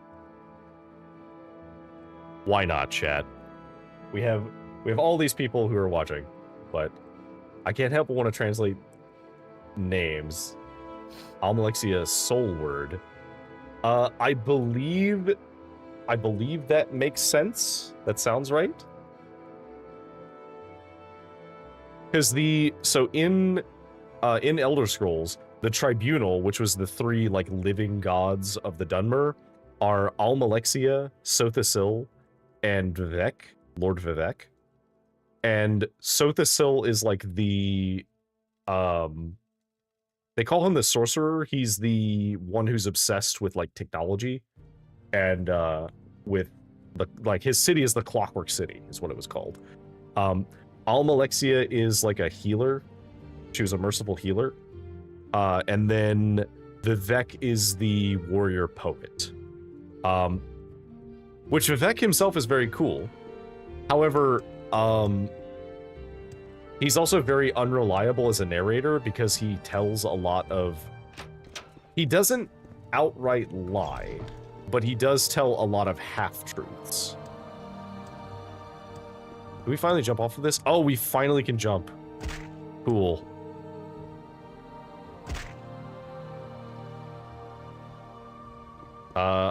not, chat? We have all these people who are watching, but I can't help but want to translate names. Almalexia Soul Word. I believe that makes sense. That sounds right. Because in Elder Scrolls, the Tribunal, which was the three like living gods of the Dunmer, are Almalexia, Sothasil, and Vivek, Lord Vivek. And Sothasil is like the they call him the sorcerer. He's the one who's obsessed with like technology, and with the like his city is the Clockwork City, is what it was called. Almalexia is like a healer. She was a merciful healer. And then Vivek is the warrior poet. Which Vivek himself is very cool. However, he's also very unreliable as a narrator because he tells a lot of... He doesn't outright lie, but he does tell a lot of half-truths. Can we finally jump off of this? Oh, we finally can jump. Cool.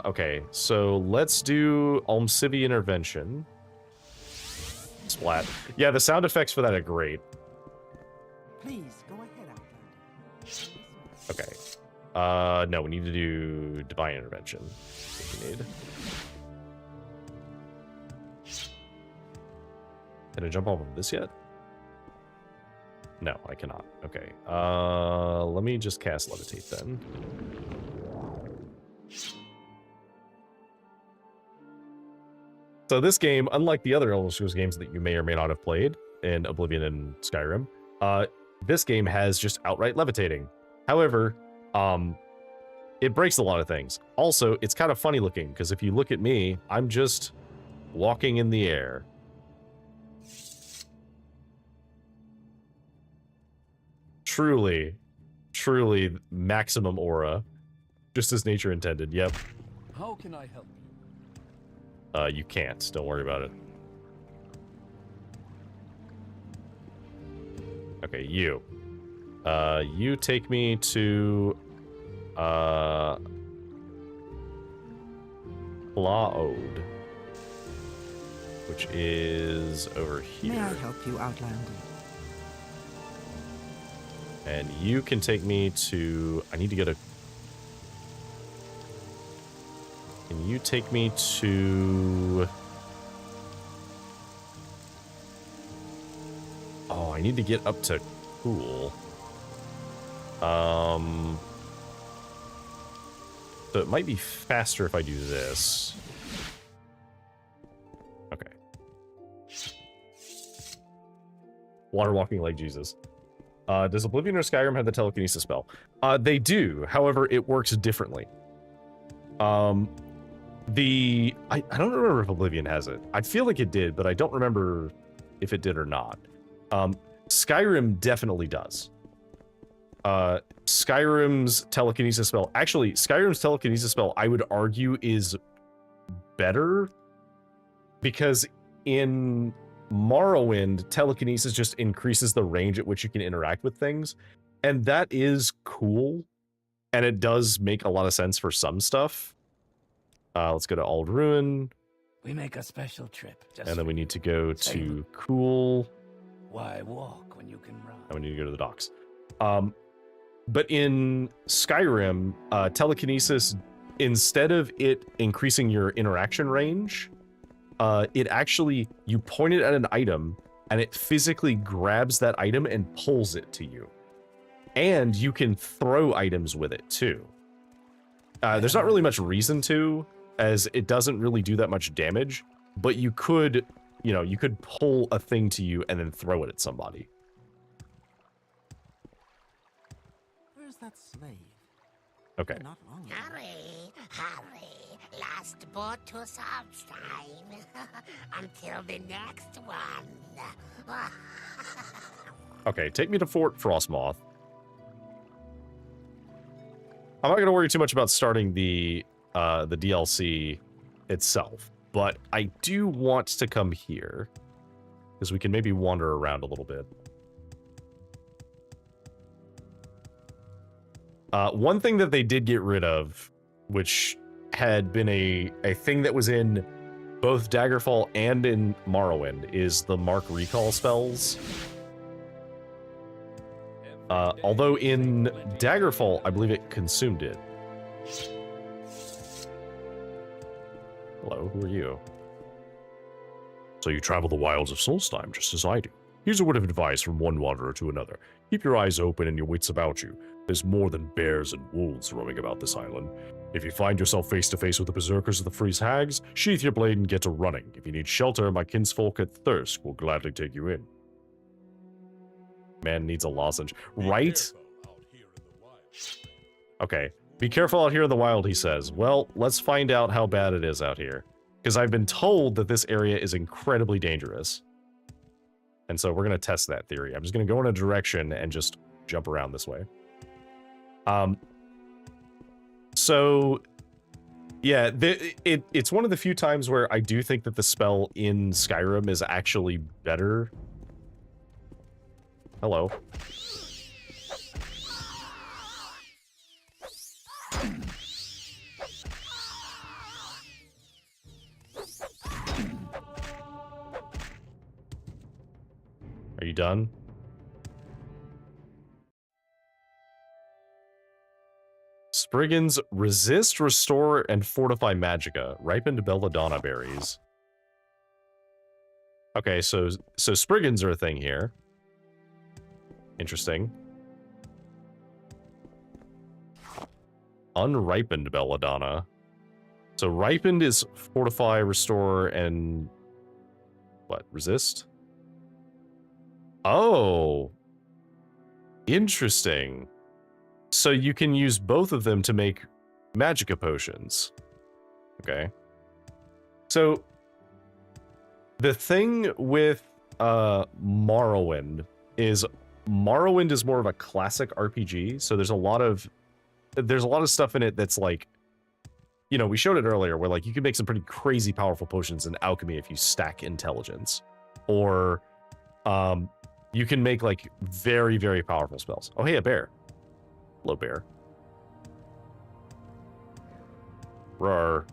Okay, so let's do Almcivi Intervention. Splat. Yeah, the sound effects for that are great. Please, go ahead, Outlander. Okay. No, we need to do Divine Intervention. That's what we need. Can I jump off of this yet? No, I cannot. Okay. Let me just cast Levitate then. So this game, unlike the other Elder Scrolls games that you may or may not have played in Oblivion and Skyrim, this game has just outright levitating. However, it breaks a lot of things. Also, it's kind of funny looking, because if you look at me, I'm just walking in the air. Truly, truly maximum aura. Just as nature intended, yep. How can I help you? You can't, don't worry about it. Okay, you. You take me to... Plaode. Which is over here. May I help you, Outlander? And you can take me to... I need to get a... Can you take me to... Oh, I need to get up to Cool. So it might be faster if I do this. Okay. Water walking like Jesus. Does Oblivion or Skyrim have the telekinesis spell? They do. However, it works differently. I don't remember if Oblivion has it. I feel like it did, but I don't remember if it did or not. Skyrim definitely does. Skyrim's telekinesis spell... Actually, Skyrim's telekinesis spell, I would argue, is better. Because in Morrowind, telekinesis just increases the range at which you can interact with things. And that is cool. And it does make a lot of sense for some stuff. Let's go to Old Ruin. We make a special trip. And then we need to go to Cool. Why walk when you can run? And we need to go to the docks. But in Skyrim, telekinesis, instead of it increasing your interaction range, it actually, you point it at an item, and it physically grabs that item and pulls it to you. And you can throw items with it, too. There's not really much reason to, as it doesn't really do that much damage, but you could, you could pull a thing to you and then throw it at somebody. Where's that slave? Okay. Not long. Hurry, last boat to Substime. Until the next one. Okay, take me to Fort Frostmoth. I'm not going to worry too much about starting the DLC itself, but I do want to come here, because we can maybe wander around a little bit. One thing that they did get rid of, which had been a thing that was in both Daggerfall and in Morrowind, is the Mark Recall spells. Although in Daggerfall, I believe it consumed it. Hello, who are you? So you travel the wilds of Solstheim, just as I do. Here's a word of advice from one wanderer to another. Keep your eyes open and your wits about you. There's more than bears and wolves roaming about this island. If you find yourself face to face with the berserkers of the Freeze Hags, sheath your blade and get to running. If you need shelter, my kinsfolk at Thirsk will gladly take you in. Man needs a lozenge. Right? Okay. Be careful out here in the wild, he says. Well, let's find out how bad it is out here. Because I've been told that this area is incredibly dangerous. And so we're going to test that theory. I'm just going to go in a direction and just jump around this way. So, yeah, it's one of the few times where I do think that the spell in Skyrim is actually better. Hello. Are you done? Spriggans resist, restore, and fortify magicka. Ripened belladonna berries. Okay, so Spriggans are a thing here. Interesting. Unripened belladonna. So ripened is fortify, restore, and what? Resist? Oh. Interesting. So you can use both of them to make magicka potions. Okay. So the thing with Morrowind is more of a classic RPG, so there's a lot of stuff in it that's like, you know, we showed it earlier where like you can make some pretty crazy powerful potions in alchemy if you stack intelligence, or you can make like very, very powerful spells. Oh, hey, a bear. Hello, bear. Roar.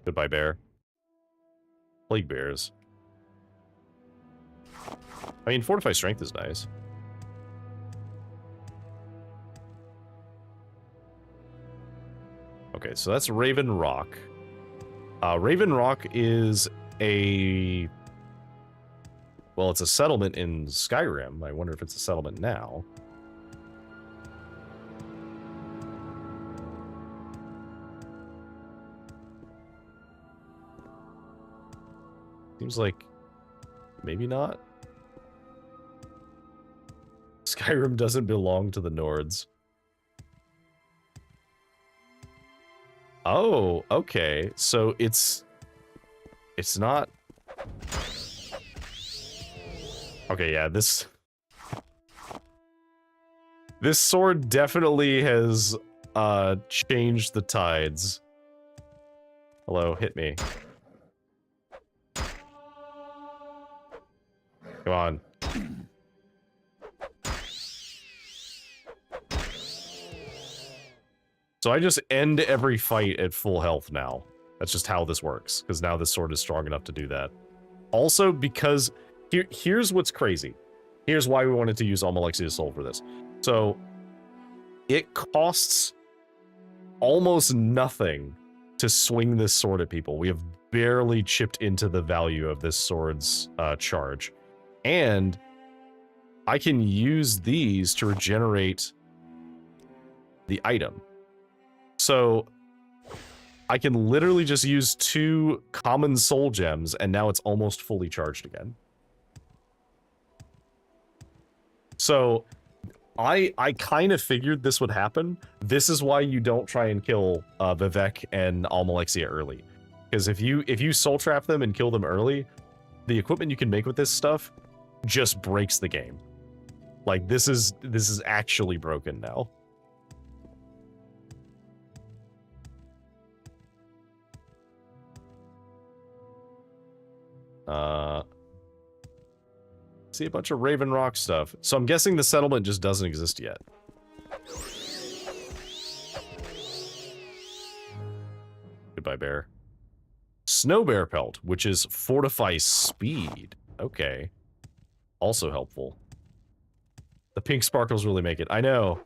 Goodbye, bear. Plague bears. I mean, fortify strength is nice. Okay, so that's Raven Rock. Raven Rock is a... well, it's a settlement in Skyrim. I wonder if it's a settlement now. Seems like maybe not. Skyrim doesn't belong to the Nords. Oh, okay. So it's not. Okay, yeah, this sword definitely has changed the tides. Hello, hit me. Come on. So I just end every fight at full health now. That's just how this works, because now this sword is strong enough to do that. Also, because here's what's crazy. Here's why we wanted to use Almalexia's Soul for this. So it costs almost nothing to swing this sword at people. We have barely chipped into the value of this sword's charge. And I can use these to regenerate the item. So I can literally just use 2 common soul gems, and now it's almost fully charged again. So I kind of figured this would happen. This is why you don't try and kill Vivek and Almalexia early. Because if you soul trap them and kill them early, the equipment you can make with this stuff just breaks the game. Like, this is actually broken now. See a bunch of Raven Rock stuff. So I'm guessing the settlement just doesn't exist yet. Goodbye, bear. Snow bear pelt, which is fortify speed. Okay. Also helpful. The pink sparkles really make it. I know.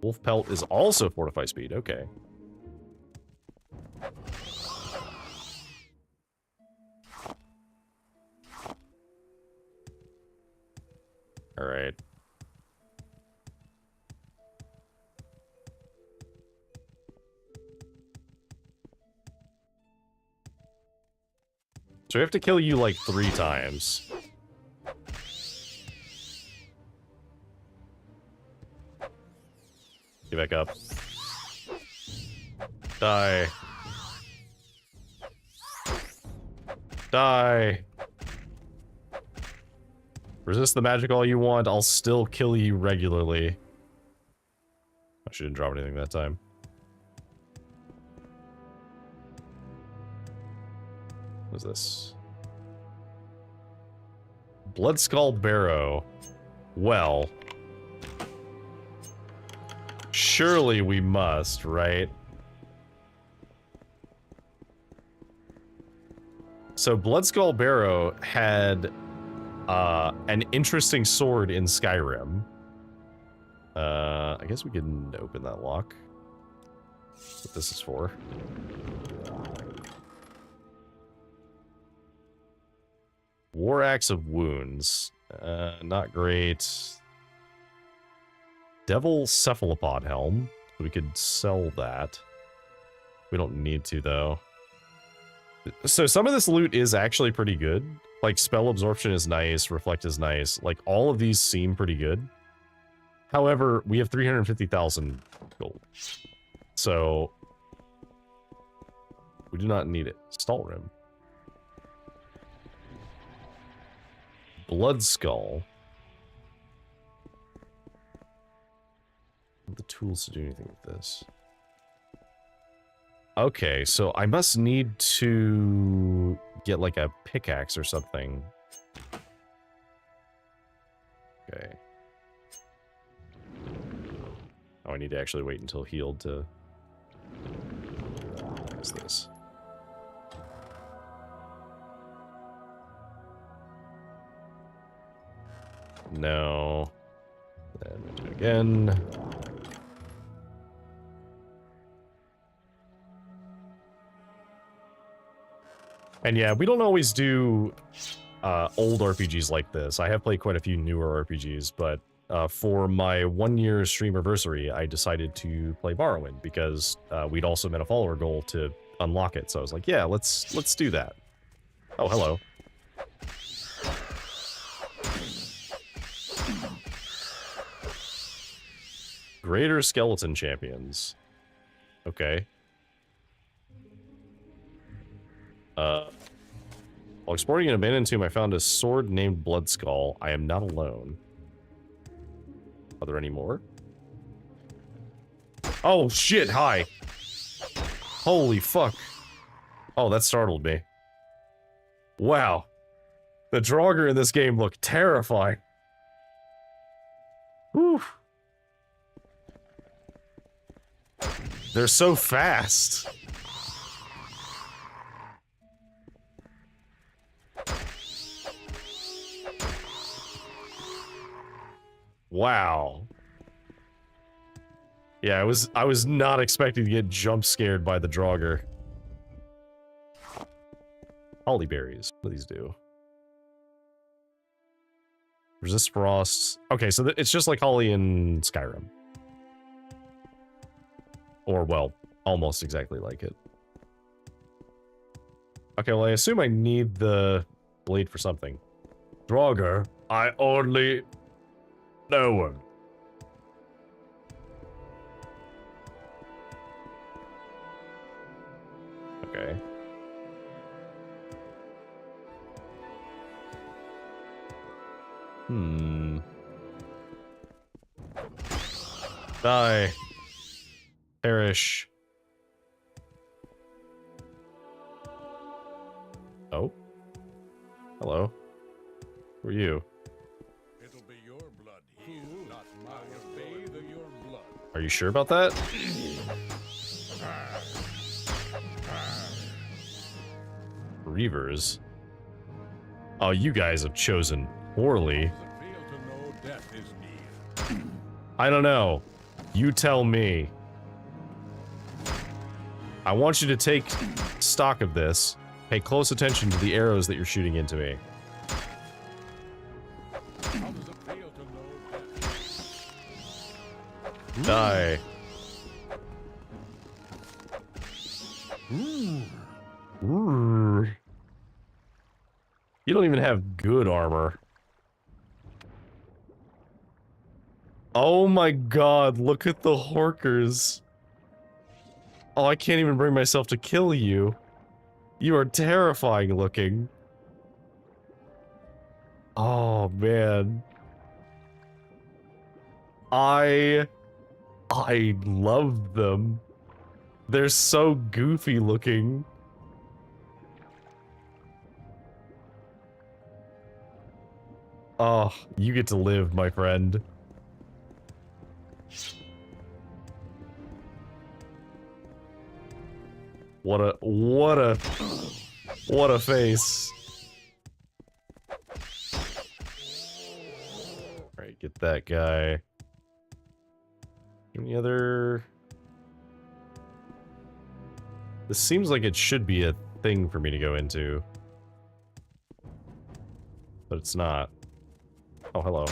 Wolf pelt is also fortify speed. Okay. All right. So we have to kill you like 3 times. Get back up. Die. Die. Resist the magic all you want, I'll still kill you regularly. I shouldn't drop anything that time. What's this? Bloodskull Barrow. Well. Surely we must, right? So Bloodskull Barrow had an interesting sword in Skyrim. I guess we can open that lock. That's what this is for. War Axe of Wounds. Not great. Devil Cephalopod Helm. We could sell that. We don't need to, though. So some of this loot is actually pretty good. Like, Spell Absorption is nice, Reflect is nice. Like, all of these seem pretty good. However, we have 350,000 gold. So, we do not need it. Stall Rim. Blood Skull. The tools to do anything with this. Okay, so I must need to get like a pickaxe or something. Okay. Oh, I need to actually wait until healed to... What is this? No. Then we do it again. And yeah, we don't always do old RPGs like this. I have played quite a few newer RPGs, but for my 1-year streamiversary, I decided to play Morrowind because we'd also met a follower goal to unlock it. So I was like, yeah, let's do that. Oh, hello. Greater Skeleton Champions. Okay. While exploring an abandoned tomb, I found a sword named Blood Skull. I am not alone. Are there any more? Oh, shit, hi. Holy fuck. Oh, that startled me. Wow. The Draugr in this game look terrifying. Whew. They're so fast. Wow. Yeah, I was not expecting to get jump scared by the Draugr. Holly berries. What do these do? Resist frost. Okay, so it's just like Holly in Skyrim. Or, well, almost exactly like it. Okay, well, I assume I need the blade for something. Draugr, I only know him. Okay. Die. Perish. Oh. Hello. Who are you? It'll be your blood here, not mine. I will bathe in your blood. Are you sure about that? Reavers. Oh, you guys have chosen poorly. I don't know. You tell me. I want you to take stock of this. Pay close attention to the arrows that you're shooting into me. Die. Ooh. You don't even have good armor. Oh my god, look at the Horkers. Oh, I can't even bring myself to kill you. You are terrifying looking. Oh, man. I love them. They're so goofy looking. Oh, you get to live, my friend. What a face. Alright, get that guy. Any other... This seems like it should be a thing for me to go into. But it's not. Oh, hello.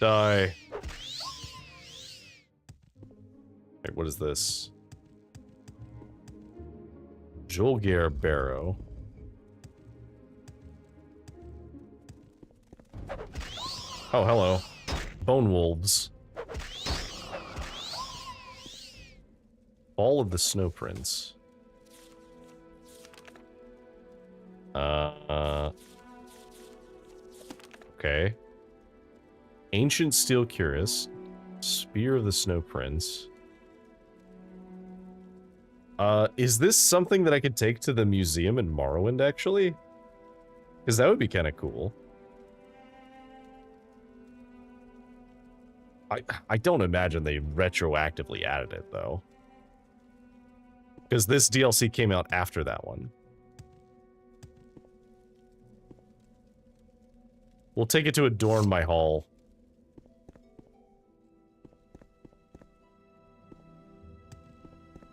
Die. Wait, what is this? Jolgir Barrow. Oh, hello. Bone Wolves. All of the Snow Prince. Okay. Ancient Steel Cuirass. Spear of the Snow Prince. Is this something that I could take to the museum in Morrowind, actually? Because that would be kind of cool. I don't imagine they retroactively added it, though. Because this DLC came out after that one. We'll take it to adorn my hall.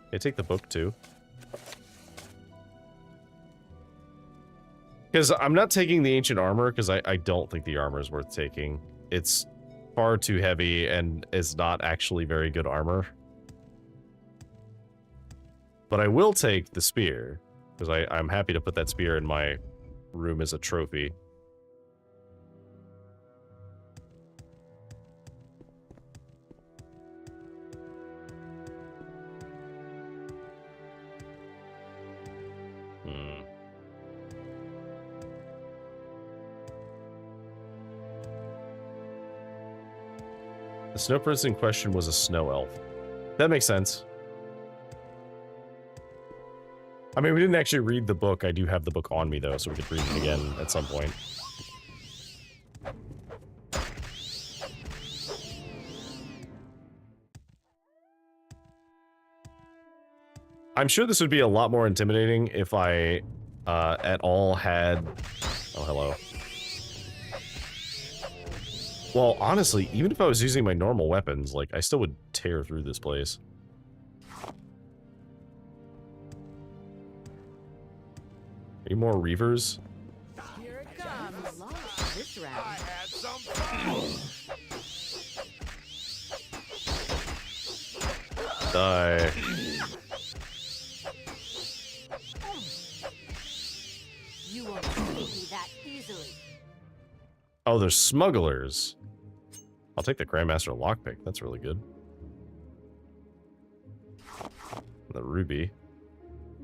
Okay, take the book, too. Because I'm not taking the ancient armor, because I don't think the armor is worth taking. It's far too heavy and is not actually very good armor. But I will take the spear, because I'm happy to put that spear in my room as a trophy. The Snow Prince in question was a snow elf. That makes sense. I mean, we didn't actually read the book. I do have the book on me, though, so we could read it again at some point. I'm sure this would be a lot more intimidating if I at all had... Oh, hello. Well, honestly, even if I was using my normal weapons, like, I still would tear through this place. Any more Reavers? Here it comes. Lost this round. I had some fun. Die. You won't defeat me that easily. Oh, there's smugglers. I'll take the Grandmaster lockpick. That's really good. The ruby.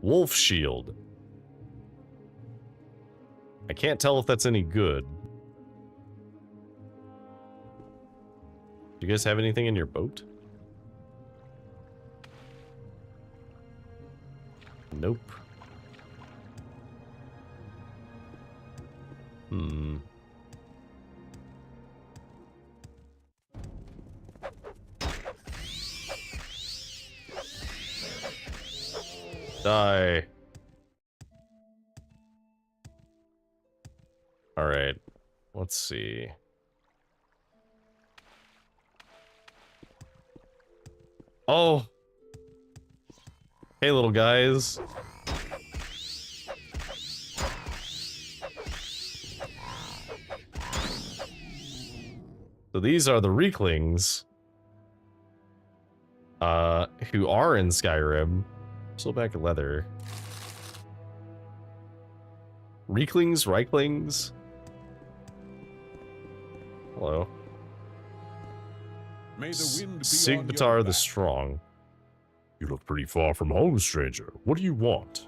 Wolf shield. I can't tell if that's any good. Do you guys have anything in your boat? Nope. Die. All right. Let's see. Oh. Hey, little guys. So these are the Reeklings. Who are in Skyrim. Silverback leather. Reeklings, Reiklings. Hello. May the wind be on your Sigbatar the back. Strong. You look pretty far from home, stranger. What do you want?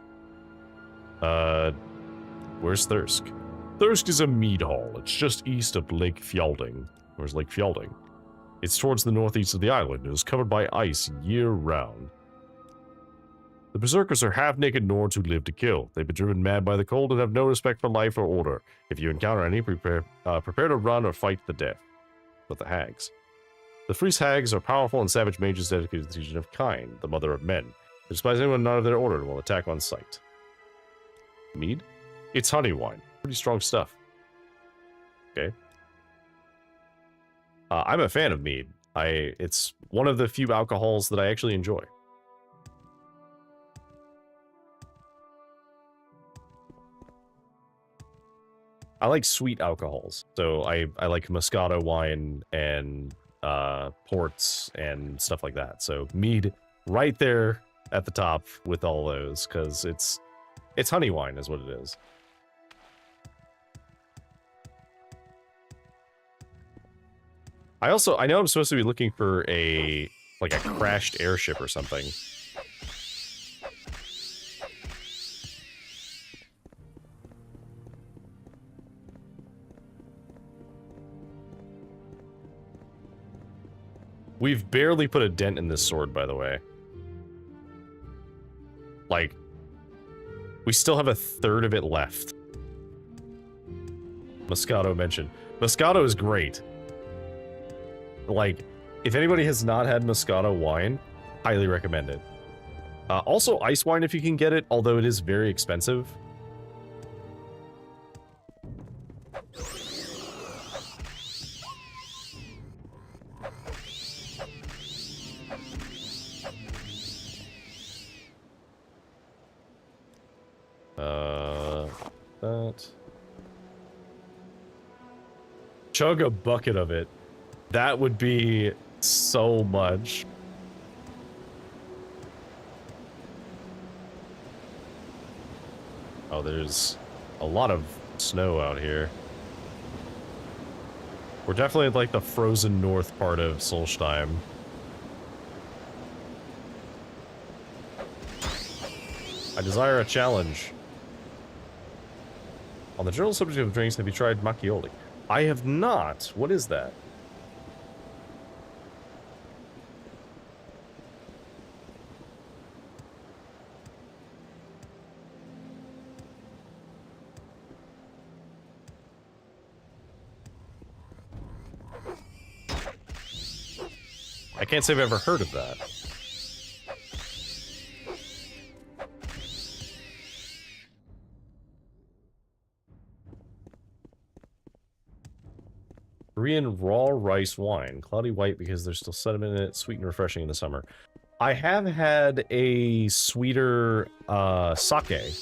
Where's Thirsk? Thirsk is a mead hall. It's just east of Lake Fjelding. Where's Lake Fjelding? It's towards the northeast of the island. It is covered by ice year-round. The Berserkers are half-naked Nords who live to kill. They've been driven mad by the cold and have no respect for life or order. If you encounter any, prepare to run or fight the death. But the hags. The Freeze hags are powerful and savage mages dedicated to the teaching of Kine, the mother of men. They despise anyone not of their order and will attack on sight. Mead? It's honey wine. Pretty strong stuff. Okay. I'm a fan of mead. It's one of the few alcohols that I actually enjoy. I like sweet alcohols, so I like Moscato wine and ports and stuff like that. So mead right there at the top with all those, because it's honey wine is what it is. I know I'm supposed to be looking for a crashed airship or something. We've barely put a dent in this sword, by the way. Like, we still have a third of it left. Moscato mentioned. Moscato is great. Like, if anybody has not had Moscato wine, highly recommend it. Also, ice wine if you can get it, although it is very expensive. That. Chug a bucket of it. That would be so much. Oh, there's a lot of snow out here. We're definitely at, like, the frozen north part of Solstheim. I desire a challenge. On the general subject of drinks, have you tried macchioli? I have not. What is that? I can't say I've ever heard of that. Korean raw rice wine. Cloudy white because there's still sediment in it. Sweet and refreshing in the summer. I have had a sweeter sake,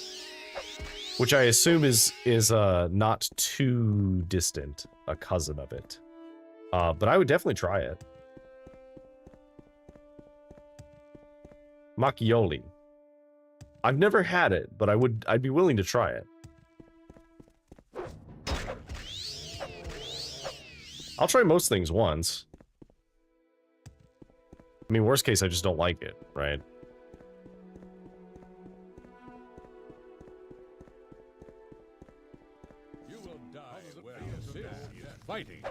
which I assume is not too distant a cousin of it. But I would definitely try it. Macchioli. I've never had it, but I'd be willing to try it. I'll try most things once. I mean, worst case, I just don't like it, right? You will die where you sit, fighting.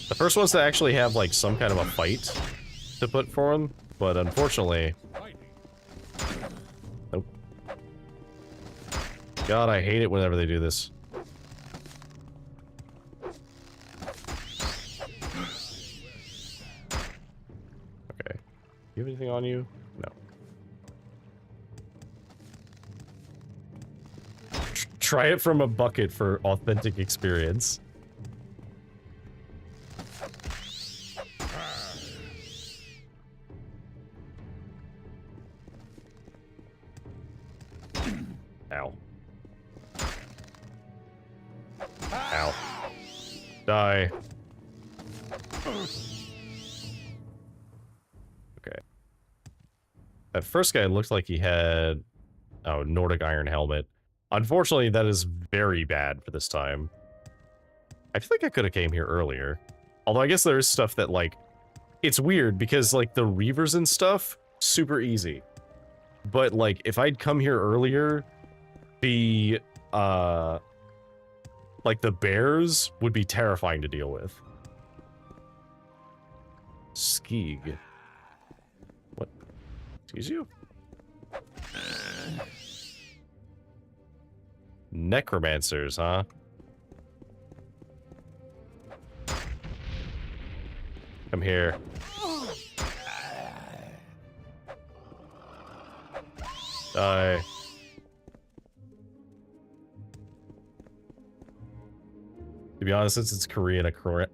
The first one's to actually have, like, some kind of a fight to put for him, but unfortunately... Nope. God, I hate it whenever they do this. Okay. You have anything on you? No. Try it from a bucket for authentic experience. Ow. Ow. Die. Okay. That first guy looked like he had... Oh, Nordic Iron Helmet. Unfortunately, that is very bad for this time. I feel like I could have came here earlier. Although I guess there is stuff that, like... It's weird, because, like, the Reavers and stuff, super easy. But, like, if I'd come here earlier... The, like, the bears would be terrifying to deal with. Skeeg. What? Excuse you? Necromancers, huh? Come here. Die. To be honest, since it's Korean,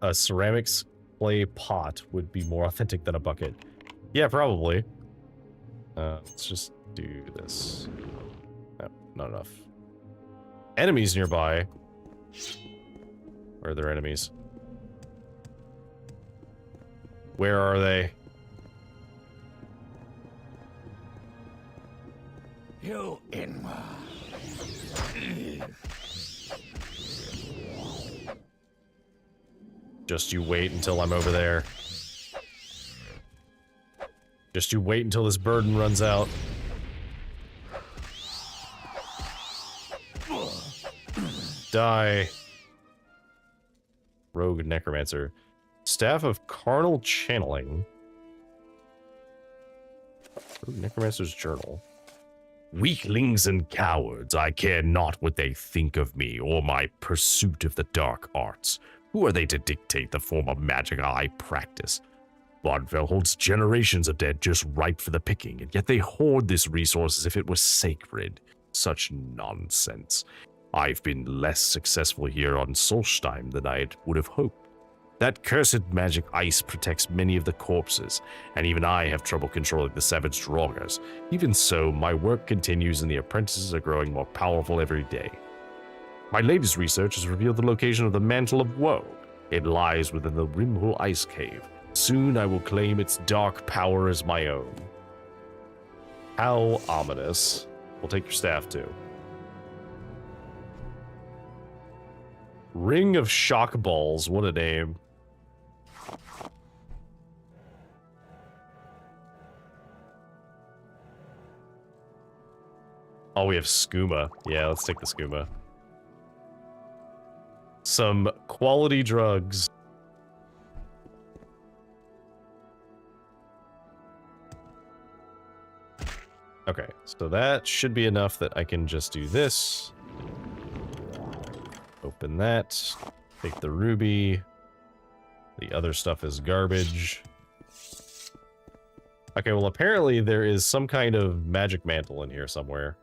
a ceramics clay pot would be more authentic than a bucket. Yeah, probably. Let's just do this. No, not enough. Enemies nearby. Where are their enemies? Where are they? You in. Just you wait until I'm over there. Just you wait until this burden runs out. Die. Rogue Necromancer. Staff of Carnal Channeling. Rogue Necromancer's Journal. Weaklings and cowards, I care not what they think of me or my pursuit of the dark arts. Who are they to dictate the form of magic I practice? Vaudeville holds generations of dead just ripe for the picking, and yet they hoard this resource as if it was sacred. Such nonsense. I've been less successful here on Solstheim than I would have hoped. That cursed magic ice protects many of the corpses, and even I have trouble controlling the savage draugrs. Even so, my work continues and the apprentices are growing more powerful every day. My latest research has revealed the location of the Mantle of Woe. It lies within the Rimhul Ice Cave. Soon I will claim its dark power as my own. How ominous. We'll take your staff too. Ring of Shock Balls, what a name. Oh, we have skooma. Yeah, let's take the skooma. Some quality drugs. Okay, so that should be enough that I can just do this. Open that. Take the ruby. The other stuff is garbage. Okay, well apparently there is some kind of magic mantle in here somewhere.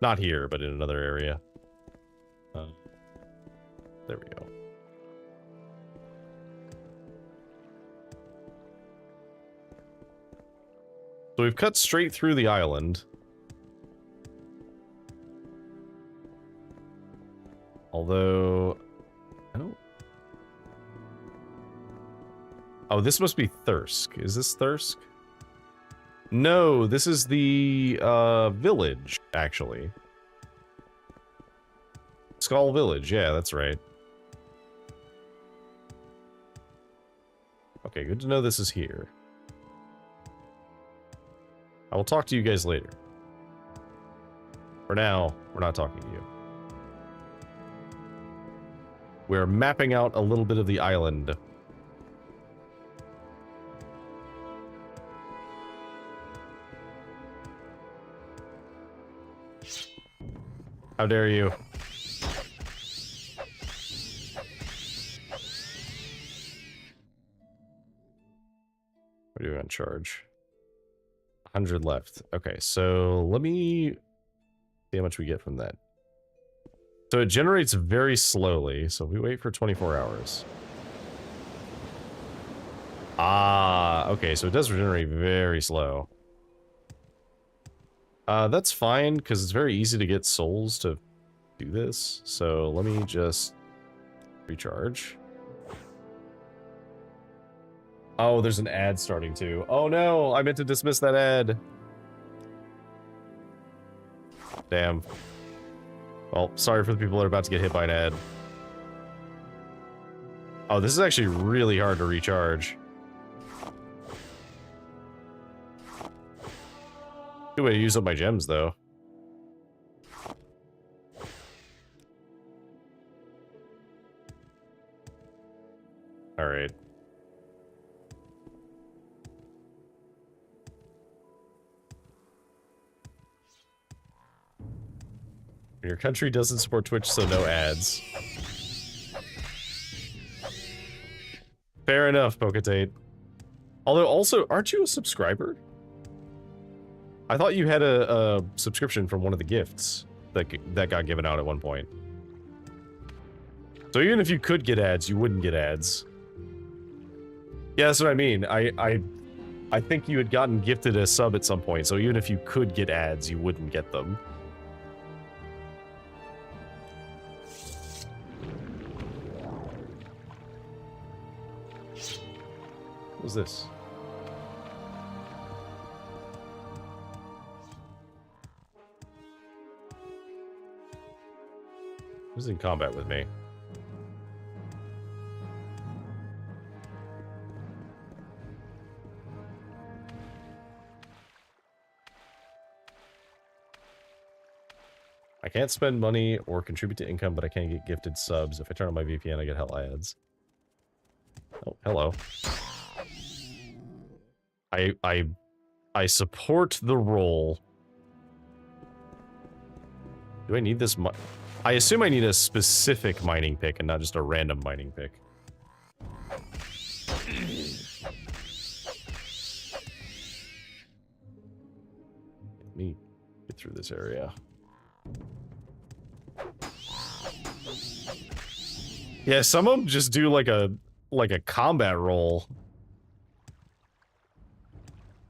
Not here, but in another area. There we go. So we've cut straight through the island. Although, I don't... Oh, this must be Thirsk. Is this Thirsk? No, this is the village, actually. Skull Village, yeah, that's right. Okay, good to know this is here. I will talk to you guys later. For now, we're not talking to you. We're mapping out a little bit of the island. How dare you? What are you on charge? 100 left. Okay, so let me see how much we get from that. So it generates very slowly, so we wait for 24 hours. Ah, okay, so it does regenerate very slow. That's fine, because it's very easy to get souls to do this. So let me just recharge. Oh, there's an ad starting too. Oh no, I meant to dismiss that ad. Damn. Well, sorry for the people that are about to get hit by an ad. Oh, this is actually really hard to recharge. Good way to use up my gems, though. Alright. Your country doesn't support Twitch, so no ads. Fair enough, Poketate. Although, also, aren't you a subscriber? I thought you had a subscription from one of the gifts that got given out at one point. So even if you could get ads, you wouldn't get ads. Yeah, that's what I mean. I think you had gotten gifted a sub at some point, so even if you could get ads, you wouldn't get them. What was this? Who's in combat with me? I can't spend money or contribute to income, but I can get gifted subs. If I turn on my VPN, I get hell ads. Oh, hello. I support the role. Do I need this? I assume I need a specific mining pick and not just a random mining pick. Let me get through this area. Yeah, some of them just do like a combat roll.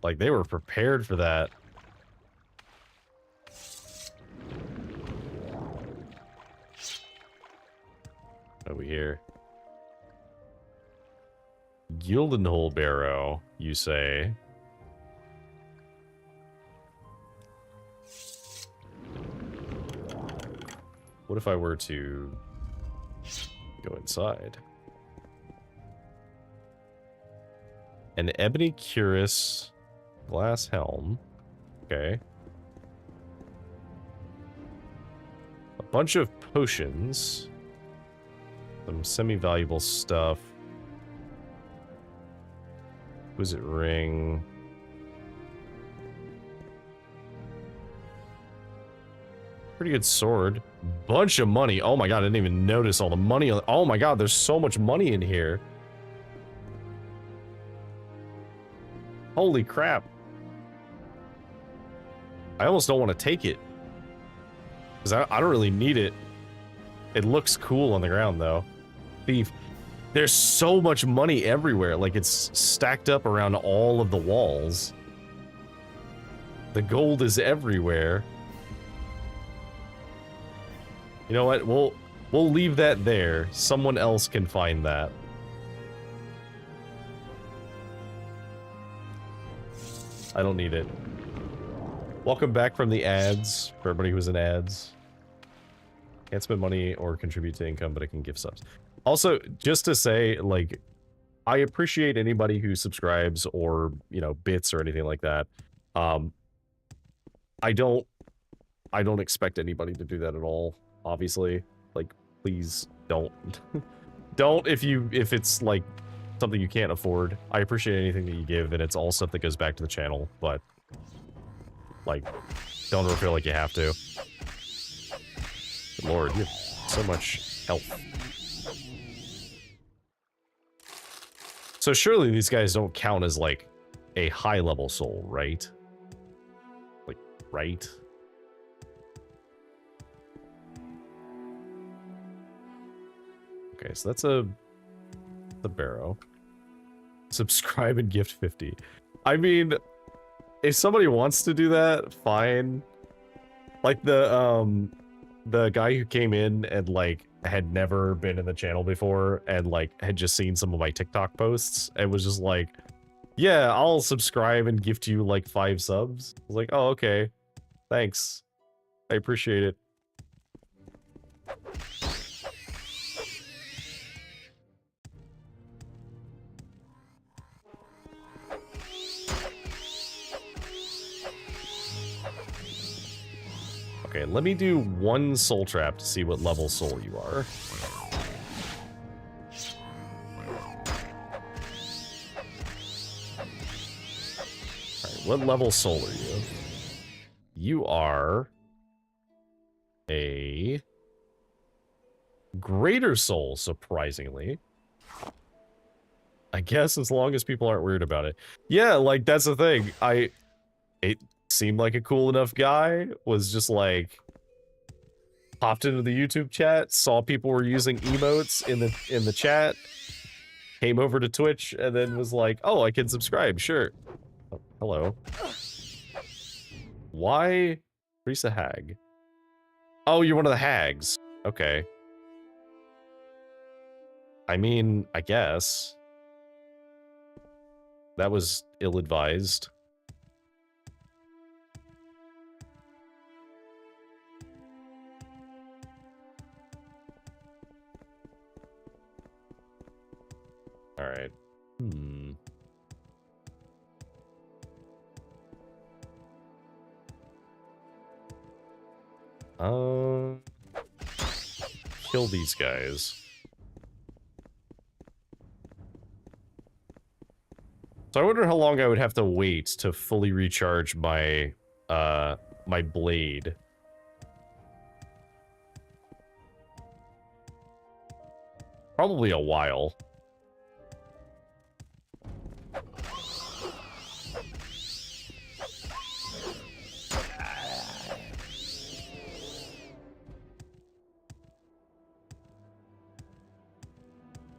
Like they were prepared for that. Over here. Gildenhole Barrow, you say? What if I were to go inside? An ebony cuirass, glass helm. Okay. A bunch of potions. Some semi-valuable stuff. Exquisite ring. Pretty good sword. Bunch of money. Oh my god, I didn't even notice all the money. Oh my god, there's so much money in here. Holy crap. I almost don't want to take it. Because I don't really need it. It looks cool on the ground, though. Thief. There's so much money everywhere. Like, it's stacked up around all of the walls. The gold is everywhere. You know what? We'll leave that there. Someone else can find that. I don't need it. Welcome back from the ads, for everybody who's in ads. Can't spend money or contribute to income, but I can give subs. Also, just to say, like, I appreciate anybody who subscribes or, you know, bits or anything like that. I don't expect anybody to do that at all, obviously. Like, please don't. Don't if it's, like, something you can't afford. I appreciate anything that you give, and it's all stuff that goes back to the channel, but, like, don't ever feel like you have to. Good Lord, you have so much health. So surely these guys don't count as, like, a high-level soul, right? Like, right? Okay, so that's the barrow. Subscribe and gift 50. I mean, if somebody wants to do that, fine. Like the guy who came in and, like, had never been in the channel before and, like, had just seen some of my TikTok posts and was just like, yeah, I'll subscribe and gift you, like, 5 subs. I was like, oh, okay. Thanks. I appreciate it. Okay, let me do one soul trap to see what level soul you are. Alright, what level soul are you? You are a greater soul, surprisingly. I guess as long as people aren't weird about it. Yeah, like, that's the thing. It seemed like a cool enough guy, was just like, popped into the YouTube chat, saw people were using emotes in the chat, came over to Twitch, and then was like, oh, I can subscribe, sure. Oh, hello. Why? Priest a hag. Oh, you're one of the hags. Okay. I mean, I guess. That was ill-advised. Alright. Kill these guys. So I wonder how long I would have to wait to fully recharge my, my blade. Probably a while.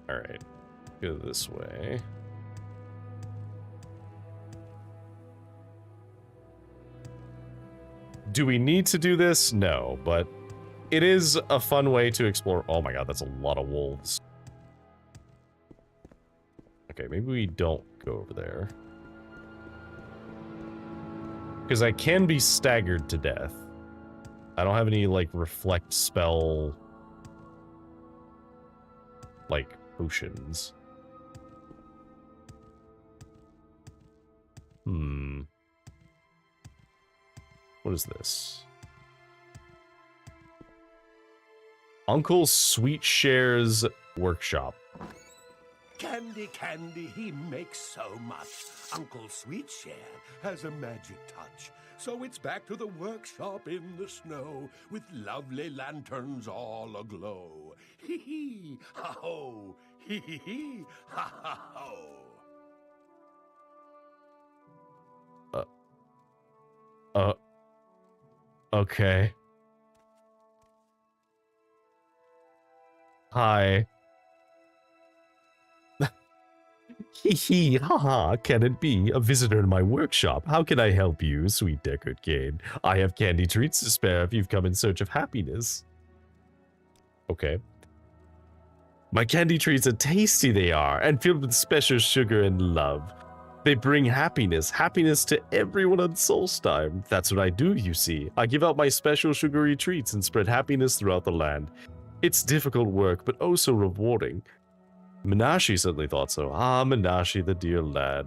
Alright. Go this way. Do we need to do this? No, but it is a fun way to explore. Oh my god, that's a lot of wolves. Okay, maybe we don't go over there. Because I can be staggered to death. I don't have any, like, reflect spell, like, potions. What is this? Uncle Sweetshare's workshop. Candy, candy, he makes so much. Uncle Sweetshare has a magic touch. So it's back to the workshop in the snow, with lovely lanterns all aglow. Hee hee, ha ho, hee hee hee, ha ha ho. Okay. Hi. Hee hee, haha, can it be? A visitor in my workshop. How can I help you, sweet Deckard Gain? I have candy treats to spare if you've come in search of happiness. Okay. My candy treats are tasty, they are, and filled with special sugar and love. They bring happiness to everyone on Solstheim. That's what I do, you see. I give out my special sugary treats and spread happiness throughout the land. It's difficult work, but oh so rewarding. Minashi certainly thought so. Ah, Minashi, the dear lad.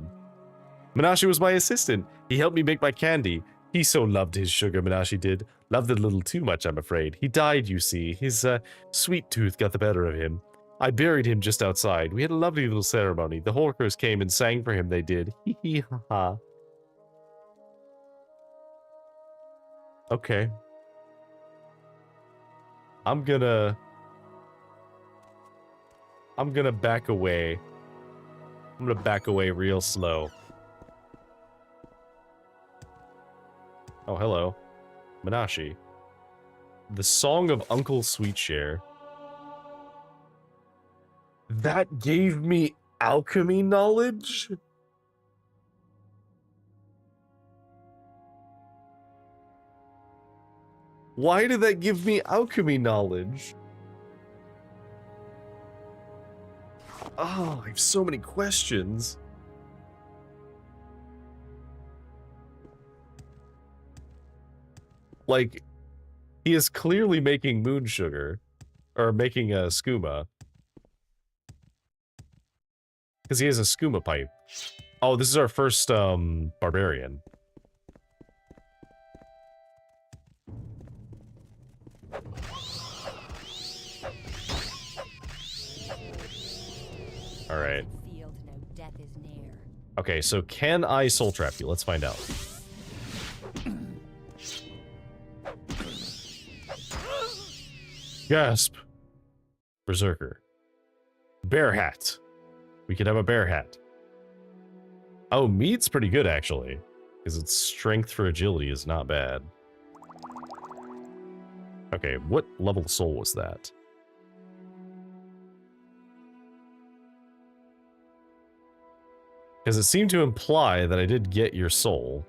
Minashi was my assistant. He helped me make my candy. He so loved his sugar, Minashi did. Loved it a little too much, I'm afraid. He died, you see. His, sweet tooth got the better of him. I buried him just outside. We had a lovely little ceremony. The Horkers came and sang for him, they did. Hee hee ha ha. Okay. I'm gonna back away. I'm gonna back away real slow. Oh, hello. Minashi. The Song of Uncle Sweetshare. That gave me alchemy knowledge? Why did that give me alchemy knowledge? Oh, I have so many questions. Like, he is clearly making moon sugar. Or making a skooma. Because he has a skooma pipe. Oh, this is our first, barbarian. Alright. Okay, so can I soul trap you? Let's find out. Gasp. Berserker. Bear hat. We could have a bear hat. Oh, meat's pretty good, actually. Because its strength for agility is not bad. Okay, what level soul was that? Because it seemed to imply that I did get your soul.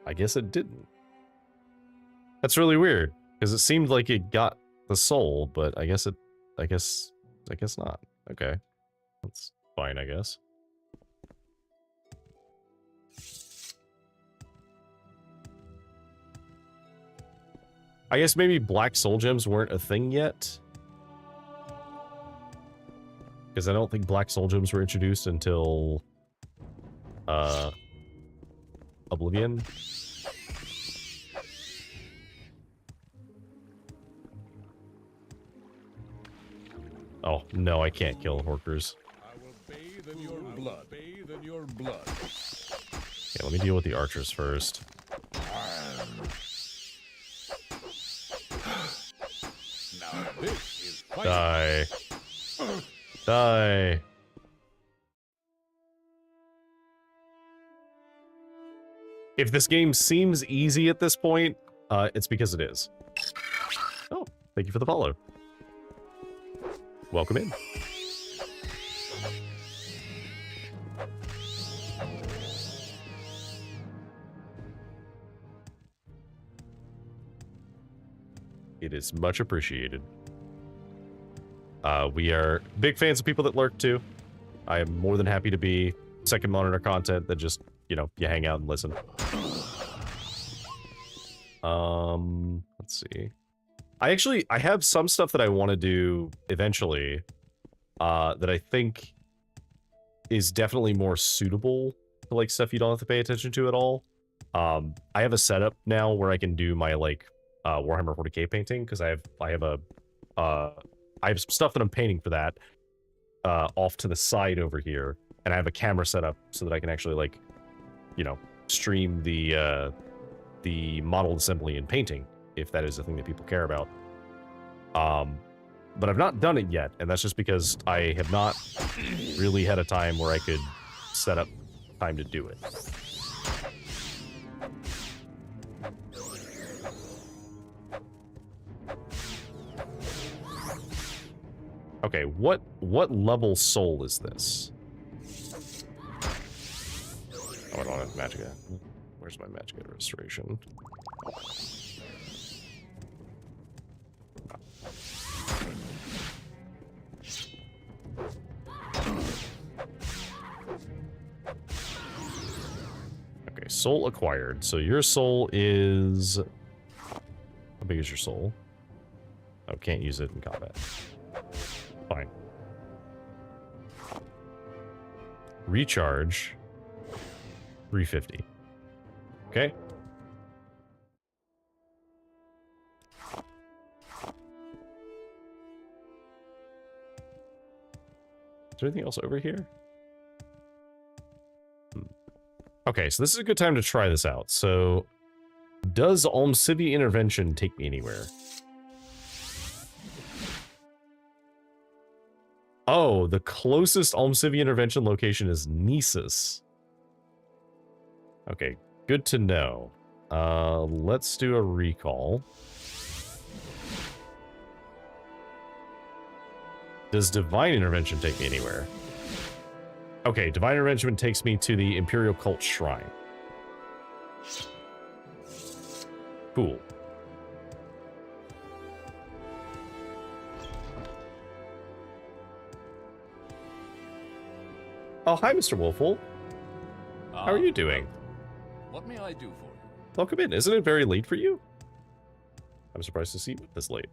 I guess it didn't. That's really weird, because it seemed like it got the soul, but I guess not. Okay. That's fine, I guess. I guess maybe black soul gems weren't a thing yet. Because I don't think black soul gems were introduced until Oblivion. Oh, no, I can't kill Horkers. I will bathe in your blood. Bathe in your blood. Okay, let me deal with the archers first. Now this is Die. Die. If this game seems easy at this point, it's because it is. Oh, thank you for the follow. Welcome in. It is much appreciated. We are big fans of people that lurk too. I am more than happy to be second monitor content that just, you know, you hang out and listen. Let's see. I have some stuff that I want to do eventually, that I think is definitely more suitable to, like, stuff you don't have to pay attention to at all. I have a setup now where I can do my, like, Warhammer 40k painting, because I have some stuff that I'm painting for that, off to the side over here, and I have a camera set up so that I can actually, like, you know, stream the model assembly and painting, if that is the thing that people care about. But I've not done it yet, and that's just because I have not really had a time where I could set up time to do it. Okay, what level soul is this? Oh, I don't have Magicka. Where's my Magicka restoration? Okay, soul acquired. So your soul is... How big is your soul? Oh, can't use it in combat. Fine. Recharge 350. Okay. Is there anything else over here? Okay, so this is a good time to try this out. So, does Almcivi Intervention take me anywhere? Oh, the closest Almcivi Intervention location is Nisus. Okay, good to know. Let's do a recall. Does Divine Intervention take me anywhere? Okay, Divine Intervention takes me to the Imperial Cult Shrine. Cool. Oh, hi, Mr. Wolfle. How are you doing? What may I do for you? Welcome in. Isn't it very late for you? I'm surprised to see you this late.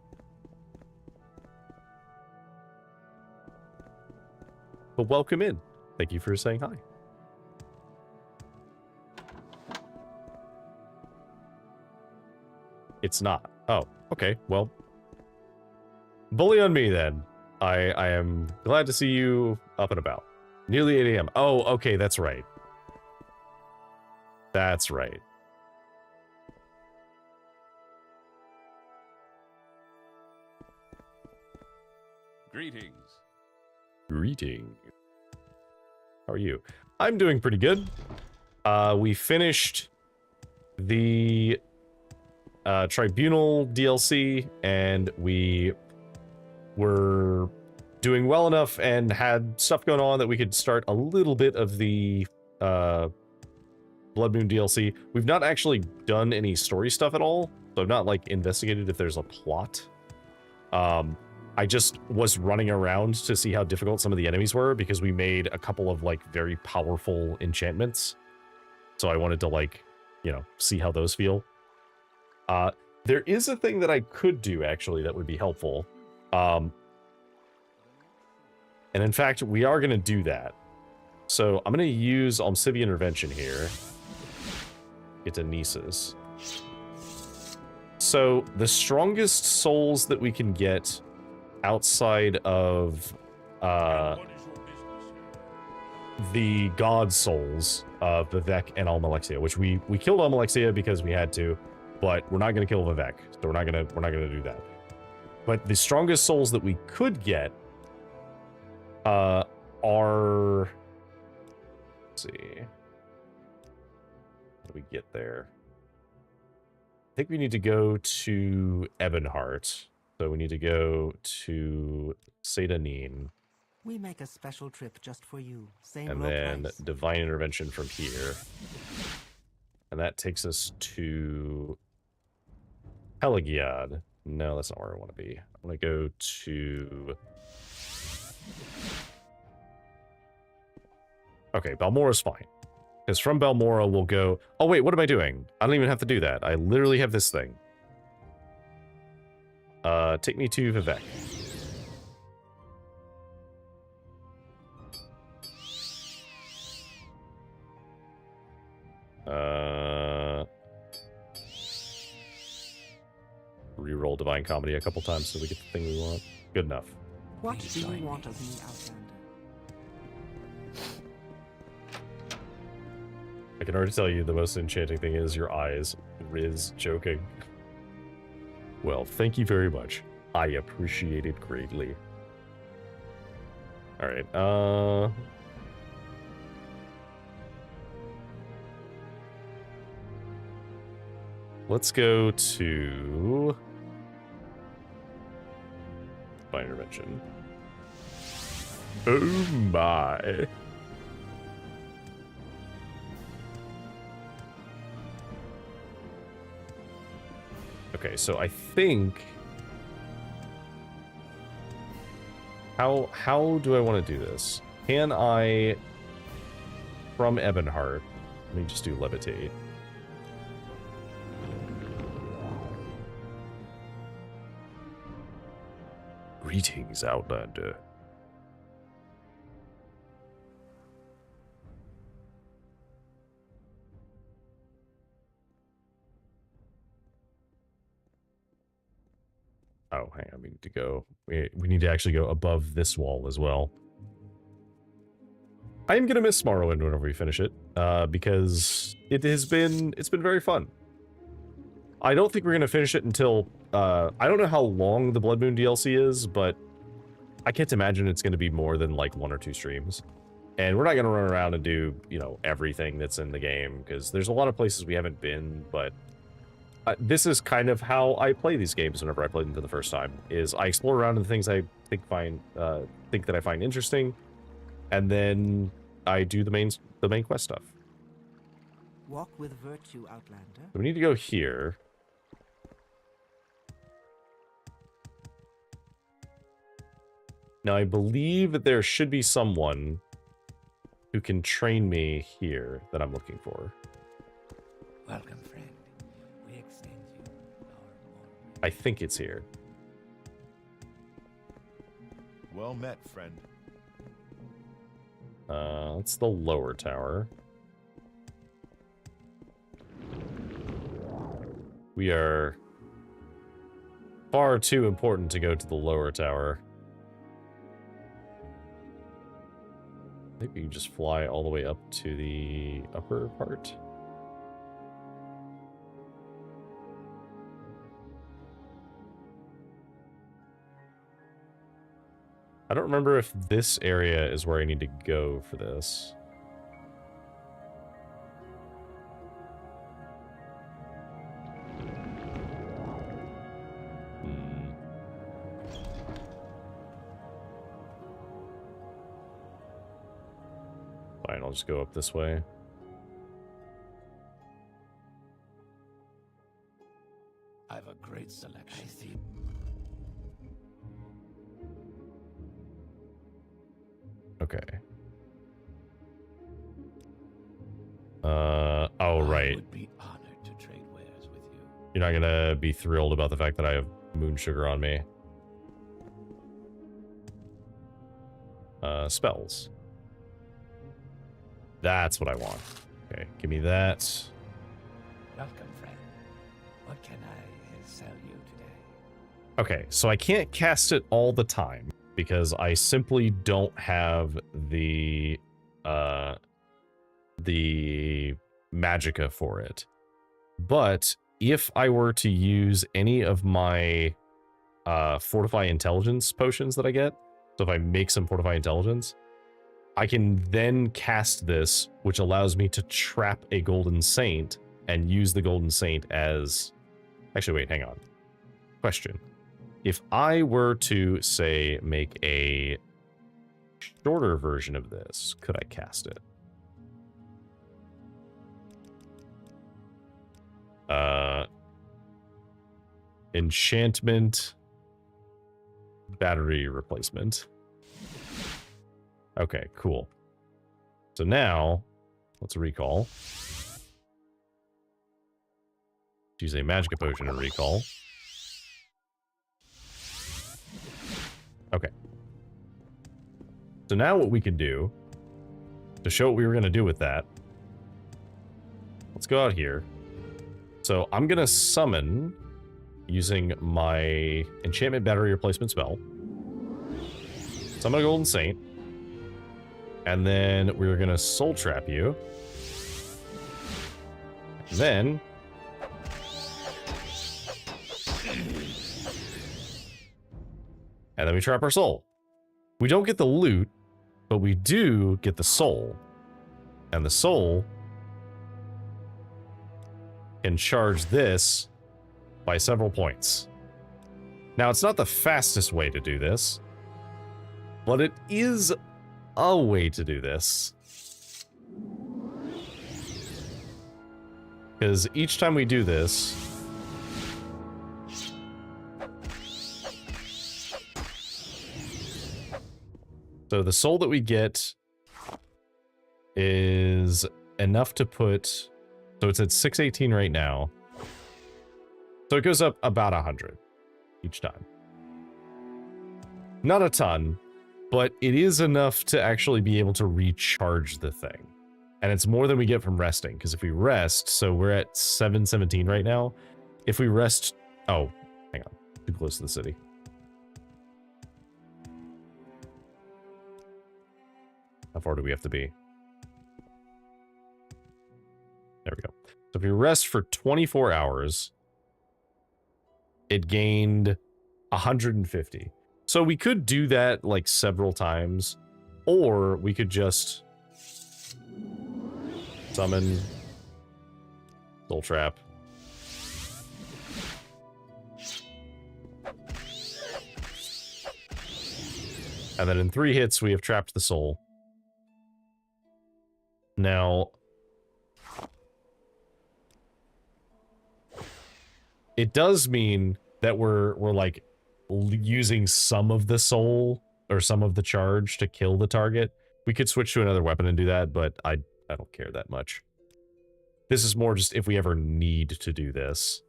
But welcome in. Thank you for saying hi. It's not. Oh, okay. Well, bully on me then. I am glad to see you up and about. Nearly 8 a.m. Oh, okay, that's right. That's right. Greetings. Greeting. How are you? I'm doing pretty good. We finished the Tribunal DLC, and we were doing well enough and had stuff going on that we could start a little bit of the Blood Moon DLC. We've not actually done any story stuff at all, so I've not like investigated if there's a plot. I just was running around to see how difficult some of the enemies were because we made a couple of like very powerful enchantments. So I wanted to like, you know, see how those feel. There is a thing that I could do actually that would be helpful. And in fact, we are going to do that. So I'm going to use Almcivian Intervention here. Get to Nisa's. So the strongest souls that we can get outside of the god souls of Vivek and Almalexia, which we killed Almalexia because we had to, but we're not going to kill Vivek, so we're not going to do that. But the strongest souls that we could get are, let's see, how do we get there? I think we need to go to Ebonheart. So we need to go to Sedanin. We make a special trip just for you. Same And low then price. Divine Intervention from here. And that takes us to Pelagiad. No, that's not where I want to be. I want to go to... Okay, Balmora's fine. Because from Balmora we'll go... Oh wait, what am I doing? I don't even have to do that. I literally have this thing. Take me to Vivek. Reroll Divine Comedy a couple times so we get the thing we want. Good enough. What do you want of me, Outlander? I can already tell you the most enchanting thing is your eyes. Riz joking. Well, thank you very much. I appreciate it greatly. Alright, let's go to Divine Intervention. Oh my. Okay, so I think... How do I want to do this? Can I, from Ebonheart, let me just do Levitate. Greetings, Outlander. Oh, hang on, we need to go. We need to actually go above this wall as well. I am gonna miss Morrowind whenever we finish it, because it's been very fun. I don't think we're gonna finish it until I don't know how long the Blood Moon DLC is, but I can't imagine it's gonna be more than like 1 or 2 streams. And we're not gonna run around and do, you know, everything that's in the game, because there's a lot of places we haven't been, but this is kind of how I play these games whenever I play them for the first time, is I explore around in the things I think that I find interesting, and then I do the main quest stuff. Walk with virtue, Outlander. So we need to go here. Now I believe that there should be someone who can train me here that I'm looking for. Welcome, friend. We extend you our I think it's here. Well met, friend. That's the lower tower. We are far too important to go to the lower tower. I think we can just fly all the way up to the upper part. I don't remember if this area is where I need to go for this. Fine, I'll just go up this way. I have a great selection. I see. Okay. Oh, right. I would be honored to trade wares with you. You're not gonna be thrilled about the fact that I have moon sugar on me. Spells. That's what I want. Okay, give me that. Welcome, friend. What can I sell you today? Okay, so I can't cast it all the time because I simply don't have the magicka for it. But if I were to use any of my Fortify Intelligence potions that I get, so if I make some Fortify Intelligence, I can then cast this, which allows me to trap a Golden Saint and use the Golden Saint as... Actually, wait, hang on. Question. If I were to, say, make a shorter version of this, could I cast it? Enchantment, battery replacement. Okay, cool. So now, let's recall. Use a Magicka Potion and recall. Okay. So now what we can do, to show what we were going to do with that, let's go out here. So I'm going to summon, using my Enchantment Battery Replacement spell, summon a Golden Saint, and then we're going to Soul Trap you. And then... and then we trap our soul. We don't get the loot, but we do get the soul. And the soul can charge this by several points. Now, it's not the fastest way to do this, but it is a way to do this. Because each time we do this, so the soul that we get is enough to put, so it's at 618 right now. So it goes up about 100 each time. Not a ton, but it is enough to actually be able to recharge the thing. And it's more than we get from resting, because if we rest, so we're at 717 right now. If we rest, oh, hang on, too close to the city. How far do we have to be? There we go. So if we rest for 24 hours, it gained 150. So we could do that like several times, or we could just summon Soul Trap. And then in 3 hits, we have trapped the soul. Now, it does mean that we're like using some of the soul or some of the charge to kill the target. We could switch to another weapon and do that, but I don't care that much. This is more just if we ever need to do this.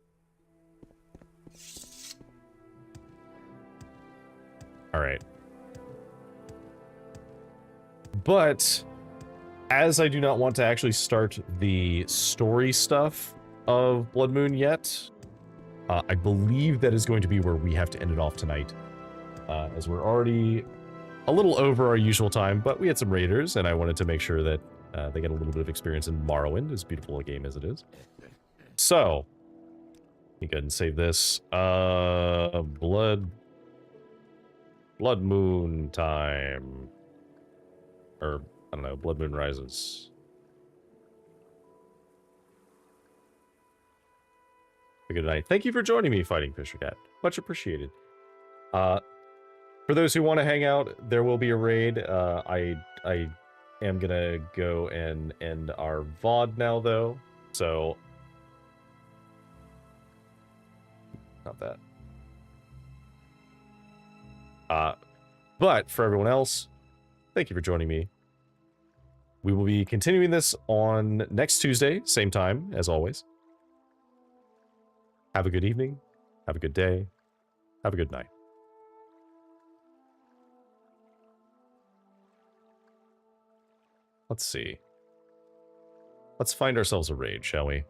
All right. But as I do not want to actually start the story stuff of Blood Moon yet, I believe that is going to be where we have to end it off tonight, as we're already a little over our usual time, but we had some raiders, and I wanted to make sure that they get a little bit of experience in Morrowind, as beautiful a game as it is. So, let me go ahead and save this. Blood Blood Moon time. Or, I don't know, Blood Moon Rises. Good night. Thank you for joining me, Fighting Fisher Cat. Much appreciated. For those who want to hang out, there will be a raid. I am gonna go and end our VOD now, though. So, not that. But for everyone else, thank you for joining me. We will be continuing this on next Tuesday, same time as always. Have a good evening. Have a good day. Have a good night. Let's see. Let's find ourselves a raid, shall we?